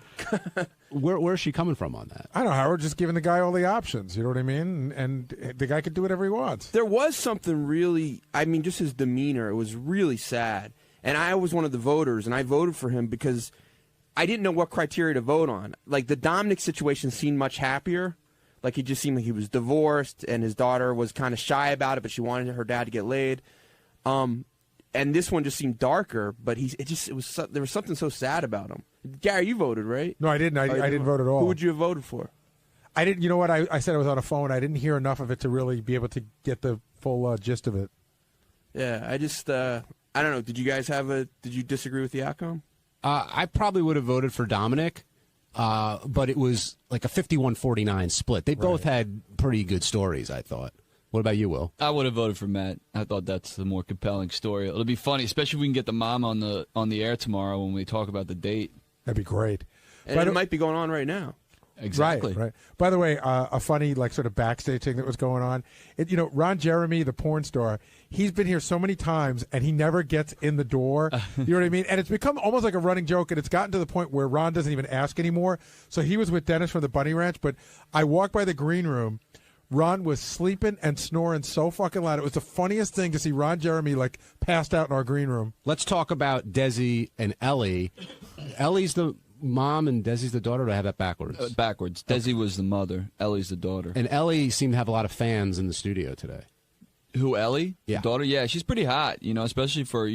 Speaker 24: Where's she coming from on that?
Speaker 5: I don't know, Howard, just giving the guy all the options, you know what I mean? And the guy could do whatever he wants.
Speaker 8: There was something really, just his demeanor, it was really sad. And I was one of the voters, and I voted for him because I didn't know what criteria to vote on. Like, the Dominic situation seemed much happier. Like, he just seemed like he was divorced, and his daughter was kind of shy about it, but she wanted her dad to get laid. And this one just seemed darker, but there was something so sad about him. Gary, you voted, right?
Speaker 5: No, I didn't. I didn't vote at all.
Speaker 8: Who would you have voted for?
Speaker 5: I didn't. You know what? I said I was on a phone. I didn't hear enough of it to really be able to get the full gist of it.
Speaker 8: Yeah, I just I don't know. Did you disagree with the outcome?
Speaker 24: I probably would have voted for Dominic, but it was like a 51-49 split. They both had pretty good stories, I thought. What about you, Will?
Speaker 13: I would have voted for Matt. I thought that's the more compelling story. It'll be funny, especially if we can get the mom on the air tomorrow when we talk about the date.
Speaker 5: That'd be great.
Speaker 8: And it might be going on right now.
Speaker 13: Exactly.
Speaker 5: Right. By the way, a funny sort of backstage thing that was going on. Ron Jeremy, the porn star, he's been here so many times and he never gets in the door. You know what I mean? And it's become almost like a running joke, and it's gotten to the point where Ron doesn't even ask anymore. So he was with Dennis from the Bunny Ranch, but I walked by the green room. Ron was sleeping and snoring so fucking loud. It was the funniest thing to see Ron Jeremy passed out in our green room.
Speaker 24: Let's talk about Desi and Ellie. Ellie's the mom and Desi's the daughter. Or do I have that backwards?
Speaker 13: Backwards. Desi was the mother. Ellie's the daughter.
Speaker 24: And Ellie seemed to have a lot of fans in the studio today.
Speaker 13: Who, Ellie?
Speaker 24: Yeah.
Speaker 13: The daughter? Yeah, she's pretty hot, especially for,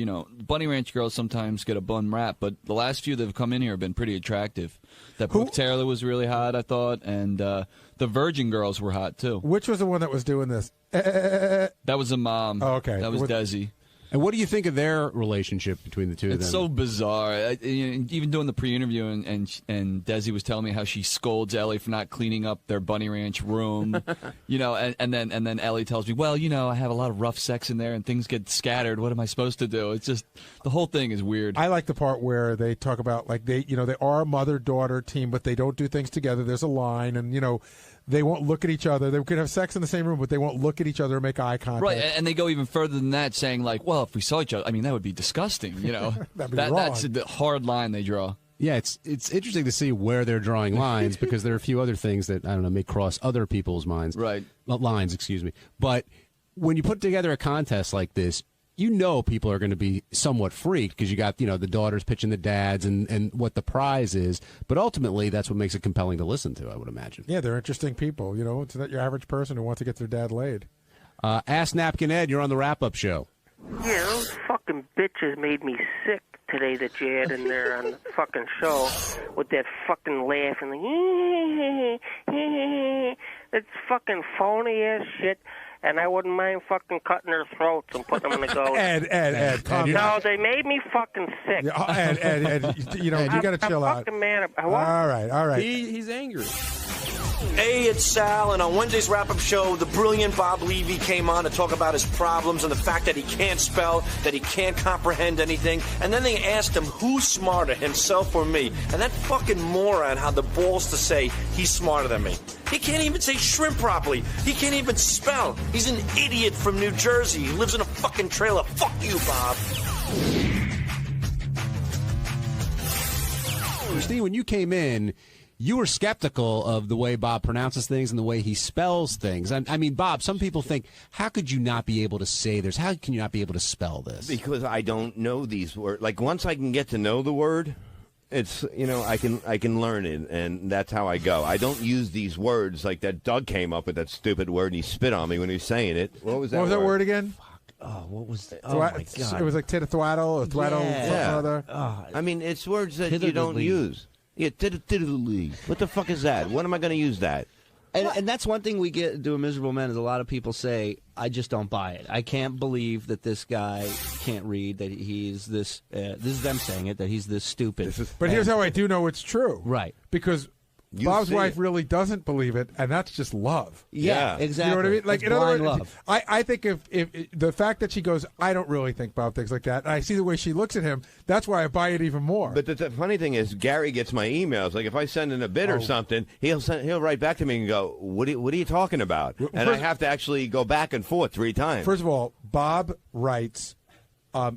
Speaker 13: Bunny Ranch girls sometimes get a bum rap, but the last few that have come in here have been pretty attractive. That Brooke Taylor was really hot, I thought, and the Virgin girls were hot, too.
Speaker 5: Which was the one that was doing this?
Speaker 13: That was the mom.
Speaker 5: Oh, okay.
Speaker 13: That was Desi.
Speaker 24: And what do you think of their relationship between the two of them?
Speaker 13: It's so bizarre. Even doing the pre-interview, and Desi was telling me how she scolds Ellie for not cleaning up their Bunny Ranch room, and then Ellie tells me, well, I have a lot of rough sex in there and things get scattered. What am I supposed to do? It's just the whole thing is weird.
Speaker 5: I like the part where they talk about they are a mother-daughter team, but they don't do things together. There's a line, and they won't look at each other. They could have sex in the same room, but they won't look at each other or make eye contact.
Speaker 13: Right, and they go even further than that, saying well, if we saw each other, that would be disgusting.
Speaker 5: That'd be wrong.
Speaker 13: That's the hard line they draw.
Speaker 24: Yeah, it's interesting to see where they're drawing lines because there are a few other things that may cross other people's minds.
Speaker 13: Right,
Speaker 24: lines, excuse me. But when you put together a contest like this, people are going to be somewhat freaked because you got, the daughters pitching the dads and what the prize is. But ultimately, that's what makes it compelling to listen to, I would imagine.
Speaker 5: Yeah, they're interesting people. It's not your average person who wants to get their dad laid.
Speaker 24: Ask Napkin Ed, you're on the wrap-up show.
Speaker 12: Yeah, those fucking bitches made me sick today that you had in there on the fucking show with that fucking laugh and it's fucking phony-ass shit. And I wouldn't mind fucking cutting their throats and putting them in the ghost.
Speaker 5: Ed, calm down.
Speaker 12: No, they made me fucking sick.
Speaker 5: Ed, you got to chill out.
Speaker 12: I'm fucking mad. What?
Speaker 5: All right.
Speaker 8: He's angry.
Speaker 18: Hey, it's Sal, and on Wednesday's wrap-up show, the brilliant Bob Levy came on to talk about his problems and the fact that he can't spell, that he can't comprehend anything, and then they asked him who's smarter, himself or me, and that fucking moron had the balls to say he's smarter than me. He can't even say shrimp properly. He can't even spell. He's an idiot from New Jersey. He lives in a fucking trailer. Fuck you, Bob.
Speaker 24: Steve, when you came in, you were skeptical of the way Bob pronounces things and the way he spells things. I mean, Bob, some people think, how could you not be able to say this? How can you not be able to spell this?
Speaker 19: Because I don't know these words. Like, once I can get to know the word, it's, I can learn it, and that's how I go. I don't use these words like that. Doug came up with that stupid word, and he spit on me when he was saying it. What was that
Speaker 5: What was that word again?
Speaker 19: Oh, what was that? Oh, my God.
Speaker 5: It was like tittle-thwaddle or thwaddle something or other.
Speaker 19: I mean, it's words that you don't use. Yeah, tiddly. What the fuck is that? When am I going to use that?
Speaker 21: And that's one thing we get do a Miserable Men is a lot of people say, I just don't buy it. I can't believe that this guy can't read, that he's this, this is them saying it, that he's this stupid.
Speaker 5: But here's how I do know it's true.
Speaker 21: Right.
Speaker 5: Because Bob's wife really doesn't believe it, and that's just love.
Speaker 21: Yeah, exactly.
Speaker 5: You know what I mean? Like,
Speaker 21: it's
Speaker 5: in other
Speaker 21: blind
Speaker 5: words,
Speaker 21: love.
Speaker 5: I think if the fact that she goes, I don't really think Bob thinks like that, and I see the way she looks at him, that's why I buy it even more.
Speaker 19: But the funny thing is, Gary gets my emails. Like, if I send in a bit or something, he'll write back to me and go, what are you talking about? And I have to actually go back and forth 3 times.
Speaker 5: First of all, Bob writes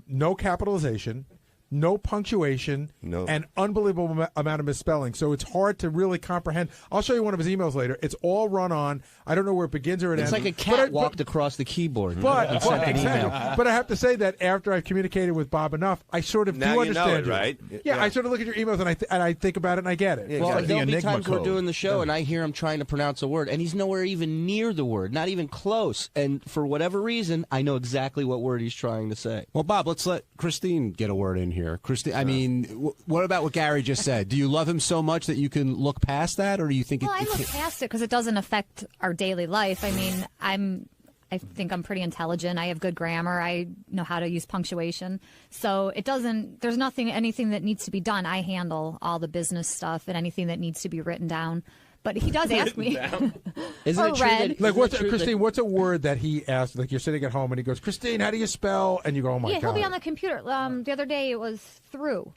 Speaker 5: no capitalization, no punctuation, and unbelievable amount of misspelling. So it's hard to really comprehend. I'll show you one of his emails later. It's all run on. I don't know where it begins or it ends.
Speaker 21: It's like a cat walked across the keyboard.
Speaker 5: But I have to say that after I've communicated with Bob enough, I sort of
Speaker 19: now
Speaker 5: do
Speaker 19: you
Speaker 5: understand
Speaker 19: know it, right?
Speaker 5: Yeah, I sort of look at your emails and I think about it and I get it.
Speaker 21: Well, there'll be times we're doing the show and I hear him trying to pronounce a word, and he's nowhere even near the word, not even close. And for whatever reason, I know exactly what word he's trying to say.
Speaker 24: Well, Bob, let's let Christine get a word in here. Christine, I mean, what about what Gary just said? Do you love him so much that you can look past that, or do you think?
Speaker 3: Well, I look past it because it doesn't affect our daily life. I mean, I think I'm pretty intelligent. I have good grammar. I know how to use punctuation. So it doesn't. There's anything that needs to be done. I handle all the business stuff and anything that needs to be written down. But he does ask me.
Speaker 21: Isn't it true
Speaker 3: read.
Speaker 5: Like, Christine, what's a word that he asked? Like, you're sitting at home and he goes, Christine, how do you spell? And you go, oh, my God.
Speaker 3: Yeah, he'll be on the computer. The other day it was through.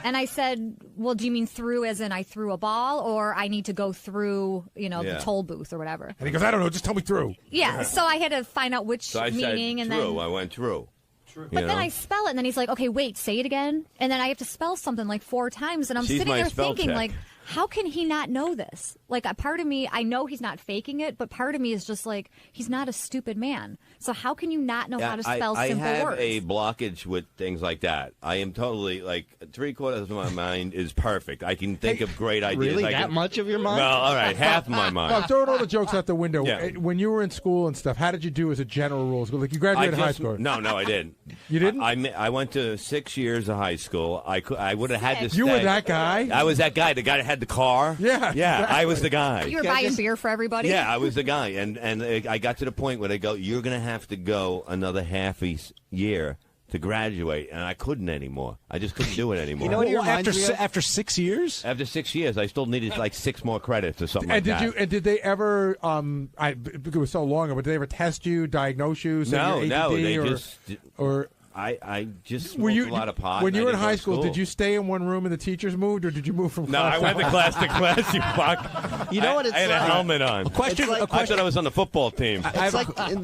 Speaker 3: And I said, well, do you mean through as in I threw a ball, or I need to go through, the toll booth or whatever?
Speaker 5: And he goes, I don't know, just tell me through.
Speaker 3: Yeah, so I had to find out which meaning.
Speaker 19: Said
Speaker 3: and
Speaker 19: through.
Speaker 3: then
Speaker 19: I went through.
Speaker 3: But then I spell it, and then he's like, okay, wait, say it again. And then I have to spell something like 4 times, and I'm
Speaker 19: She's
Speaker 3: sitting
Speaker 19: my
Speaker 3: there
Speaker 19: spell
Speaker 3: thinking,
Speaker 19: check.
Speaker 3: like, how can he not know this? Like, a part of me, I know he's not faking it, but part of me is just like, he's not a stupid man. So how can you not know how to spell simple
Speaker 19: words? I have
Speaker 3: words?
Speaker 19: a blockage with things like that. I am totally, like, 3/4 of my mind is perfect. I can think of great ideas.
Speaker 21: Really? That much of your mind?
Speaker 19: Well, all right, half my mind.
Speaker 5: Well, throwing all the jokes out the window.
Speaker 19: Yeah.
Speaker 5: When you were in school and stuff, how did you do as a general rule? Like, you graduated high school.
Speaker 19: No, I didn't.
Speaker 5: You didn't?
Speaker 19: I went to 6 years of high school. I would have had to stay.
Speaker 5: You were that guy?
Speaker 19: I was that guy. The guy that had the car.
Speaker 5: Yeah.
Speaker 19: Yeah, I was the guy.
Speaker 3: You were buying beer for everybody?
Speaker 19: Yeah, I was the guy. And I got to the point where they go, you're going to have to go another half year to graduate, and I couldn't anymore. I just couldn't do it anymore.
Speaker 21: You know what he reminds me of?
Speaker 24: After 6 years?
Speaker 19: After 6 years, I still needed like 6 more credits or something like that.
Speaker 5: And did they ever? It was so long ago, but did they ever test you, diagnose you? Say
Speaker 19: No,
Speaker 5: you're ADD,
Speaker 19: they
Speaker 5: or,
Speaker 19: just.
Speaker 5: Or
Speaker 19: I just smoked a lot of pot.
Speaker 5: When you were in high
Speaker 19: school,
Speaker 5: did you stay in one room and the teachers moved, or did you move from
Speaker 19: No,
Speaker 5: class
Speaker 19: I went to class, you fuck.
Speaker 21: You know what it's
Speaker 19: I had a
Speaker 21: like?
Speaker 19: helmet on.
Speaker 21: A question.
Speaker 19: I thought I was on the football team.
Speaker 21: It's like in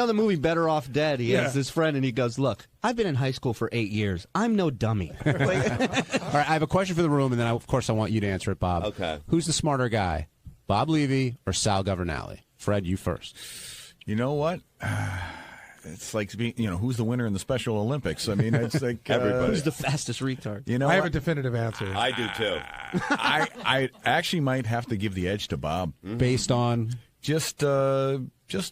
Speaker 21: the movie Better Off Dead. He has this friend, and he goes, "Look, I've been in high school for 8 years. I'm no dummy."
Speaker 24: All right, I have a question for the room, and then, of course, I want you to answer it, Bob.
Speaker 19: Okay.
Speaker 24: Who's the smarter guy, Bob Levy or Sal Governale? Fred, you first.
Speaker 1: You know what? It's like being, who's the winner in the Special Olympics? I mean, it's like
Speaker 19: everybody.
Speaker 21: Who's the fastest retard?
Speaker 5: I have a definitive answer.
Speaker 19: I do too.
Speaker 1: I actually might have to give the edge to Bob,
Speaker 24: based on
Speaker 1: just the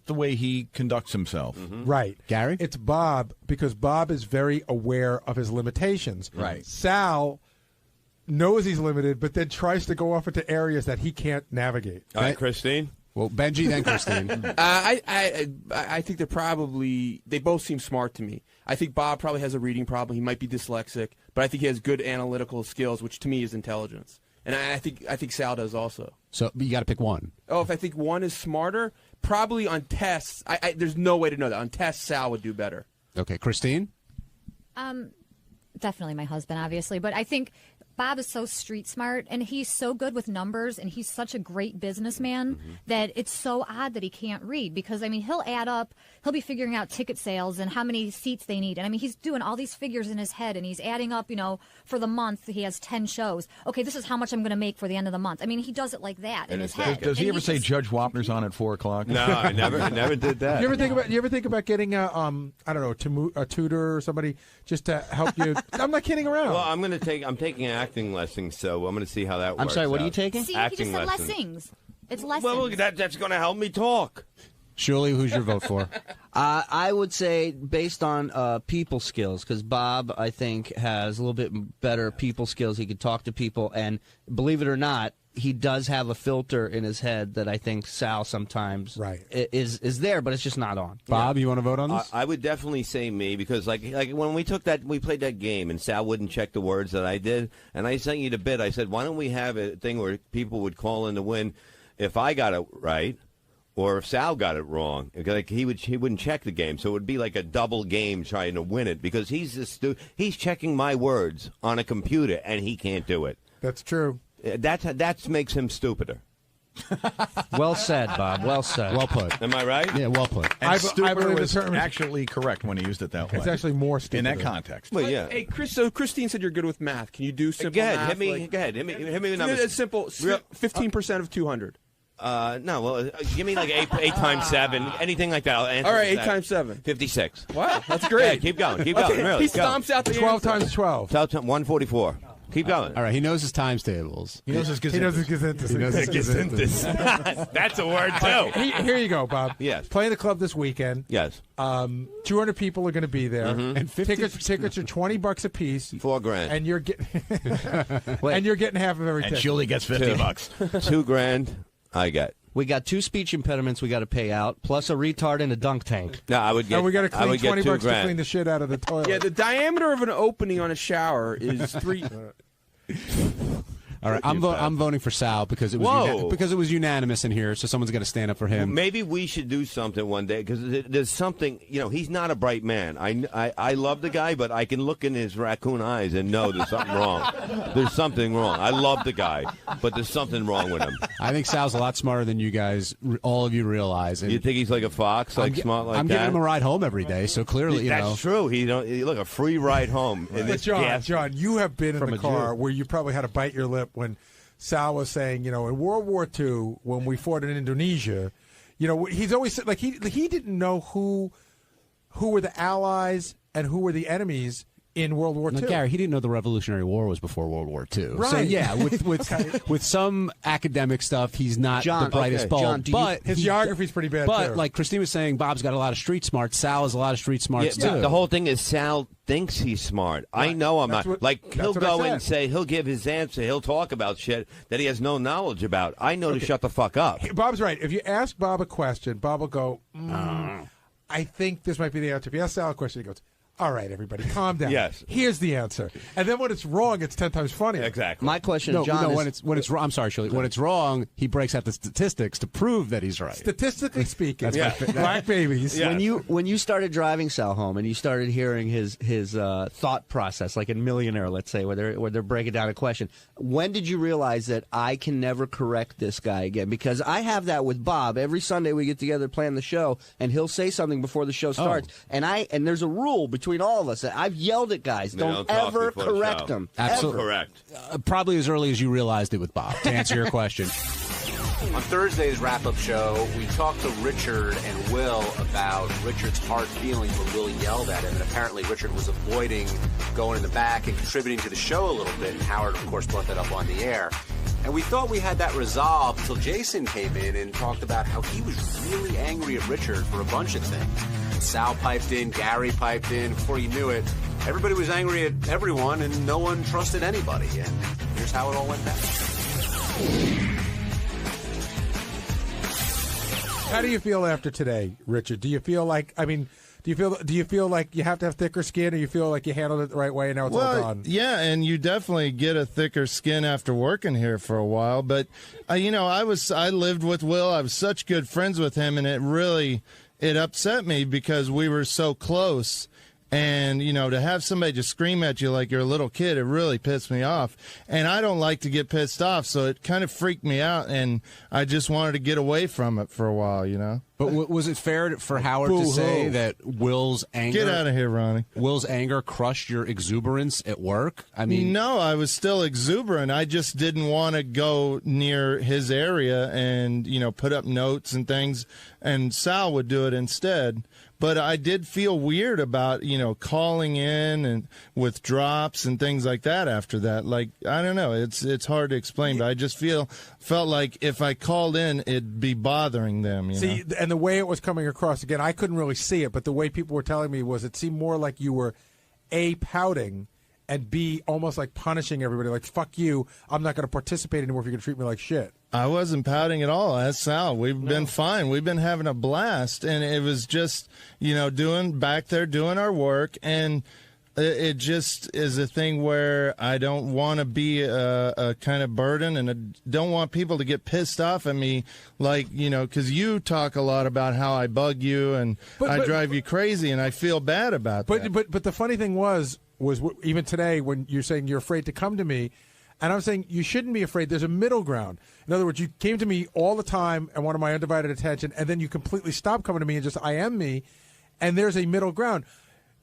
Speaker 1: way he conducts himself.
Speaker 5: Right,
Speaker 24: Gary.
Speaker 5: It's Bob because Bob is very aware of his limitations.
Speaker 1: Right.
Speaker 5: Sal knows he's limited, but then tries to go off into areas that he can't navigate.
Speaker 19: All right, Christine.
Speaker 24: Well, Benji, then Christine.
Speaker 8: I think they both seem smart to me. I think Bob probably has a reading problem. He might be dyslexic, but I think he has good analytical skills, which to me is intelligence. And I think Sal does also.
Speaker 24: So you got to pick one.
Speaker 8: Oh, if I think one is smarter, probably on tests. There's no way to know that. On tests, Sal would do better.
Speaker 24: Okay, Christine?
Speaker 3: Definitely my husband, obviously. But I think Bob is so street smart, and he's so good with numbers, and he's such a great businessman that it's so odd that he can't read. Because, I mean, he'll add up, he'll be figuring out ticket sales and how many seats they need. And, I mean, he's doing all these figures in his head, and he's adding up, for the month, he has 10 shows. Okay, this is how much I'm going to make for the end of the month. I mean, he does it like that in his head.
Speaker 1: Does he ever say Judge Wapner's on at 4 o'clock?
Speaker 19: No, I never did that.
Speaker 5: You ever think about getting a tutor or somebody just to help you? I'm not kidding around.
Speaker 19: Well, I'm taking acting lessons, so I'm going to see how that works.
Speaker 21: I'm sorry, what are you taking?
Speaker 3: See,
Speaker 19: Acting
Speaker 3: he just said
Speaker 19: lessons.
Speaker 3: lessons. It's lessons.
Speaker 19: Well, that's going to help me talk.
Speaker 24: Shirley, who's your vote for?
Speaker 21: I would say based on people skills, because Bob, I think, has a little bit better people skills. He could talk to people, and believe it or not, he does have a filter in his head that I think Sal sometimes is there, but it's just not on.
Speaker 24: Bob, you want to vote on this?
Speaker 19: I would definitely say me, because like when we played that game, and Sal wouldn't check the words that I did, and I sent you the bit. I said, why don't we have a thing where people would call in to win if I got it right, or if Sal got it wrong? Like he wouldn't check the game, so it would be like a double game trying to win it, because he's checking my words on a computer and he can't do it.
Speaker 5: That's true.
Speaker 19: That makes him stupider.
Speaker 21: Well said, Bob. Well said.
Speaker 24: Well put.
Speaker 19: Am I right?
Speaker 24: Yeah, well put.
Speaker 2: And
Speaker 5: I
Speaker 2: stupider
Speaker 5: believe the
Speaker 2: was
Speaker 5: term is-
Speaker 2: actually correct when he used it that way.
Speaker 5: It's actually more stupid
Speaker 2: in that context.
Speaker 19: Well, yeah.
Speaker 8: Hey, Chris. So Christine said you're good with math. Can you do simple
Speaker 19: Go ahead.
Speaker 8: math?
Speaker 19: Hit me.
Speaker 8: Like-
Speaker 19: Go ahead. Hit me with numbers.
Speaker 8: It's simple. 15% of 200.
Speaker 19: No, well, give me like 8 times 7, anything like that. I'll answer
Speaker 8: All right, 8
Speaker 19: that.
Speaker 8: times 7.
Speaker 19: 56.
Speaker 8: Wow, that's great.
Speaker 19: Yeah, keep going. Keep going. Really,
Speaker 8: he stomps out the
Speaker 5: 12
Speaker 8: answer.
Speaker 5: times 12.
Speaker 19: 144. Keep going.
Speaker 24: All right, he knows his times tables.
Speaker 2: He knows his
Speaker 5: He knows his gazintas.
Speaker 24: He knows his gazintas.
Speaker 19: That's a word, too.
Speaker 5: Here you go, Bob.
Speaker 19: Yes.
Speaker 5: Playing the club this weekend.
Speaker 19: Yes.
Speaker 5: 200 people are going to be there,
Speaker 24: And 50
Speaker 5: tickets are $20 a piece.
Speaker 19: $4,000.
Speaker 5: And you're getting and you're getting half of every
Speaker 2: And
Speaker 5: ticket.
Speaker 2: Julie gets $50.
Speaker 19: $2,000. I get.
Speaker 21: We got 2 speech impediments we got to pay out, plus a retard in a dunk tank.
Speaker 19: No, I would get.
Speaker 5: And we got to
Speaker 19: I
Speaker 5: clean
Speaker 19: would get
Speaker 5: $20 to
Speaker 19: $2,000.
Speaker 5: clean the shit out of the toilet.
Speaker 8: Yeah, the diameter of an opening on a shower is 3.
Speaker 24: All right, I'm voting for Sal because it was unanimous in here, so someone's got to stand up for him.
Speaker 19: Maybe we should do something one day because there's something. He's not a bright man. I love the guy, but I can look in his raccoon eyes and know there's something wrong. There's something wrong. I love the guy, but there's something wrong with him.
Speaker 24: I think Sal's a lot smarter than you guys, all of you realize. And
Speaker 19: You think he's like a fox, smart like
Speaker 24: I'm
Speaker 19: that?
Speaker 24: giving him a ride home every day, so clearly,
Speaker 19: That's true. Look, a free ride home. In
Speaker 5: But
Speaker 19: this
Speaker 5: John, you have been in
Speaker 19: from
Speaker 5: the
Speaker 19: a
Speaker 5: car
Speaker 19: Jew.
Speaker 5: where you probably had to bite your lip when Sal was saying, in World War II, when we fought in Indonesia, he's always said, like, he didn't know who were the allies and who were the enemies in World War II.
Speaker 24: Gary, he didn't know the Revolutionary War was before World War II.
Speaker 5: Right.
Speaker 24: So yeah, with some academic stuff, he's not the brightest bulb.
Speaker 5: John,
Speaker 24: but
Speaker 5: his geography's pretty bad,
Speaker 24: But
Speaker 5: too.
Speaker 24: like Christine was saying, Bob's got a lot of street smarts. Sal has a lot of street smarts
Speaker 19: Yeah,
Speaker 24: too.
Speaker 19: the whole thing is Sal thinks he's smart. I know I'm not. He'll go and say, he'll give his answer, he'll talk about shit that he has no knowledge about. I know to shut the fuck up.
Speaker 5: Bob's right. If you ask Bob a question, Bob will go, I think this might be the answer. If you ask Sal a question, he goes, all right, everybody, calm down.
Speaker 19: Yes.
Speaker 5: Here's the answer. And then when it's wrong, it's 10 times funnier.
Speaker 19: Exactly.
Speaker 21: My question, John, is
Speaker 24: when it's wrong. I'm sorry, Shirley. When it's wrong, he breaks out the statistics to prove that he's right.
Speaker 5: Statistically speaking,
Speaker 24: That's my
Speaker 5: black babies.
Speaker 21: when you started driving Sal home and you started hearing his thought process, like in Millionaire, let's say, where they're breaking down a question, when did you realize that I can never correct this guy again? Because I have that with Bob. Every Sunday we get together, plan the show, and he'll say something before the show starts, and there's a rule between all of us. I've yelled at guys, don't
Speaker 19: talk
Speaker 21: ever
Speaker 19: before the
Speaker 21: correct
Speaker 19: show.
Speaker 21: them.
Speaker 24: Absolutely
Speaker 21: Ever.
Speaker 19: Correct.
Speaker 24: Probably as early as you realized it with Bob. To answer your question.
Speaker 4: On Thursday's wrap-up show, we talked to Richard and Will about Richard's hard feelings when Will yelled at him, and apparently Richard was avoiding going in the back and contributing to the show a little bit, and Howard, of course, brought that up on the air. And we thought we had that resolved until Jason came in and talked about how he was really angry at Richard for a bunch of things. Sal piped in, Gary piped in. Before you knew it, everybody was angry at everyone, and no one trusted anybody. And here's how it all went down.
Speaker 5: How do you feel after today, Richard? Do you feel like, do you feel like you have to have thicker skin, or you feel like you handled it the right way and now it's all gone?
Speaker 17: Yeah, and you definitely get a thicker skin after working here for a while. But I lived with Will. I was such good friends with him, and it upset me because we were so close. And, to have somebody just scream at you like you're a little kid, it really pissed me off. And I don't like to get pissed off, so it kind of freaked me out, and I just wanted to get away from it for a while,
Speaker 24: But was it fair for Howard to say that Will's anger...
Speaker 17: Get out of here, Ronnie.
Speaker 24: Will's anger crushed your exuberance at work?
Speaker 17: No, I was still exuberant. I just didn't want to go near his area and, put up notes and things, and Sal would do it instead. But I did feel weird about, calling in and with drops and things like that after that. Like, I don't know. It's hard to explain, but I just felt like if I called in, it'd be bothering them,
Speaker 5: See, and the way it was coming across, again, I couldn't really see it, but the way people were telling me was it seemed more like you were, A, pouting, and B, almost like punishing everybody. Like, fuck you, I'm not going to participate anymore if you're going to treat me like shit.
Speaker 17: I wasn't pouting at all. That's Sal. We've been fine. We've been having a blast, and it was just, doing our work, and it just is a thing where I don't want to be a kind of burden, and I don't want people to get pissed off at me, like, because you talk a lot about how I bug you and I drive you crazy, and I feel bad about that.
Speaker 5: But the funny thing was even today when you're saying you're afraid to come to me, And I'm saying you shouldn't be afraid. There's a middle ground. In other words, you came to me all the time and wanted my undivided attention, and then you completely stopped coming to me and just I am me, and there's a middle ground.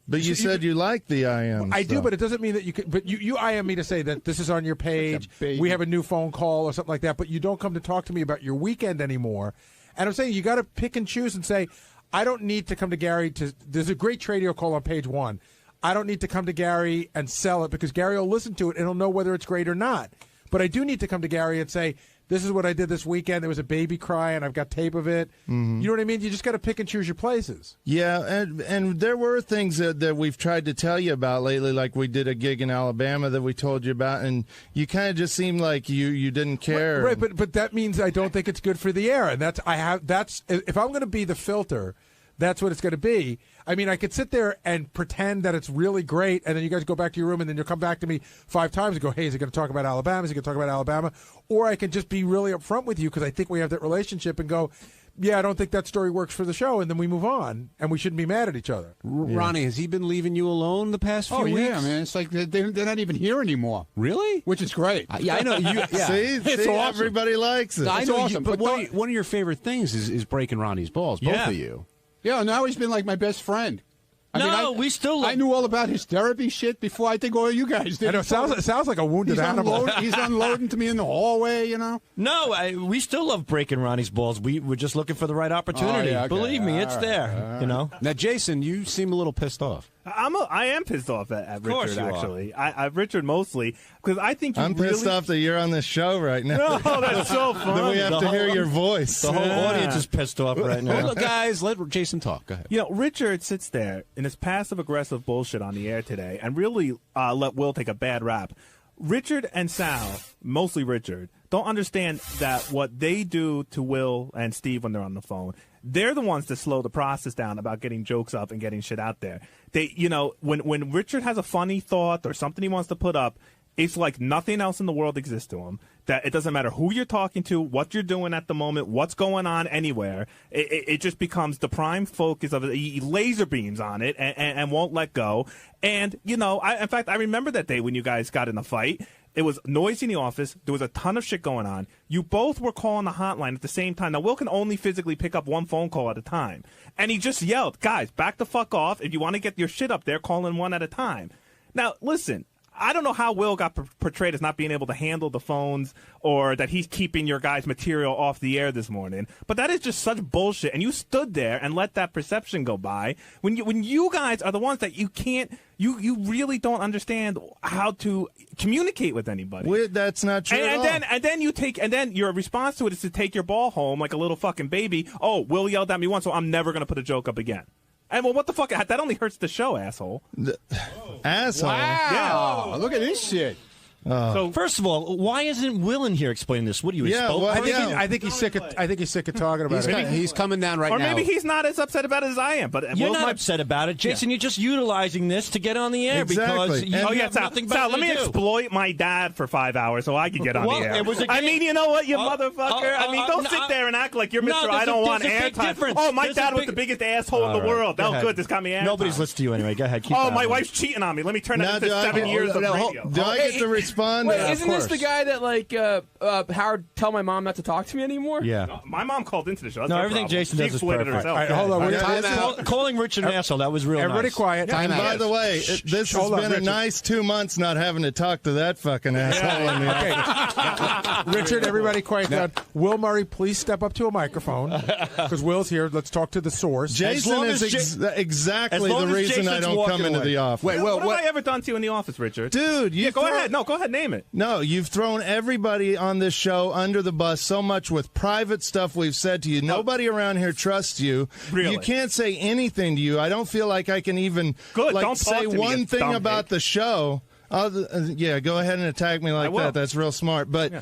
Speaker 17: But you said you like the I am.
Speaker 5: I do, but it doesn't mean that you can. But you I am me to say that this is on your page. We have a new phone call or something like that. But you don't come to talk to me about your weekend anymore. And I'm saying you got to pick and choose and say, I don't need to come to Gary to. There's a great Tradio call on page 1. I don't need to come to Gary and sell it because Gary will listen to it and he'll know whether it's great or not. But I do need to come to Gary and say, this is what I did this weekend. There was a baby cry, and I've got tape of it. Mm-hmm. You know what I mean? You just got to pick and choose your places.
Speaker 17: Yeah, and there were things that we've tried to tell you about lately, like we did a gig in Alabama that we told you about, and you kind of just seemed like you didn't care.
Speaker 5: Right, but that means I don't think it's good for the air, and that's if I'm going to be the filter, that's what it's going to be. I mean, I could sit there and pretend that it's really great, and then you guys go back to your room, and then you'll come back to me 5 times and go, hey, is he going to talk about Alabama? Is he going to talk about Alabama? Or I can just be really upfront with you because I think we have that relationship and go, yeah, I don't think that story works for the show, and then we move on, and we shouldn't be mad at each other.
Speaker 24: Ronnie, has he been leaving you alone the past few weeks?
Speaker 7: Oh, yeah, man. It's like they're not even here anymore.
Speaker 24: Really?
Speaker 7: Which is great.
Speaker 24: Yeah, I know. Yeah.
Speaker 17: See,
Speaker 7: it's awesome.
Speaker 17: Everybody likes it.
Speaker 24: I know,
Speaker 7: awesome.
Speaker 24: but one of your favorite things is breaking Ronnie's balls, both of you.
Speaker 7: Yeah, now he's been like my best friend.
Speaker 11: We still.
Speaker 7: I knew all about his therapy shit before I think all you guys did.
Speaker 5: I know, it sounds like a wounded animal.
Speaker 7: He's unloading to me in the hallway, you know?
Speaker 11: No, we still love breaking Ronnie's balls. We're just looking for the right opportunity.
Speaker 7: Oh, yeah, okay.
Speaker 11: Believe me, it's there. You know.
Speaker 24: Now, Jason, you seem a little pissed off.
Speaker 16: I am pissed off at Richard, actually. Richard mostly, because I think
Speaker 17: I'm pissed off that you're on this show right now.
Speaker 16: No, that's so funny.
Speaker 17: Then we have to hear your voice.
Speaker 11: The whole audience is pissed off right now.
Speaker 24: Well, guys, let Jason talk. Go ahead.
Speaker 16: You know, Richard sits there in his passive-aggressive bullshit on the air today and really let Will take a bad rap. Richard and Sal, mostly Richard, don't understand that what they do to Will and Steve when they're on the phone, they're the ones that slow the process down about getting jokes up and getting shit out there. They, you know, when Richard has a funny thought or something he wants to put up, it's like nothing else in the world exists to him. That it doesn't matter who you're talking to, what you're doing at the moment, what's going on anywhere. It just becomes the prime focus of it. He laser beams on it and won't let go. And, you know, in fact, I remember that day when you guys got in a fight. It was noisy in the office. There was a ton of shit going on. You both were calling the hotline at the same time. Now, Will can only physically pick up one phone call at a time. And he just yelled, guys, back the fuck off. If you want to get your shit up there, call in one at a time. Now, listen, I don't know how Will got portrayed as not being able to handle the phones or that he's keeping your guys' material off the air this morning. But that is just such bullshit. And you stood there and let that perception go by when you guys are the ones that you can't. You really don't understand how to communicate with anybody.
Speaker 17: That's not true.
Speaker 16: And then your response to it is to take your ball home like a little fucking baby. Oh, Will yelled at me once, so I'm never going to put a joke up again. And well, what the fuck? That only hurts the show, asshole.
Speaker 17: Asshole.
Speaker 16: Wow.
Speaker 7: Yeah. Look at this shit.
Speaker 11: So first of all, why isn't Will in here explaining this? What are you?
Speaker 5: I think he's sick of talking about it.
Speaker 24: He's coming down right now.
Speaker 16: Or maybe he's not as upset about it as I am. But
Speaker 11: you're not upset about it, Jason. You're just utilizing this to get on the air because you have nothing better
Speaker 16: Sal, let me
Speaker 11: to do.
Speaker 16: exploit my dad for 5 hours so I can get on the air.
Speaker 11: It was
Speaker 16: I mean, you know what, you motherfucker. I mean, don't sit there and act like you're Mr. I don't want airtime. Oh, my dad was the biggest asshole in the world. Oh, good, this got me airtime.
Speaker 11: Nobody's listening to you anyway. Go ahead.
Speaker 16: Oh, my wife's cheating on me. Let me turn that into 7 years of radio.
Speaker 17: Do I get to respond?
Speaker 8: Isn't this the guy that like Howard tell my mom not to talk to me anymore?
Speaker 11: Yeah.
Speaker 16: No, my mom called into the show. That's
Speaker 11: no,
Speaker 16: her
Speaker 11: everything
Speaker 16: problem.
Speaker 11: Jason
Speaker 16: She
Speaker 11: does is
Speaker 16: exploited
Speaker 11: perfect.
Speaker 16: herself.
Speaker 5: All right, hold on.
Speaker 11: Calling Richard an asshole, that was real
Speaker 5: Everybody
Speaker 11: nice.
Speaker 5: quiet.
Speaker 17: And by the way, this has been a nice 2 months not having to talk to that fucking asshole.
Speaker 5: Okay. Richard, everybody quiet down. Will Murray, please step up to a microphone because Will's here. Let's talk to the source.
Speaker 17: Jason is exactly the reason I don't come into the office.
Speaker 16: Wait, what have I ever done to you in the office, Richard?
Speaker 17: Dude,
Speaker 16: go ahead. No, go ahead. Name it.
Speaker 17: No, you've thrown everybody on this show under the bus so much with private stuff we've said to you. Nobody around here trusts you.
Speaker 16: Really?
Speaker 17: You can't say anything to you. I don't feel like I can even
Speaker 16: don't
Speaker 17: say one thing about the show. Yeah, go ahead and attack me like that. That's real smart. But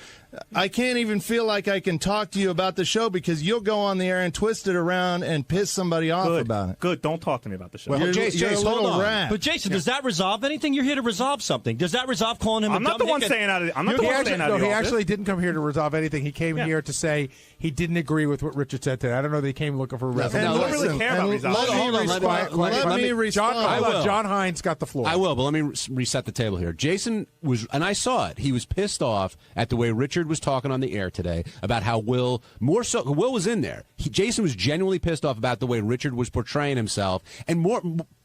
Speaker 17: I can't even feel like I can talk to you about the show because you'll go on the air and twist it around and piss somebody off about it.
Speaker 16: Good. Don't talk to me about the show.
Speaker 11: Well, Jason, hold on.
Speaker 17: rat.
Speaker 11: But Jason, does that resolve anything? You're here to resolve something. Does that resolve calling him?
Speaker 16: I'm not the one saying out of. I'm not the one saying out of the
Speaker 5: he
Speaker 16: office.
Speaker 5: actually didn't come here to resolve anything. He came here to say he didn't agree with what Richard said today. I don't know that he came looking for a resolution.
Speaker 16: I don't really care about resolving.
Speaker 17: Let me respond.
Speaker 5: John Hines got the floor.
Speaker 24: I will, but let me reset the table here. Jason was, and I saw it, he was pissed off at the way Richard was talking on the air today about how Will was in there. Jason was genuinely pissed off about the way Richard was portraying himself, and more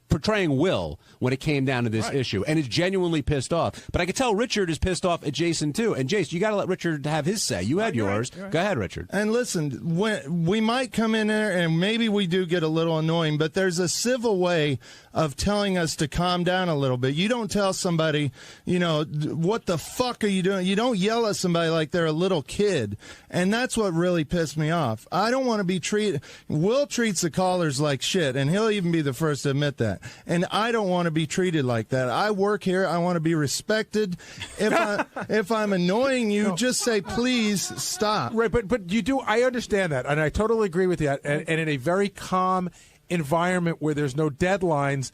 Speaker 24: portraying Will when it came down to this issue, and is genuinely pissed off. But I could tell Richard is pissed off at Jason too. And Jason, you got to let Richard have his say. You had yours. Right. Go ahead, Richard.
Speaker 17: And listen, we might come in there and maybe we do get a little annoying, but there's a civil way of telling us to calm down a little bit. You don't tell somebody, what the fuck are you doing? You don't yell at somebody like they're a little kid. And that's what really pissed me off. I don't want to be treated. Will treats the callers like shit, and he'll even be the first to admit that. And I don't want to be treated like that. I work here. I want to be respected. If I'm annoying you, just say, please stop.
Speaker 5: Right, but you do. I understand that, and I totally agree with you. And in a very calm environment where there's no deadlines,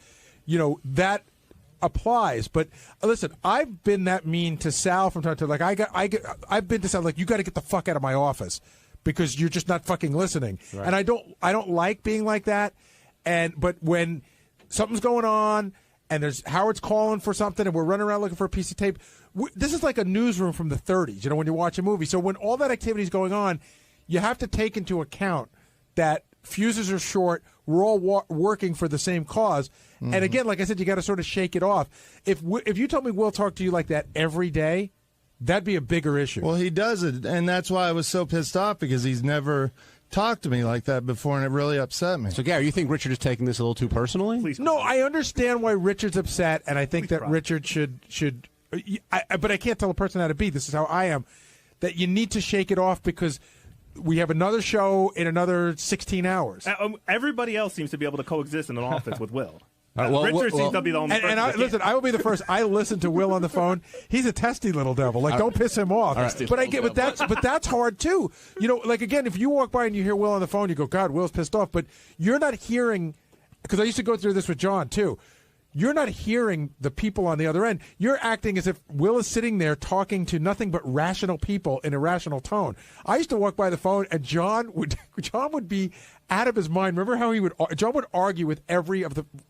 Speaker 5: that applies. But listen, I've been that mean to Sal from time to time. I've been to Sal like, you got to get the fuck out of my office because you're just not fucking listening. Right. And I don't like being like that. But when something's going on and there's Howard's calling for something and we're running around looking for a piece of tape, this is like a newsroom from the 30s, when you watch a movie. So when all that activity is going on, you have to take into account that fuses are short. We're all working for the same cause. Mm-hmm. And again, like I said, you got to sort of shake it off. If you told me we'll talk to you like that every day, that'd be a bigger issue.
Speaker 17: Well, he does it, and that's why I was so pissed off, because he's never talked to me like that before, and it really upset me.
Speaker 24: So, Gary, you think Richard is taking this a little too personally?
Speaker 16: Please.
Speaker 5: No, I understand why Richard's upset, and I think that Richard should but I can't tell a person how to be. This is how I am. That you need to shake it off because we have another show in another 16 hours.
Speaker 16: Everybody else seems to be able to coexist in an office with Will.
Speaker 5: Richard
Speaker 16: seems to be the only person.
Speaker 5: Listen, I will be the first. I listen to Will on the phone. He's a testy little devil. Don't piss him off. But that's hard too. Again, if you walk by and you hear Will on the phone, you go, God, Will's pissed off. But you're not hearing, because I used to go through this with John too. You're not hearing the people on the other end. You're acting as if Will is sitting there talking to nothing but rational people in a rational tone. I used to walk by the phone, and John would be out of his mind. Remember how John would argue with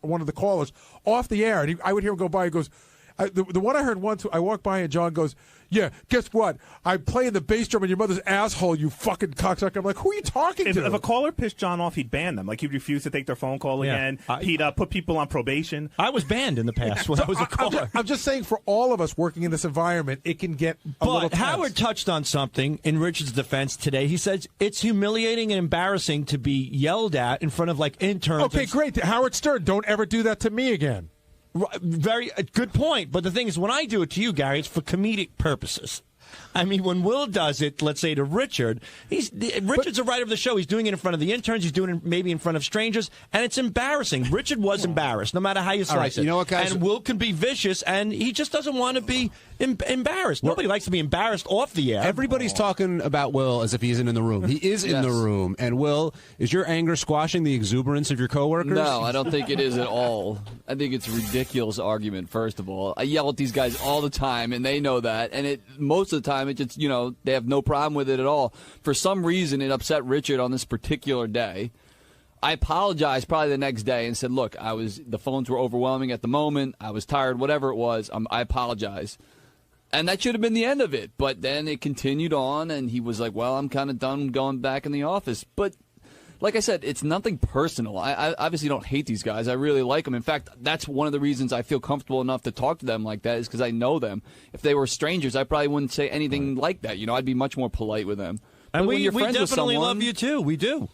Speaker 5: one of the callers off the air, and I would hear him go by. He goes, the one I heard once, I walked by and John goes, yeah, guess what? I'm playing the bass drum in your mother's asshole, you fucking cocksucker. I'm like, who are you talking to?
Speaker 16: If a caller pissed John off, he'd ban them. Like, he'd refuse to take their phone call again. He'd put people on probation.
Speaker 11: I was banned in the past when I was a caller.
Speaker 5: I'm just saying, for all of us working in this environment, it can get a little tense.
Speaker 11: Howard touched on something in Richard's defense today. He says it's humiliating and embarrassing to be yelled at in front of, interns.
Speaker 5: Okay, great. Howard Stern, don't ever do that to me again.
Speaker 11: Very good point. But the thing is, when I do it to you, Gary, it's for comedic purposes. I mean, when Will does it, let's say to Richard, Richard's a writer of the show. He's doing it in front of the interns. He's doing it maybe in front of strangers, and it's embarrassing. Richard was embarrassed, no matter how you slice it.
Speaker 24: You know what, guys?
Speaker 11: And Will can be vicious, and he just doesn't want to be embarrassed. Nobody likes to be embarrassed off the air.
Speaker 24: Everybody's talking about Will as if he isn't in the room. He is in the room. And Will, is your anger squashing the exuberance of your coworkers?
Speaker 13: No, I don't think it is at all. I think it's a ridiculous argument, first of all. I yell at these guys all the time, and they know that. And most of the time, it just, they have no problem with it at all. For some reason, it upset Richard on this particular day. I apologized probably the next day and said, look, the phones were overwhelming at the moment. I was tired, whatever it was. I apologize. And that should have been the end of it. But then it continued on, and he was like, well, I'm kind of done going back in the office. But like I said, it's nothing personal. I obviously don't hate these guys. I really like them. In fact, that's one of the reasons I feel comfortable enough to talk to them like that, is because I know them. If they were strangers, I probably wouldn't say anything like that. I'd be much more polite with them.
Speaker 11: And
Speaker 13: we
Speaker 11: definitely love you, too. We do.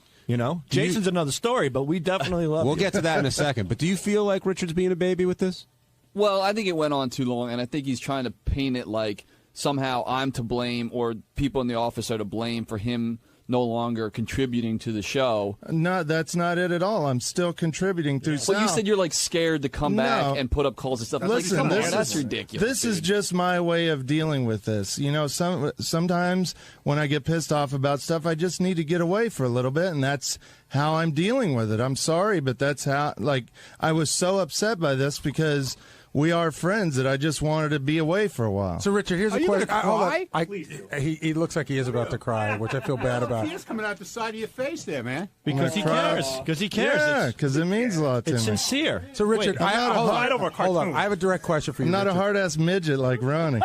Speaker 11: Jason's another story, but we definitely love you.
Speaker 24: We'll get to that in a second. But do you feel like Richard's being a baby with this?
Speaker 13: Well, I think it went on too long, and I think he's trying to paint it like somehow I'm to blame or people in the office are to blame for him no longer contributing to the show.
Speaker 17: No, that's not it at all. I'm still contributing through Sal.
Speaker 13: Well, you said you're like scared to come back and put up calls and stuff.
Speaker 17: Listen,
Speaker 13: like, come on,
Speaker 17: this
Speaker 13: that's
Speaker 17: is
Speaker 13: ridiculous.
Speaker 17: This is just my way of dealing with this. You know, sometimes when I get pissed off about stuff, I just need to get away for a little bit, and that's how I'm dealing with it. I'm sorry, but that's how. Like, I was so upset by this because we are friends that I just wanted to be away for a while.
Speaker 5: So, Richard, here's
Speaker 7: Are
Speaker 5: a
Speaker 7: you
Speaker 5: question.
Speaker 7: gonna cry?
Speaker 5: He looks like he is about to cry, which I feel bad about.
Speaker 7: Tears coming out the side of your face there, man.
Speaker 11: Because he cares. Because he cares.
Speaker 17: Yeah, because it means a lot to me.
Speaker 11: It's sincere.
Speaker 5: So, Richard,
Speaker 17: Wait,
Speaker 5: hold on. I have a direct question for you.
Speaker 17: I'm not
Speaker 5: Richard.
Speaker 17: a hard-ass midget like Ronnie.